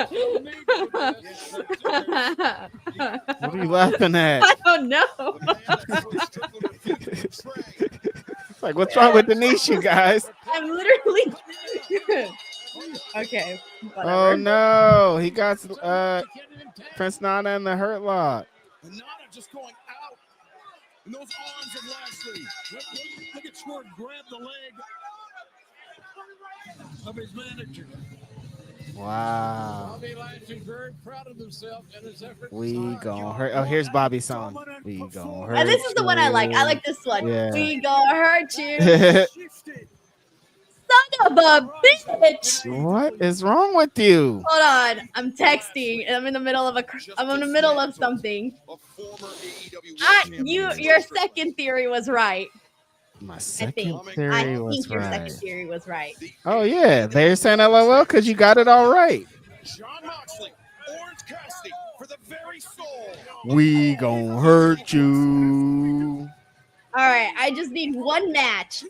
are you laughing at? I don't know. Like, what's wrong with Denise, you guys? I'm literally. Okay. Whatever. Oh no, he got Prince Nana in the hurt lock. And Nana just going out in those arms of Lashley. Look at Swerve grab the leg of his manager. Wow. Bobby Lashley very proud of himself and his efforts. We gon' hurt. Oh, here's Bobby's song. We gon' hurt. And this is the one I like. I like this one. Yeah. We gonna hurt you. Son of a bitch. What is wrong with you? Hold on. I'm texting and I'm in the middle of something. Your second theory was right. My I second think theory was your right. second theory was right. Oh yeah, they're saying LOL because you got it all right. John Moxley, Orange Cassidy for the very soul. We gon' hurt you. All right, I just need one match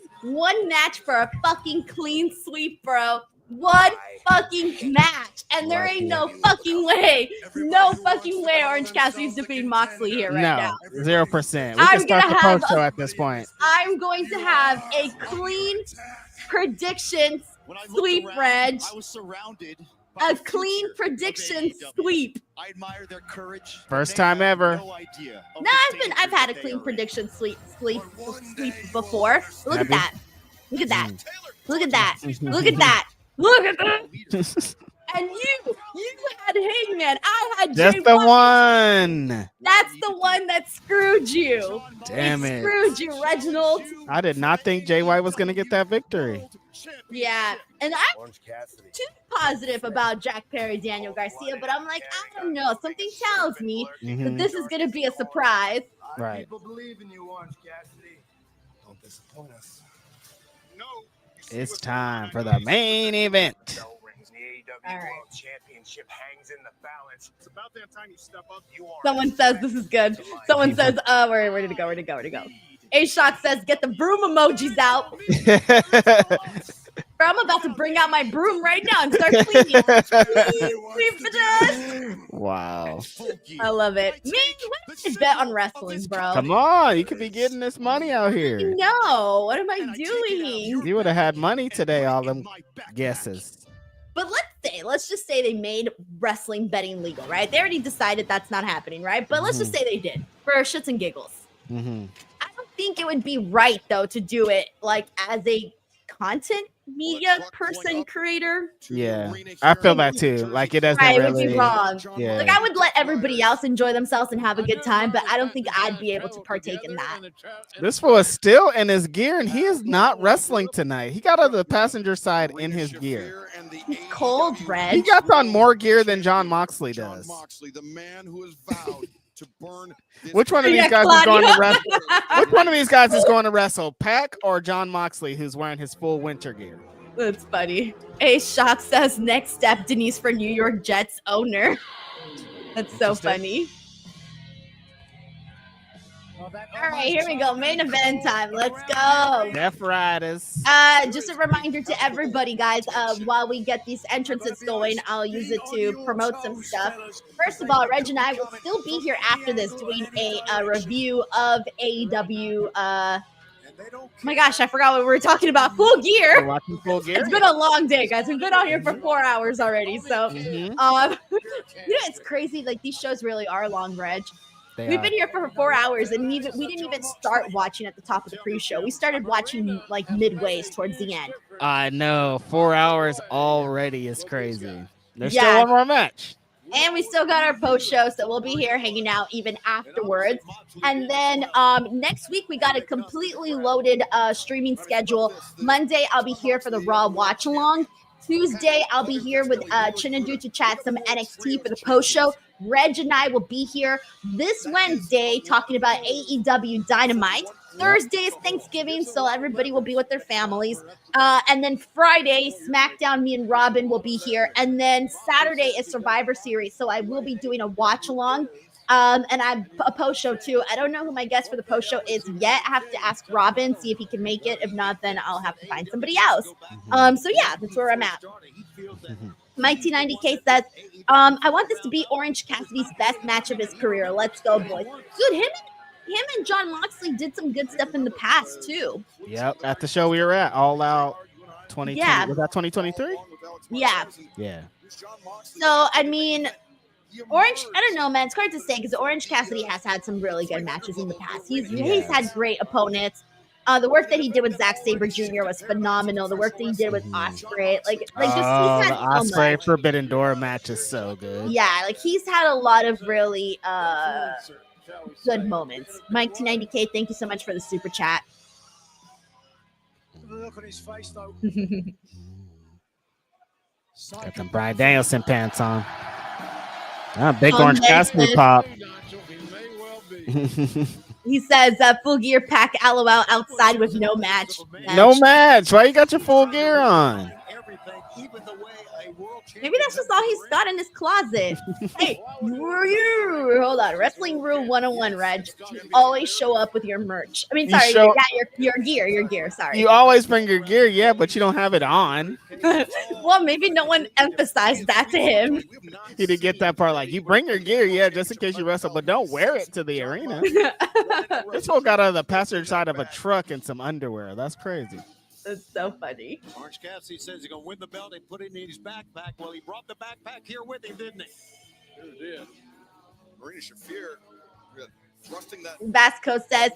for a fucking clean sweep, bro. One fucking match, and there ain't no fucking way Orange Cassidy's defeating Moxley here right now. 0%. We can start the post show at this point. I'm going to have a clean prediction sweep, Reg. I was surrounded. A clean prediction sweep. I admire their courage. First time ever. No idea. No, I've had a clean prediction sweep before. Look at that. Look at that. Look at that. Look at that. Look at that. And you had Hangman. I had Just J1. the one. That's the one that screwed you. Damn it. Screwed you, Reginald. I did not think Jay White was going to get that victory. Yeah, and I'm too positive about Jack Perry, Daniel Garcia, but I'm like, I don't know. Something tells me that this is going to be a surprise. Right. People believe in you, Orange Cassidy. Don't disappoint us. No. It's time for the main event. The AEW World Championship hangs in the balance. It's about that time you step up. Someone says this is good. Someone says, where did it go? Where did it go? A-Shot says, get the broom emojis out. Bro, I'm about to bring out my broom right now and start cleaning. Wow. I love it. Man, what did I bet on wrestling, bro? Come on. You could be getting this money out here. No, what am I doing? You would have had money today, all them guesses. But let's just say they made wrestling betting legal, right? They already decided that's not happening, right? But let's just say they did for shits and giggles. Mm-hmm. I don't think it would be right though to do it like as a content media person creator. Yeah, I feel that too. Like it doesn't Right, it really. would be wrong. Yeah. Like I would let everybody else enjoy themselves and have a good time, but I don't think I'd be able to partake in that. This fool is still in his gear, and he is not wrestling tonight. He got on the passenger side in his gear. He's cold, Red. He got on more gear than John Moxley does. Moxley, the man who has vowed to burn. Which one of these guys is going to wrestle? Which one of these guys is going to wrestle? Pac or John Moxley, who's wearing his full winter gear? That's funny. A-Shot says next step, Denise for New York Jets owner. That's so funny. All right, here we go. Main event time. Let's go. Death Riders. Just a reminder to everybody, guys, while we get these entrances going, I'll use it to promote some stuff. First of all, Reg and I will still be here after this doing a review of AEW. My gosh, I forgot what we were talking about. Full Gear. We're watching Full Gear. It's been a long day, guys. We've been on here for 4 hours already. So, it's crazy. Like, these shows really are long, Reg. We've been here for 4 hours, and we didn't even start watching at the top of the pre-show. We started watching like midways towards the end. I know. 4 hours already is crazy. There's still one more match. And we still got our post show, so we'll be here hanging out even afterwards. And then next week we got a completely loaded streaming schedule. Monday I'll be here for the Raw watch along. Tuesday I'll be here with Chinadu to chat some NXT for the post show. Reg and I will be here this Wednesday talking about AEW Dynamite. Thursday is Thanksgiving, so everybody will be with their families. And then Friday, SmackDown, me and Robin will be here. And then Saturday is Survivor Series, so I will be doing a watch along. And I'm a post show too. I don't know who my guest for the post show is yet. I have to ask Robin, see if he can make it. If not, then I'll have to find somebody else. So yeah, that's where I'm at. Mike T90K says, I want this to be Orange Cassidy's best match of his career. Let's go, boys. Dude, him and John Moxley did some good stuff in the past too. Yep, at the show we were at, All Out 2020. Yeah. Was that 2023? Yeah. Yeah. So, I mean, Orange, I don't know, man. It's hard to say because Orange Cassidy has had some really good matches in the past. He's had great opponents. The work that he did with Zack Sabre Jr. was phenomenal. The work that he did with Ospreay, like just he's had the Ospreay Forbidden Door match is so good. Yeah, like he's had a lot of really good moments. Mike T90K, thank you so much for the super chat. Look on his face, though. Got them Bryan Danielson pants on. Big Orange Cassidy pop. He says, Full Gear pack LOL outside with no match. No match. Why you got your Full Gear on? Maybe that's just all he's got in his closet. Hey, hold on. Wrestling Rule 101, Reg. You always show up with your merch. I mean, sorry, your gear. Sorry. You always bring your gear, yeah, but you don't have it on. Well, maybe no one emphasized that to him. He didn't get that part. Like, you bring your gear, yeah, just in case you wrestle, but don't wear it to the arena. This fool got out of the passenger side of a truck in some underwear. That's crazy. That's so funny. Orange Cassidy says he's going to win the belt and put it in his backpack. Well, he brought the backpack here with him, didn't he? He did. Marina Shafir thrusting that. Vasco says,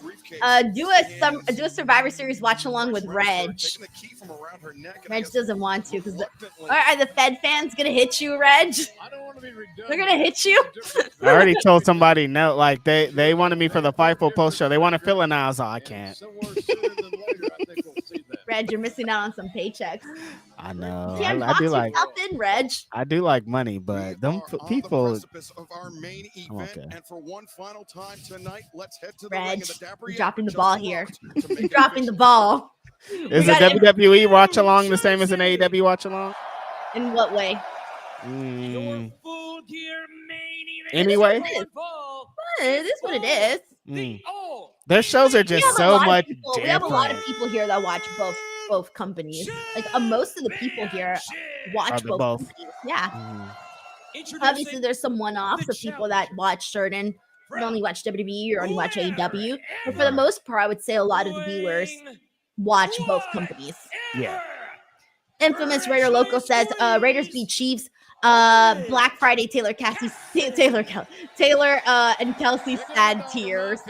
do a Survivor Series watch along with Reg. Reg doesn't want to because are the Fed fans gonna hit you, Reg? I don't want to be redundant. They're gonna hit you. I already told somebody no, like they wanted me for the FIFO post show. They want to fill it now. I was like, I can't. Reg, you're missing out on some paychecks. I know. I do like in, Reg. I do like money, but them people. Of our main event, and for one final time tonight, let's head to the Reg, ring in the Dapper you're dropping the ball here. You're dropping the ball. Is a WWE watch along the same as an AEW watch along? In what way? Anyway, it is what it is. Their shows are just so much different. We have a lot of people here that watch both companies. Like most of the people here watch both companies. Yeah. Obviously, there's some one-offs of people that watch certain. You only watch WWE or only watch AEW, but for the most part, I would say a lot of the viewers watch both companies. Yeah. Infamous Raider Loco says, Raiders beat Chiefs. Black Friday, Taylor and Kelsey sad tears.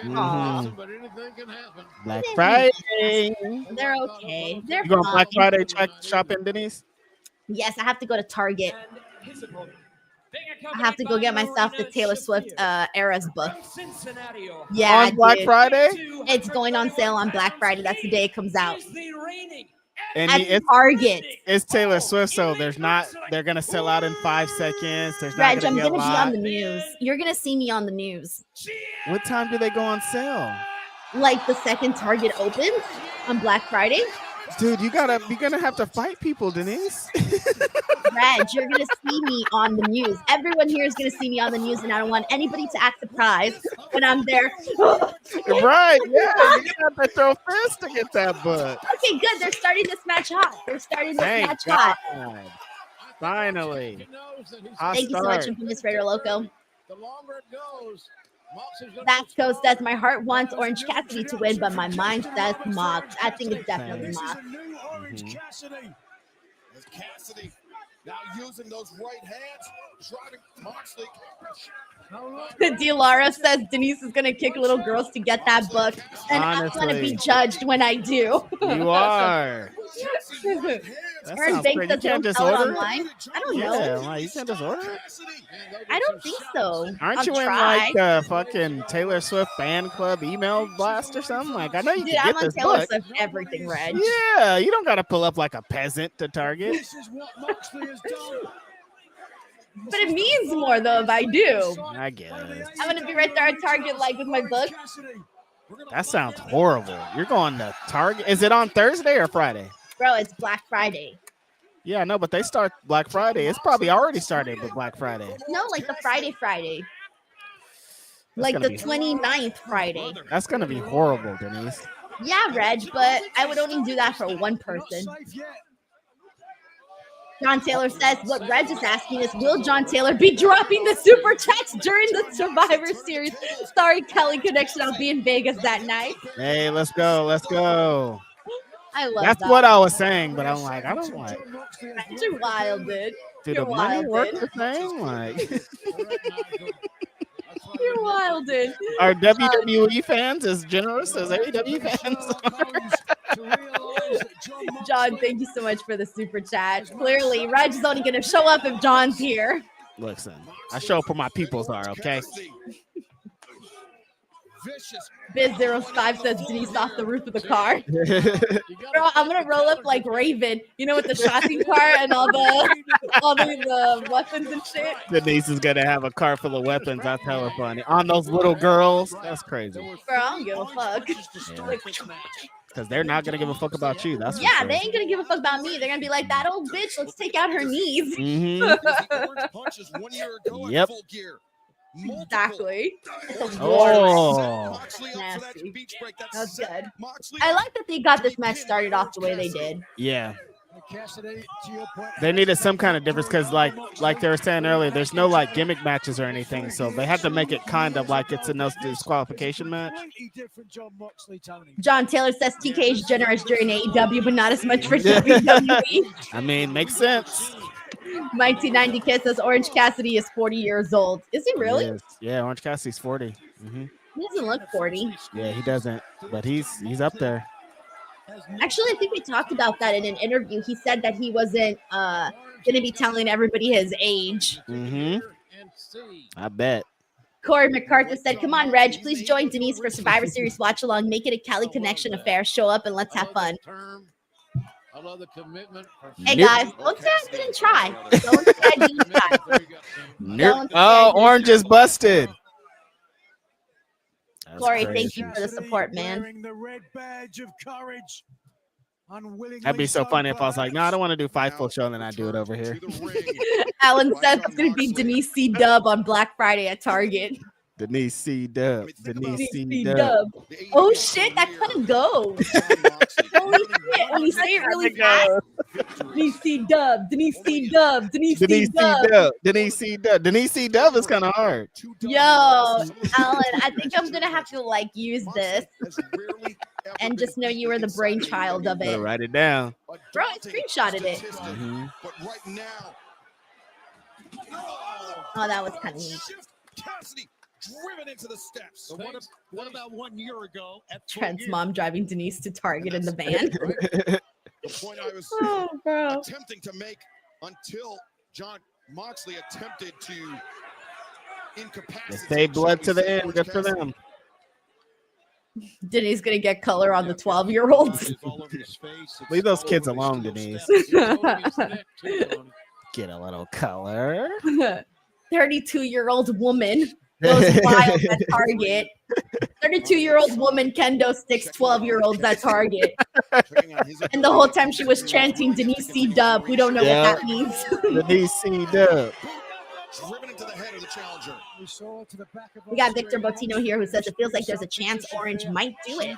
Black Friday. They're okay. They're you going fine. Black Friday shopping, Denise? Yes, I have to go to Target. I have to go get myself the Taylor Swift Eras book. Yeah, on Black Friday? It's going on sale on Black Friday. That's the day it comes out. And at Target. It's Taylor Swift, so they're gonna sell out in 5 seconds. There's not Reg, I'm gonna be on the news. You're gonna see me on the news. What time do they go on sale? Like the second Target opens on Black Friday. Dude, you're gonna have to fight people, Denise. Reg, you're gonna see me on the news. Everyone here is gonna see me on the news, and I don't want anybody to act surprised when I'm there. Right? Yeah, you have to throw fists to get that book. Okay, good. They're starting this match hot. Thank God. Finally. Thank you so much, Infamous Raider Loco. The longer it goes, Vasco says, my heart wants Orange Cassidy to win, but my mind says Mox. I think it's definitely Mox. Cassidy now using those right hands, driving Moxley. Dilara says Denise is going to kick little girls to get that book, and I'm going to be judged when I do. You are. Aaron sounds Banks great. You does can't not just sell it order it? online. I don't Yeah, know. like, you can't just order it? I don't think so. Aren't I'll you in try. like the fucking Taylor Swift fan club email blast or something? Like, I know you Dude, can I'm get on this Taylor book. Swift everything, Reg. Yeah, you don't got to pull up like a peasant to Target. This is what Moxley has done. But it means more though if I do. I guess. I'm gonna be right there at Target, like with my book. That sounds horrible. You're going to Target. Is it on Thursday or Friday? Bro, it's Black Friday. Yeah, no, but they start Black Friday. It's probably already started with Black Friday. No, like the Friday. That's Like gonna the be- 29th Friday. That's going to be horrible, Denise. Yeah, Reg, but I would only do that for one person. John Taylor says, what Reg is asking is, will John Taylor be dropping the super chats during the Survivor Series? Sorry, Kelly Connection, I'll be in Vegas that night. Hey, let's go. Let's go. I love That's that. what I was saying, but I'm like, I don't like. You're wild, dude. Do You're the money wild, work dude. the same? Like, You're wild, dude. are WWE fans as generous as AEW fans? John, thank you so much for the super chat. Clearly, Reg is only going to show up if John's here. Listen, I show up where my peoples are, okay? Biz05 says Denise off the roof of the car. Bro, I'm gonna roll up like Raven, you know, with the shopping cart and all the weapons and shit. Denise is gonna have a car full of weapons. That's hella funny. On those little girls, that's crazy. Bro, I don't give a fuck. Because they're not gonna give a fuck about you. That's Yeah, they ain't gonna give a fuck about me. They're gonna be like, that old bitch, let's take out her knees. Yep. Exactly. Oh. Nasty. That's good. I like that they got this match started off the way they did. Yeah. They needed some kind of difference because, like they were saying earlier, there's no like gimmick matches or anything, so they had to make it kind of like it's a no disqualification match. John Taylor says TK is generous during AEW, but not as much for WWE. I mean, makes sense. Mighty 90 Kid says Orange Cassidy is 40 years old. Is he really? Yes. Yeah, Orange Cassidy's 40. Mm-hmm. He doesn't look 40. Yeah, he doesn't, but he's up there. Actually, I think we talked about that in an interview. He said that he wasn't going to be telling everybody his age. Mm-hmm. I bet. Corey MacArthur said, come on, Reg, please join Denise for Survivor Series Watch Along. Make it a Cali Connection affair. Show up and let's have fun. I love the commitment. Hey, guys, don't say I didn't try. Don't say I didn't try. Nope. Oh, Orange is busted. That's Corey, crazy. thank you for the support, man. The red badge of courage. That'd be so funny if I was like, no, I don't want to do Fightful show, and then I do it over here. Alan says it's going to be Denise C. Dub on Black Friday at Target. Denise C. Dub. Denise C. C. Dub. Dub. Oh, shit, that kind of goes. Holy shit, when you say it really fast. Denise C. Dub. Denise C. Dub. Denise C. Denise C. Dub. Dub. Denise C. Dub. Denise C. Dub is kind of hard. Yo, Alan, I think I'm going to have to, like, use this and just know you were the brainchild of Better it. write it down. Bro, I screenshotted it. Mhm. Oh, that was kind of neat. Driven into the steps. So what about 1 year ago at Trent's mom driving Denise to Target in the van. The point I was bro. attempting to make until John Moxley attempted to They incapacitate. stay blood to the Orange end. Good for Cassidy. them. Denise gonna get color on the 12-year-olds. Leave those kids alone, Denise. Get a little color. 32-year-old woman goes wild at Target. 32-year-old woman kendo sticks 12-year-olds at Target. And the whole time she was chanting Denise C. Dub. We don't know what that means. Denise C. Dub. Driven into the head of the challenger. We got Victor Botino here who says it feels like there's a chance Orange might do it.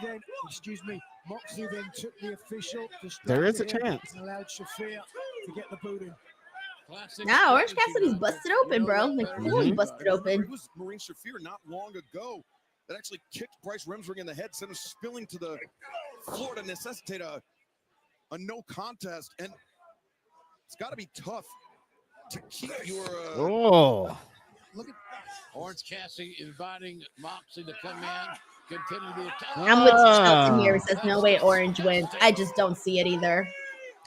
Excuse me. Moxley then took the official. There is a chance. And allowed Shafir to get the boot in. Now Orange Cassidy's busted open, bro. Like fully busted open. It was Marine Shafir not long ago that actually kicked Bryce Remsburg in the head, sent him spilling to the floor to necessitate a no contest. And it's got to be tough to keep your. Oh. Look at Orange Cassidy inviting Moxley to come in, continue the attack. I'm with Shelton here who says no way Orange wins. I just don't see it either.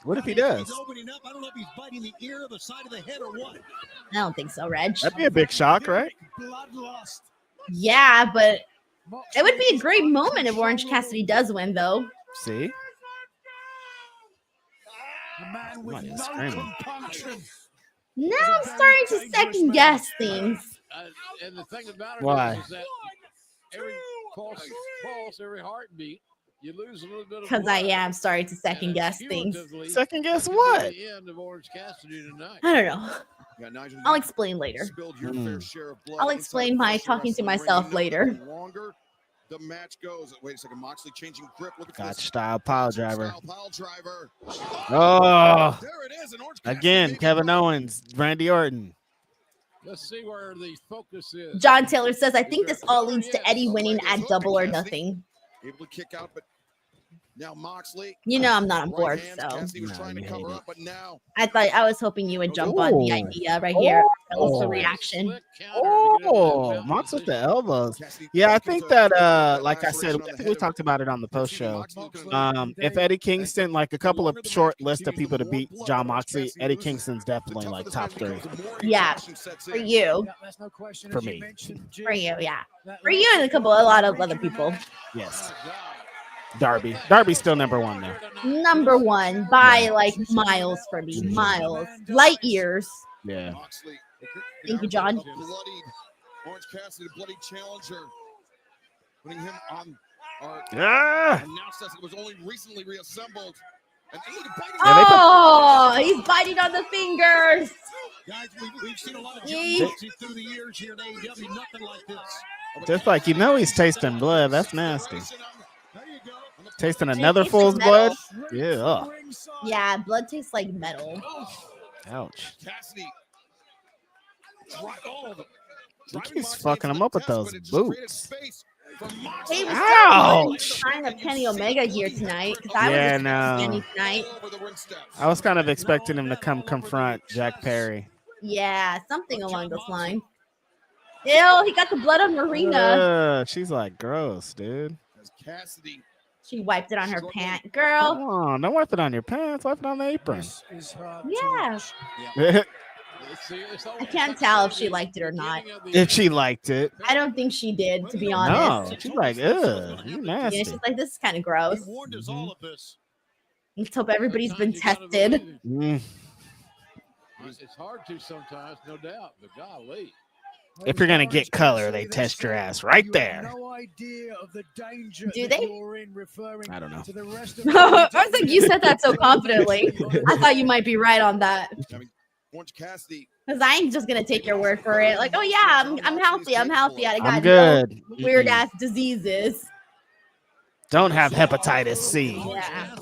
What if he does? He's opening up. I don't know if he's biting the ear, the side of the head, or what. I don't think so, Reg. That'd be a big shock, right? Bloodlust. Yeah, but it would be a great moment if Orange Cassidy does win, though. See? A man with Somebody's no screaming. compunction. Now I'm starting to second guess things. And the thing about it Why? is that every pulse, every heartbeat, you lose a little bit of Because I blood. am starting to second guess things. Cumulatively, Second guess that could be what? The end of Orange Cassidy tonight. I don't know. Yeah, Nigel, I'll you explain later. spilled your fair share of blood I'll inside explain my professional talking to wrestling ring. myself You know, later. the longer the match goes. Wait a second, Moxley changing grip. Look at Gotch this. style pile driver. Style pile driver. Oh, There it is. An Orange Cassidy again, baby Kevin bump. Owens, Randy Orton. Let's see where the focus is. John Taylor says, I think this all leads to Eddie winning at Double or Nothing. Able to kick out, but now Moxley. You know I'm not on board, Right hand, so Cassidy was No, trying to you cover hate up, but now I was hoping you would jump on the Ooh. idea right here. That was the Oh. reaction. Slick counter to get Oh, into that Mox with the position. elbows. Cassidy Yeah, I gets think a- that like I said, laceration I on the think we head of talked about it on the post Cassidy. show. Moxley's gonna be- If Eddie Kingston, like a couple of longer the short match list of continues, people to the beat more John blood Moxley, Cassidy Eddie loses, Kingston's the definitely tougher like this top match 3. becomes, the more Yeah, exhaustion sets for in. you. Yeah, that's no question. For as you me. mentioned, Jim. For you, yeah. That For you and a lot of other people. Yes. Darby. Darby's still number 1 there. Number 1 by like miles for me. Miles. Light years. Yeah. Moxley. Thank you, John. Bloodied Orange Cassidy, the bloody challenger, putting him on our Ah! announced as it was only recently reassembled. And look at biting. Oh, he's biting on the fingers. Guys, we've seen a lot of John Yeet. Moxley through the years here in AEW. Nothing like this. Just like he's tasting blood. That's nasty. There you go. Tasting It another tastes fool's like metal. blood? Yeah. Ugh. Yeah, blood tastes like metal. Ouch. Cassidy. He keeps fucking him up with those boots. Hey, we Ouch. saw sign of Kenny Omega here tonight. 'Cause I Yeah, was no. Kenny tonight. I was kind of expecting him to come confront Jack Perry. Yeah, something along those lines. Ew, he got the blood on Marina. She's like, gross, dude. Cassidy. She wiped it on her pant. Girl. Come on, don't wipe it on your pants. Wipe it on the apron. Yeah. I can't tell if she liked it or not. If she liked it. I don't think she did, to be honest. No, she's like, ugh, you nasty. Yeah, she's like, this is kind of gross. He warned us all of this. Let's hope everybody's been tested. Mm. It's hard to sometimes, no doubt, but golly. If you're gonna get color, they test your ass right there. No idea of the danger Do that they? you're in, referring I don't know. to the rest of I was like, you said that so confidently. I thought you might be right on that. Orange Cassidy. Because I ain't just gonna take your word for it. Like, oh yeah, I'm healthy. I'm healthy. I got I'm good. no weird ass diseases. Don't have hepatitis C. Yeah.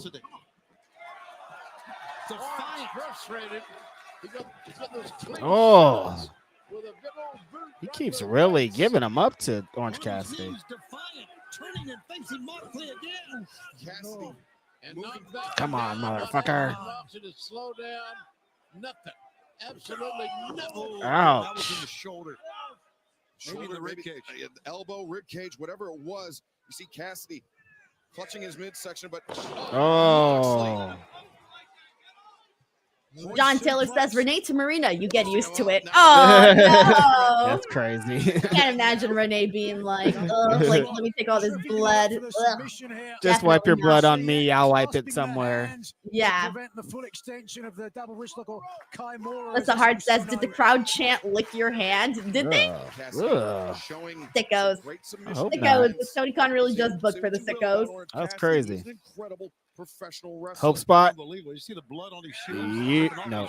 Frustrated. He got those clean Oh, shots with a big old boot he right keeps there. really giving him up to Orange Cassidy. He's defiant, turning and facing Moxley again. Cassidy. And knocked back Come on, down. motherfucker. Moxley to slow down. Nothing. Absolutely nothing. Ouch. That was in the shoulder. Maybe the rib cage, elbow, rib cage, whatever it was. You see Cassidy clutching his midsection, but Oh. John Taylor says, Renee to Marina, you get used to it. Oh no. That's crazy. I can't imagine Renee being like, ugh, like, let me take all this blood. Ugh. Just wipe your Definitely blood not. on me. I'll wipe it somewhere. Yeah. Prevent the full extension of the double wrist lock or Kimura. That's a hard says, did the crowd chant lick your hand? Did they? Ugh. Sickos. I hope Sickos. not. Tony Khan really does book for the sickos. That's crazy. incredible professional wrestler. Hope spot. Unbelievable. You see the blood on his shoes. Yeah. No.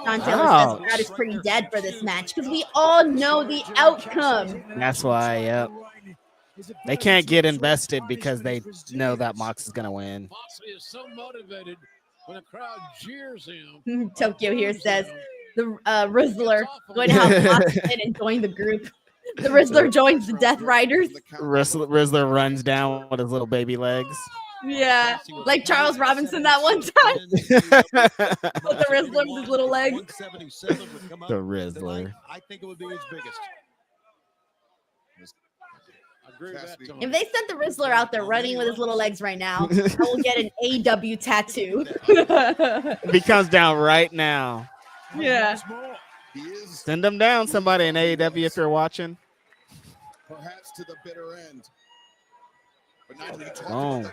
John Taylor says the crowd is pretty dead for this match because we all know the outcome. That's why, yep. They can't get invested because they know that Mox is gonna win. Moxley is so motivated when a crowd jeers him. Tokyo here says the Rizzler going to help Mox in and join the group. The Rizzler joins the Death Riders. Rizzler runs down with his little baby legs. Yeah, like Charles Robinson that one time. With the Rizzler with his little legs. 177 would come up The Rizzler. tonight. I think it would be his biggest. If they sent the Rizzler out there running with his little legs right now, I will get an AEW tattoo. If he comes down right now. Yeah. Send him down, somebody in AEW, if you're watching. Perhaps to the bitter end. But not even Boom. the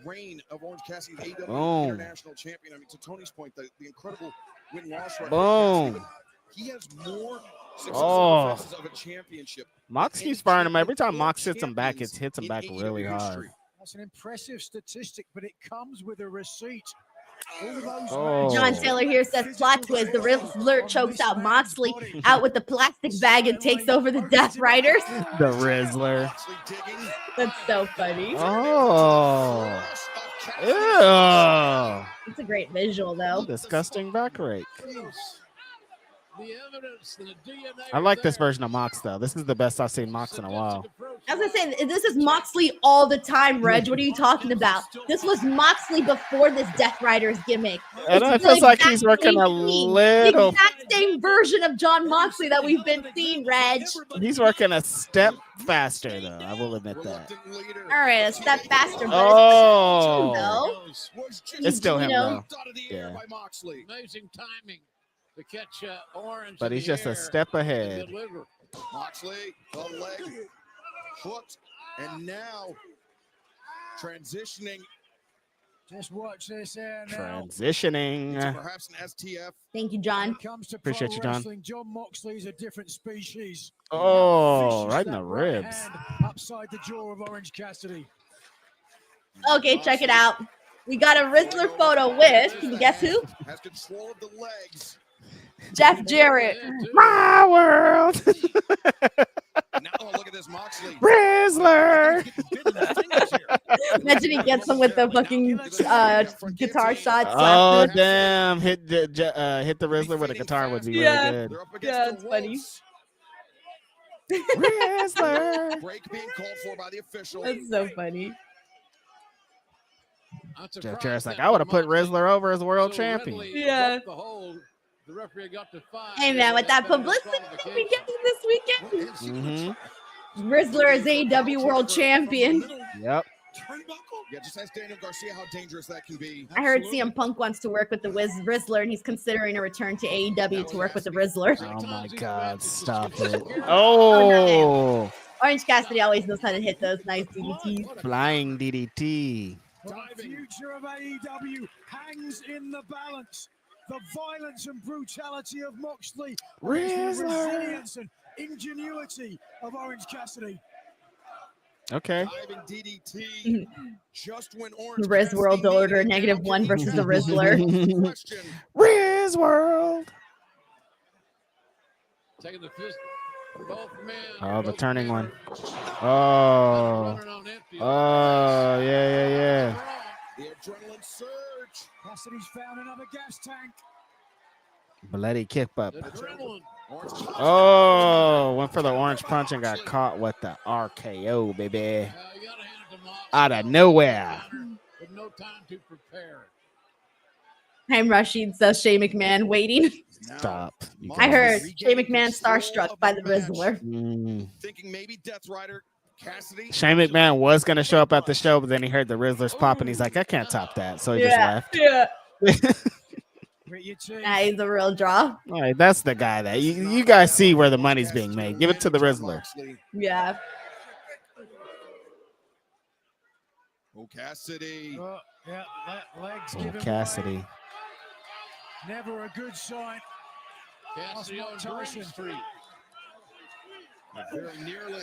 reign of Orange Cassidy, AEW Boom. International Champion. I mean, to Tony's point, the incredible win-loss record. Boom. He has more Oh. successes of a championship. Mox keeps firing him. Every time Mox hits him back, it hits him back really hard. That's an impressive statistic, but it comes with a receipt. Oh. John Taylor here says plot twist. The Rizzler chokes out Moxley out with the plastic bag and takes over the Death Riders. The Rizzler. That's so funny. Oh. Ew. It's a great visual, though. Disgusting back rake. The evidence, the DNA I like this version of Mox, though. This is the best I've seen Mox in a while. I was gonna say, this is Moxley all the time, Reg. What are you talking about? This was Moxley before this Death Riders gimmick. And it It's feels the like exact he's working a same thing. little. The exact same version of John Moxley that we've been seeing, Reg. He's working a step faster, though. I will admit that. All right, a step faster. But Oh. it's still him, It's still him, You know, though. Yeah. amazing timing to catch Orange. But in he's the just a air step and ahead. deliver. Moxley, the leg hooked, and now transitioning. Just watch this here now. Transitioning. Perhaps an STF. Thank you, John. When it comes to Appreciate pro you, John. wrestling, John Moxley's a different species. Oh, Vicious, right in that the right ribs. hand upside the jaw of Orange Cassidy. Okay, check it out. We got a Rizzler photo with, can you guess who? Has control of the legs. Jeff Jarrett. My world. Now look at this Moxley. Rizzler. Imagine he gets him with the fucking guitar shot. Oh, slapped it. damn. Hit the Rizzler with a guitar would be Yeah. really good. Yeah, it's funny. Rizzler. Break being called for by the official. That's so funny. Jeff Jarrett's like, I would have put Rizzler over as world champion. Yeah. The referee got to 5. Hey man, with that publicity we getting this weekend, Mm-hmm. Rizzler is AEW World Champion. Yep. Yeah, just ask Daniel Garcia how dangerous that can be. I heard CM Punk wants to work with the Rizzler, and he's considering a return to AEW to work with the Rizzler. Oh my God! Stop it! Oh, Orange Cassidy always knows how to hit those nice DDTs. flying DDT. The future of AEW hangs in the balance. The violence and brutality of Moxley, the resilience and ingenuity of Orange Cassidy. Okay. Diving DDT. Just when Orange Riz World Order -1 versus the Rizzler. Riz World. Taking the fist. Both men. Oh, the turning one. Oh. Oh, yeah. The adrenaline surge. Cassidy's found another gas tank. Bloody kick up. Oh, went for the orange punch and got caught with the RKO, baby. Out of nowhere. With no time to prepare. I'm Rashid says Shane McMahon waiting. Stop. I heard Shane McMahon starstruck by the Rizzler. Thinking maybe Death Rider Cassidy. Shane McMahon was going to show up at the show, but then he heard the Rizzlers pop and he's like, I can't top that. So he just left. Yeah. He's a real draw. All right, that's the guy that you guys see where the money's being made. Give it to the Rizzler. Yeah. Oh, Cassidy. Yeah, legs Oh, given Cassidy. way. Never a good sign. Cassidy on Green Street. Very nearly.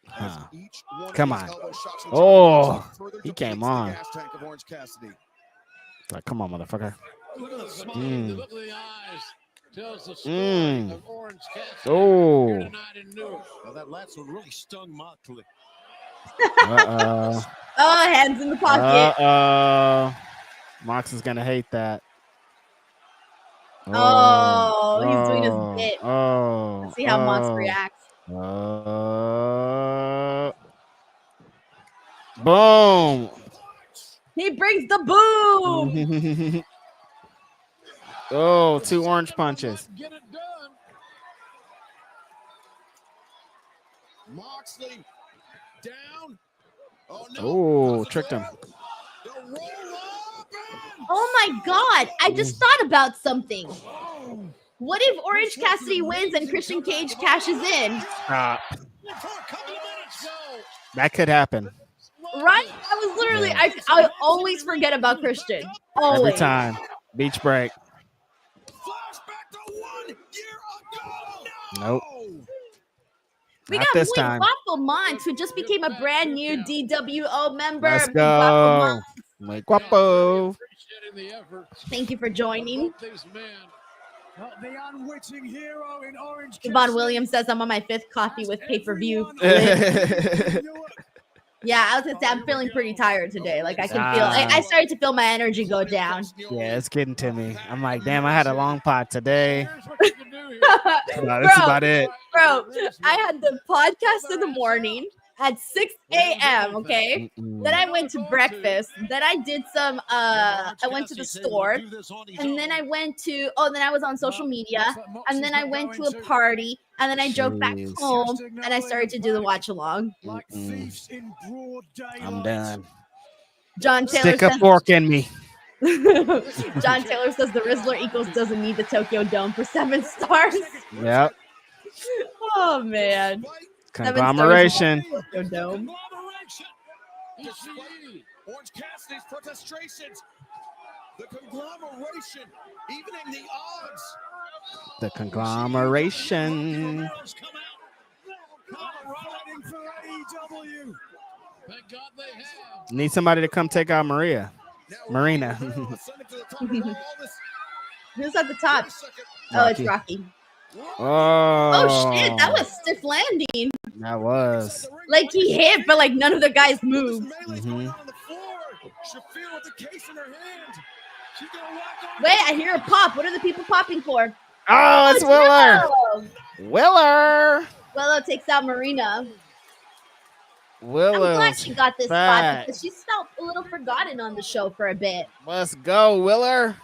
Huh. Come on. Oh, he came on. Like, come on, motherfucker. Look at the smile. Look at the eyes. Tells the story of Orange Cassidy. Oh. Here tonight in Newark. Well, that last one really stung Moxley. Uh-oh. Oh, hands in the pocket. Uh-oh. Mox is going to hate that. Oh, he's doing his bit. Oh. Let's see how Mox reacts. Boom. He brings the boom. Oh, 2 orange punches. Get it done. Moxley down. Oh, tricked him. Oh my God! I just thought about something. What if Orange Cassidy wins and Christian Cage cashes in? Stop. That could happen. Right? I was literally, I always forget about Christian. Always. Every time. Beach break. Nope. We Not got this time. Waffle Mont, who just became a brand new DWO member. Let's go. Muy guapo. Thank you for joining. The unwitting hero in Orange Yvonne Williams says I'm on my 5th coffee with pay-per-view. Yeah, I was gonna say I'm feeling pretty tired today. Like I can feel, I started to feel my energy go down. Yeah, it's getting to me. I'm like, damn, I had a long pot today. That's about it. Bro, I had the podcast in the morning at 6 a.m. Okay, then I went to breakfast. Then I did some. I went to the store, and then I went to. Oh, then I was on social media, and then I went to a party, and then I drove back home, and I started to do the watch along. I'm done. John Taylor Stick a says, fork in me. John Taylor says the Rizzler equals doesn't need the Tokyo Dome for 7 stars. Yep. Oh man. Conglomeration. Tokyo Dome. Orange Cassidy's protestations. The conglomeration evening the odds. The conglomeration. Need somebody to come take out Marina. Who's at the top? Oh, it's Rocky. Oh shit, that was stiff landing. That was. Like he hit, but like none of the guys moved. Wait, I hear a pop. What are the people popping for? Oh, it's Willer. Willow takes out Marina. Willow. I'm glad she got this spot because she felt a little forgotten on the show for a bit. Let's go, Willer.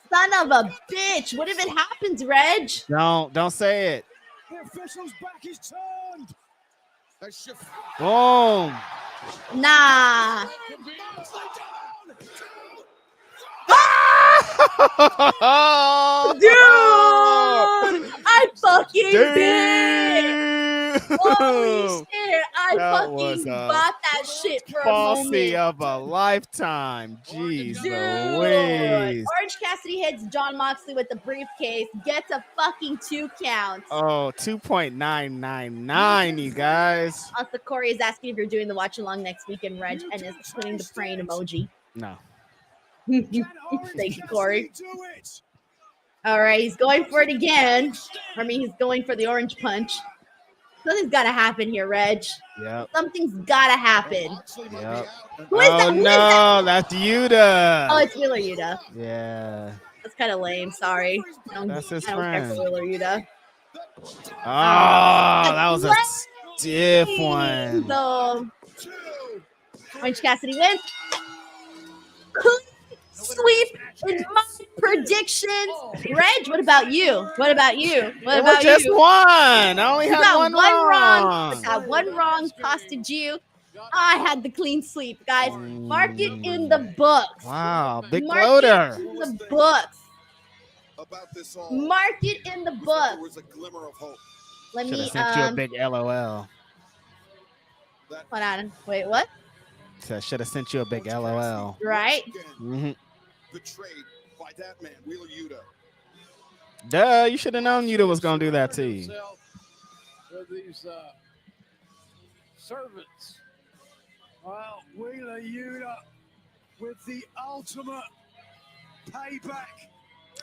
Son of a bitch. What if it happens, Reg? Don't say it. The official's back is turned. Boom. Nah. Dude, I fucking did. Holy shit, I fucking bought that shit for a moment. Falsy of a lifetime. Jeez Louise. Orange Cassidy hits John Moxley with the briefcase, gets a fucking 2 count. Oh, 2.999, you guys. Also, Corey is asking if you're doing the watch along next weekend, Reg, and is putting the praying emoji. No. Thank you, Corey. All right, he's going for it again. I mean, he's going for the orange punch. Something's got to happen here, Reg. Yep. Something's got to happen. Yep. Who is that? Who is that? That's Yuta. Oh, it's Wheeler Yuta. Yeah. That's kind of lame. Sorry. That's his I don't care friend. for Wheeler Yuta. Oh, that was a stiff one. So, Orange Cassidy wins. Sweep in my predictions. Reg, what about you? What about you? What about just you? one. I only had one wrong. I got one wrong. Costed you. I had the clean sweep, guys. Mark it in the books. Wow, big Mark loader. it in the books. Mark it in the books. Let Should me have sent you a big LOL. Hold on. Wait, what? So I should have sent you a big LOL. Right? Mm-hmm. Betrayed by that man, Wheeler Yuta. Duh, you should have known Yuta was gonna do that to you. With these servants. Well, Wheeler Yuta with the ultimate payback.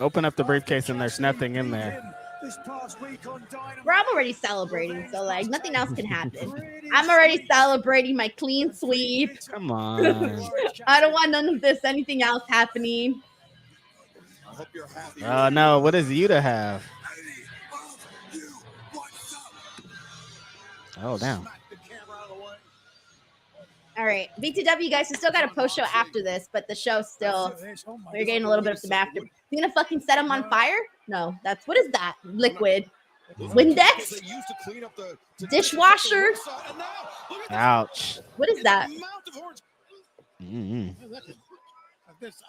Open up the briefcase and there's nothing in there. This past week on Dynamite. Bro, I'm already celebrating, so like nothing else can happen. I'm already celebrating my clean sweep. Come on. I don't want none of this, anything else happening. Oh no, what does Yuta have? Oh damn. All right, BTW guys, we still got a post show after this, but the show still, we're getting a little bit of some after. You gonna fucking set him on fire? No, that's, what is that? Liquid. Windex? Dishwasher? Ouch. What is that?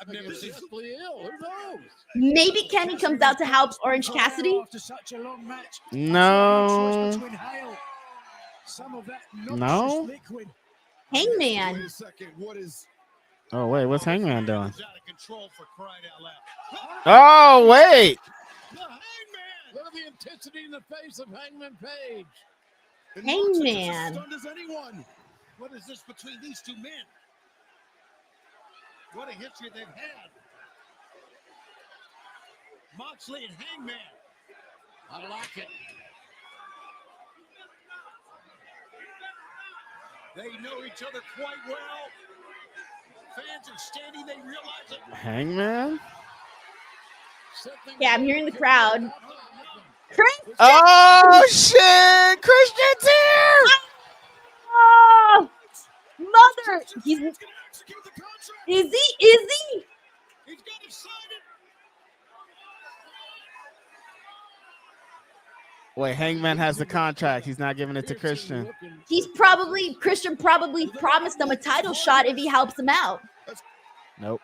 I've never seen somebody ill. Who knows? Maybe Kenny comes out to help Orange Cassidy? No. No. Hangman. Oh, wait. What's Hangman doing? Oh, wait. Look at the intensity in the face of Hangman Page. Hangman. What is this between these two men? What a history they've had. Moxley and Hangman. I like it. They know each other quite well. Fans are standing, they realize it. Hangman? Yeah, I'm hearing the crowd. Oh, shit. Christian's here. Oh, mother. Is he? He's got excited. Wait, Hangman has the contract. He's not giving it to Christian. Christian probably promised him a title shot if he helps him out. Nope.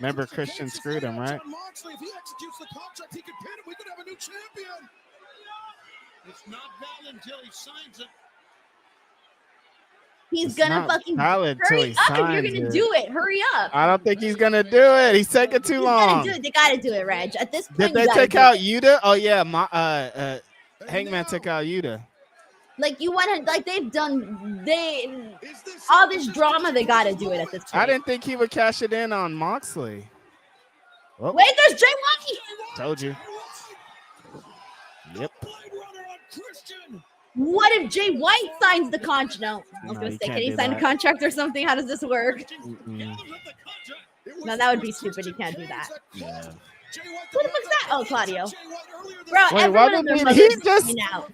Remember, Christian screwed him, right? Moxley, if he executes the contract, he could pin him. We could have a new champion. It's not valid until he signs it. He's It's gonna not fucking valid till hurry he up if you're signs gonna it. do it. Hurry up. I don't think he's gonna do it. He's taking too He's long. gonna do it. They gotta do it, Reg. At this point, Did they you gotta take do out it. Yuta? Oh yeah, Hangman took out Yuta. Like you want to, like they've done, all this drama. They gotta do it at this point. I didn't think he would cash it in on Moxley. Oh, Wait, there's Jay White. told you. Yep. What if Jay White signs the contract? No, I was No, gonna you say, can't can he do sign a that. contract or something? How does this work? Mm-mm. No, that would be stupid. You can't do that. Yeah. Who the fuck's that? Oh, Claudio. Bro, Wait, why everyone and their did mother he is just? freaking out.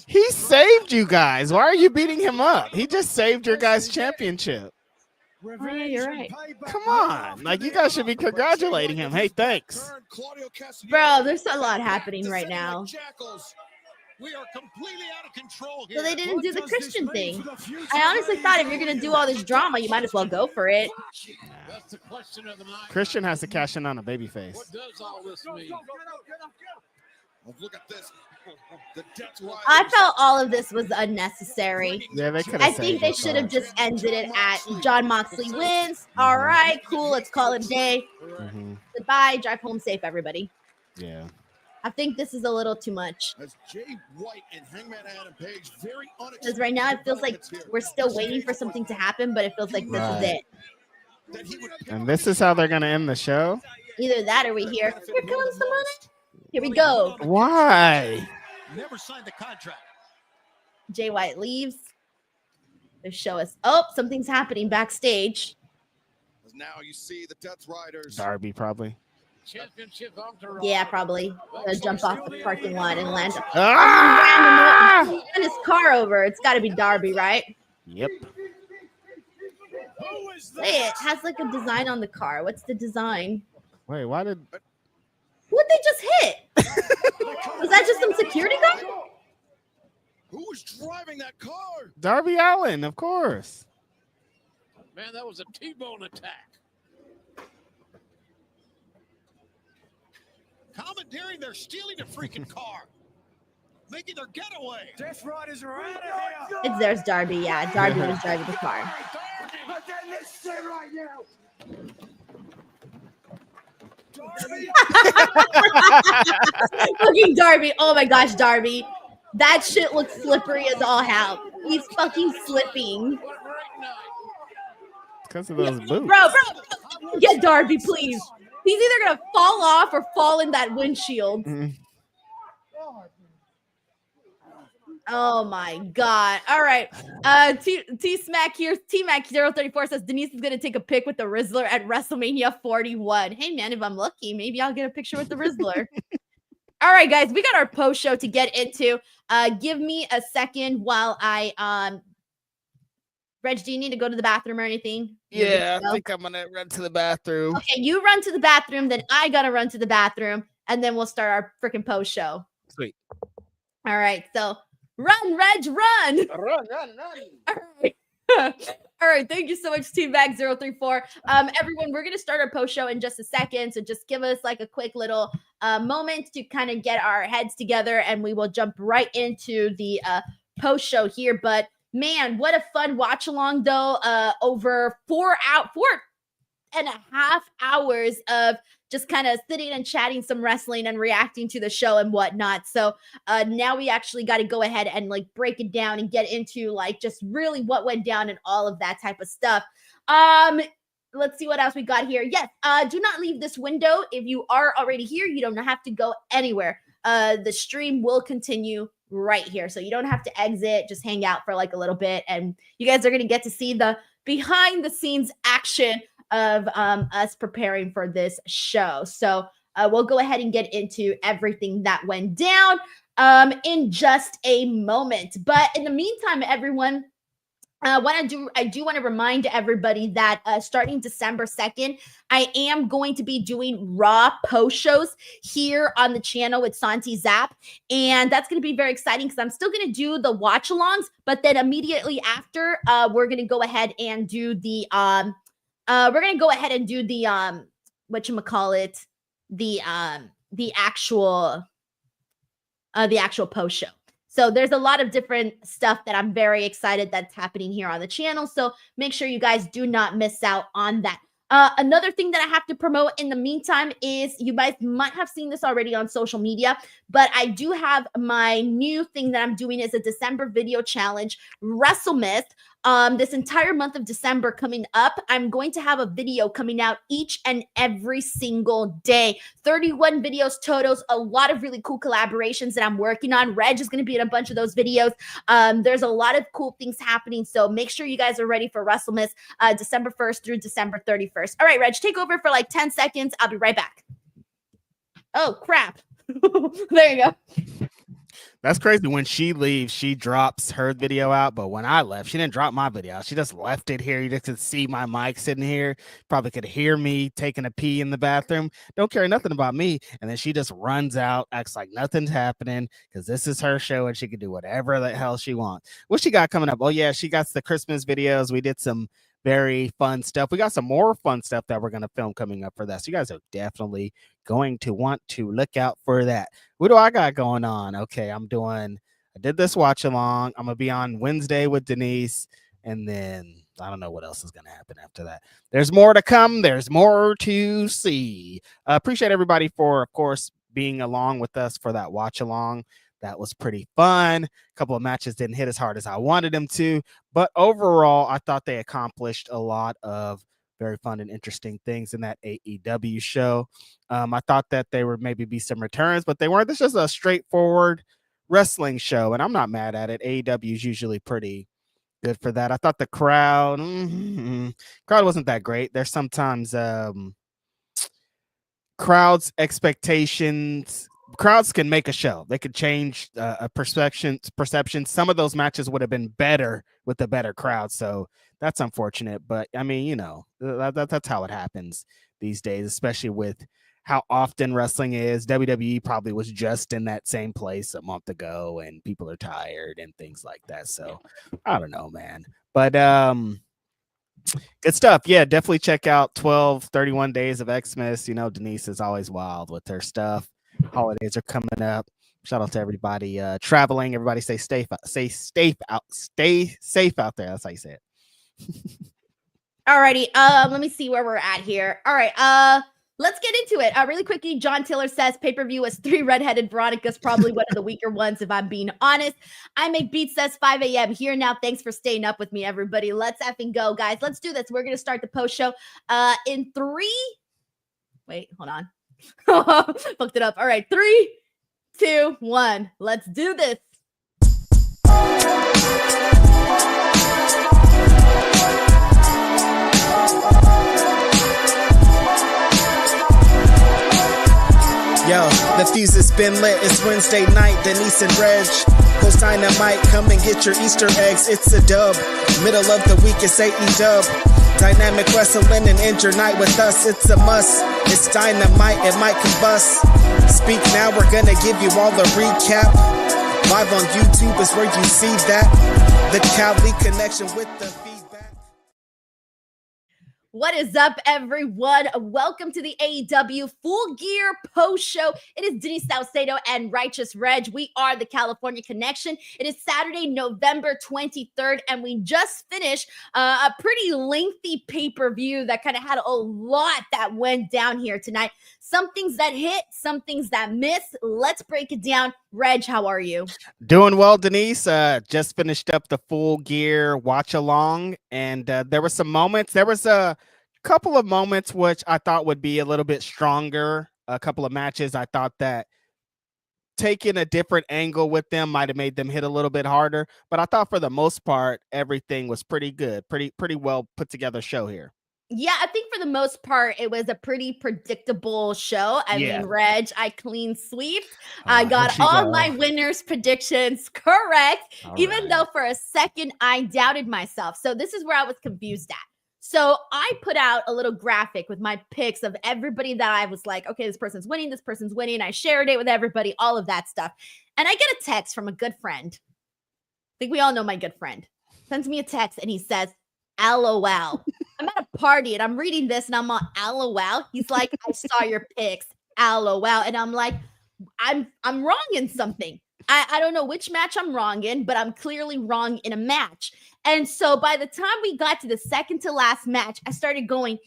He saved you guys. Why are you beating him up? He just saved your guys' championship. Oh, yeah, you're right. Come on, like you guys should be congratulating him. Hey, thanks. Bro, there's a lot happening right now. We are completely out of control So here. they didn't do the Christian thing. I honestly thought if you're gonna do all this drama, you might as well go for it. That's the question of the night. Christian has to cash in on a babyface. What does all this mean? Look at this. The Death Riders. I felt all of this was unnecessary. Yeah, they could I have. think they should have just ended it at John Moxley wins. All right, cool. Let's call it a day. Mm-hmm. Goodbye. Drive home safe, everybody. Yeah. I think this is a little too much. As Jay White and Hangman Adam Page, very Because right now it feels like we're still waiting for something to happen, but it feels like this is it. And this is how they're gonna end the show. Either that or we hear, here comes the money. Here we go. Why? Never signed the contract. Jay White leaves. They show us, oh, something's happening backstage. Now you see the Death Riders. Darby probably. Championship entourage. Yeah, probably. Jump off the parking lot and land. Ah! Random and his car over. It's got to be Darby, right? Yep. Hey, it has like a design on the car. What's the design? Wait, why did? What'd they just hit? Was that just some security guard? Who was driving that car? Darby Allin, of course. Man, that was a T-bone attack. Commandeering, they're stealing a freaking car. Making their getaway. Death Riders are out of here. There's Darby. Yeah, Darby was driving the car. Look at this shit right now. Fucking Darby. Oh my gosh, Darby. That shit looks slippery as all hell. He's fucking slipping. Because of those boots. Bro, get Darby, please. He's either gonna fall off or fall in that windshield. Mm-hmm. Oh my god. All right. T-Smack here. T-Mac 034 says Denise is gonna take a pic with the Rizzler at WrestleMania 41. Hey man, if I'm lucky, maybe I'll get a picture with the Rizzler. All right, guys, we got our post show to get into. Give me a second while I Reg, do you need to go to the bathroom or anything? Yeah, I think I'm gonna run to the bathroom. Okay, you run to the bathroom, then I gotta run to the bathroom, and then we'll start our freaking post show. Sweet. All right, so run, Reg, run. Run. All right. All right, thank you so much, Team Bag 034. Everyone, we're gonna start our post show in just a second, so just give us like a quick little moment to kind of get our heads together, and we will jump right into the post show here. But man, what a fun watch along though! Over 4.5 hours of just kind of sitting and chatting some wrestling and reacting to the show and whatnot. So now we actually got to go ahead and like break it down and get into like just really what went down and all of that type of stuff. Let's see what else we got here. Yes, do not leave this window. If you are already here, you don't have to go anywhere. The stream will continue right here. So you don't have to exit, just hang out for like a little bit. And you guys are going to get to see the behind the scenes action of us preparing for this show. So we'll go ahead and get into everything that went down in just a moment. But in the meantime, everyone, I do want to remind everybody that starting December 2nd, I am going to be doing Raw post shows here on the channel with Santi Zap. And that's going to be very exciting because I'm still going to do the watch alongs, but then immediately after, we're going to go ahead and do the whatchamacallit, the actual post show. So there's a lot of different stuff that I'm very excited that's happening here on the channel. So make sure you guys do not miss out on that. Another thing that I have to promote in the meantime is you guys might have seen this already on social media, but I do have my new thing that I'm doing is a December video challenge, WrestleMyth. This entire month of December coming up, I'm going to have a video coming out each and every single day. 31 videos totals, a lot of really cool collaborations that I'm working on. Reg is going to be in a bunch of those videos. There's a lot of cool things happening, so make sure you guys are ready for WrestleMyth December 1st through December 31st. All right, Reg, take over for like 10 seconds. I'll be right back. Oh, crap. There you go. That's crazy. When she leaves, she drops her video out. But when I left, she didn't drop my video out. She just left it here. You just could see my mic sitting here. Probably could hear me taking a pee in the bathroom. Don't care nothing about me. And then she just runs out, acts like nothing's happening because this is her show and she can do whatever the hell she wants. What she got coming up? Oh, yeah, she got the Christmas videos. We did some very fun stuff. We got some more fun stuff that we're going to film coming up for that. So you guys are definitely going to want to look out for that. What do I got going on? Okay, I did this watch along. I'm going to be on Wednesday with Denise. And then I don't know what else is going to happen after that. There's more to come. There's more to see. Appreciate everybody for, of course, being along with us for that watch along. That was pretty fun. A couple of matches didn't hit as hard as I wanted them to, but overall, I thought they accomplished a lot of very fun and interesting things in that AEW show. I thought that there would maybe be some returns, but they weren't. This is a straightforward wrestling show, and I'm not mad at it. AEW is usually pretty good for that. I thought the crowd wasn't that great. There's sometimes crowds' expectations. Crowds can make a show. They could change a perception. Some of those matches would have been better with a better crowd. So that's unfortunate. But I mean, you know, that's how it happens these days, especially with how often wrestling is. WWE probably was just in that same place a month ago and people are tired and things like that. So I don't know, man. But good stuff. Yeah, definitely check out 31 Days of Xmas. You know, Denise is always wild with her stuff. Holidays are coming up. Shout out to everybody traveling. Everybody stay safe out there. That's how you say it. Alrighty. Let me see where we're at here. All right. Let's get into it. Really quickly, John Tiller says pay-per-view was 3 redheaded Veronica's, probably one of the weaker ones, if I'm being honest. I Make Beats says 5 a.m. here now. Thanks for staying up with me, everybody. Let's effing go, guys. Let's do this. We're gonna start the post show in 3. Wait, hold on. Fucked it up. All right, 3, 2, 1. Let's do this. Yo, the fuse has been lit. It's Wednesday night. Denise and Reg host Dynamite. Come and get your Easter eggs. It's a dub. Middle of the week, it's AEW. Dynamic wrestling and end your night with us. It's a must. It's Dynamite. It might combust. Speak now. We're gonna give you all the recap. Live on YouTube is where you see that. The Cali connection with the feedback. What is up, everyone? Welcome to the AEW Full Gear post show. It is Denise Salcedo and Righteous Reg. We are the California Connection. It is Saturday, November 23rd, and we just finished a pretty lengthy pay-per-view that kind of had a lot that went down here tonight. Some things that hit, some things that missed. Let's break it down. Reg, how are you? Doing well, Denise. Just finished up the Full Gear watch-along, and there were some moments. There was a couple of moments which I thought would be a little bit stronger. A couple of matches I thought that taking a different angle with them might have made them hit a little bit harder. But I thought for the most part, everything was pretty good. Pretty well put together show here. Yeah, I think for the most part, it was a pretty predictable show. I mean, Reg, I clean sweeped. I got all my winners' predictions correct, even though for a second I doubted myself. So this is where I was confused at. So I put out a little graphic with my picks of everybody that I was like, okay, this person's winning, this person's winning. I shared it with everybody, all of that stuff. And I get a text from a good friend. I think we all know my good friend. Sends me a text and he says, LOL. I'm at a party and I'm reading this and I'm on LOL. He's like, I saw your picks, LOL. And I'm like, I'm wrong in something. I don't know which match I'm wrong in, but I'm clearly wrong in a match. And so by the time we got to the second to last match, I started going,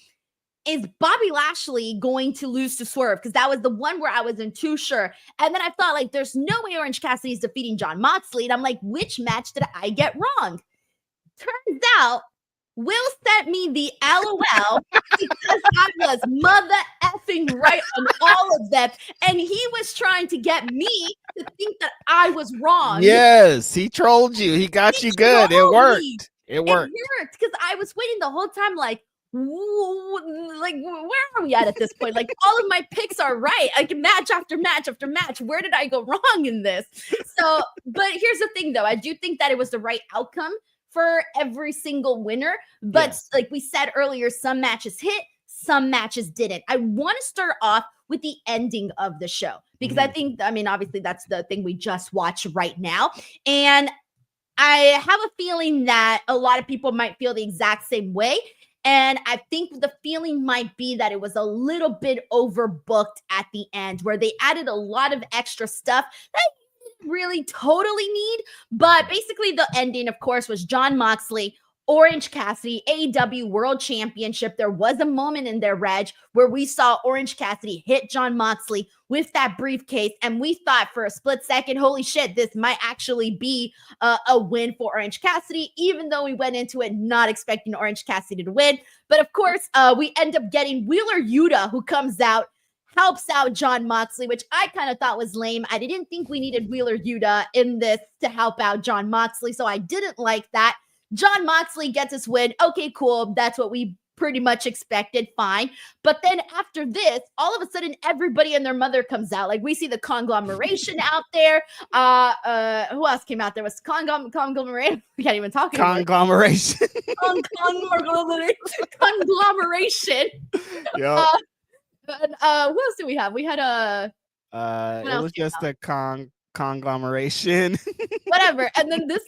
is Bobby Lashley going to lose to Swerve? Because that was the one where I wasn't too sure. And then I thought, like, there's no way Orange Cassidy is defeating Jon Moxley. And I'm like, which match did I get wrong? Turns out, Will sent me the LOL because I was mother effing right on all of them. And he was trying to get me to think that I was wrong. Yes, he trolled you. He got you good. It worked. It worked. It worked because I was waiting the whole time like, where are we at this point? Like, all of my picks are right. Like, match after match after match. Where did I go wrong in this? So, but here's the thing, though. I do think that it was the right outcome for every single winner. But like we said earlier, some matches hit, some matches didn't. I want to start off with the ending of the show because I think, I mean, obviously that's the thing we just watched right now. And I have a feeling that a lot of people might feel the exact same way. And I think the feeling might be that it was a little bit overbooked at the end where they added a lot of extra stuff that really totally need. But basically the ending, of course, was Jon Moxley, Orange Cassidy, AEW World Championship. There was a moment in there, Reg, where we saw Orange Cassidy hit Jon Moxley with that briefcase, and we thought for a split second, holy shit, this might actually be a win for Orange Cassidy, even though we went into it not expecting Orange Cassidy to win. But of course, we end up getting Wheeler Yuta, who comes out, helps out Jon Moxley, which I kind of thought was lame. I didn't think we needed Wheeler Yuta in this to help out Jon Moxley, so I didn't like that. Jon Moxley gets his win. Okay, cool. That's what we pretty much expected. Fine. But then after this, all of a sudden, everybody and their mother comes out. Like, we see the conglomeration out there. Who else came out? There was conglomeration. We can't even talk anymore. Conglomeration. Conglomeration. Yeah. And, who else do we have? We had a it was just a conglomeration. Whatever. And then this,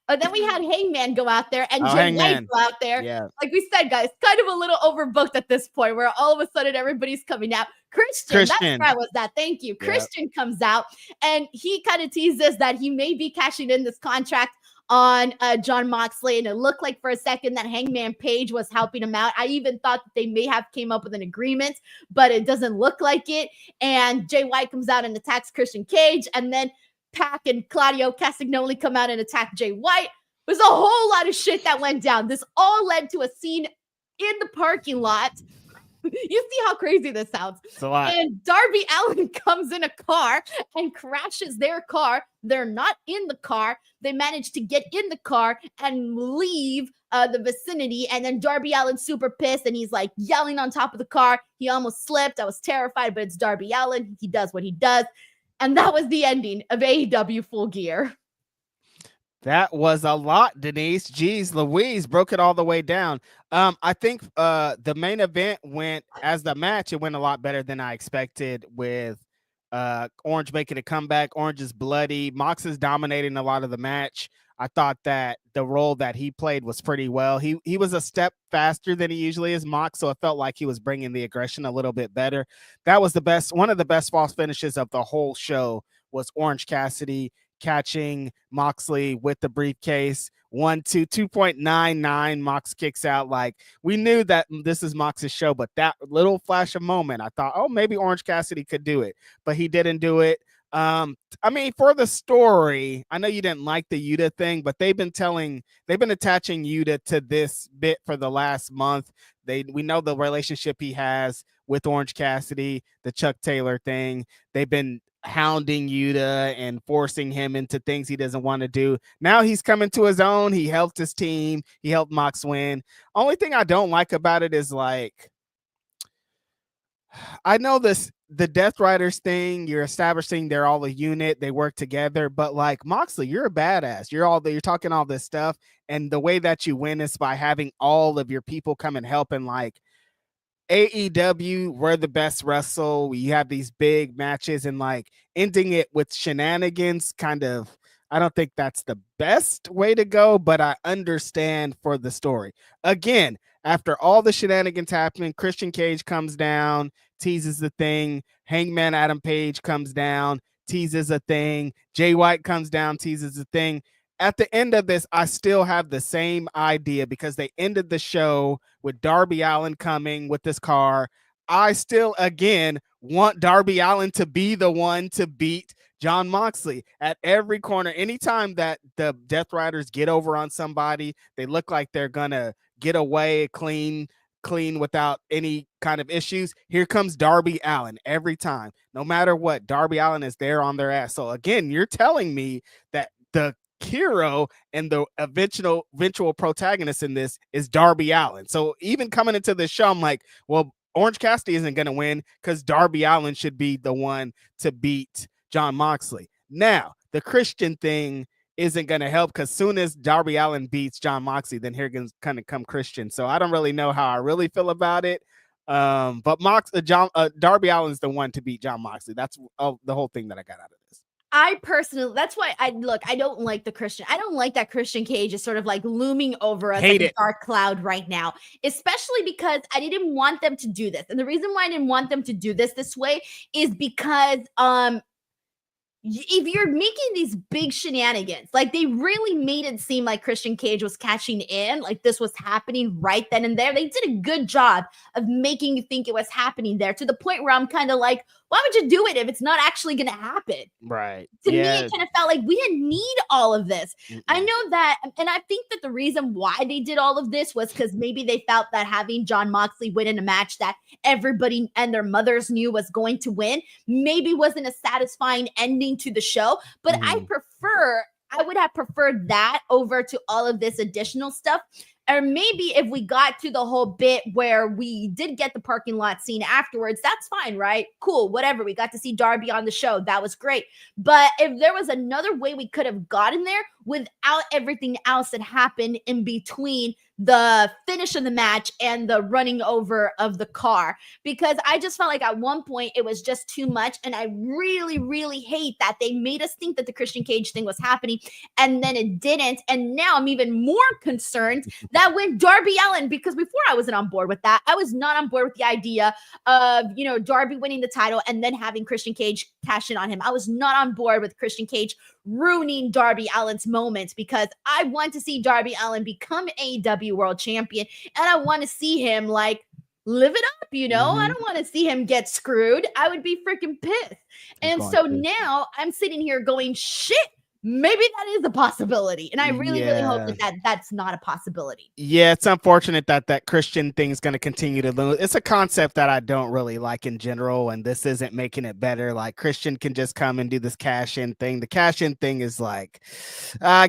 and then we had Hangman go out there and Jay White go out there. Yeah. Like we said, guys, kind of a little overbooked at this point where all of a sudden everybody's coming out. Christian. That's where I was at. Thank you. Yep. Christian comes out and he kind of teases that he may be cashing in this contract on Jon Moxley, and it looked like for a second that Hangman Page was helping him out. I even thought that they may have came up with an agreement, but it doesn't look like it. And Jay White comes out and attacks Christian Cage, and then Pac and Claudio Castagnoli come out and attack Jay White. There's a whole lot of shit that went down. This all led to a scene in the parking lot. You see how crazy this sounds. It's a lot. And Darby Allin comes in a car and crashes their car. They're not in the car. They manage to get in the car and leave the vicinity, and then Darby Allin's super pissed and he's like yelling on top of the car. He almost slipped. I was terrified, but it's Darby Allin. He does what he does. And that was the ending of AEW Full Gear. That was a lot, Denise. Jeez Louise, broke it all the way down. I think the main event went, as the match, it went a lot better than I expected, with Orange making a comeback. Orange is bloody. Mox is dominating a lot of the match. I thought that the role that he played was pretty well. He was a step faster than he usually is, Mox, so it felt like he was bringing the aggression a little bit better. That was the best, one of the best false finishes of the whole show was Orange Cassidy catching Moxley with the briefcase. 2.99. Mox kicks out. Like, we knew that this is Mox's show, but that little flash of moment, I thought, oh, maybe Orange Cassidy could do it, but he didn't do it. I mean, for the story, I know you didn't like the Yuta thing, but they've been attaching Yuta to this bit for the last month. We know the relationship he has with Orange Cassidy, the Chuck Taylor thing. They've been hounding Yuta and forcing him into things he doesn't want to do. Now he's coming to his own. He helped his team. He helped Mox win. Only thing I don't like about it is, like, I know the Death Riders thing, you're establishing they're all a unit, they work together, but like, Moxley, you're a badass. You're talking all this stuff, and the way that you win is by having all of your people come and help. And like, AEW, we're the best wrestle. We have these big matches, and like ending it with shenanigans, kind of, I don't think that's the best way to go, but I understand for the story. Again, after all the shenanigans happening, Christian Cage comes down, teases the thing. Hangman Adam Page comes down, teases a thing. Jay White comes down, teases a thing. At the end of this, I still have the same idea, because they ended the show with Darby Allin coming with this car. I still, again, want Darby Allin to be the one to beat Jon Moxley at every corner. Anytime that the Death Riders get over on somebody, they look like they're going to get away clean without any kind of issues. Here comes Darby Allin every time. No matter what, Darby Allin is there on their ass. So again, you're telling me that the hero and the eventual protagonist in this is Darby Allin. So even coming into the show, I'm like, well, Orange Cassidy isn't going to win because Darby Allin should be the one to beat Jon Moxley. Now, the Christian thing isn't going to help, because soon as Darby Allin beats Jon Moxley, then here can kind of come Christian. So I don't really know how I really feel about it. But Darby Allin's the one to beat Jon Moxley. That's the whole thing that I got out of this. I personally, that's why I don't like the Christian. I don't like that Christian Cage is sort of like looming over us like a dark cloud right now, especially because I didn't want them to do this. And the reason why I didn't want them to do this way is because, if you're making these big shenanigans, like they really made it seem like Christian Cage was catching in, like this was happening right then and there. They did a good job of making you think it was happening there, to the point where I'm kind of like, why would you do it if it's not actually going to happen? Right. To me, it kind of felt like we didn't need all of this. I know that, and I think that the reason why they did all of this was because maybe they felt that having Jon Moxley win in a match that everybody and their mothers knew was going to win maybe wasn't a satisfying ending to the show. But I would have preferred that over to all of this additional stuff. Or maybe if we got to the whole bit where we did get the parking lot scene afterwards, that's fine, right? Cool, whatever. We got to see Darby on the show. That was great. But if there was another way we could have gotten there without everything else that happened in between the finish of the match and the running over of the car, because I just felt like at one point it was just too much. And I really, really hate that they made us think that the Christian Cage thing was happening and then it didn't. And now I'm even more concerned that when Darby Allin, because before I wasn't on board with that, I was not on board with the idea of, Darby winning the title and then having Christian Cage cash in on him. I was not on board with Christian Cage ruining Darby Allin's moments, because I want to see Darby Allin become AEW World Champion, and I want to see him like live it up, I don't want to see him get screwed. I would be freaking pissed. And so now I'm sitting here going, shit, maybe that is a possibility. And I really, really hope that that's not a possibility. Yeah, it's unfortunate that that Christian thing is going to continue to lose. It's a concept that I don't really like in general, and this isn't making it better. Like, Christian can just come and do this cash-in thing. The cash-in thing is like,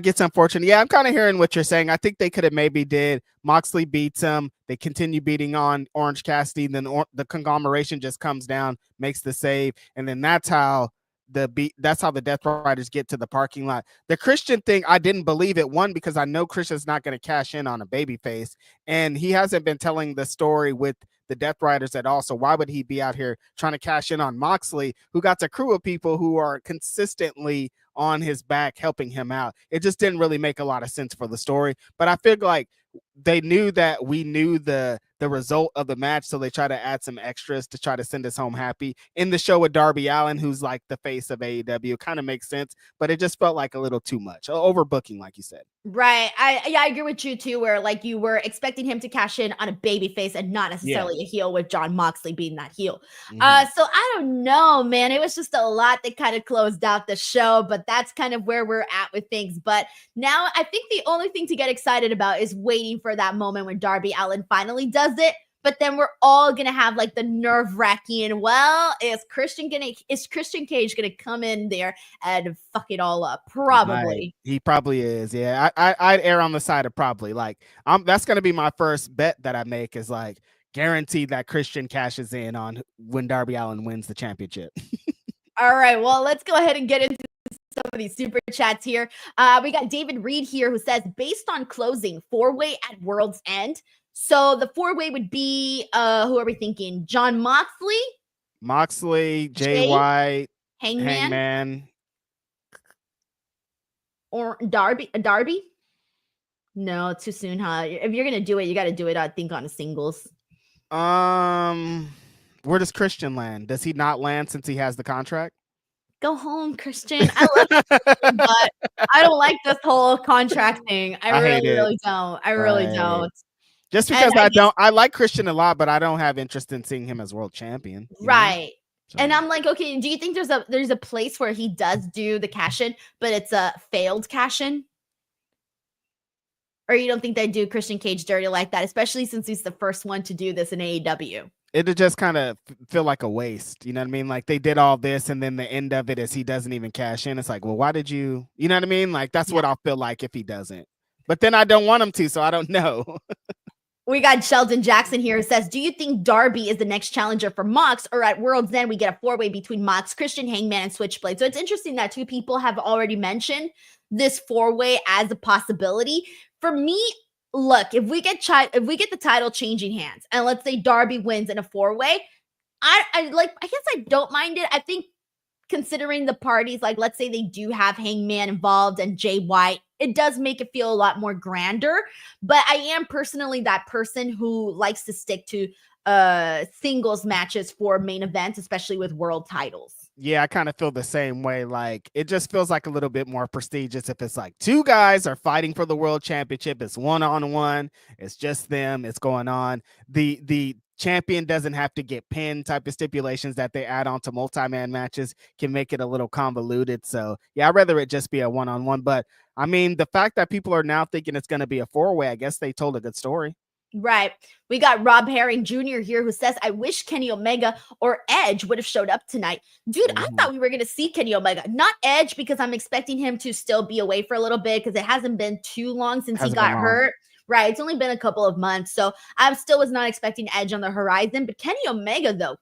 gets unfortunate. Yeah, I'm kind of hearing what you're saying. I think they could have maybe did Moxley beats him. They continue beating on Orange Cassidy. Then the conglomeration just comes down, makes the save, and then that's how the Death Riders get to the parking lot. The Christian thing, I didn't believe it. One, because I know Christian's not going to cash in on a babyface, and he hasn't been telling the story with the Death Riders at all. So why would he be out here trying to cash in on Moxley, who got a crew of people who are consistently on his back helping him out? It just didn't really make a lot of sense for the story. But I feel like they knew that we knew the result of the match, so they try to add some extras to try to send us home happy. In the show with Darby Allin, who's like the face of AEW, kind of makes sense, but it just felt like a little too much. Overbooking, like you said. Right. I agree with you too, where like you were expecting him to cash in on a babyface and not necessarily a heel, with Jon Moxley being that heel. So I don't know, man. It was just a lot that kind of closed out the show, but that's kind of where we're at with things. But now I think the only thing to get excited about is waiting for that moment when Darby Allin finally does it. But then we're all gonna have like the nerve-wracking, well, is Christian Cage gonna come in there and fuck it all up? Probably. He probably is. Yeah, I'd err on the side of probably. Like, that's gonna be my first bet that I make, is like guaranteed that Christian cashes in on when Darby Allin wins the championship. All right, well, let's go ahead and get into some of these super chats here. We got David Reed here who says, based on closing, 4-way at World's End. So the 4-way would be, who are we thinking? Jon Moxley, Jay White, Hangman, or Darby? No, too soon, huh? If you're gonna do it, you got to do it, I think, on a singles. Where does Christian land? Does he not land since he has the contract? Go home, Christian. I love you, but I don't like this whole contract thing. I really don't. I really don't. Just because I like Christian a lot, but I don't have interest in seeing him as world champion. Right. So. And I'm like, okay, do you think there's a place where he does do the cash-in, but it's a failed cash-in? Or you don't think they do Christian Cage dirty like that, especially since he's the first one to do this in AEW? It'd just kind of feel like a waste. You know what I mean? Like, they did all this, and then the end of it is he doesn't even cash in. It's like, well, why did you know what I mean? Like, that's what I'll feel like if he doesn't. But then I don't want him to, so I don't know. We got Sheldon Jackson here who says, do you think Darby is the next challenger for Mox, or at World's End we get a 4-way between Mox, Christian, Hangman, and Switchblade? So it's interesting that two people have already mentioned this 4-way as a possibility. For me, look, if we get the title changing hands, and let's say Darby wins in a 4-way, I guess I don't mind it. I think considering the parties, like let's say they do have Hangman involved and Jay White, it does make it feel a lot more grander. But I am personally that person who likes to stick to singles matches for main events, especially with world titles. Yeah, I kind of feel the same way. Like, it just feels like a little bit more prestigious if it's like two guys are fighting for the world championship. It's one-on-one. It's just them. It's going on. The champion doesn't have to get pinned type of stipulations that they add on to multi-man matches can make it a little convoluted. So, yeah, I'd rather it just be a one-on-one. But, I mean, the fact that people are now thinking it's going to be a 4-way, I guess they told a good story. Right. We got Rob Herring Jr. here who says, I wish Kenny Omega or Edge would have showed up tonight. Dude, I thought we were going to see Kenny Omega, not Edge, because I'm expecting him to still be away for a little bit because it hasn't been too long since he got hurt. Right. It's only been a couple of months. So I still was not expecting Edge on the horizon. But Kenny Omega, though,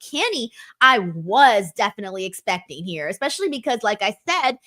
I was definitely expecting here, especially because, like I said,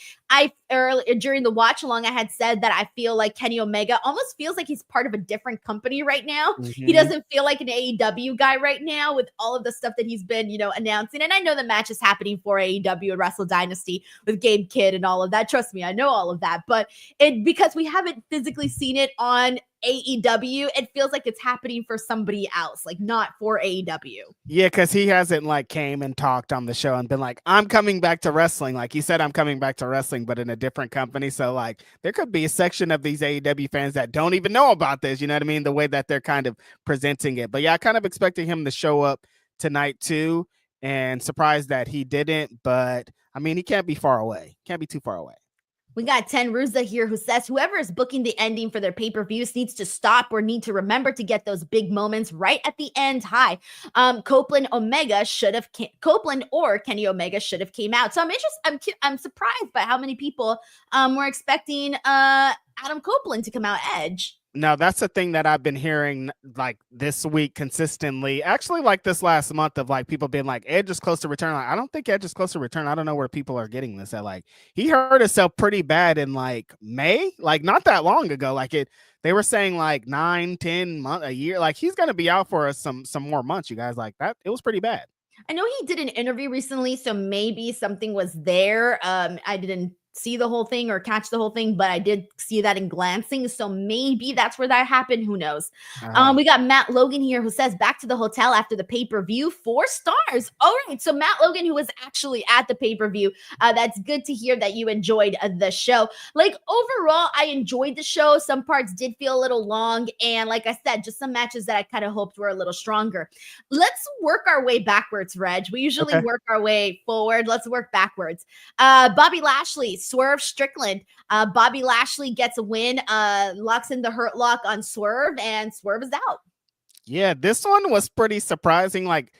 during the watch along, I had said that I feel like Kenny Omega almost feels like he's part of a different company right now. He doesn't feel like an AEW guy right now with all of the stuff that he's been, announcing. And I know the match is happening for AEW and Wrestle Dynasty with Gabe Kidd and all of that. Trust me, I know all of that. But because we haven't physically seen it on AEW, it feels like it's happening for somebody else, like not for AEW. Yeah, because he hasn't came and talked on the show and been like, I'm coming back to wrestling. Like, he said, I'm coming back to wrestling, but in a different company. So there could be a section of these AEW fans that don't even know about this. You know what I mean? The way that they're kind of presenting it. But yeah, I kind of expected him to show up tonight too, and surprised that he didn't. But I mean, he can't be far away. Can't be too far away. We got Ten Ruza here who says whoever is booking the ending for their pay-per-views needs to stop or need to remember to get those big moments right at the end. Hi. Copeland or Kenny Omega should have came out. So I'm surprised by how many people were expecting Adam Copeland to come out Edge. No, that's the thing that I've been hearing like this week consistently. Actually, like this last month of like people being like, Edge is close to return. Like, I don't think Edge is close to return. I don't know where people are getting this at. Like, he hurt himself pretty bad in like May, like not that long ago. Like they were saying like 9-10 months, a year. Like he's gonna be out for some more months. You guys, like that. It was pretty bad. I know he did an interview recently, so maybe something was there. I didn't see the whole thing or catch the whole thing, but I did see that in glancing. So maybe that's where that happened. Who knows? We got Matt Logan here who says back to the hotel after the pay-per-view, 4 stars. All right. So Matt Logan, who was actually at the pay-per-view, that's good to hear that you enjoyed the show. Like overall, I enjoyed the show. Some parts did feel a little long. And like I said, just some matches that I kind of hoped were a little stronger. Let's work our way backwards, Reg. We usually work our way forward. Let's work backwards. Bobby Lashley, Swerve, Strickland. Bobby Lashley gets a win, locks in the hurt lock on Swerve, and Swerve is out. Yeah, this one was pretty surprising. Like,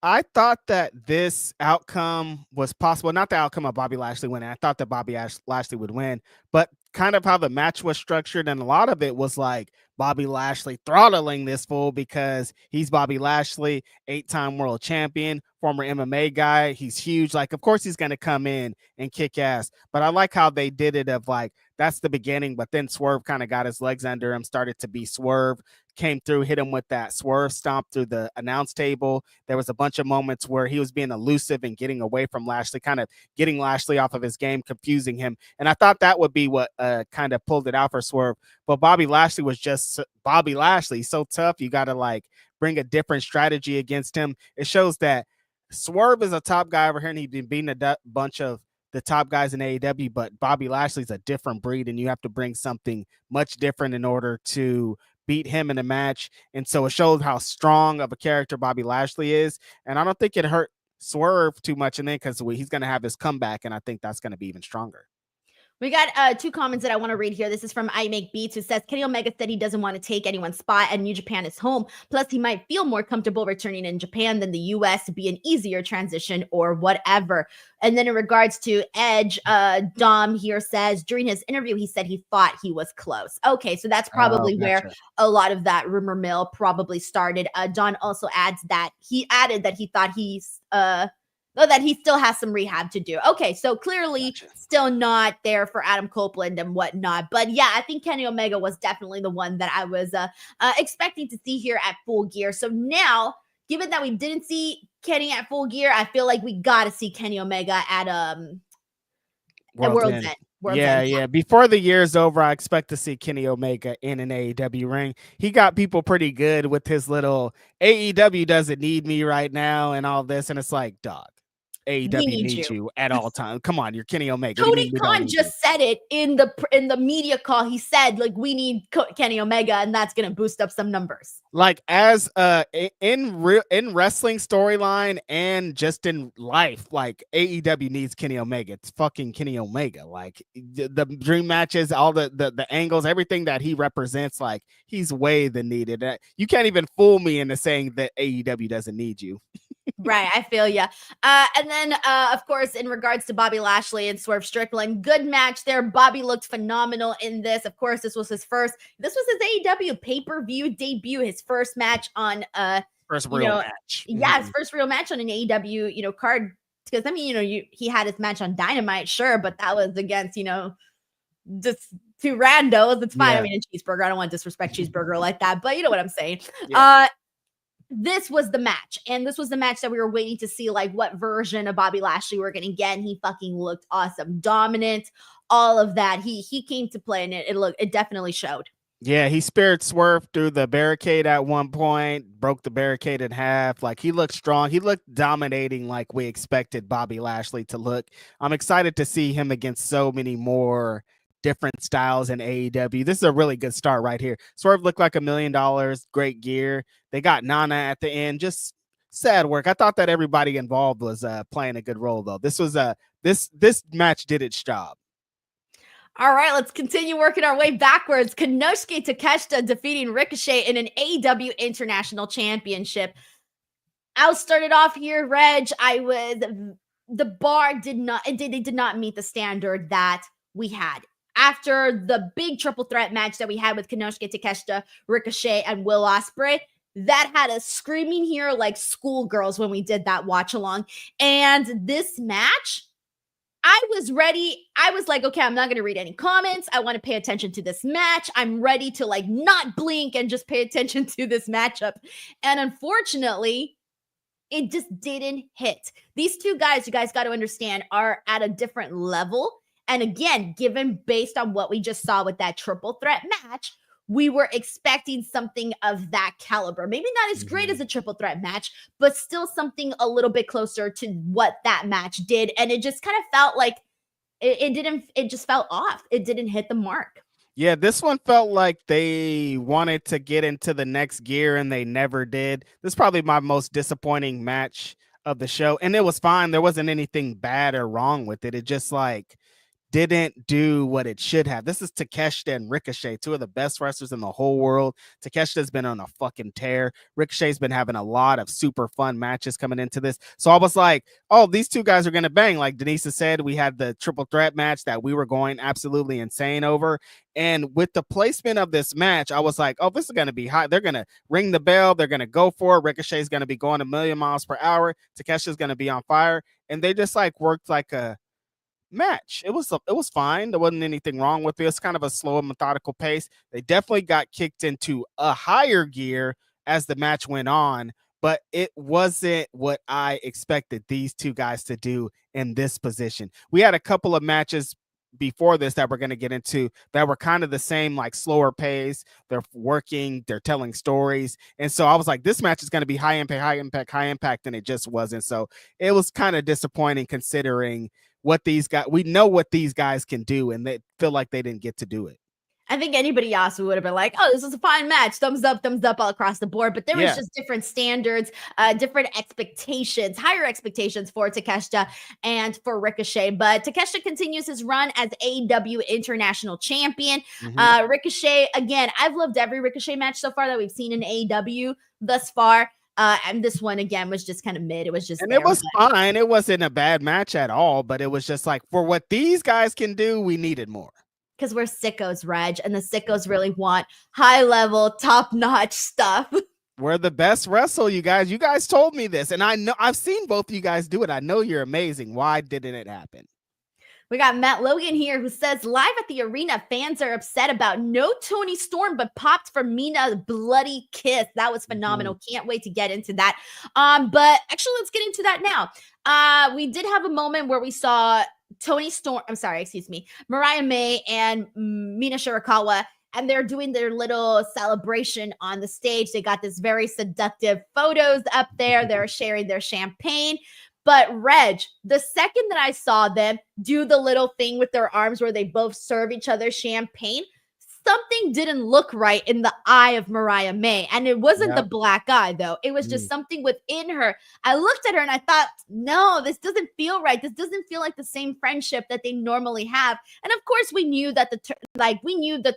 I thought that this outcome was possible. Not the outcome of Bobby Lashley winning. I thought that Bobby Lashley would win, but kind of how the match was structured. And a lot of it was like Bobby Lashley throttling this fool because he's Bobby Lashley, 8-time world champion, former MMA guy. He's huge. Like, of course he's going to come in and kick ass, but I like how they did it of like, that's the beginning, but then Swerve kind of got his legs under him, started to be Swerve, came through, hit him with that Swerve stomp through the announce table. There was a bunch of moments where he was being elusive and getting away from Lashley, kind of getting Lashley off of his game, confusing him. And I thought that would be what kind of pulled it out for Swerve. But Bobby Lashley was just Bobby Lashley. So tough. You got to like bring a different strategy against him. It shows that Swerve is a top guy over here and he's been beating a bunch of the top guys in AEW, but Bobby Lashley's a different breed and you have to bring something much different in order to beat him in a match. And so it shows how strong of a character Bobby Lashley is. And I don't think it hurt Swerve too much in there because he's going to have his comeback. And I think that's going to be even stronger. We got 2 comments that I want to read here. This is from I Make Beats, who says Kenny Omega said he doesn't want to take anyone's spot and New Japan is home. Plus, he might feel more comfortable returning in Japan than the US to be an easier transition or whatever. And then in regards to Edge, Dom here says during his interview, he said he thought he was close. Okay, so that's probably where a lot of that rumor mill probably started. Don also adds that he added that he thought that he still has some rehab to do. Okay, so clearly still not there for Adam Copeland and whatnot. But yeah, I think Kenny Omega was definitely the one that I was expecting to see here at Full Gear. So now, given that we didn't see Kenny at Full Gear, I feel like we got to see Kenny Omega at World's End. Yeah. Before the year's over, I expect to see Kenny Omega in an AEW ring. He got people pretty good with his little AEW doesn't need me right now and all this. And it's like, dog, AEW needs you at all times. Come on, you're Kenny Omega. Tony Khan just said it in the media call. He said, like, we need Kenny Omega, and that's gonna boost up some numbers. Like as in wrestling storyline and just in life, like AEW needs Kenny Omega. It's fucking Kenny Omega. Like the dream matches, all the angles, everything that he represents, like he's way the needed. You can't even fool me into saying that AEW doesn't need you. Right, I feel ya. And then, of course, in regards to Bobby Lashley and Swerve Strickland, good match there. Bobby looked phenomenal in this. Of course, this was his AEW pay-per-view debut, his first match on first real match. Yeah, his first real match on an AEW, card. Because I mean, he had his match on Dynamite, sure, but that was against, just 2 randos. It's fine. Yeah. I mean, a Cheeseburger. I don't want to disrespect Cheeseburger like that, but you know what I'm saying. Yeah. This was the match, and this was the match that we were waiting to see, like what version of Bobby Lashley we're going to get. And he fucking looked awesome, dominant, all of that. He came to play, and it definitely showed. Yeah, he speared Swerve through the barricade at one point, broke the barricade in half. Like he looked strong. He looked dominating like we expected Bobby Lashley to look. I'm excited to see him against so many more different styles in AEW. This is a really good start right here. Swerve looked like $1 million. Great gear. They got Nana at the end. Just sad work. I thought that everybody involved was playing a good role though. This was this match did its job. All right, let's continue working our way backwards. Konosuke Takeshita defeating Ricochet in an AEW International Championship. I'll start it off here, Reg. The bar did not meet the standard that we had. After the big triple threat match that we had with Konosuke Takeshita, Ricochet, and Will Ospreay, that had us screaming here like schoolgirls when we did that watch along. And this match, I was ready. I was like, okay, I'm not going to read any comments. I want to pay attention to this match. I'm ready to like not blink and just pay attention to this matchup. And unfortunately, it just didn't hit. These two guys, you guys got to understand, are at a different level. And again, given based on what we just saw with that triple threat match, we were expecting something of that caliber. Maybe not as great as a triple threat match, but still something a little bit closer to what that match did. And it just kind of felt like it just felt off. It didn't hit the mark. Yeah, this one felt like they wanted to get into the next gear and they never did. This is probably my most disappointing match of the show. And it was fine. There wasn't anything bad or wrong with it. It just like didn't do what it should have. This is Takeshita and Ricochet, two of the best wrestlers in the whole world. Takeshita's been on a fucking tear. Ricochet's been having a lot of super fun matches coming into this. So I was like, oh, these two guys are going to bang. Like Denise said, we had the triple threat match that we were going absolutely insane over. And with the placement of this match, I was like, oh, this is going to be hot. They're going to ring the bell. They're going to go for it. Ricochet's going to be going 1,000,000 miles per hour. Takeshita's going to be on fire. And they just like worked like a match. It was fine. There wasn't anything wrong with it. It's kind of a slow and methodical pace. They definitely got kicked into a higher gear as the match went on, but it wasn't what I expected these two guys to do in this position. We had a couple of matches before this that we're going to get into that were kind of the same, like slower pace. They're working, they're telling stories. And so I was like, this match is going to be high impact, and it just wasn't. So it was kind of disappointing considering what these guys, we know what these guys can do, and they feel like they didn't get to do it. I think anybody else would have been like, oh, this was a fine match. Thumbs up all across the board. But there was just different standards, different expectations, higher expectations for Takeshita and for Ricochet. But Takeshita continues his run as AEW International Champion. Ricochet, again, I've loved every Ricochet match so far that we've seen in AEW thus far. And this one, again, was just kind of mid. It was just, and it was fine. It wasn't a bad match at all, but it was just like, for what these guys can do, we needed more. Because we're sickos, Reg, and the sickos really want high-level, top-notch stuff. We're the best wrestle, you guys. You guys told me this, and I know I've seen both of you guys do it. I know you're amazing. Why didn't it happen? We got Matt Logan here who says, live at the arena, fans are upset about no Toni Storm, but popped for Mina's bloody kiss. That was phenomenal. Can't wait to get into that. But actually, let's get into that now. We did have a moment where we saw Mariah May and Mina Shirakawa, and they're doing their little celebration on the stage. They got this very seductive photos up there. They're sharing their champagne. But Reg, the second that I saw them do the little thing with their arms where they both serve each other champagne, something didn't look right in the eye of Mariah May. And it wasn't the black eye, though. It was just something within her. I looked at her and I thought, no, this doesn't feel right. This doesn't feel like the same friendship that they normally have. And of course, we knew that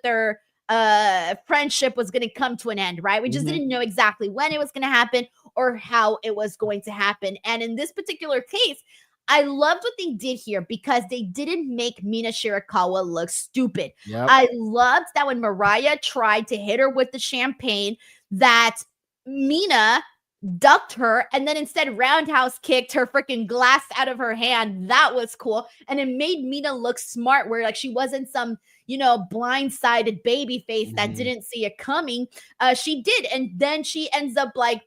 their friendship was going to come to an end, right? We just didn't know exactly when it was going to happen or how it was going to happen. And in this particular case, I loved what they did here because they didn't make Mina Shirakawa look stupid. I loved that when Mariah tried to hit her with the champagne, that Mina ducked her and then instead roundhouse kicked her freaking glass out of her hand. That was cool. And it made Mina look smart, where like she wasn't some, blindsided baby face that didn't see it coming. She did. And then she ends up like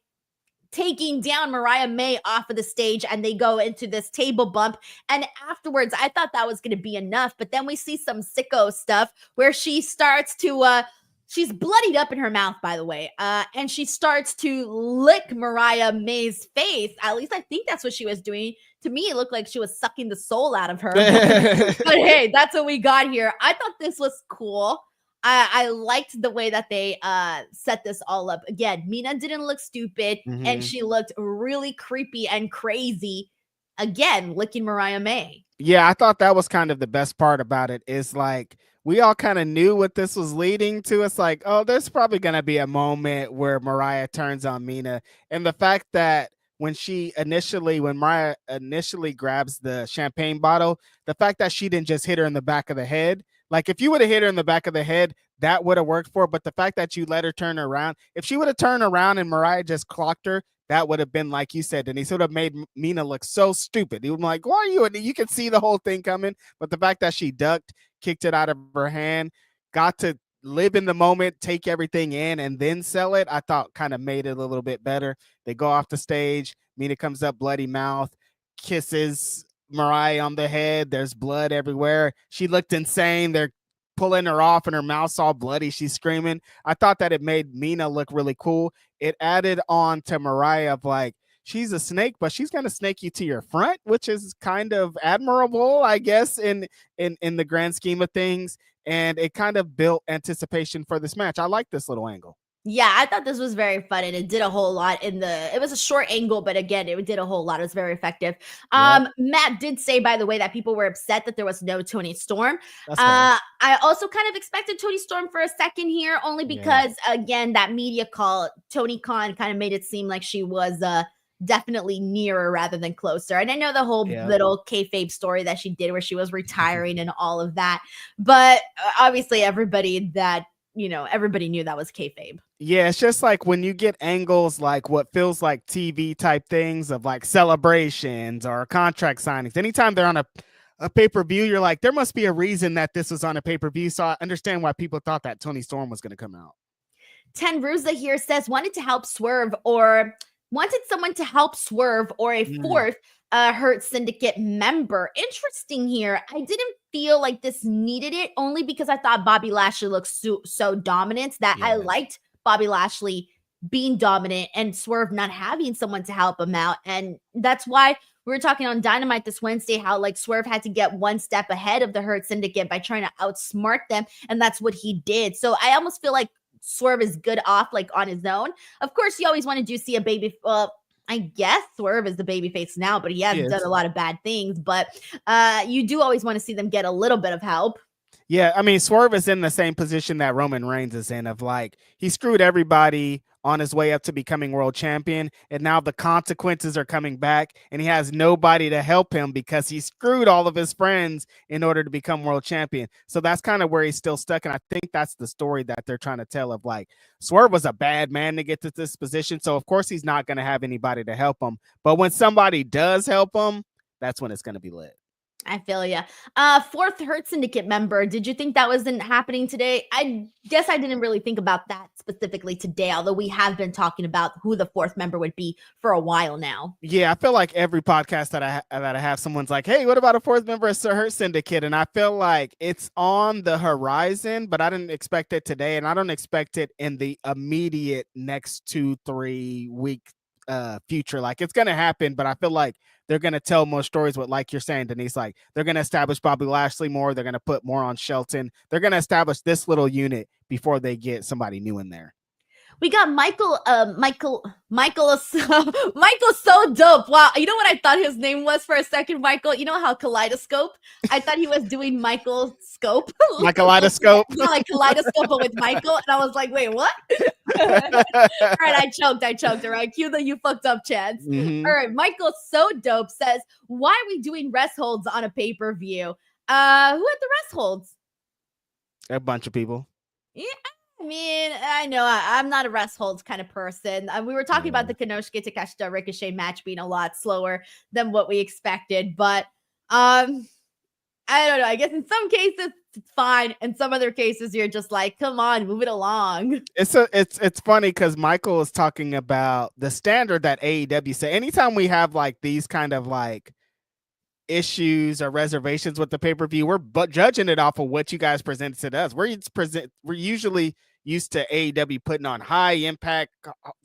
taking down Mariah May off of the stage, and they go into this table bump. And afterwards, I thought that was going to be enough. But then we see some sicko stuff where she starts to, she's bloodied up in her mouth, by the way. And she starts to lick Mariah May's face. At least I think that's what she was doing. To me, it looked like she was sucking the soul out of her. But hey, that's what we got here. I thought this was cool. I liked the way that they set this all up. Again, Mina didn't look stupid, and she looked really creepy and crazy. Again, licking Mariah May. Yeah, I thought that was kind of the best part about it is like we all kind of knew what this was leading to. It's like, oh, there's probably going to be a moment where Mariah turns on Mina. And the fact that when Mariah initially grabs the champagne bottle, the fact that she didn't just hit her in the back of the head, like if you would have hit her in the back of the head, that would have worked for her. But the fact that you let her turn around, if she would have turned around and Mariah just clocked her, that would have been, like you said, Denise, would have made Mina look so stupid. He was like, why are you? And you could see the whole thing coming. But the fact that she ducked, kicked it out of her hand, got to live in the moment, take everything in, and then sell it, I thought kind of made it a little bit better. They go off the stage. Mina comes up, bloody mouth, kisses Mariah on the head. There's blood everywhere. She looked insane. They're pulling her off and her mouth's all bloody. She's screaming. I thought that it made Mina look really cool. It added on to Mariah of like, she's a snake, but she's going to snake you to your front, which is kind of admirable, I guess, in the grand scheme of things. And it kind of built anticipation for this match. I like this little angle. Yeah, I thought this was very fun, and it did a whole lot it was a short angle, but again, it did a whole lot. It was very effective. Matt did say, by the way, that people were upset that there was no Toni Storm. I also kind of expected Toni Storm for a second here, only because, again, that media call, Tony Khan kind of made it seem like she was definitely nearer rather than closer. And I know the whole little kayfabe story that she did where she was retiring and all of that, but obviously everybody knew that was kayfabe. Yeah, it's just like when you get angles like what feels like TV type things of like celebrations or contract signings. Anytime they're on a pay-per-view, you're like, there must be a reason that this was on a pay-per-view. So I understand why people thought that Toni Storm was going to come out. Ten Ruza here says wanted someone to help Swerve or a fourth Hurt Syndicate member. Interesting here. I didn't feel like this needed it, only because I thought Bobby Lashley looked so dominant that I liked Bobby Lashley being dominant and Swerve not having someone to help him out. And that's why we were talking on Dynamite this Wednesday, how like Swerve had to get one step ahead of the Hurt Syndicate by trying to outsmart them. And that's what he did. So I almost feel like Swerve is good off like on his own. Of course, you always want to see a baby. I guess Swerve is the baby face now, but he hasn't done a lot of bad things. But you do always want to see them get a little bit of help. Yeah, I mean, Swerve is in the same position that Roman Reigns is in, of like, he screwed everybody on his way up to becoming world champion, and now the consequences are coming back, and he has nobody to help him because he screwed all of his friends in order to become world champion. So that's kind of where he's still stuck, and I think that's the story that they're trying to tell of like, Swerve was a bad man to get to this position, so of course he's not going to have anybody to help him. But when somebody does help him, that's when it's going to be lit. I feel ya. Fourth Hurt Syndicate member. Did you think that wasn't happening today? I guess I didn't really think about that specifically today, although we have been talking about who the fourth member would be for a while now. Yeah, I feel like every podcast that I have, someone's like, hey, what about a fourth member of Hurt Syndicate? And I feel like it's on the horizon, but I didn't expect it today, and I don't expect it in the immediate next 2-3 week future. Like, it's going to happen, but I feel like they're going to tell more stories with, like you're saying, Denise, like they're going to establish Bobby Lashley more. They're going to put more on Shelton. They're going to establish this little unit before they get somebody new in there. We got Michael is so dope. Wow. You know what I thought his name was for a second, Michael? You know how Kaleidoscope? I thought he was doing Michael Scope. Like Kaleidoscope? Yeah, like Kaleidoscope, but with Michael. And I was like, wait, what? All right, I choked. All right, cue the you fucked up chance. Mm-hmm. All right, Michael so dope says, why are we doing rest holds on a pay-per-view? Who had the rest holds? A bunch of people. Yeah. I mean, I know I'm not a rest holds kind of person. We were talking about the Konosuke Takeshita Ricochet match being a lot slower than what we expected, but I don't know. I guess in some cases it's fine. In some other cases, you're just like, come on, move it along. It's funny because Michael is talking about the standard that AEW say. Anytime we have like these kind of like issues or reservations with the pay-per-view, we're judging it off of what you guys presented to us. We're usually used to AEW putting on high impact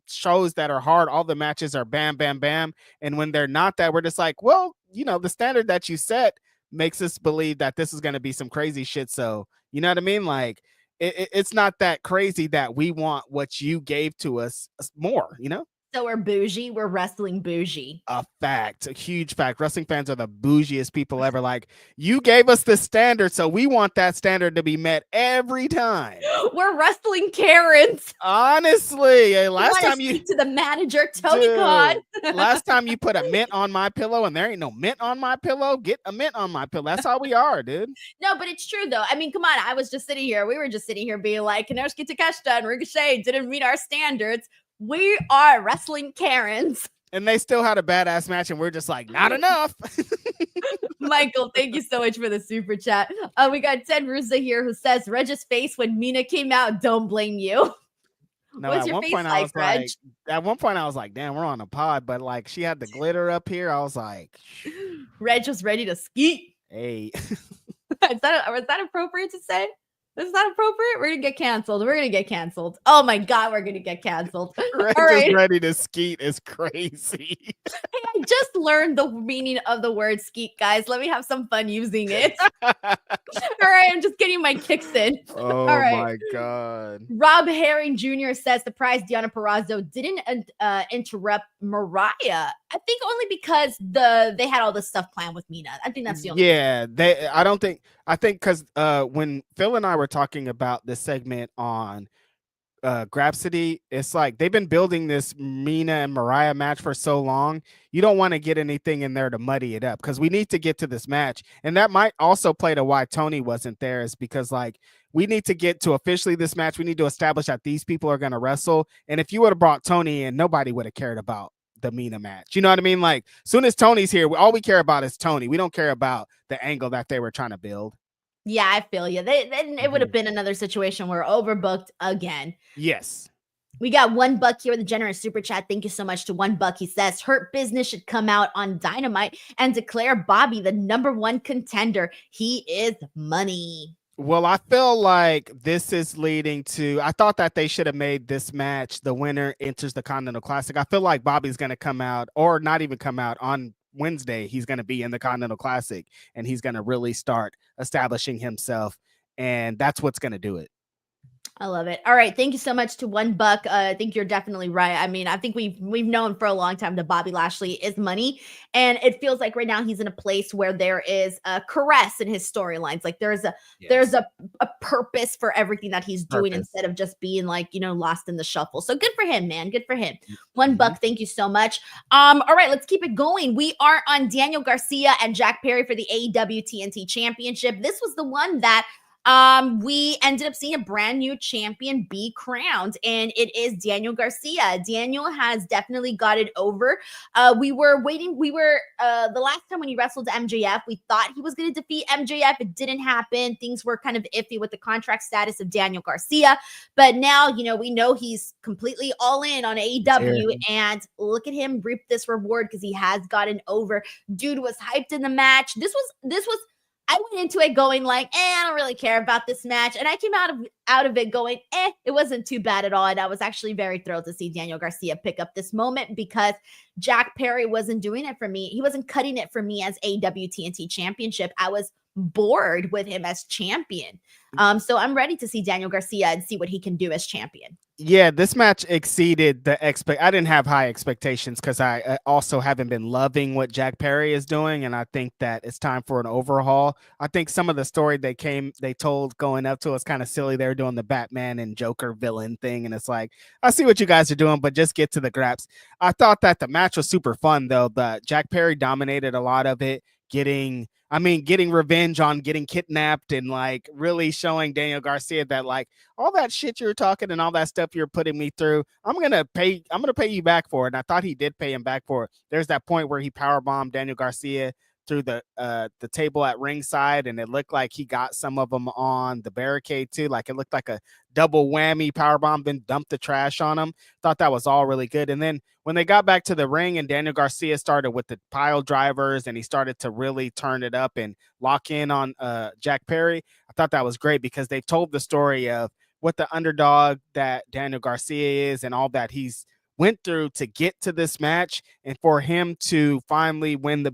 shows that are hard. All the matches are bam, bam, bam. And when they're not that, we're just like, well, you know, the standard that you set makes us believe that this is going to be some crazy shit. So, you know what I mean? Like, it's not that crazy that we want what you gave to us more, you know? So we're bougie. We're wrestling bougie. A fact, a huge fact. Wrestling fans are the bougiest people ever. Like, you gave us the standard, so we want that standard to be met every time. We're wrestling Karens. Honestly, last time you to the manager, Tony Khan. last time you put a mint on my pillow, and there ain't no mint on my pillow. Get a mint on my pillow. That's how we are, dude. No, but it's true though. I mean, come on. I was just sitting here. We were just sitting here being like, Kaneshki Takeshita and Ricochet didn't meet our standards. We are wrestling Karens. And they still had a badass match, and we're just like, not enough. Michael, thank you so much for the super chat. We got Ted Ruza here who says, Reg's face when Mina came out, don't blame you. No, What's at your one face point like, I was Reg? like, at one point I was like, damn, we're on a pod, but like she had the glitter up here. I was like, Reg was ready to skeet. hey. Was that appropriate to say? Is that appropriate? We're gonna get canceled. We're gonna get canceled. Oh my god, we're gonna get canceled. Reg All right. is ready to skeet is crazy. Hey, I just learned the meaning of the word skeet, guys. Let me have some fun using it. All right, I'm just getting my kicks in. Oh All right. my god. Rob Herring Jr. says, surprised Deonna Purrazzo didn't interrupt Mariah. I think only because they had all this stuff planned with Mina. I think that's the only I think because when Phil and I were talking about this segment on Grapsity, it's like they've been building this Mina and Mariah match for so long. You don't want to get anything in there to muddy it up because we need to get to this match. And that might also play to why Tony wasn't there, is because like we need to get to officially this match. We need to establish that these people are going to wrestle. And if you would have brought Tony in, nobody would have cared about the Mina match. You know what I mean? Like, soon as Tony's here, all we care about is Tony. We don't care about the angle that they were trying to build. Yeah, I feel you. It would have been another situation where we're overbooked again. Yes. We got $1 here with a generous super chat. Thank you so much to $1. He says, Hurt Business should come out on Dynamite and declare Bobby the #1 contender. He is money. Well, I feel like this is leading to, I thought that they should have made this match, the winner enters the Continental Classic. I feel like Bobby's going to come out, or not even come out, on Wednesday. He's going to be in the Continental Classic, and he's going to really start establishing himself, and that's what's going to do it. I love it. All right. Thank you so much to $1. I think you're definitely right. I mean, I think we've known for a long time that Bobby Lashley is money. And it feels like right now he's in a place where there is a caress in his storylines. Like there's a purpose for everything that he's doing instead of just being like, lost in the shuffle. So good for him, man. Good for him. $1. Thank you so much. All right, let's keep it going. We are on Daniel Garcia and Jack Perry for the AEW TNT Championship. This was the one that we ended up seeing a brand new champion be crowned, and it is Daniel Garcia. Daniel has definitely got it over. We were waiting. The last time when he wrestled MJF, we thought he was going to defeat MJF. It didn't happen. Things were kind of iffy with the contract status of Daniel Garcia, but now, we know he's completely all in on AEW, and look at him reap this reward because he has gotten over. Dude was hyped in the match. This was I went into it going like, I don't really care about this match. And I came out of it going, it wasn't too bad at all. And I was actually very thrilled to see Daniel Garcia pick up this moment because Jack Perry wasn't doing it for me. He wasn't cutting it for me as AEW TNT Championship. I was bored with him as champion. So I'm ready to see Daniel Garcia and see what he can do as champion. Yeah, this match exceeded the I didn't have high expectations because I also haven't been loving what Jack Perry is doing, and I think that it's time for an overhaul. I think some of the story they told going up to us kind of silly. They were doing the Batman and Joker villain thing, and it's like, I see what you guys are doing, but just get to the graps. I thought that the match was super fun though. The Jack Perry dominated a lot of it, getting revenge on getting kidnapped and like really showing Daniel Garcia that like all that shit you're talking and all that stuff you're putting me through, I'm going to pay you back for it. And I thought he did pay him back for it. There's that point where he powerbombed Daniel Garcia through the table at ringside, and it looked like he got some of them on the barricade too. Like it looked like a double whammy powerbomb, then dumped the trash on him. Thought that was all really good. And then when they got back to the ring and Daniel Garcia started with the pile drivers and he started to really turn it up and lock in on Jack Perry, I thought that was great because they've told the story of what the underdog that Daniel Garcia is and all that he's went through to get to this match, and for him to finally win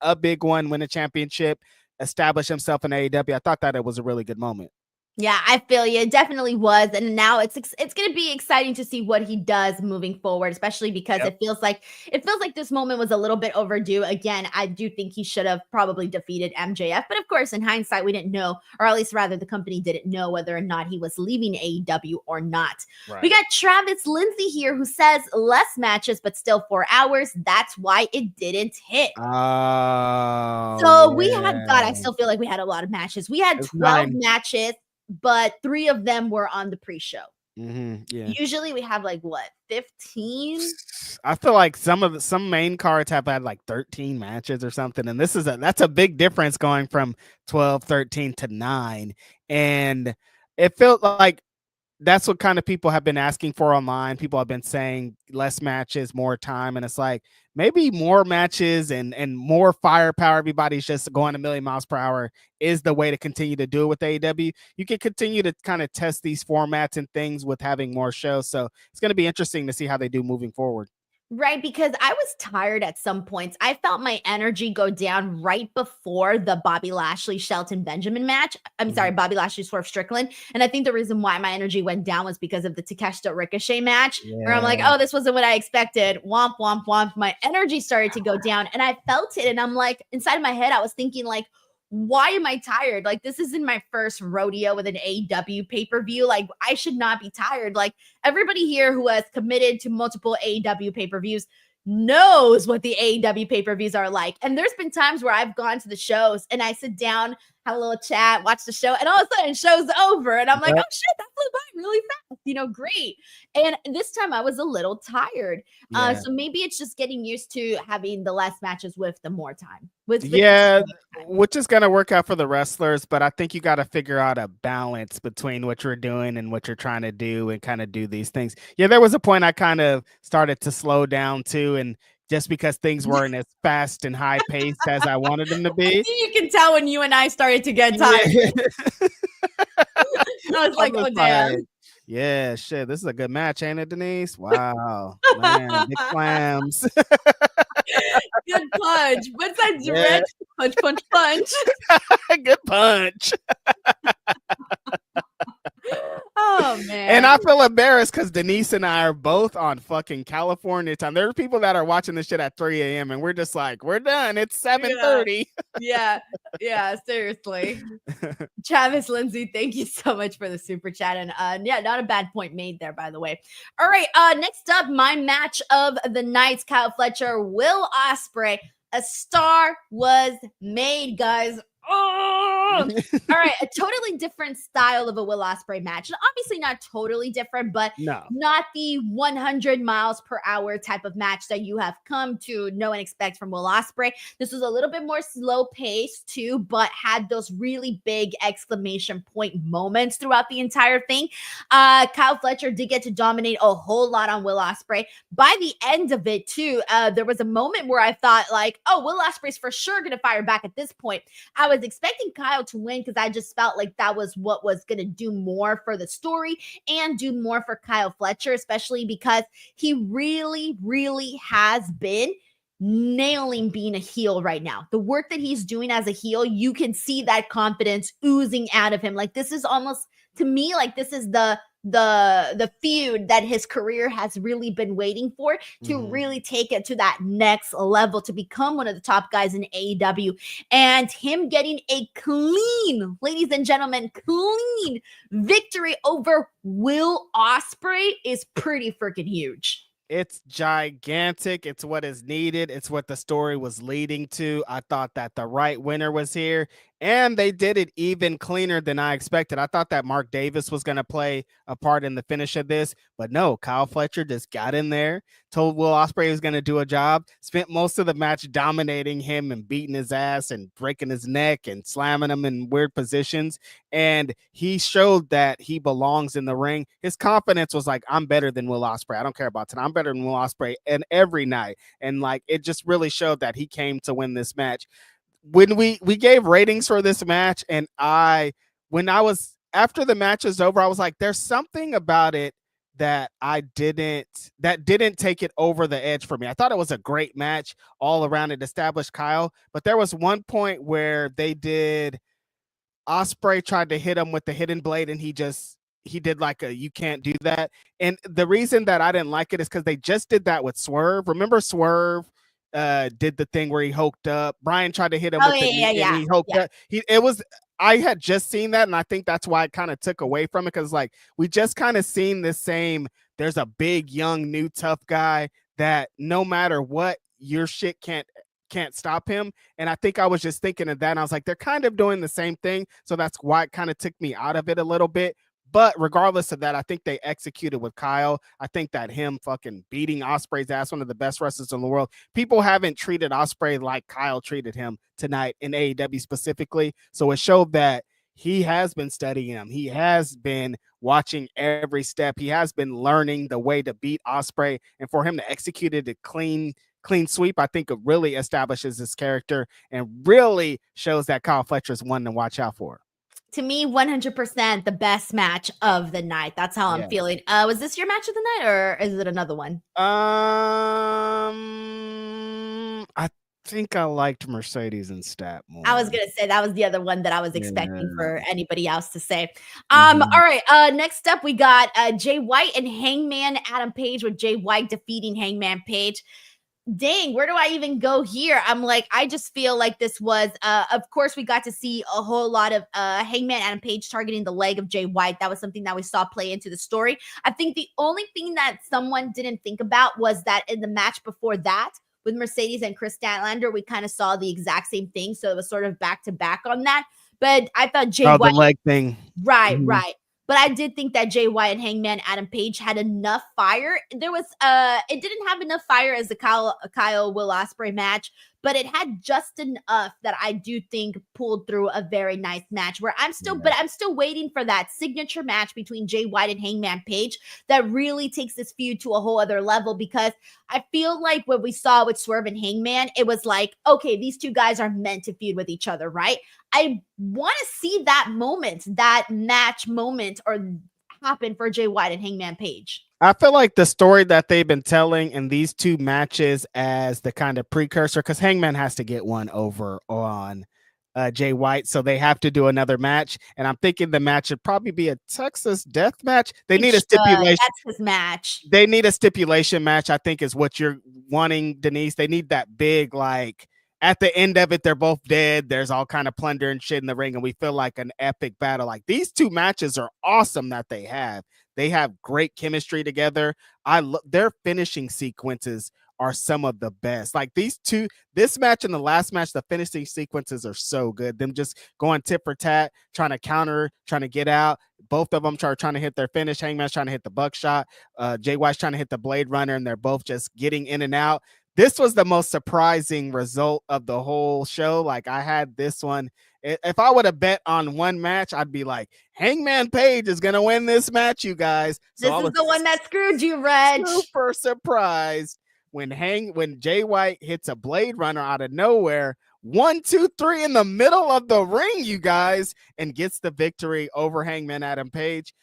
a big one, win a championship, establish himself in AEW. I thought that it was a really good moment. Yeah, I feel you. It definitely was, and now it's going to be exciting to see what he does moving forward, especially because it feels like this moment was a little bit overdue. Again, I do think he should have probably defeated MJF, but of course, in hindsight, we didn't know, or at least rather, the company didn't know whether or not he was leaving AEW or not. Right. We got Travis Lindsay here who says less matches, but still 4 hours. That's why it didn't hit. Oh, So we had, God, I still feel like we had a lot of matches. We had It's 12 9. matches, but 3 of them were on the pre-show. Yeah. Usually we have like what, 15? I feel like some main cards have had like 13 matches or something, and that's a big difference going from 12, 13 to 9. And it felt like that's what kind of people have been asking for online. People have been saying less matches, more time, and it's like maybe more matches and more firepower. Everybody's just going a million miles per hour is the way to continue to do it with AEW. You can continue to kind of test these formats and things with having more shows. So it's going to be interesting to see how they do moving forward. Right, because I was tired at some points. I felt my energy go down right before the Bobby Lashley Shelton Benjamin match. I'm sorry, Bobby Lashley Swerve Strickland. And I think the reason why my energy went down was because of the Takeshita Ricochet match, where I'm like, oh, this wasn't what I expected. Womp, womp, womp. My energy started to go down, and I felt it. And I'm like, inside of my head, I was thinking like, why am I tired? Like, this isn't my first rodeo with an AEW pay-per-view. Like, I should not be tired. Like, everybody here who has committed to multiple AEW pay-per-views knows what the AEW pay-per-views are like. And there's been times where I've gone to the shows and I sit down, have a little chat, watch the show, and all of a sudden show's over. And I'm like, oh shit, that flew by really fast. Great. And this time I was a little tired. So maybe it's just getting used to having the less matches with the more time. Which is going to work out for the wrestlers, but I think you got to figure out a balance between what you're doing and what you're trying to do and kind of do these things. Yeah, there was a point I kind of started to slow down too, and just because things weren't as fast and high paced as I wanted them to be. You can tell when you and I started to get tired. I was like, oh damn. Yeah, shit, this is a good match, ain't it, Denise? Wow, man, big clams. Good punch. What's that direct punch, punch, punch? Good punch. Oh man. And I feel embarrassed because Denise and I are both on fucking California time. There are people that are watching this shit at 3 a.m. and we're just like, we're done. It's 7:30. Yeah, seriously. Travis Lindsay, thank you so much for the super chat. And yeah, not a bad point made there, by the way. All right, next up, my match of the night, Kyle Fletcher, Will Ospreay. A star was made, guys. Oh! All right, a totally different style of a Will Ospreay match. And obviously not totally different, but not the 100 miles per hour type of match that you have come to know and expect from Will Ospreay. This was a little bit more slow paced too, but had those really big exclamation point moments throughout the entire thing. Kyle Fletcher did get to dominate a whole lot on Will Ospreay. By the end of it too, there was a moment where I thought like, oh, Will Ospreay's for sure going to fire back at this point. I was expecting Kyle to win because I just felt like that was what was going to do more for the story and do more for Kyle Fletcher, especially because he really, really has been nailing being a heel right now. The work that he's doing as a heel, you can see that confidence oozing out of him. Like this is almost, to me, like this is the feud that his career has really been waiting for to really take it to that next level, to become one of the top guys in AEW. And him getting a clean, ladies and gentlemen, clean victory over Will Ospreay is pretty freaking huge. It's gigantic. It's what is needed. It's what the story was leading to. I thought that the right winner was here, and they did it even cleaner than I expected. I thought that Mark Davis was going to play a part in the finish of this, but no, Kyle Fletcher just got in there, told Will Ospreay he was going to do a job, spent most of the match dominating him and beating his ass and breaking his neck and slamming him in weird positions. And he showed that he belongs in the ring. His confidence was like, I'm better than Will Ospreay. I don't care about tonight. I'm better than Will Ospreay and every night. And like, it just really showed that he came to win this match. When we gave ratings for this match, and when I was after the match was over, I was like, there's something about it that didn't take it over the edge for me. I thought it was a great match all around. It established Kyle, but there was one point where they did Ospreay tried to hit him with the hidden blade, and he did like a, you can't do that. And the reason that I didn't like it is because they just did that with Swerve. Remember Swerve did the thing where he hoked up. Brian tried to hit him with the knee, and he hoked up. I had just seen that, and I think that's why I kind of took away from it, because like we just kind of seen the same. There's a big, young, new, tough guy that no matter what, your shit can't stop him. And I think I was just thinking of that, and I was like, they're kind of doing the same thing, so that's why it kind of took me out of it a little bit. But regardless of that, I think they executed with Kyle. I think that him fucking beating Ospreay's ass, one of the best wrestlers in the world. People haven't treated Ospreay like Kyle treated him tonight in AEW specifically. So it showed that he has been studying him. He has been watching every step. He has been learning the way to beat Ospreay. And for him to execute it a clean sweep, I think it really establishes his character and really shows that Kyle Fletcher is one to watch out for. To me, 100% the best match of the night. That's how I'm feeling. Was this your match of the night, or is it another one? I think I liked Mercedes and Stat more. I was gonna say that was the other one that I was expecting for anybody else to say. All right. Next up, we got Jay White and Hangman Adam Page, with Jay White defeating Hangman Page. Dang, where do I even go here? I'm like, I just feel like this was, of course, we got to see a whole lot of Hangman Adam Page targeting the leg of Jay White. That was something that we saw play into the story. I think the only thing that someone didn't think about was that in the match before that, with Mercedes and Kris Statlander, we kind of saw the exact same thing. So it was sort of back to back on that. But I thought Jay White, the leg thing. Right. But I did think that Jay White and Hangman Adam Page had enough fire. There was it didn't have enough fire as the Kyle Will Ospreay match, but it had just enough that I do think pulled through a very nice match, where I'm still waiting for that signature match between Jay White and Hangman Page that really takes this feud to a whole other level, because I feel like what we saw with Swerve and Hangman, it was like, okay, these two guys are meant to feud with each other, right? I want to see that moment, that match moment, or happen for Jay White and Hangman Page. I feel like the story that they've been telling in these two matches as the kind of precursor, because Hangman has to get one over on Jay White, so they have to do another match. And I'm thinking the match should probably be a Texas death match. They need a stipulation. That's his match. They need a stipulation match, I think, is what you're wanting, Denise. They need that big, like, at the end of it, they're both dead. There's all kind of plunder and shit in the ring, and we feel like an epic battle. Like, these two matches are awesome that they have. They have great chemistry together. Their finishing sequences are some of the best. Like these two, this match and the last match, the finishing sequences are so good. Them just going tit for tat, trying to counter, trying to get out. Both of them trying to hit their finish. Hangman's trying to hit the buckshot. Jay White's trying to hit the Blade Runner, and they're both just getting in and out. This was the most surprising result of the whole show. Like, I had this one. If I would have bet on one match, I'd be like, Hangman Page is going to win this match, you guys. So this is the one that screwed you, Reg. Super surprised when Jay White hits a Blade Runner out of nowhere. 1, 2, 3 in the middle of the ring, you guys, and gets the victory over Hangman Adam Page.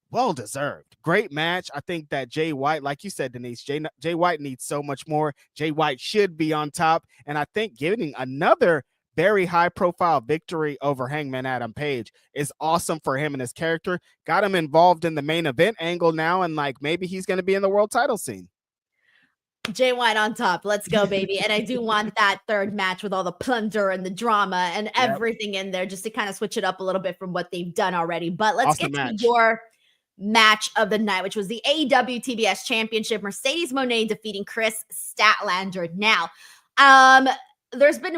Well deserved. Great match. I think that Jay White, like you said, Denise, Jay White needs so much more. Jay White should be on top. And I think getting another very high profile victory over Hangman Adam Page is awesome for him and his character. Got him involved in the main event angle now, and like maybe he's going to be in the world title scene. Jay White on top. Let's go, baby. And I do want that third match with all the plunder and the drama and everything in there, just to kind of switch it up a little bit from what they've done already. But let's get to your match of the night, which was the AEW TBS Championship, Mercedes Mone defeating Kris Statlander. Now,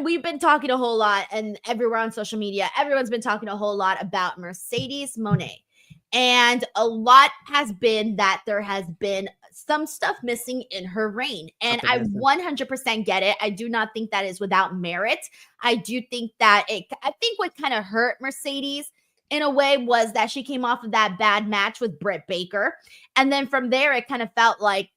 we've been talking a whole lot, and everywhere on social media, everyone's been talking a whole lot about Mercedes Mone. And a lot has been that there has been some stuff missing in her reign. And I 100% get it. I do not think that is without merit. I do think that I think what kind of hurt Mercedes in a way was that she came off of that bad match with Britt Baker. And then from there, it kind of felt like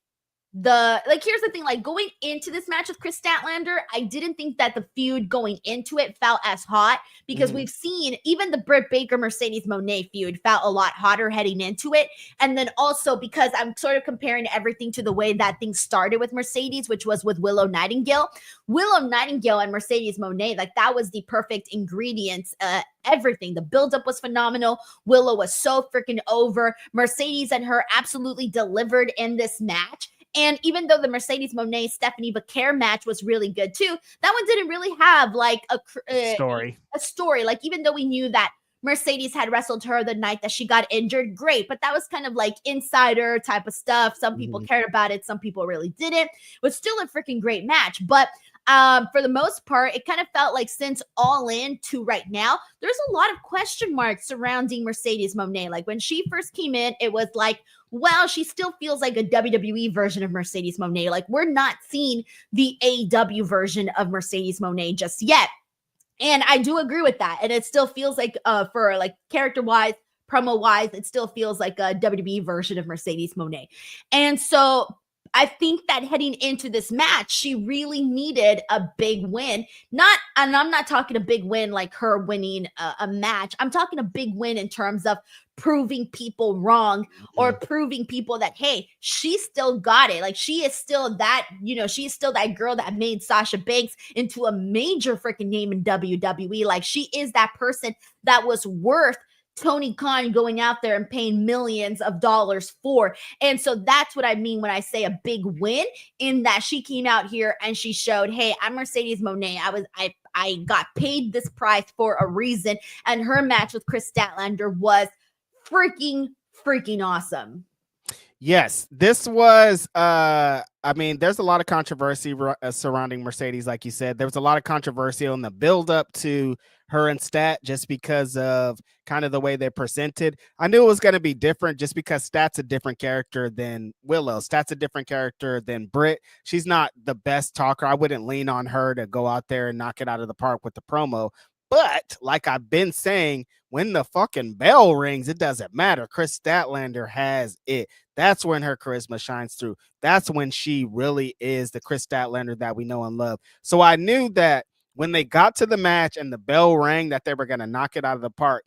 here's the thing, like going into this match with Kris Statlander, I didn't think that the feud going into it felt as hot because we've seen even the Britt Baker Mercedes Mone feud felt a lot hotter heading into it. And then also because I'm sort of comparing everything to the way that things started with Mercedes, which was with Willow Nightingale and Mercedes Mone, like that was the perfect ingredients. Everything. The buildup was phenomenal. Willow was so freaking over. Mercedes and her absolutely delivered in this match. And even though the Mercedes Mone Stephanie Becerra match was really good too, that one didn't really have like a story. Like even though we knew that Mercedes had wrestled her the night that she got injured, great. But that was kind of like insider type of stuff. Some people cared about it. Some people really didn't. It was still a freaking great match. But for the most part, it kind of felt like since All In to right now, there's a lot of question marks surrounding Mercedes Mone. Like when she first came in, it was like, well, she still feels like a WWE version of Mercedes Mone. Like we're not seeing the AEW version of Mercedes Mone just yet. And I do agree with that. And it still feels like for like character-wise, promo-wise, it still feels like a WWE version of Mercedes Mone. And so I think that heading into this match, she really needed a big win. And I'm not talking a big win like her winning a match. I'm talking a big win in terms of proving people wrong or proving people that, hey, she still got it. Like she is still that, she's still that girl that made Sasha Banks into a major freaking name in WWE. Like she is that person that was worth Tony Khan going out there and paying millions of dollars for. And so that's what I mean when I say a big win, in that she came out here and she showed, hey, I'm Mercedes Mone. I got paid this price for a reason. And her match with Kris Statlander was freaking awesome. Yes, this was I mean, there's a lot of controversy surrounding Mercedes, like you said. There was a lot of controversy on the build up to her and Stat just because of kind of the way they presented. I knew it was going to be different just because Stat's a different character than Willow. Stat's a different character than Britt. She's not the best talker. I wouldn't lean on her to go out there and knock it out of the park with the promo. But like I've been saying, when the fucking bell rings, it doesn't matter. Kris Statlander has it. That's when her charisma shines through. That's when she really is the Kris Statlander that we know and love. So I knew that when they got to the match and the bell rang that they were going to knock it out of the park.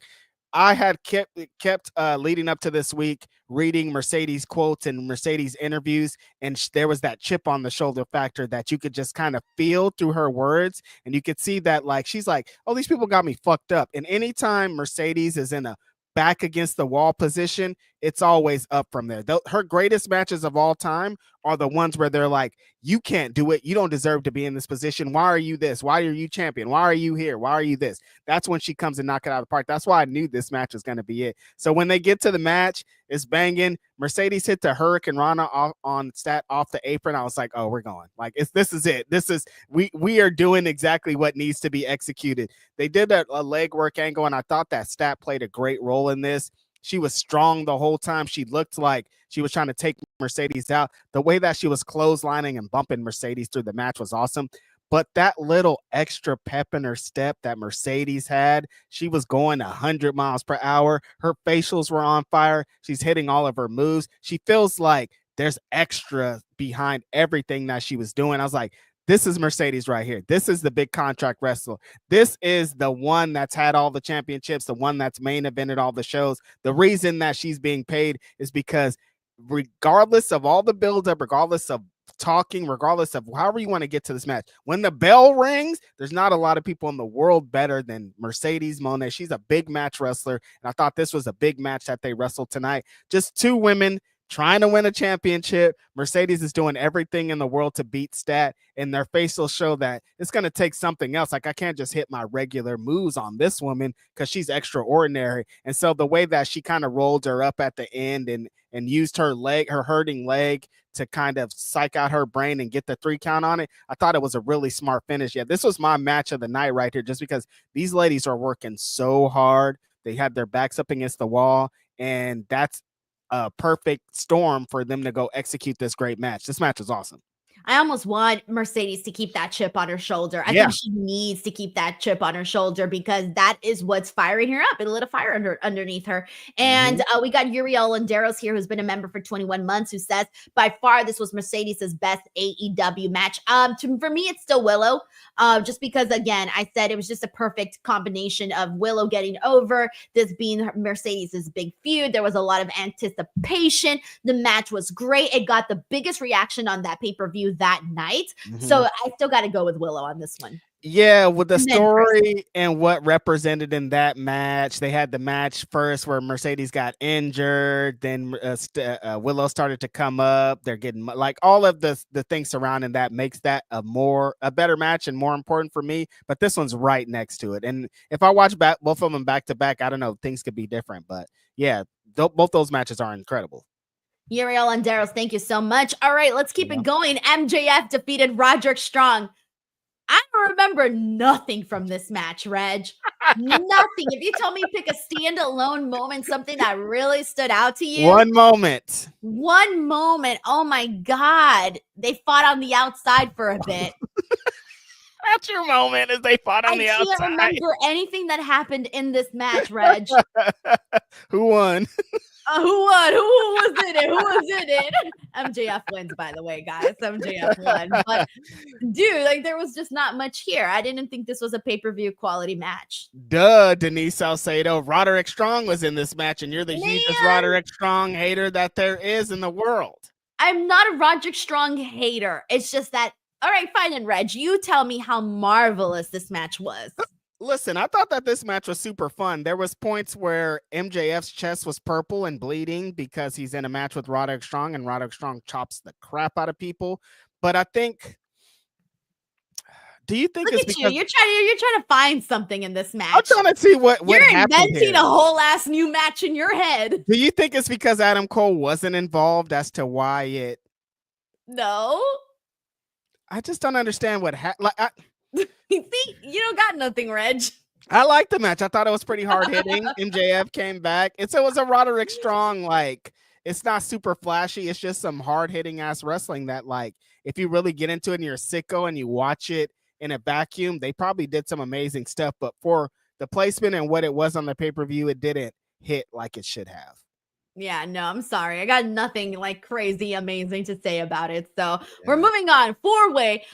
I had kept leading up to this week reading Mercedes quotes and Mercedes interviews, and there was that chip on the shoulder factor that you could just kind of feel through her words, and you could see that like she's like, oh, these people got me fucked up. And anytime Mercedes is in a back against the wall position, it's always up from there. Her greatest matches of all time are the ones where they're like, you can't do it. You don't deserve to be in this position. Why are you this? Why are you champion? Why are you here? Why are you this? That's when she comes and knock it out of the park. That's why I knew this match was going to be it. So when they get to the match, it's banging. Mercedes hit the Hurricane Rana on Stat off the apron. I was like, oh, we're going. Like, this is it. We are doing exactly what needs to be executed. They did a leg work angle, and I thought that Stat played a great role in this. She was strong the whole time. She looked like she was trying to take Mercedes out. The way that she was clotheslining and bumping Mercedes through the match was awesome. But that little extra pep in her step that Mercedes had, she was going 100 miles per hour. Her facials were on fire. She's hitting all of her moves. She feels like there's extra behind everything that she was doing. I was like, this is Mercedes right here. This is the big contract wrestler. This is the one that's had all the championships, the one that's main evented all the shows. The reason that she's being paid is because regardless of all the buildup, regardless of talking, regardless of however you want to get to this match, when the bell rings, there's not a lot of people in the world better than Mercedes Mone. She's a big match wrestler, and I thought this was a big match that they wrestled tonight. Just two women trying to win a championship. Mercedes is doing everything in the world to beat Stat, and their face will show that it's going to take something else. Like, I can't just hit my regular moves on this woman because she's extraordinary. And so the way that she kind of rolled her up at the end and used her hurting leg to kind of psych out her brain and get the 3 count on it, I thought it was a really smart finish. Yeah, this was my match of the night right here, just because these ladies are working so hard. They had their backs up against the wall, and that's a perfect storm for them to go execute this great match. This match is awesome. I almost want Mercedes to keep that chip on her shoulder. I think she needs to keep that chip on her shoulder because that is what's firing her up. It lit a fire underneath her. And we got Uriel Landeros here, who's been a member for 21 months, who says, by far, this was Mercedes' best AEW match. For me, it's still Willow, just because, again, I said it was just a perfect combination of Willow getting over, this being Mercedes' big feud. There was a lot of anticipation. The match was great. It got the biggest reaction on that pay-per-view that night. So I still got to go with Willow on this one. Yeah, with the story and what represented in that match, they had the match first where Mercedes got injured, then Willow started to come up. They're getting like all of the things surrounding that makes that a better match and more important for me. But this one's right next to it. And if I watch both of them back to back, I don't know, things could be different. But yeah, both those matches are incredible. Uriel Landeros, thank you so much. All right, let's keep it going. MJF defeated Roderick Strong. I remember nothing from this match, Reg. Nothing. If you told me to pick a standalone moment, something that really stood out to you. One moment. Oh my God. They fought on the outside for a bit. That's your moment, as they fought on the outside. I can't remember anything that happened in this match, Reg. Who won? Who won? Who was in it? Who was in it? MJF wins, by the way, guys. MJF won. But, dude, like, there was just not much here. I didn't think this was a pay-per-view quality match. Duh, Denise Salcedo. Roderick Strong was in this match, and you're the hugest Roderick Strong hater that there is in the world. I'm not a Roderick Strong hater. It's just that, all right, fine, and Reg, you tell me how marvelous this match was. Listen, I thought that this match was super fun. There was points where MJF's chest was purple and bleeding because he's in a match with Roderick Strong, and Roderick Strong chops the crap out of people. But I think, do you think Look it's at because you're trying to find something in this match? I'm trying to see what you're happened inventing here. a whole ass new match in your head. Do you think it's because Adam Cole wasn't involved as to why it? No, I just don't understand what happened. See, you don't got nothing, Reg. I liked the match. I thought it was pretty hard hitting. MJF came back. It was a Roderick Strong, like, it's not super flashy. It's just some hard hitting ass wrestling that, like, if you really get into it and you're a sicko and you watch it in a vacuum, they probably did some amazing stuff. But for the placement and what it was on the pay-per-view, it didn't hit like it should have. Yeah, no, I'm sorry. I got nothing like crazy amazing to say about it. So we're moving on. 4-way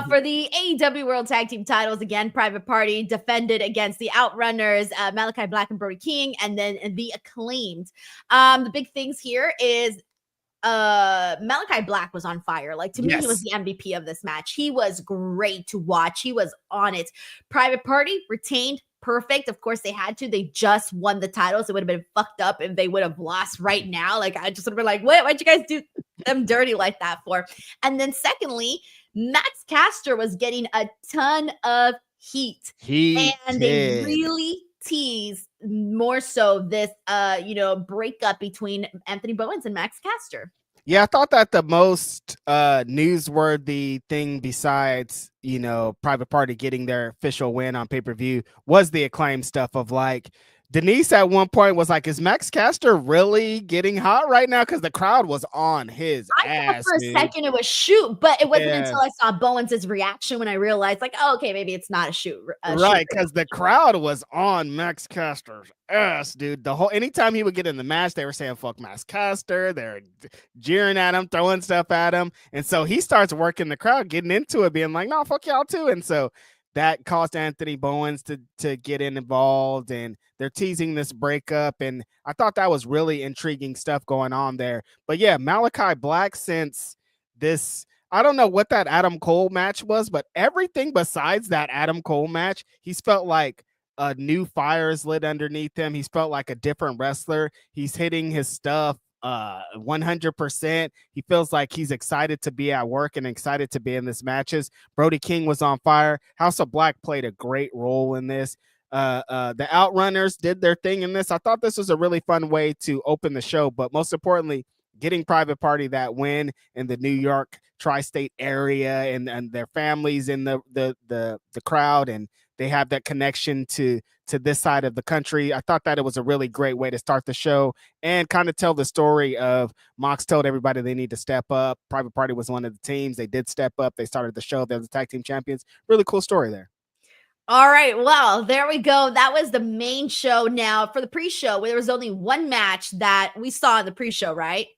for the AEW World Tag Team titles. Again, Private Party defended against the Outrunners, Malakai Black and Brody King, and then the Acclaimed. The big things here is Malakai Black was on fire. Like, to me, he was the MVP of this match. He was great to watch. He was on it. Private Party retained. Perfect. Of course, they had to. They just won the titles. It would have been fucked up if they would have lost right now. Like, I just would have been like, why'd you guys do them dirty like that for? And then secondly, Max Caster was getting a ton of heat. They really teased more so this breakup between Anthony Bowens and Max Caster. Yeah, I thought that the most newsworthy thing besides, Private Party getting their official win on pay-per-view was the Acclaimed stuff of, like, Denise at one point was like, is Max Caster really getting hot right now? Because the crowd was on his ass. For a second it was shoot, but it wasn't until I saw Bowens' reaction when I realized, like, oh, okay, maybe it's not a shoot. Right, because the crowd was on Max Caster's ass, dude. Anytime he would get in the match, they were saying fuck Max Caster. They're jeering at him, throwing stuff at him. And so he starts working the crowd, getting into it, being like, no, fuck y'all too. And so that caused Anthony Bowens to get involved, and they're teasing this breakup. And I thought that was really intriguing stuff going on there. But yeah, Malakai Black, since this, I don't know what that Adam Cole match was, but everything besides that Adam Cole match, he's felt like a new fire is lit underneath him. He's felt like a different wrestler. He's hitting his stuff 100%. He feels like he's excited to be at work and excited to be in this matches. Brody King was on fire. House of Black played a great role in this. The Outrunners did their thing in this. I thought this was a really fun way to open the show, but most importantly, getting Private Party that win in the New York tri-state area and their families in the crowd, and they have that connection to this side of the country. I thought that it was a really great way to start the show and kind of tell the story of Mox told everybody they need to step up. Private Party was one of the teams. They did step up. They started the show. They're the tag team champions. Really cool story there. All right, well, there we go. That was the main show. Now, for the pre-show, there was only one match that we saw in the pre-show, right?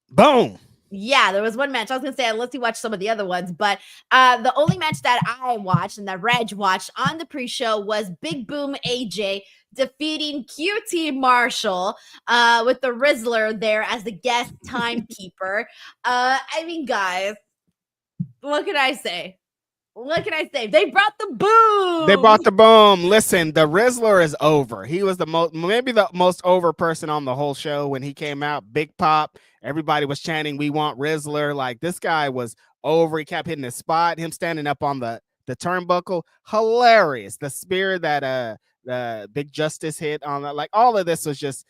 Boom. Yeah, there was one match. I was going to say, unless you watch some of the other ones, but the only match that I watched and that Reg watched on the pre-show was Big Boom AJ defeating QT Marshall with the Rizzler there as the guest timekeeper. I mean, guys, what can I say? What can I say? They brought the boom. They brought the boom. Listen, the Rizzler is over. He was maybe the most over person on the whole show when he came out. Big pop. Everybody was chanting, "We want Rizzler." Like, this guy was over. He kept hitting his spot. Him standing up on the turnbuckle. Hilarious. The spear that Big Justice hit on that. Like, all of this was just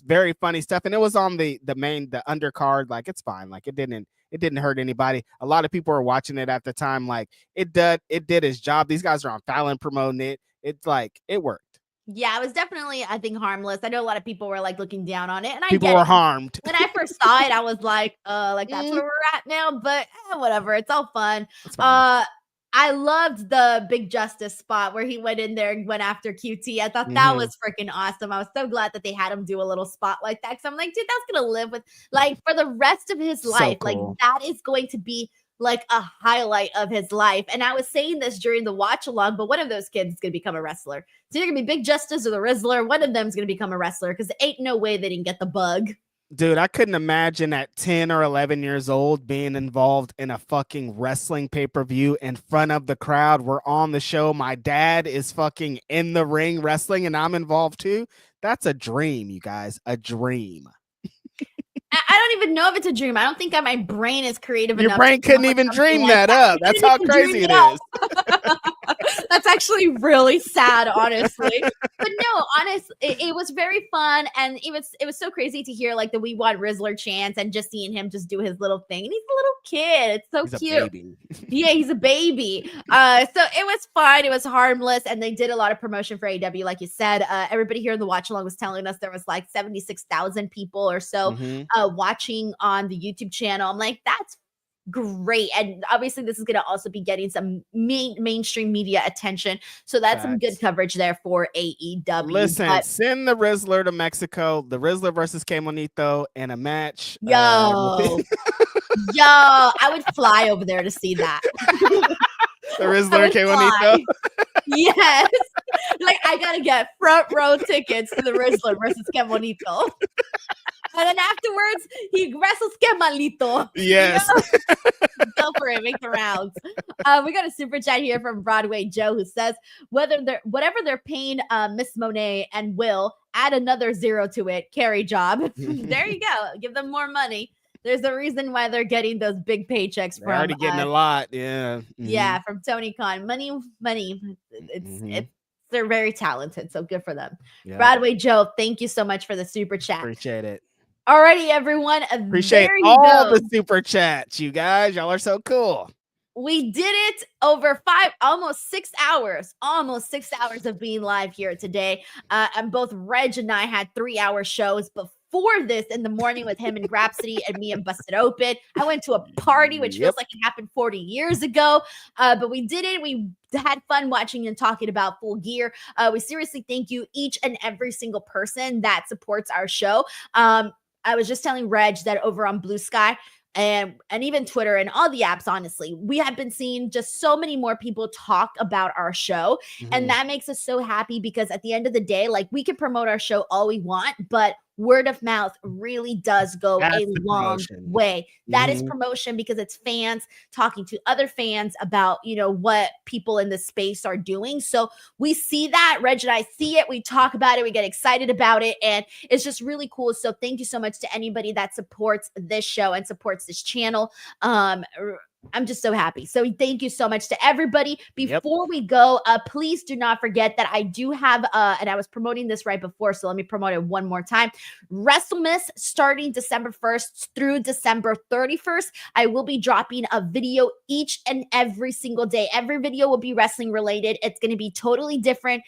very funny stuff. And it was on the undercard. Like, it's fine. Like, it didn't hurt anybody. A lot of people were watching it at the time. Like, it did its job. These guys are on Fallon promoting it. It's like, it worked. Yeah, it was definitely, I think, harmless. I know a lot of people were like looking down on it, and people were harmed. When I first saw it, I was like that's where we're at now. But whatever, it's all fun. I loved the Big Justice spot where he went in there and went after QT. I thought that was freaking awesome. I was so glad that they had him do a little spot like that, because I'm like, dude, that's gonna live with like for the rest of his life. Cool. Like, that is going to be like a highlight of his life. And I was saying this during the watch along, but one of those kids is going to become a wrestler. It's either going to be Big Justice or the Rizzler. One of them is going to become a wrestler, because ain't no way they didn't get the bug. Dude, I couldn't imagine at 10 or 11 years old being involved in a fucking wrestling pay-per-view in front of the crowd. We're on the show. My dad is fucking in the ring wrestling and I'm involved too. That's a dream, you guys. A dream. I don't even know if it's a dream. I don't think my brain is creative enough. Your brain couldn't even dream that up. That's how crazy it is. That's actually really sad, honestly. But no, honestly, it was very fun, and it was so crazy to hear like the "We Want Rizzler" chants and just seeing him just do his little thing. And he's a little kid. It's so cute. Yeah, he's a baby. So it was fun. It was harmless, and they did a lot of promotion for AEW, like you said. Everybody here in the watch along was telling us there was like 76,000 people or so watching on the YouTube channel. I'm like, that's great. And obviously this is going to also be getting some mainstream media attention, so that's some good coverage there for AEW. Listen, send the Rizzler to Mexico, the Rizzler versus Que Monito in a match. Yo, I would fly over there to see that. The Rizzler and Que Monito. Yes. Like, I gotta get front row tickets to the Rizzler versus Que Monito. And then afterwards, he wrestles Que Malito. Yes. Go for it. Make the rounds. We got a super chat here from Broadway Joe, who says, whatever they're paying Miss Monet and Will, add another zero to it. Carry job. There you go. Give them more money. There's a reason why they're getting those big paychecks from. They're already getting a lot. Yeah. Yeah, from Tony Khan. Money. They're very talented, so good for them. Yeah. Broadway Joe, thank you so much for the super chat. Appreciate it. Alrighty, everyone. Appreciate all the super chats, you guys. Y'all are so cool. We did it over almost 6 hours of being live here today. And both Reg and I had 3-hour shows before this in the morning with him and Grapsody and me and Busted Open. I went to a party, which feels like it happened 40 years ago. But we did it. We had fun watching and talking about Full Gear. We seriously thank you, each and every single person that supports our show. I was just telling Reg that over on Blue Sky and even Twitter and all the apps, honestly, we have been seeing just so many more people talk about our show. And that makes us so happy, because at the end of the day, like, we can promote our show all we want, but word of mouth really does go a long way. That is promotion, because it's fans talking to other fans about, what people in the space are doing. So we see that. Reg and I see it. We talk about it. We get excited about it. And it's just really cool. So thank you so much to anybody that supports this show and supports this channel. I'm just so happy. So thank you so much to everybody. Before we go, please do not forget that I do have, and I was promoting this right before, so let me promote it one more time. WrestleMass starting December 1st through December 31st. I will be dropping a video each and every single day. Every video will be wrestling related. It's going to be totally different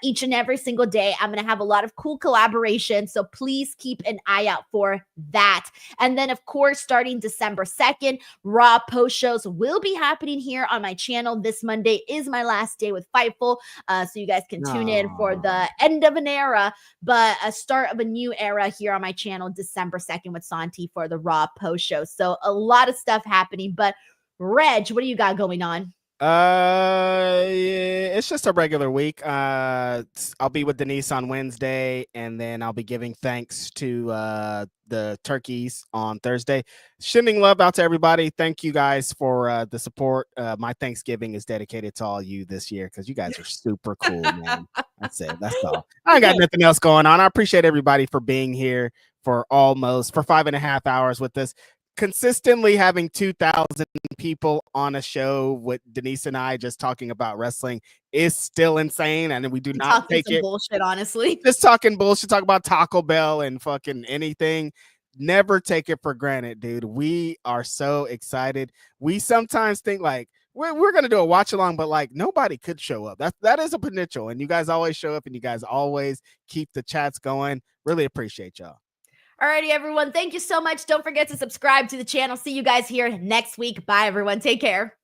each and every single day. I'm going to have a lot of cool collaborations, so please keep an eye out for that. And then, of course, starting December 2nd, Raw post shows will be happening here on my channel. This Monday is my last day with Fightful, so you guys can tune in for the end of an era, but a start of a new era here on my channel, December 2nd with Santi for the Raw post show. So a lot of stuff happening, but Reg, what do you got going on? Yeah, it's just a regular week. I'll be with Denise on Wednesday, and then I'll be giving thanks to the turkeys on Thursday. Sending love out to everybody. Thank you guys for the support. My Thanksgiving is dedicated to all you this year because you guys are super cool, man. That's it. That's all. I ain't got nothing else going on. I appreciate everybody for being here for 5.5 hours with us. Consistently having 2,000 people on a show with Denise and I just talking about wrestling is still insane, and we do not take it bullshit, honestly. Just talking bullshit, talk about Taco Bell and fucking anything. Never take it for granted, dude. We are so excited. We sometimes think like we're gonna do a watch along, but like nobody could show up. That is a potential, and you guys always show up, and you guys always keep the chats going. Really appreciate y'all. Alrighty, everyone. Thank you so much. Don't forget to subscribe to the channel. See you guys here next week. Bye, everyone. Take care.